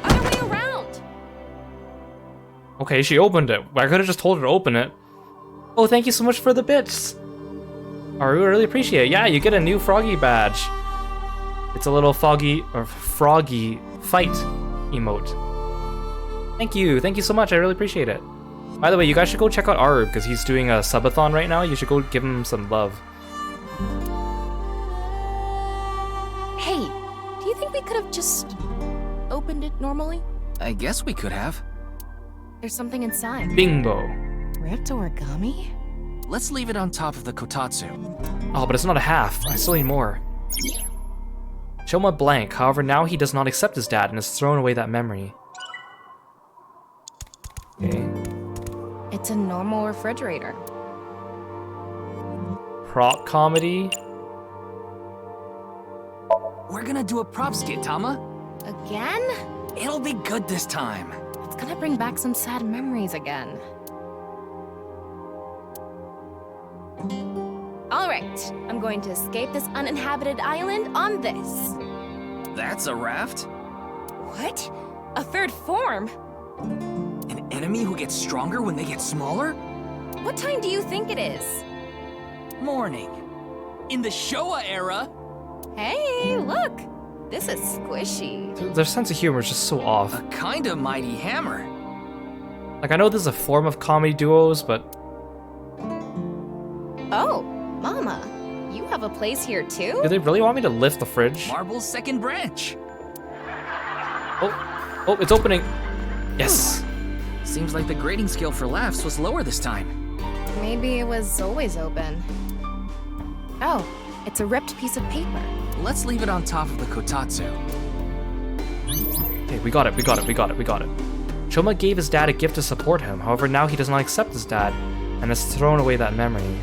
[SPEAKER 8] Other way around!
[SPEAKER 1] Okay, she opened it. I could have just told her to open it. Oh, thank you so much for the bits. I really appreciate it. Yeah, you get a new froggy badge. It's a little froggy fight emote. Thank you so much. I really appreciate it. By the way, you guys should go check out Aru because he's doing a subathon right now. You should go give him some love.
[SPEAKER 8] Hey, do you think we could have just opened it normally?
[SPEAKER 2] I guess we could have.
[SPEAKER 8] There's something inside.
[SPEAKER 1] Bingo.
[SPEAKER 8] Ripped origami?
[SPEAKER 2] Let's leave it on top of the kotatsu.
[SPEAKER 1] Oh, but it's not a half. I still need more. Shoma blank. However, now he does not accept his dad and has thrown away that memory. Okay.
[SPEAKER 8] It's a normal refrigerator.
[SPEAKER 1] Prop comedy.
[SPEAKER 2] We're gonna do a prop skit, Tama.
[SPEAKER 8] Again?
[SPEAKER 2] It'll be good this time.
[SPEAKER 8] It's gonna bring back some sad memories again. All right, I'm going to escape this uninhabited island on this.
[SPEAKER 2] That's a raft?
[SPEAKER 8] What? A third form?
[SPEAKER 2] An enemy who gets stronger when they get smaller?
[SPEAKER 8] What time do you think it is?
[SPEAKER 2] Morning. In the Showa era.
[SPEAKER 8] Hey, look! This is squishy.
[SPEAKER 1] Their sense of humor is just so off.
[SPEAKER 2] A kind of mighty hammer.
[SPEAKER 1] Like, I know this is a form of comedy duos, but...
[SPEAKER 8] Oh, Mama, you have a place here too?
[SPEAKER 1] Do they really want me to lift the fridge?
[SPEAKER 2] Marble's second branch.
[SPEAKER 1] Oh, it's opening. Yes.
[SPEAKER 2] Seems like the grading scale for laughs was lower this time.
[SPEAKER 8] Maybe it was always open. Oh, it's a ripped piece of paper.
[SPEAKER 2] Let's leave it on top of the kotatsu.
[SPEAKER 1] Okay, we got it. Choma gave his dad a gift to support him. However, now he does not accept his dad and has thrown away that memory.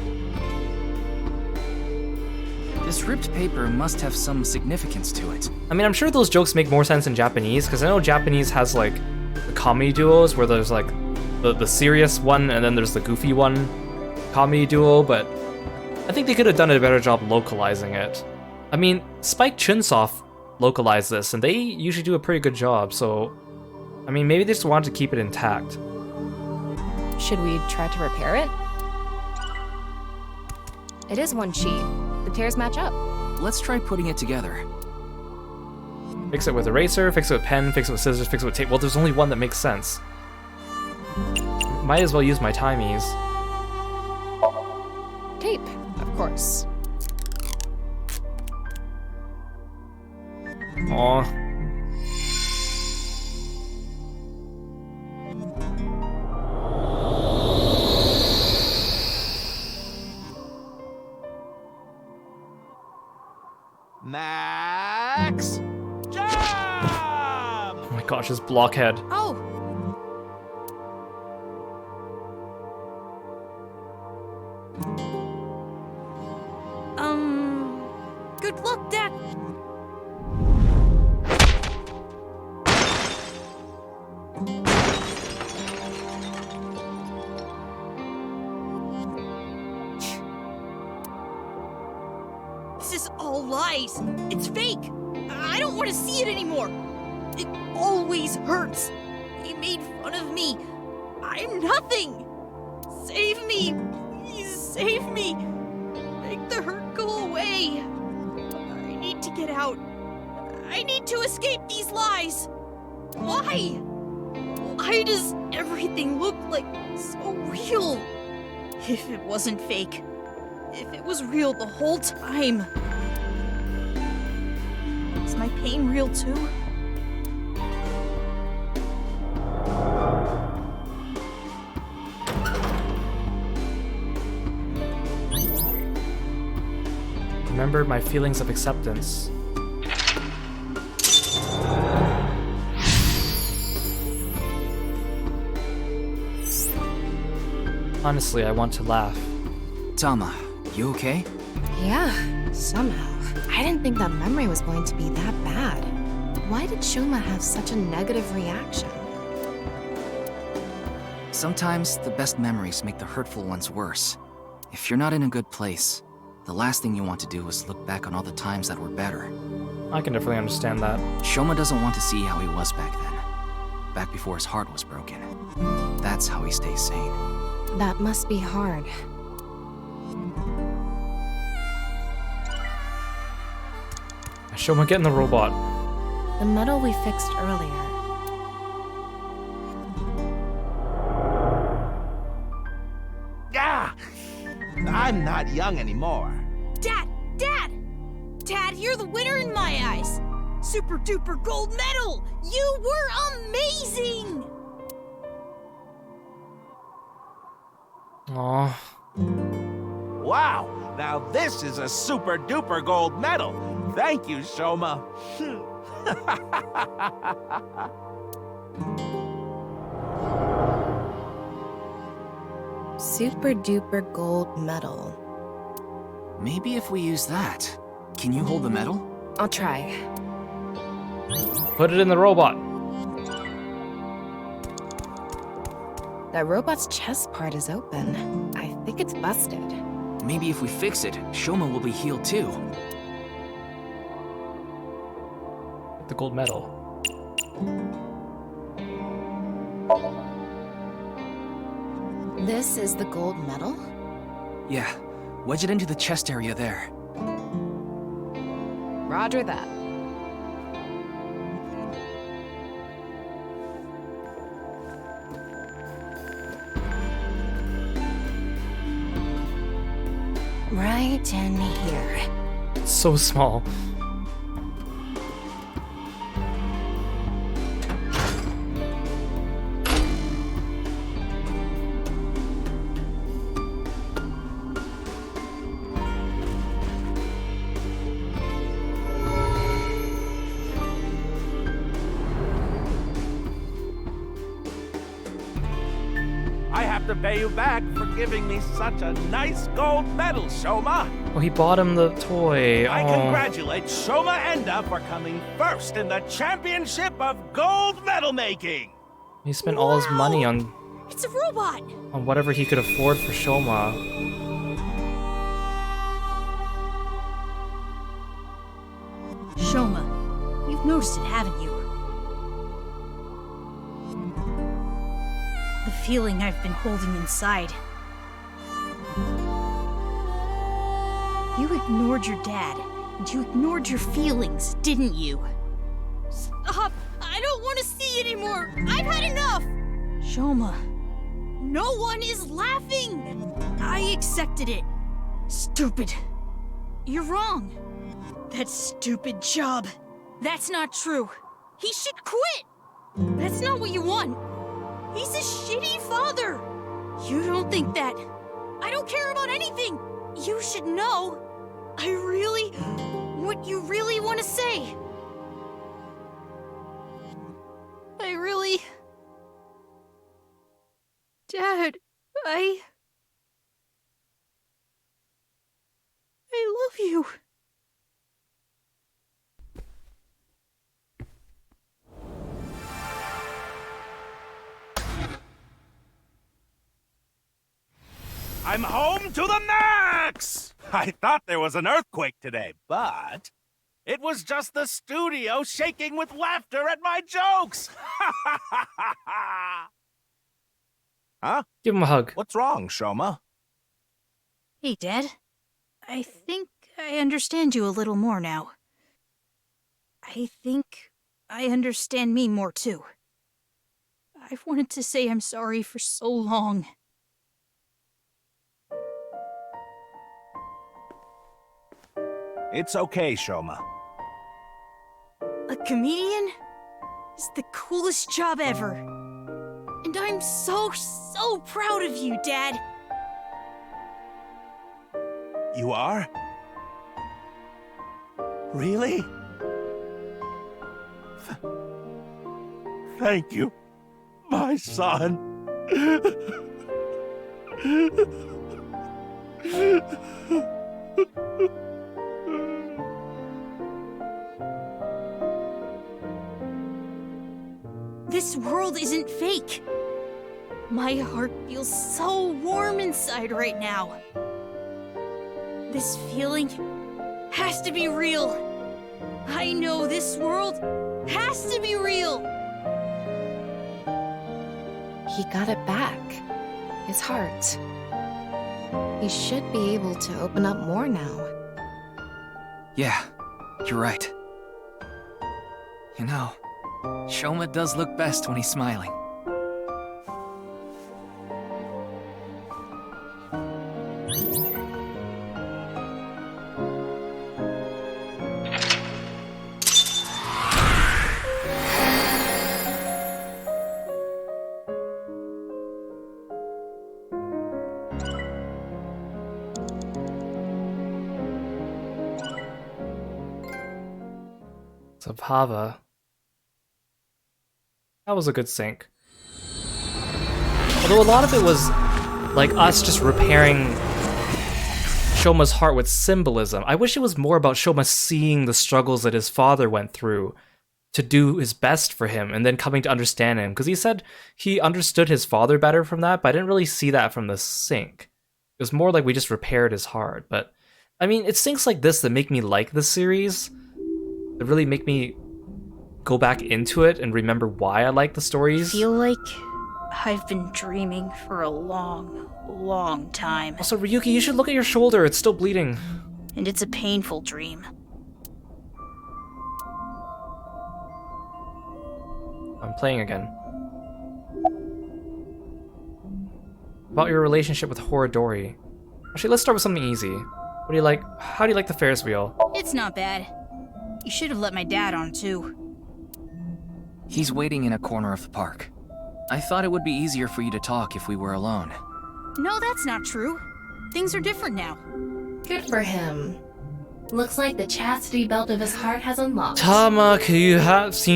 [SPEAKER 2] This ripped paper must have some significance to it.
[SPEAKER 1] I mean, I'm sure those jokes make more sense in Japanese, because I know Japanese has, like, the comedy duos, where there's, like, the serious one, and then there's the goofy one comedy duo, but I think they could have done a better job localizing it. I mean, Spike Chunsoft localized this, and they usually do a pretty good job, so... I mean, maybe they just wanted to keep it intact.
[SPEAKER 8] Should we try to repair it? It is one sheet. The tears match up.
[SPEAKER 2] Let's try putting it together.
[SPEAKER 1] Fix it with eraser, fix it with pen, fix it with scissors, fix it with tape. Well, there's only one that makes sense. Might as well use my timies.
[SPEAKER 8] Tape, of course.
[SPEAKER 1] Aw.
[SPEAKER 11] Max! Jump!
[SPEAKER 1] Oh my gosh, this blockhead.
[SPEAKER 8] Oh! Good luck, Dad!
[SPEAKER 5] This is all lies. It's fake. I don't want to see it anymore. It always hurts. He made fun of me. I'm nothing. Save me. Please save me. Make the hurt go away. I need to get out. I need to escape these lies. Why? Why does everything look like so real? If it wasn't fake. If it was real the whole time. Is my pain real too?
[SPEAKER 1] Remember my feelings of acceptance. Honestly, I want to laugh.
[SPEAKER 2] Tama, you okay?
[SPEAKER 8] Yeah, somehow. I didn't think that memory was going to be that bad. Why did Shoma have such a negative reaction?
[SPEAKER 2] Sometimes the best memories make the hurtful ones worse. If you're not in a good place, The last thing you want to do is look back on all the times that were better.
[SPEAKER 1] I can definitely understand that.
[SPEAKER 2] Shoma doesn't want to see how he was back then. Back before his heart was broken. That's how he stays sane.
[SPEAKER 6] That must be hard.
[SPEAKER 1] Shoma, get in the robot.
[SPEAKER 6] The medal we fixed earlier.
[SPEAKER 11] Ah! I'm not young anymore.
[SPEAKER 5] Dad! Dad! Dad, you're the winner in my eyes! Super duper gold medal! You were amazing!
[SPEAKER 1] Aww.
[SPEAKER 11] Wow, now this is a super duper gold medal. Thank you, Shoma.
[SPEAKER 6] Super duper gold medal.
[SPEAKER 2] Maybe if we use that. Can you hold the medal?
[SPEAKER 6] I'll try.
[SPEAKER 1] Put it in the robot.
[SPEAKER 6] That robot's chest part is open. I think it's busted.
[SPEAKER 2] Maybe if we fix it, Shoma will be healed too.
[SPEAKER 1] The gold medal.
[SPEAKER 6] This is the gold medal?
[SPEAKER 2] Yeah, wedge it into the chest area there.
[SPEAKER 6] Roger that. Right in here.
[SPEAKER 1] It's so small.
[SPEAKER 11] I have to pay you back for giving me such a nice gold medal, Shoma.
[SPEAKER 1] Oh, he bought him the toy.
[SPEAKER 11] I
[SPEAKER 1] Oh.
[SPEAKER 11] congratulate Shoma Enda for coming first in the championship of gold medal making.
[SPEAKER 1] He spent all his money on
[SPEAKER 5] It's a robot!
[SPEAKER 1] whatever he could afford for Shoma.
[SPEAKER 5] Shoma, you've noticed it, haven't you? The feeling I've been holding inside. You ignored your dad, and you ignored your feelings, didn't you? Stop! I don't want to see anymore! I've had enough! Shoma, no one is laughing! I accepted it. Stupid. You're wrong. That stupid job. That's not true. He should quit! That's not what you want. He's a shitty father! You don't think that. I don't care about anything! You should know. What you really want to say. Dad, I love you.
[SPEAKER 11] I'm home to the max! I thought there was an earthquake today, but it was just the studio shaking with laughter at my jokes! Huh?
[SPEAKER 1] Give him a hug.
[SPEAKER 11] What's wrong, Shoma?
[SPEAKER 5] Hey, Dad. I think I understand you a little more now. I think I understand me more, too. I've wanted to say I'm sorry for so long.
[SPEAKER 11] It's okay, Shoma.
[SPEAKER 5] A comedian is the coolest job ever. And I'm so proud of you, Dad.
[SPEAKER 11] You are? Really? Thank you, my son.
[SPEAKER 5] This world isn't fake. My heart feels so warm inside right now. This feeling has to be real. I know this world has to be real.
[SPEAKER 6] He got it back. His heart. He should be able to open up more now.
[SPEAKER 2] Yeah, you're right. You know, Shoma does look best when he's smiling.
[SPEAKER 1] So Pava. That was a good sync. Although a lot of it was like us just repairing Shoma's heart with symbolism. I wish it was more about Shoma seeing the struggles that his father went through to do his best for him and then coming to understand him. Because he said he understood his father better from that, but I didn't really see that from the sync. It was more like we just repaired his heart. But I mean, it's syncs like this that make me like the series. That really make me go back into it and remember why I like the stories.
[SPEAKER 5] I feel like I've been dreaming for a long, long time.
[SPEAKER 1] Also, Ryuki, you should look at your shoulder. It's still bleeding.
[SPEAKER 5] And it's a painful dream.
[SPEAKER 1] I'm playing again. About your relationship with Horodori. Actually, let's start with something easy. What do you like? How do you like the Ferris wheel?
[SPEAKER 5] It's not bad. You should have let my dad on too.
[SPEAKER 2] He's waiting in a corner of the park. I thought it would be easier for you to talk if we were alone.
[SPEAKER 5] No, that's not true. Things are different now.
[SPEAKER 6] Good for him. Looks like the chastity belt of his heart has unlocked.
[SPEAKER 1] Tama, can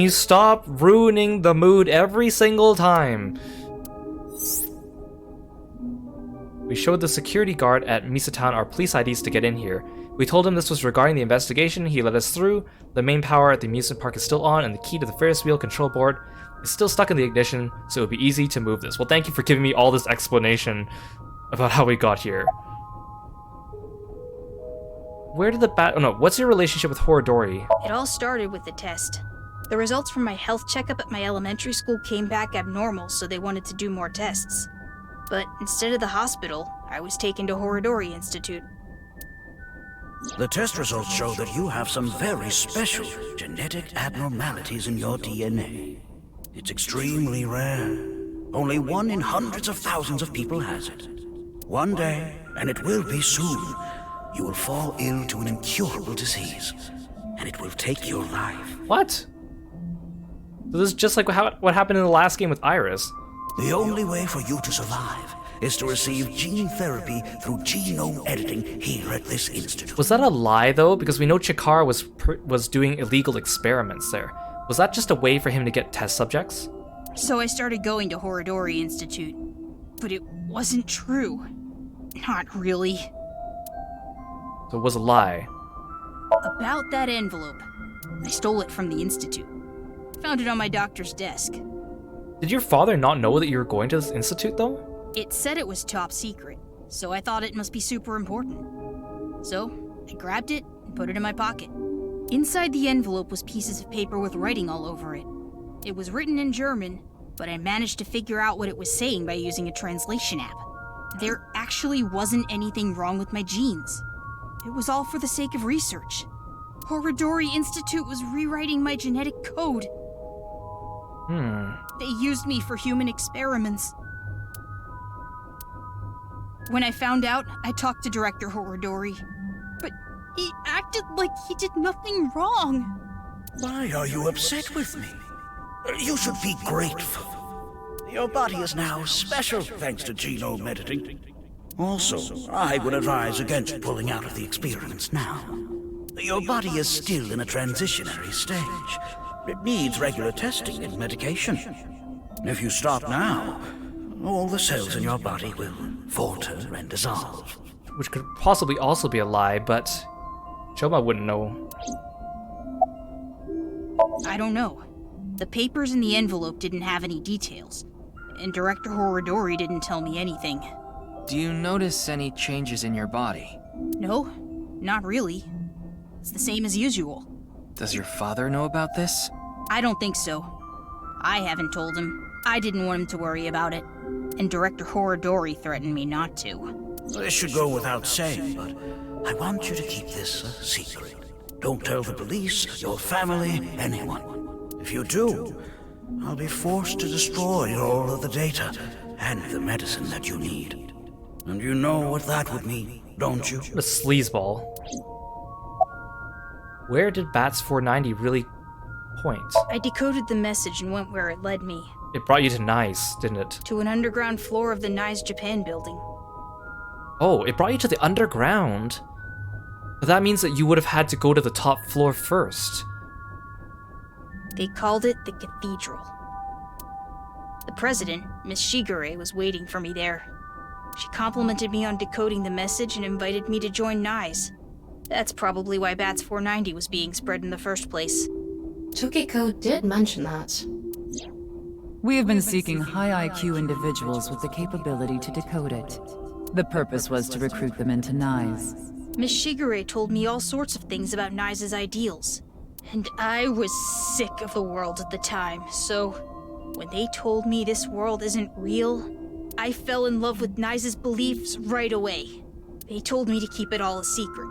[SPEAKER 1] you stop ruining the mood every single time? We showed the security guard at Misatown our police IDs to get in here. We told him this was regarding the investigation. He let us through. The main power at the amusement park is still on, and the key to the Ferris wheel control board is still stuck in the ignition, so it would be easy to move this. Well, thank you for giving me all this explanation about how we got here. Where did the bat... Oh no, what's your relationship with Horodori?
[SPEAKER 5] It all started with the test. The results from my health checkup at my elementary school came back abnormal, so they wanted to do more tests. But instead of the hospital, I was taken to Horodori Institute.
[SPEAKER 4] The test results show that you have some very special genetic abnormalities in your DNA. It's extremely rare. Only 1 in hundreds of thousands of people has it. One day, and it will be soon, you will fall ill to an incurable disease, and it will take your life.
[SPEAKER 1] What? So this is just like what happened in the last game with Iris.
[SPEAKER 4] The only way for you to survive is to receive gene therapy through genome editing here at this institute.
[SPEAKER 1] Was that a lie, though? Because we know Chikara was doing illegal experiments there. Was that just a way for him to get test subjects?
[SPEAKER 5] So I started going to Horodori Institute. But it wasn't true. Not really.
[SPEAKER 1] So it was a lie.
[SPEAKER 5] About that envelope. I stole it from the institute. Found it on my doctor's desk.
[SPEAKER 1] Did your father not know that you were going to this institute, though?
[SPEAKER 5] It said it was top secret, so I thought it must be super important. So, I grabbed it and put it in my pocket. Inside the envelope was pieces of paper with writing all over it. It was written in German, but I managed to figure out what it was saying by using a translation app. There actually wasn't anything wrong with my genes. It was all for the sake of research. Horodori Institute was rewriting my genetic code. They used me for human experiments. When I found out, I talked to Director Horodori. But he acted like he did nothing wrong.
[SPEAKER 4] Why are you upset with me? You should be grateful. Your body is now special thanks to genome editing. Also, I would advise against pulling out of the experiments now. Your body is still in a transitionary stage. It needs regular testing and medication. If you stop now, all the cells in your body will falter and dissolve.
[SPEAKER 1] Which could possibly also be a lie, but Shoma wouldn't know.
[SPEAKER 5] I don't know. The papers in the envelope didn't have any details, and Director Horodori didn't tell me anything.
[SPEAKER 2] Do you notice any changes in your body?
[SPEAKER 5] No, Not really. It's the same as usual.
[SPEAKER 2] Does your father know about this?
[SPEAKER 5] I don't think so. I haven't told him. I didn't want him to worry about it. And Director Horodori threatened me not to.
[SPEAKER 4] This should go without saying, but I want you to keep this a secret. Don't tell the police, your family, anyone. If you do, I'll be forced to destroy all of the data and the medicine that you need. And you know what that would mean, don't you?
[SPEAKER 1] A sleazeball. Where did Bats 490 really point?
[SPEAKER 5] I decoded the message and went where it led me.
[SPEAKER 1] It brought you to Nice, didn't it?
[SPEAKER 5] To an underground floor of the Nice Japan building.
[SPEAKER 1] Oh, it brought you to the underground? But that means that you would have had to go to the top floor first.
[SPEAKER 5] They called it the Cathedral. The president, Miss Shigure, was waiting for me there. She complimented me on decoding the message and invited me to join NICE. That's probably why Bats 490 was being spread in the first place.
[SPEAKER 6] Tokiko did mention that.
[SPEAKER 9] We have been seeking high IQ individuals with the capability to decode it. The purpose was to recruit them into NICE.
[SPEAKER 5] Miss Shigure told me all sorts of things about NICE's ideals. And I was sick of the world at the time, so when they told me this world isn't real, I fell in love with NICE's beliefs right away. They told me to keep it all a secret.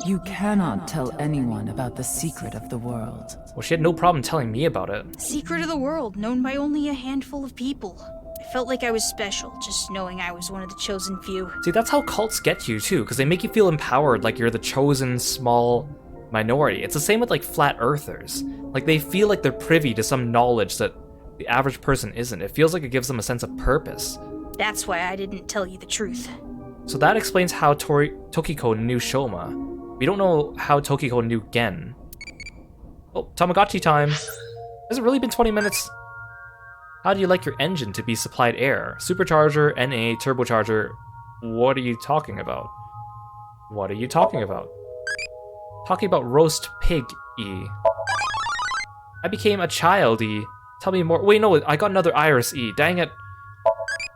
[SPEAKER 9] You cannot tell anyone about the secret of the world.
[SPEAKER 1] Well, she had no problem telling me about it.
[SPEAKER 5] Secret of the world, known by only a handful of people. I felt like I was special, just knowing I was one of the chosen few.
[SPEAKER 1] See, that's how cults get you, too, because they make you feel empowered, like you're the chosen small minority. It's the same with, like, flat earthers. Like, they feel like they're privy to some knowledge that the average person isn't. It feels like it gives them a sense of purpose.
[SPEAKER 5] That's why I didn't tell you the truth.
[SPEAKER 1] So that explains how Tokiko knew Shoma. We don't know how Tokiko knew Gen. Oh, Tamagotchi time. Has it really been 20 minutes? How do you like your engine to be supplied air? Supercharger, NA, turbocharger. What are you talking about? What are you talking about? Talking about roast pig-y. I became a child-y. Tell me more. Wait, no, I got another iris-y. Dang it.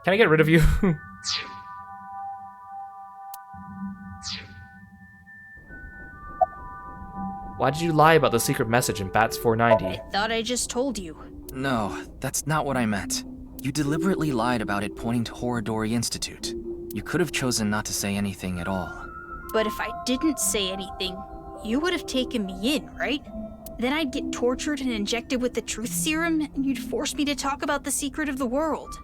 [SPEAKER 1] Can I get rid of you? Why did you lie about the secret message in Bats 490?
[SPEAKER 5] I thought I just told you.
[SPEAKER 2] No, that's not what I meant. You deliberately lied about it pointing to Horodori Institute. You could have chosen not to say anything at all.
[SPEAKER 5] But if I didn't say anything, you would have taken me in, right? Then I'd get tortured and injected with the truth serum, and you'd force me to talk about the secret of the world.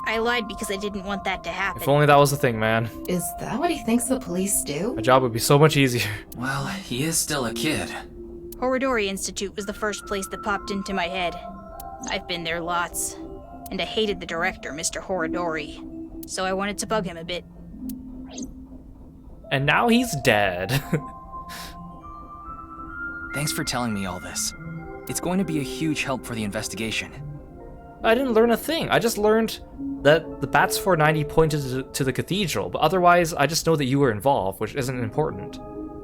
[SPEAKER 5] I lied because I didn't want that to happen.
[SPEAKER 1] If only that was the thing, man.
[SPEAKER 6] Is that what he thinks the police do?
[SPEAKER 1] My job would be so much easier.
[SPEAKER 2] Well, he is still a kid.
[SPEAKER 5] Horodori Institute was the first place that popped into my head. I've been there lots. And I hated the director, Mr. Horodori. So I wanted to bug him a bit.
[SPEAKER 1] And now he's dead.
[SPEAKER 2] Thanks for telling me all this. It's going to be a huge help for the investigation.
[SPEAKER 1] I didn't learn a thing. I just learned that the Bats 490 pointed to the cathedral, but otherwise I just know that you were involved, which isn't important.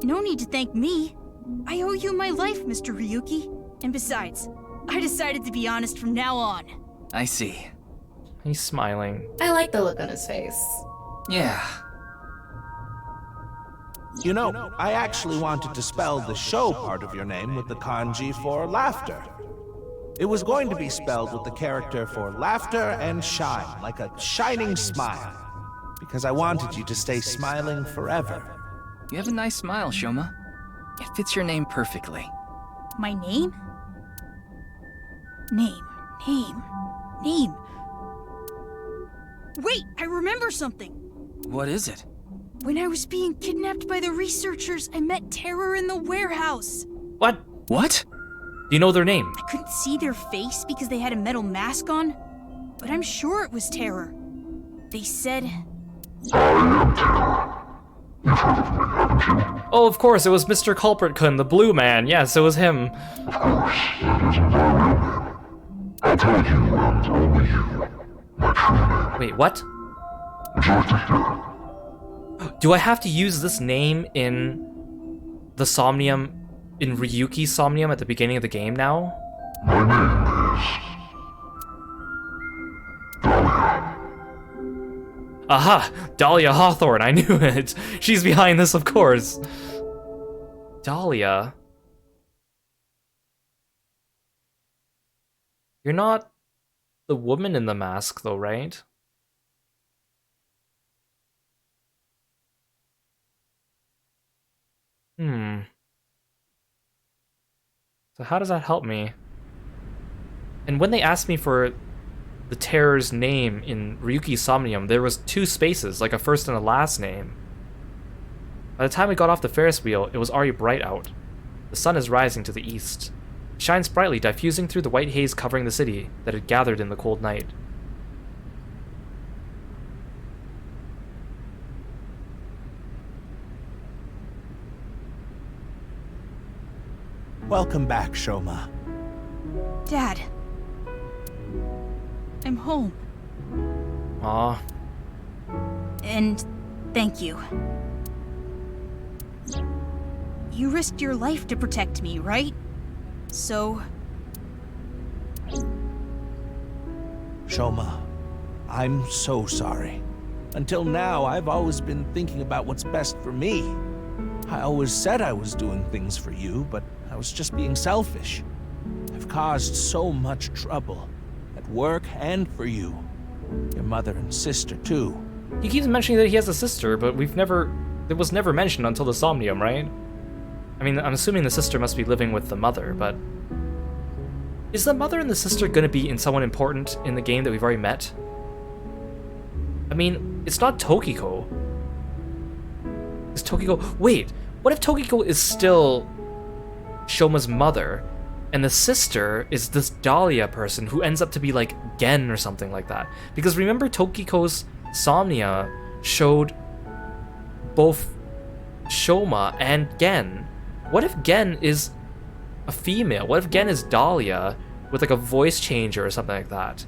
[SPEAKER 5] No need to thank me. I owe you my life, Mr. Ryuki. And besides, I decided to be honest from now on.
[SPEAKER 2] I see.
[SPEAKER 1] He's smiling.
[SPEAKER 6] I like the look on his face.
[SPEAKER 2] Yeah.
[SPEAKER 11] You know, I actually wanted to spell the show part of your name with the kanji for laughter. It was going to be spelled with the character for laughter and shine, like a shining smile. Because I wanted you to stay smiling forever.
[SPEAKER 2] You have a nice smile, Shoma. It fits your name perfectly.
[SPEAKER 5] My name? Name. Wait, I remember something.
[SPEAKER 2] What is it?
[SPEAKER 5] When I was being kidnapped by the researchers, I met Terror in the warehouse.
[SPEAKER 1] What?
[SPEAKER 2] What?
[SPEAKER 1] Do you know their name?
[SPEAKER 5] I couldn't see their face because they had a metal mask on, but I'm sure it was Terror. They said...
[SPEAKER 16] I am Terror. You've heard of me, haven't you?
[SPEAKER 1] Oh, of course, it was Mr. Culprit-kun, the blue man. Yes, it was him.
[SPEAKER 16] Of course, that isn't my real name. I told you and only you. My true name.
[SPEAKER 1] Wait, what?
[SPEAKER 16] Would you like to hear?
[SPEAKER 1] Do I have to use this name in the Somnium, in Ryuki's Somnium at the beginning of the game now?
[SPEAKER 16] My name is... Dahlia.
[SPEAKER 1] Aha! Dahlia Hawthorne, I knew it! She's behind this, of course. Dahlia? You're not the woman in the mask, though, right? So how does that help me? And when they asked me for the terror's name in Ryuki's Somnium, there was 2 spaces, like a first and a last name. By the time we got off the Ferris wheel, it was already bright out. The sun is rising to the east. It shines brightly, diffusing through the white haze covering the city that had gathered in the cold night.
[SPEAKER 11] Welcome back, Shoma.
[SPEAKER 5] Dad. I'm home.
[SPEAKER 1] Aw.
[SPEAKER 5] And thank you. You risked your life to protect me, right? So...
[SPEAKER 11] Shoma, I'm so sorry. Until now, I've always been thinking about what's best for me. I always said I was doing things for you, but I was just being selfish. I've caused so much trouble, at work and for you. Your mother and sister, too.
[SPEAKER 1] He keeps mentioning that he has a sister, but it was never mentioned until the Somnium, right? I mean, I'm assuming the sister must be living with the mother, but... Is the mother and the sister gonna be in someone important in the game that we've already met? I mean, it's not Tokiko. Is Tokiko... Wait, what if Tokiko is still Shoma's mother, and the sister is this Dahlia person who ends up to be like Gen or something like that? Because remember Tokiko's Somnia showed both Shoma and Gen. What if Gen is a female? What if Gen is Dahlia with like a voice changer or something like that?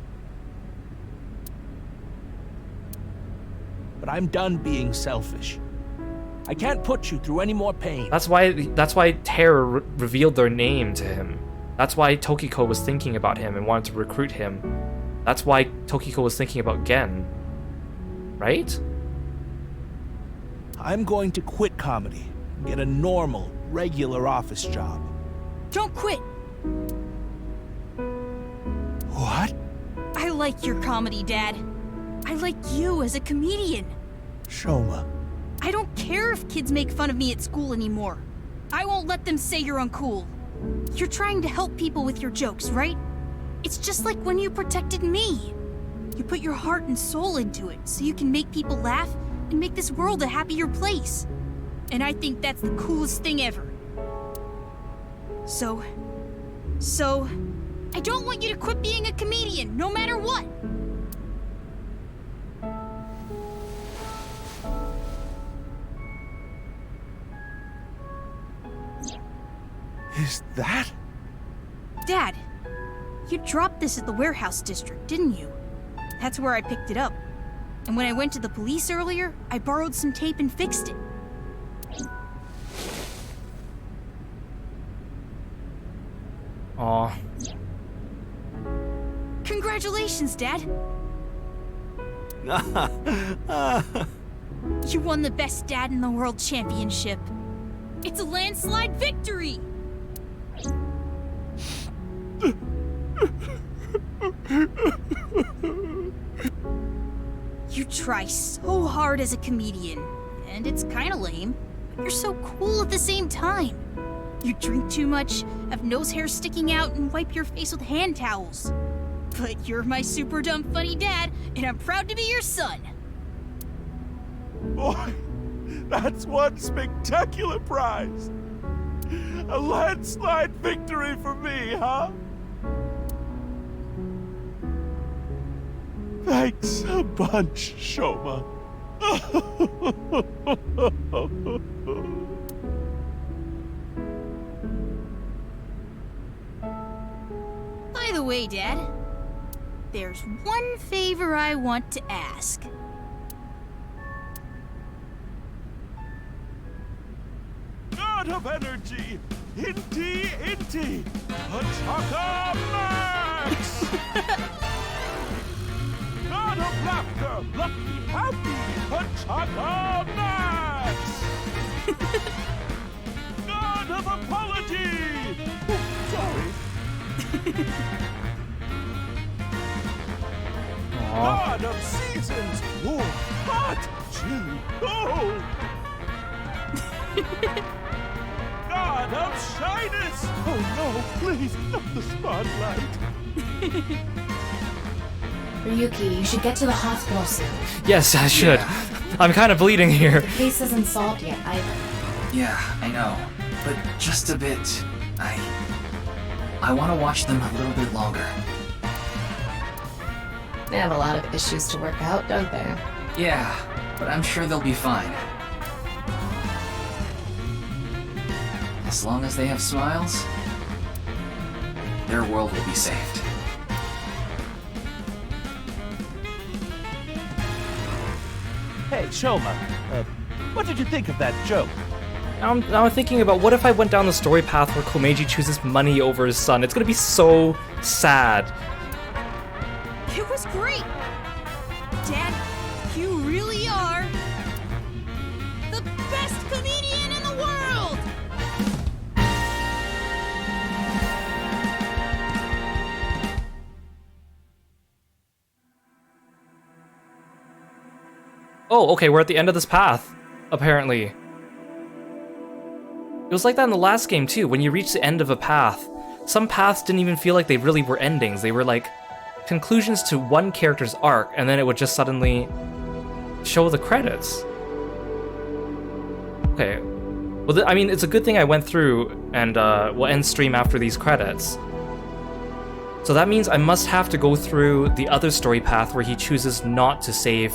[SPEAKER 11] But I'm done being selfish. I can't put you through any more pain.
[SPEAKER 1] That's why Terra revealed their name to him. That's why Tokiko was thinking about him and wanted to recruit him. That's why Tokiko was thinking about Gen. Right?
[SPEAKER 11] I'm going to quit comedy and get a normal, regular office job.
[SPEAKER 5] Don't quit!
[SPEAKER 11] What?
[SPEAKER 5] I like your comedy, Dad. I like you as a comedian.
[SPEAKER 11] Shoma.
[SPEAKER 5] I don't care if kids make fun of me at school anymore. I won't let them say you're uncool. You're trying to help people with your jokes, right? It's just like when you protected me. You put your heart and soul into it so you can make people laugh and make this world a happier place. And I think that's the coolest thing ever. So, I don't want you to quit being a comedian, no matter what.
[SPEAKER 11] Is that?
[SPEAKER 5] Dad, you dropped this at the warehouse district, didn't you? That's where I picked it up. And when I went to the police earlier, I borrowed some tape and fixed it.
[SPEAKER 1] Aw.
[SPEAKER 5] Congratulations, Dad! You won the Best Dad in the World Championship. It's a landslide victory! You try so hard as a comedian, and it's kinda lame, but you're so cool at the same time. You drink too much, have nose hair sticking out, and wipe your face with hand towels. But you're my super dumb funny dad, and I'm proud to be your son.
[SPEAKER 11] Boy, that's one spectacular prize. A landslide victory for me, huh? Thanks a bunch, Shoma.
[SPEAKER 5] By the way, Dad, there's one favor I want to ask.
[SPEAKER 11] God of energy, Inti, Ataka Max! God of laughter, lucky, happy, Ataka Max! God God of seasons, warm, hot, chilly, cold. God of shyness. Oh no, please, not the spotlight.
[SPEAKER 6] Ryuki, you should get to the hospital soon.
[SPEAKER 1] Yes, I should. I'm kind of bleeding here.
[SPEAKER 6] The case isn't solved yet either.
[SPEAKER 2] Yeah, I know. But just a bit. I want to watch them a little bit longer.
[SPEAKER 6] They have a lot of issues to work out, don't they?
[SPEAKER 2] Yeah, but I'm sure they'll be fine. As long as they have smiles, their world will be saved.
[SPEAKER 11] Hey, Shoma, what did you think of that joke?
[SPEAKER 1] Now I'm thinking about what if I went down the story path where Komeiji chooses money over his son. It's gonna be so sad.
[SPEAKER 5] It was great! Dad, you really are the best comedian in the world!
[SPEAKER 1] Oh, okay, we're at the end of this path, apparently. It was like that in the last game too, when you reach the end of a path. Some paths didn't even feel like they really were endings, they were like conclusions to one character's arc, and then it would just suddenly show the credits. Okay, well, I mean, it's a good thing I went through, and we'll end stream after these credits. So that means I must have to go through the other story path where he chooses not to save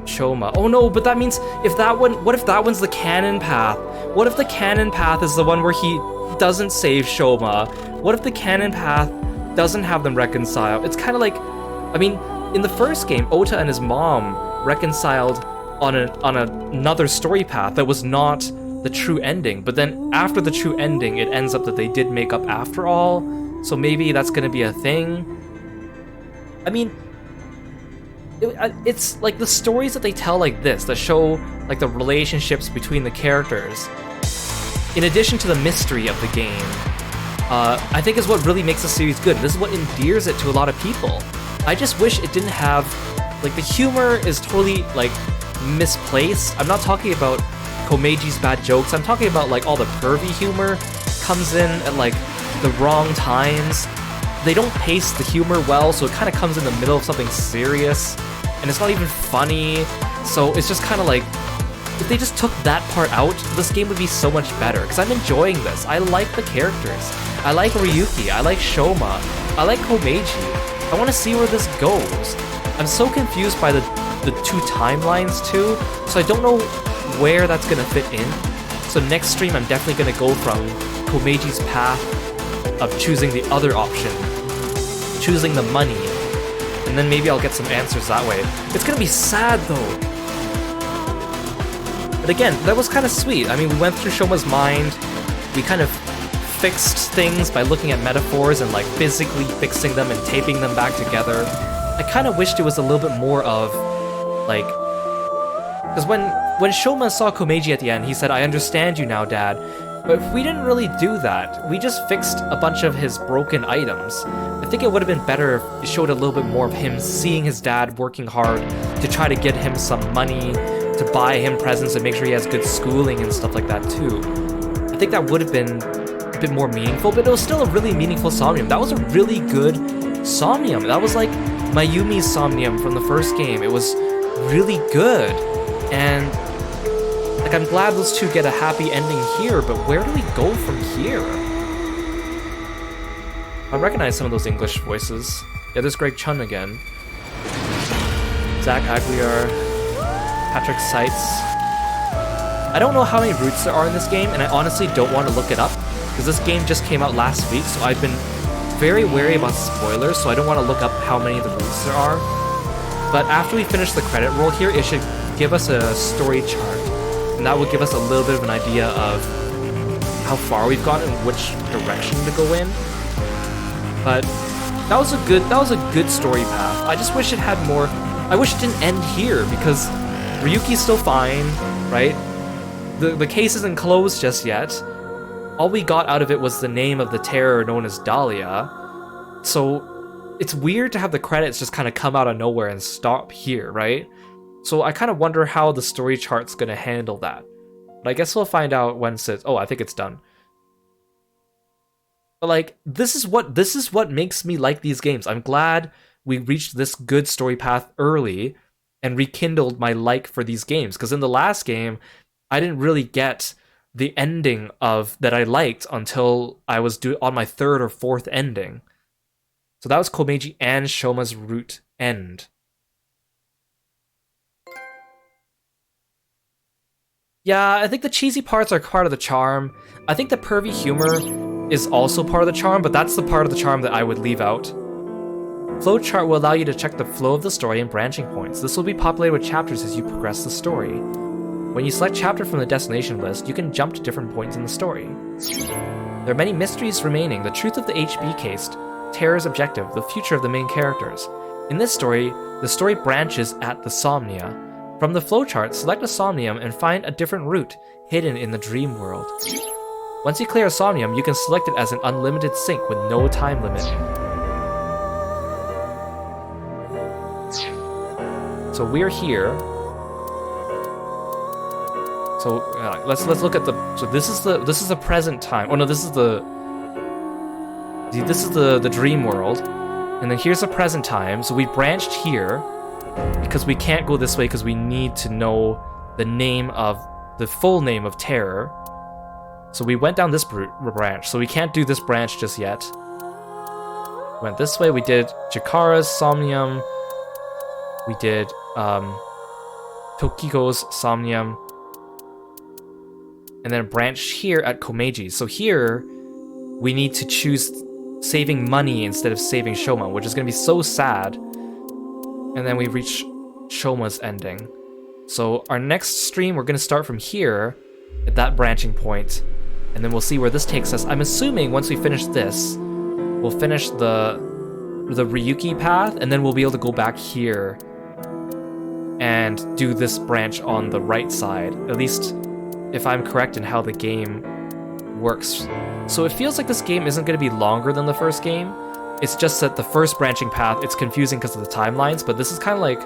[SPEAKER 1] Shoma. Oh no, but that means if that one, what if that one's the canon path? What if the canon path is the one where he doesn't save Shoma? What if the canon path doesn't have them reconcile? It's kind of like, I mean, in the first game, Ota and his mom reconciled on another story path that was not the true ending, but then after the true ending, it ends up that they did make up after all, so maybe that's gonna be a thing. I mean, it's like the stories that they tell like this, that show like the relationships between the characters, in addition to the mystery of the game, I think is what really makes the series good. This is what endears it to a lot of people. I just wish it didn't have, like, the humor is totally, like, misplaced. I'm not talking about Komeiji's bad jokes, I'm talking about, like, all the pervy humor comes in at, like, the wrong times. They don't pace the humor well, so it kind of comes in the middle of something serious, and it's not even funny, so it's just kind of like, if they just took that part out, this game would be so much better, because I'm enjoying this. I like the characters. I like Ryuki, I like Shoma, I like Komeiji. I want to see where this goes. I'm so confused by the two timelines too, so I don't know where that's going to fit in. So next stream I'm definitely going to go from Komeiji's path of choosing the other option, choosing the money, and then maybe I'll get some answers that way. It's going to be sad though. But again, that was kind of sweet. I mean, we went through Shoma's mind, we kind of fixed things by looking at metaphors and like physically fixing them and taping them back together. I kind of wished it was a little bit more of, like, because when Shoma saw Komeiji at the end, he said, "I understand you now, Dad." But we didn't really do that. We just fixed a bunch of his broken items. I think it would have been better if it showed a little bit more of him seeing his dad working hard to try to get him some money, to buy him presents and make sure he has good schooling and stuff like that too. I think that would have been a bit more meaningful, but it was still a really meaningful Somnium. That was a really good Somnium. That was like Mayumi's Somnium from the first game. It was really good. And like, I'm glad those two get a happy ending here, but where do we go from here? I recognize some of those English voices. Yeah, there's Greg Chun again. Zach Aguiar, Patrick Seitz. I don't know how many routes there are in this game, and I honestly don't want to look it up, because this game just came out last week, so I've been very wary about spoilers, so I don't want to look up how many of the routes there are. But after we finish the credit roll here, it should give us a story chart, and that will give us a little bit of an idea of how far we've gone and which direction to go in. But that was a good story path. I just wish it had more. I wish it didn't end here, because Ryuki's still fine, right? The case isn't closed just yet. All we got out of it was the name of the terror known as Dahlia. So it's weird to have the credits just kind of come out of nowhere and stop here, right? So I kind of wonder how the story chart's gonna handle that. But I guess we'll find out once it's... Oh, I think it's done. But like, this is what makes me like these games. I'm glad we reached this good story path early and rekindled my like for these games. Because in the last game, I didn't really get the ending of that I liked until I was on my third or fourth ending. So that was Komeiji and Shoma's Root End. Yeah, I think the cheesy parts are part of the charm. I think the pervy humor is also part of the charm, but that's the part of the charm that I would leave out. Flowchart will allow you to check the flow of the story and branching points. This will be populated with chapters as you progress the story. When you select chapter from the destination list, you can jump to different points in the story. There are many mysteries remaining. The truth of the HB case, Terror's objective, the future of the main characters. In this story, the story branches at the Somnia. From the flowchart, select a Somnium and find a different route hidden in the dream world. Once you clear a Somnium, you can select it as an unlimited sync with no time limit. So we're here. So let's look at the. So this is the present time. Oh no, this is the dream world, and then here's the present time. So we branched here because we can't go this way because we need to know the full name of Terror. So we went down this branch. So we can't do this branch just yet. Went this way. We did Chikara's Somnium. We did Tokiko's Somnium. And then branched here at Komeiji. So here, we need to choose saving money instead of saving Shoma, which is going to be so sad. And then we reach Shoma's ending. So our next stream, we're going to start from here, at that branching point, and then we'll see where this takes us. I'm assuming once we finish this, we'll finish the Ryuki path, and then we'll be able to go back here and do this branch on the right side. At least if I'm correct in how the game works. So it feels like this game isn't going to be longer than the first game. It's just that the first branching path, it's confusing because of the timelines, but this is kind of like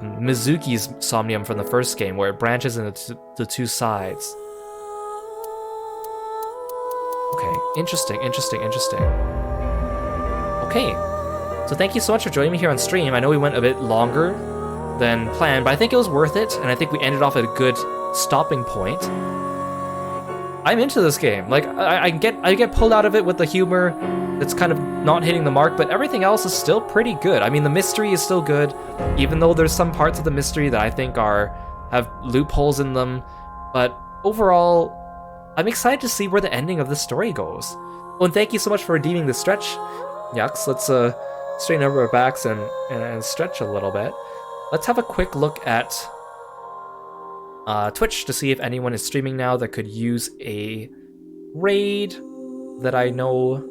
[SPEAKER 1] Mizuki's Somnium from the first game, where it branches into the two sides. Okay, interesting. Okay, so thank you so much for joining me here on stream. I know we went a bit longer than planned, but I think it was worth it, and I think we ended off at a good stopping point. I'm into this game. Like, I get pulled out of it with the humor that's kind of not hitting the mark, but everything else is still pretty good. I mean, the mystery is still good, even though there's some parts of the mystery that I think have loopholes in them. But overall, I'm excited to see where the ending of the story goes. Oh, and thank you so much for redeeming the stretch, Yux. Let's straighten over our backs and stretch a little bit. Let's have a quick look at Twitch to see if anyone is streaming now that could use a raid that I know.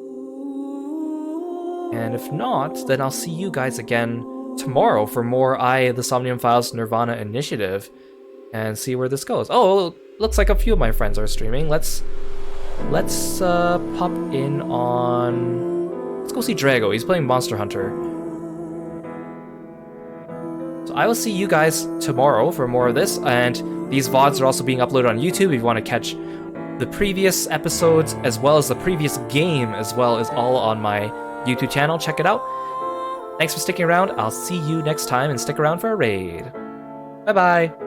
[SPEAKER 1] And if not, then I'll see you guys again tomorrow for more the Somnium Files nirvanA initiative and see where this goes. Oh, looks like a few of my friends are streaming. Let's pop in on... Let's go see Drago. He's playing Monster Hunter. So I will see you guys tomorrow for more of this, and these VODs are also being uploaded on YouTube if you want to catch the previous episodes as well as the previous game as well as all on my YouTube channel. Check it out. Thanks for sticking around. I'll see you next time, and stick around for a raid. Bye-bye.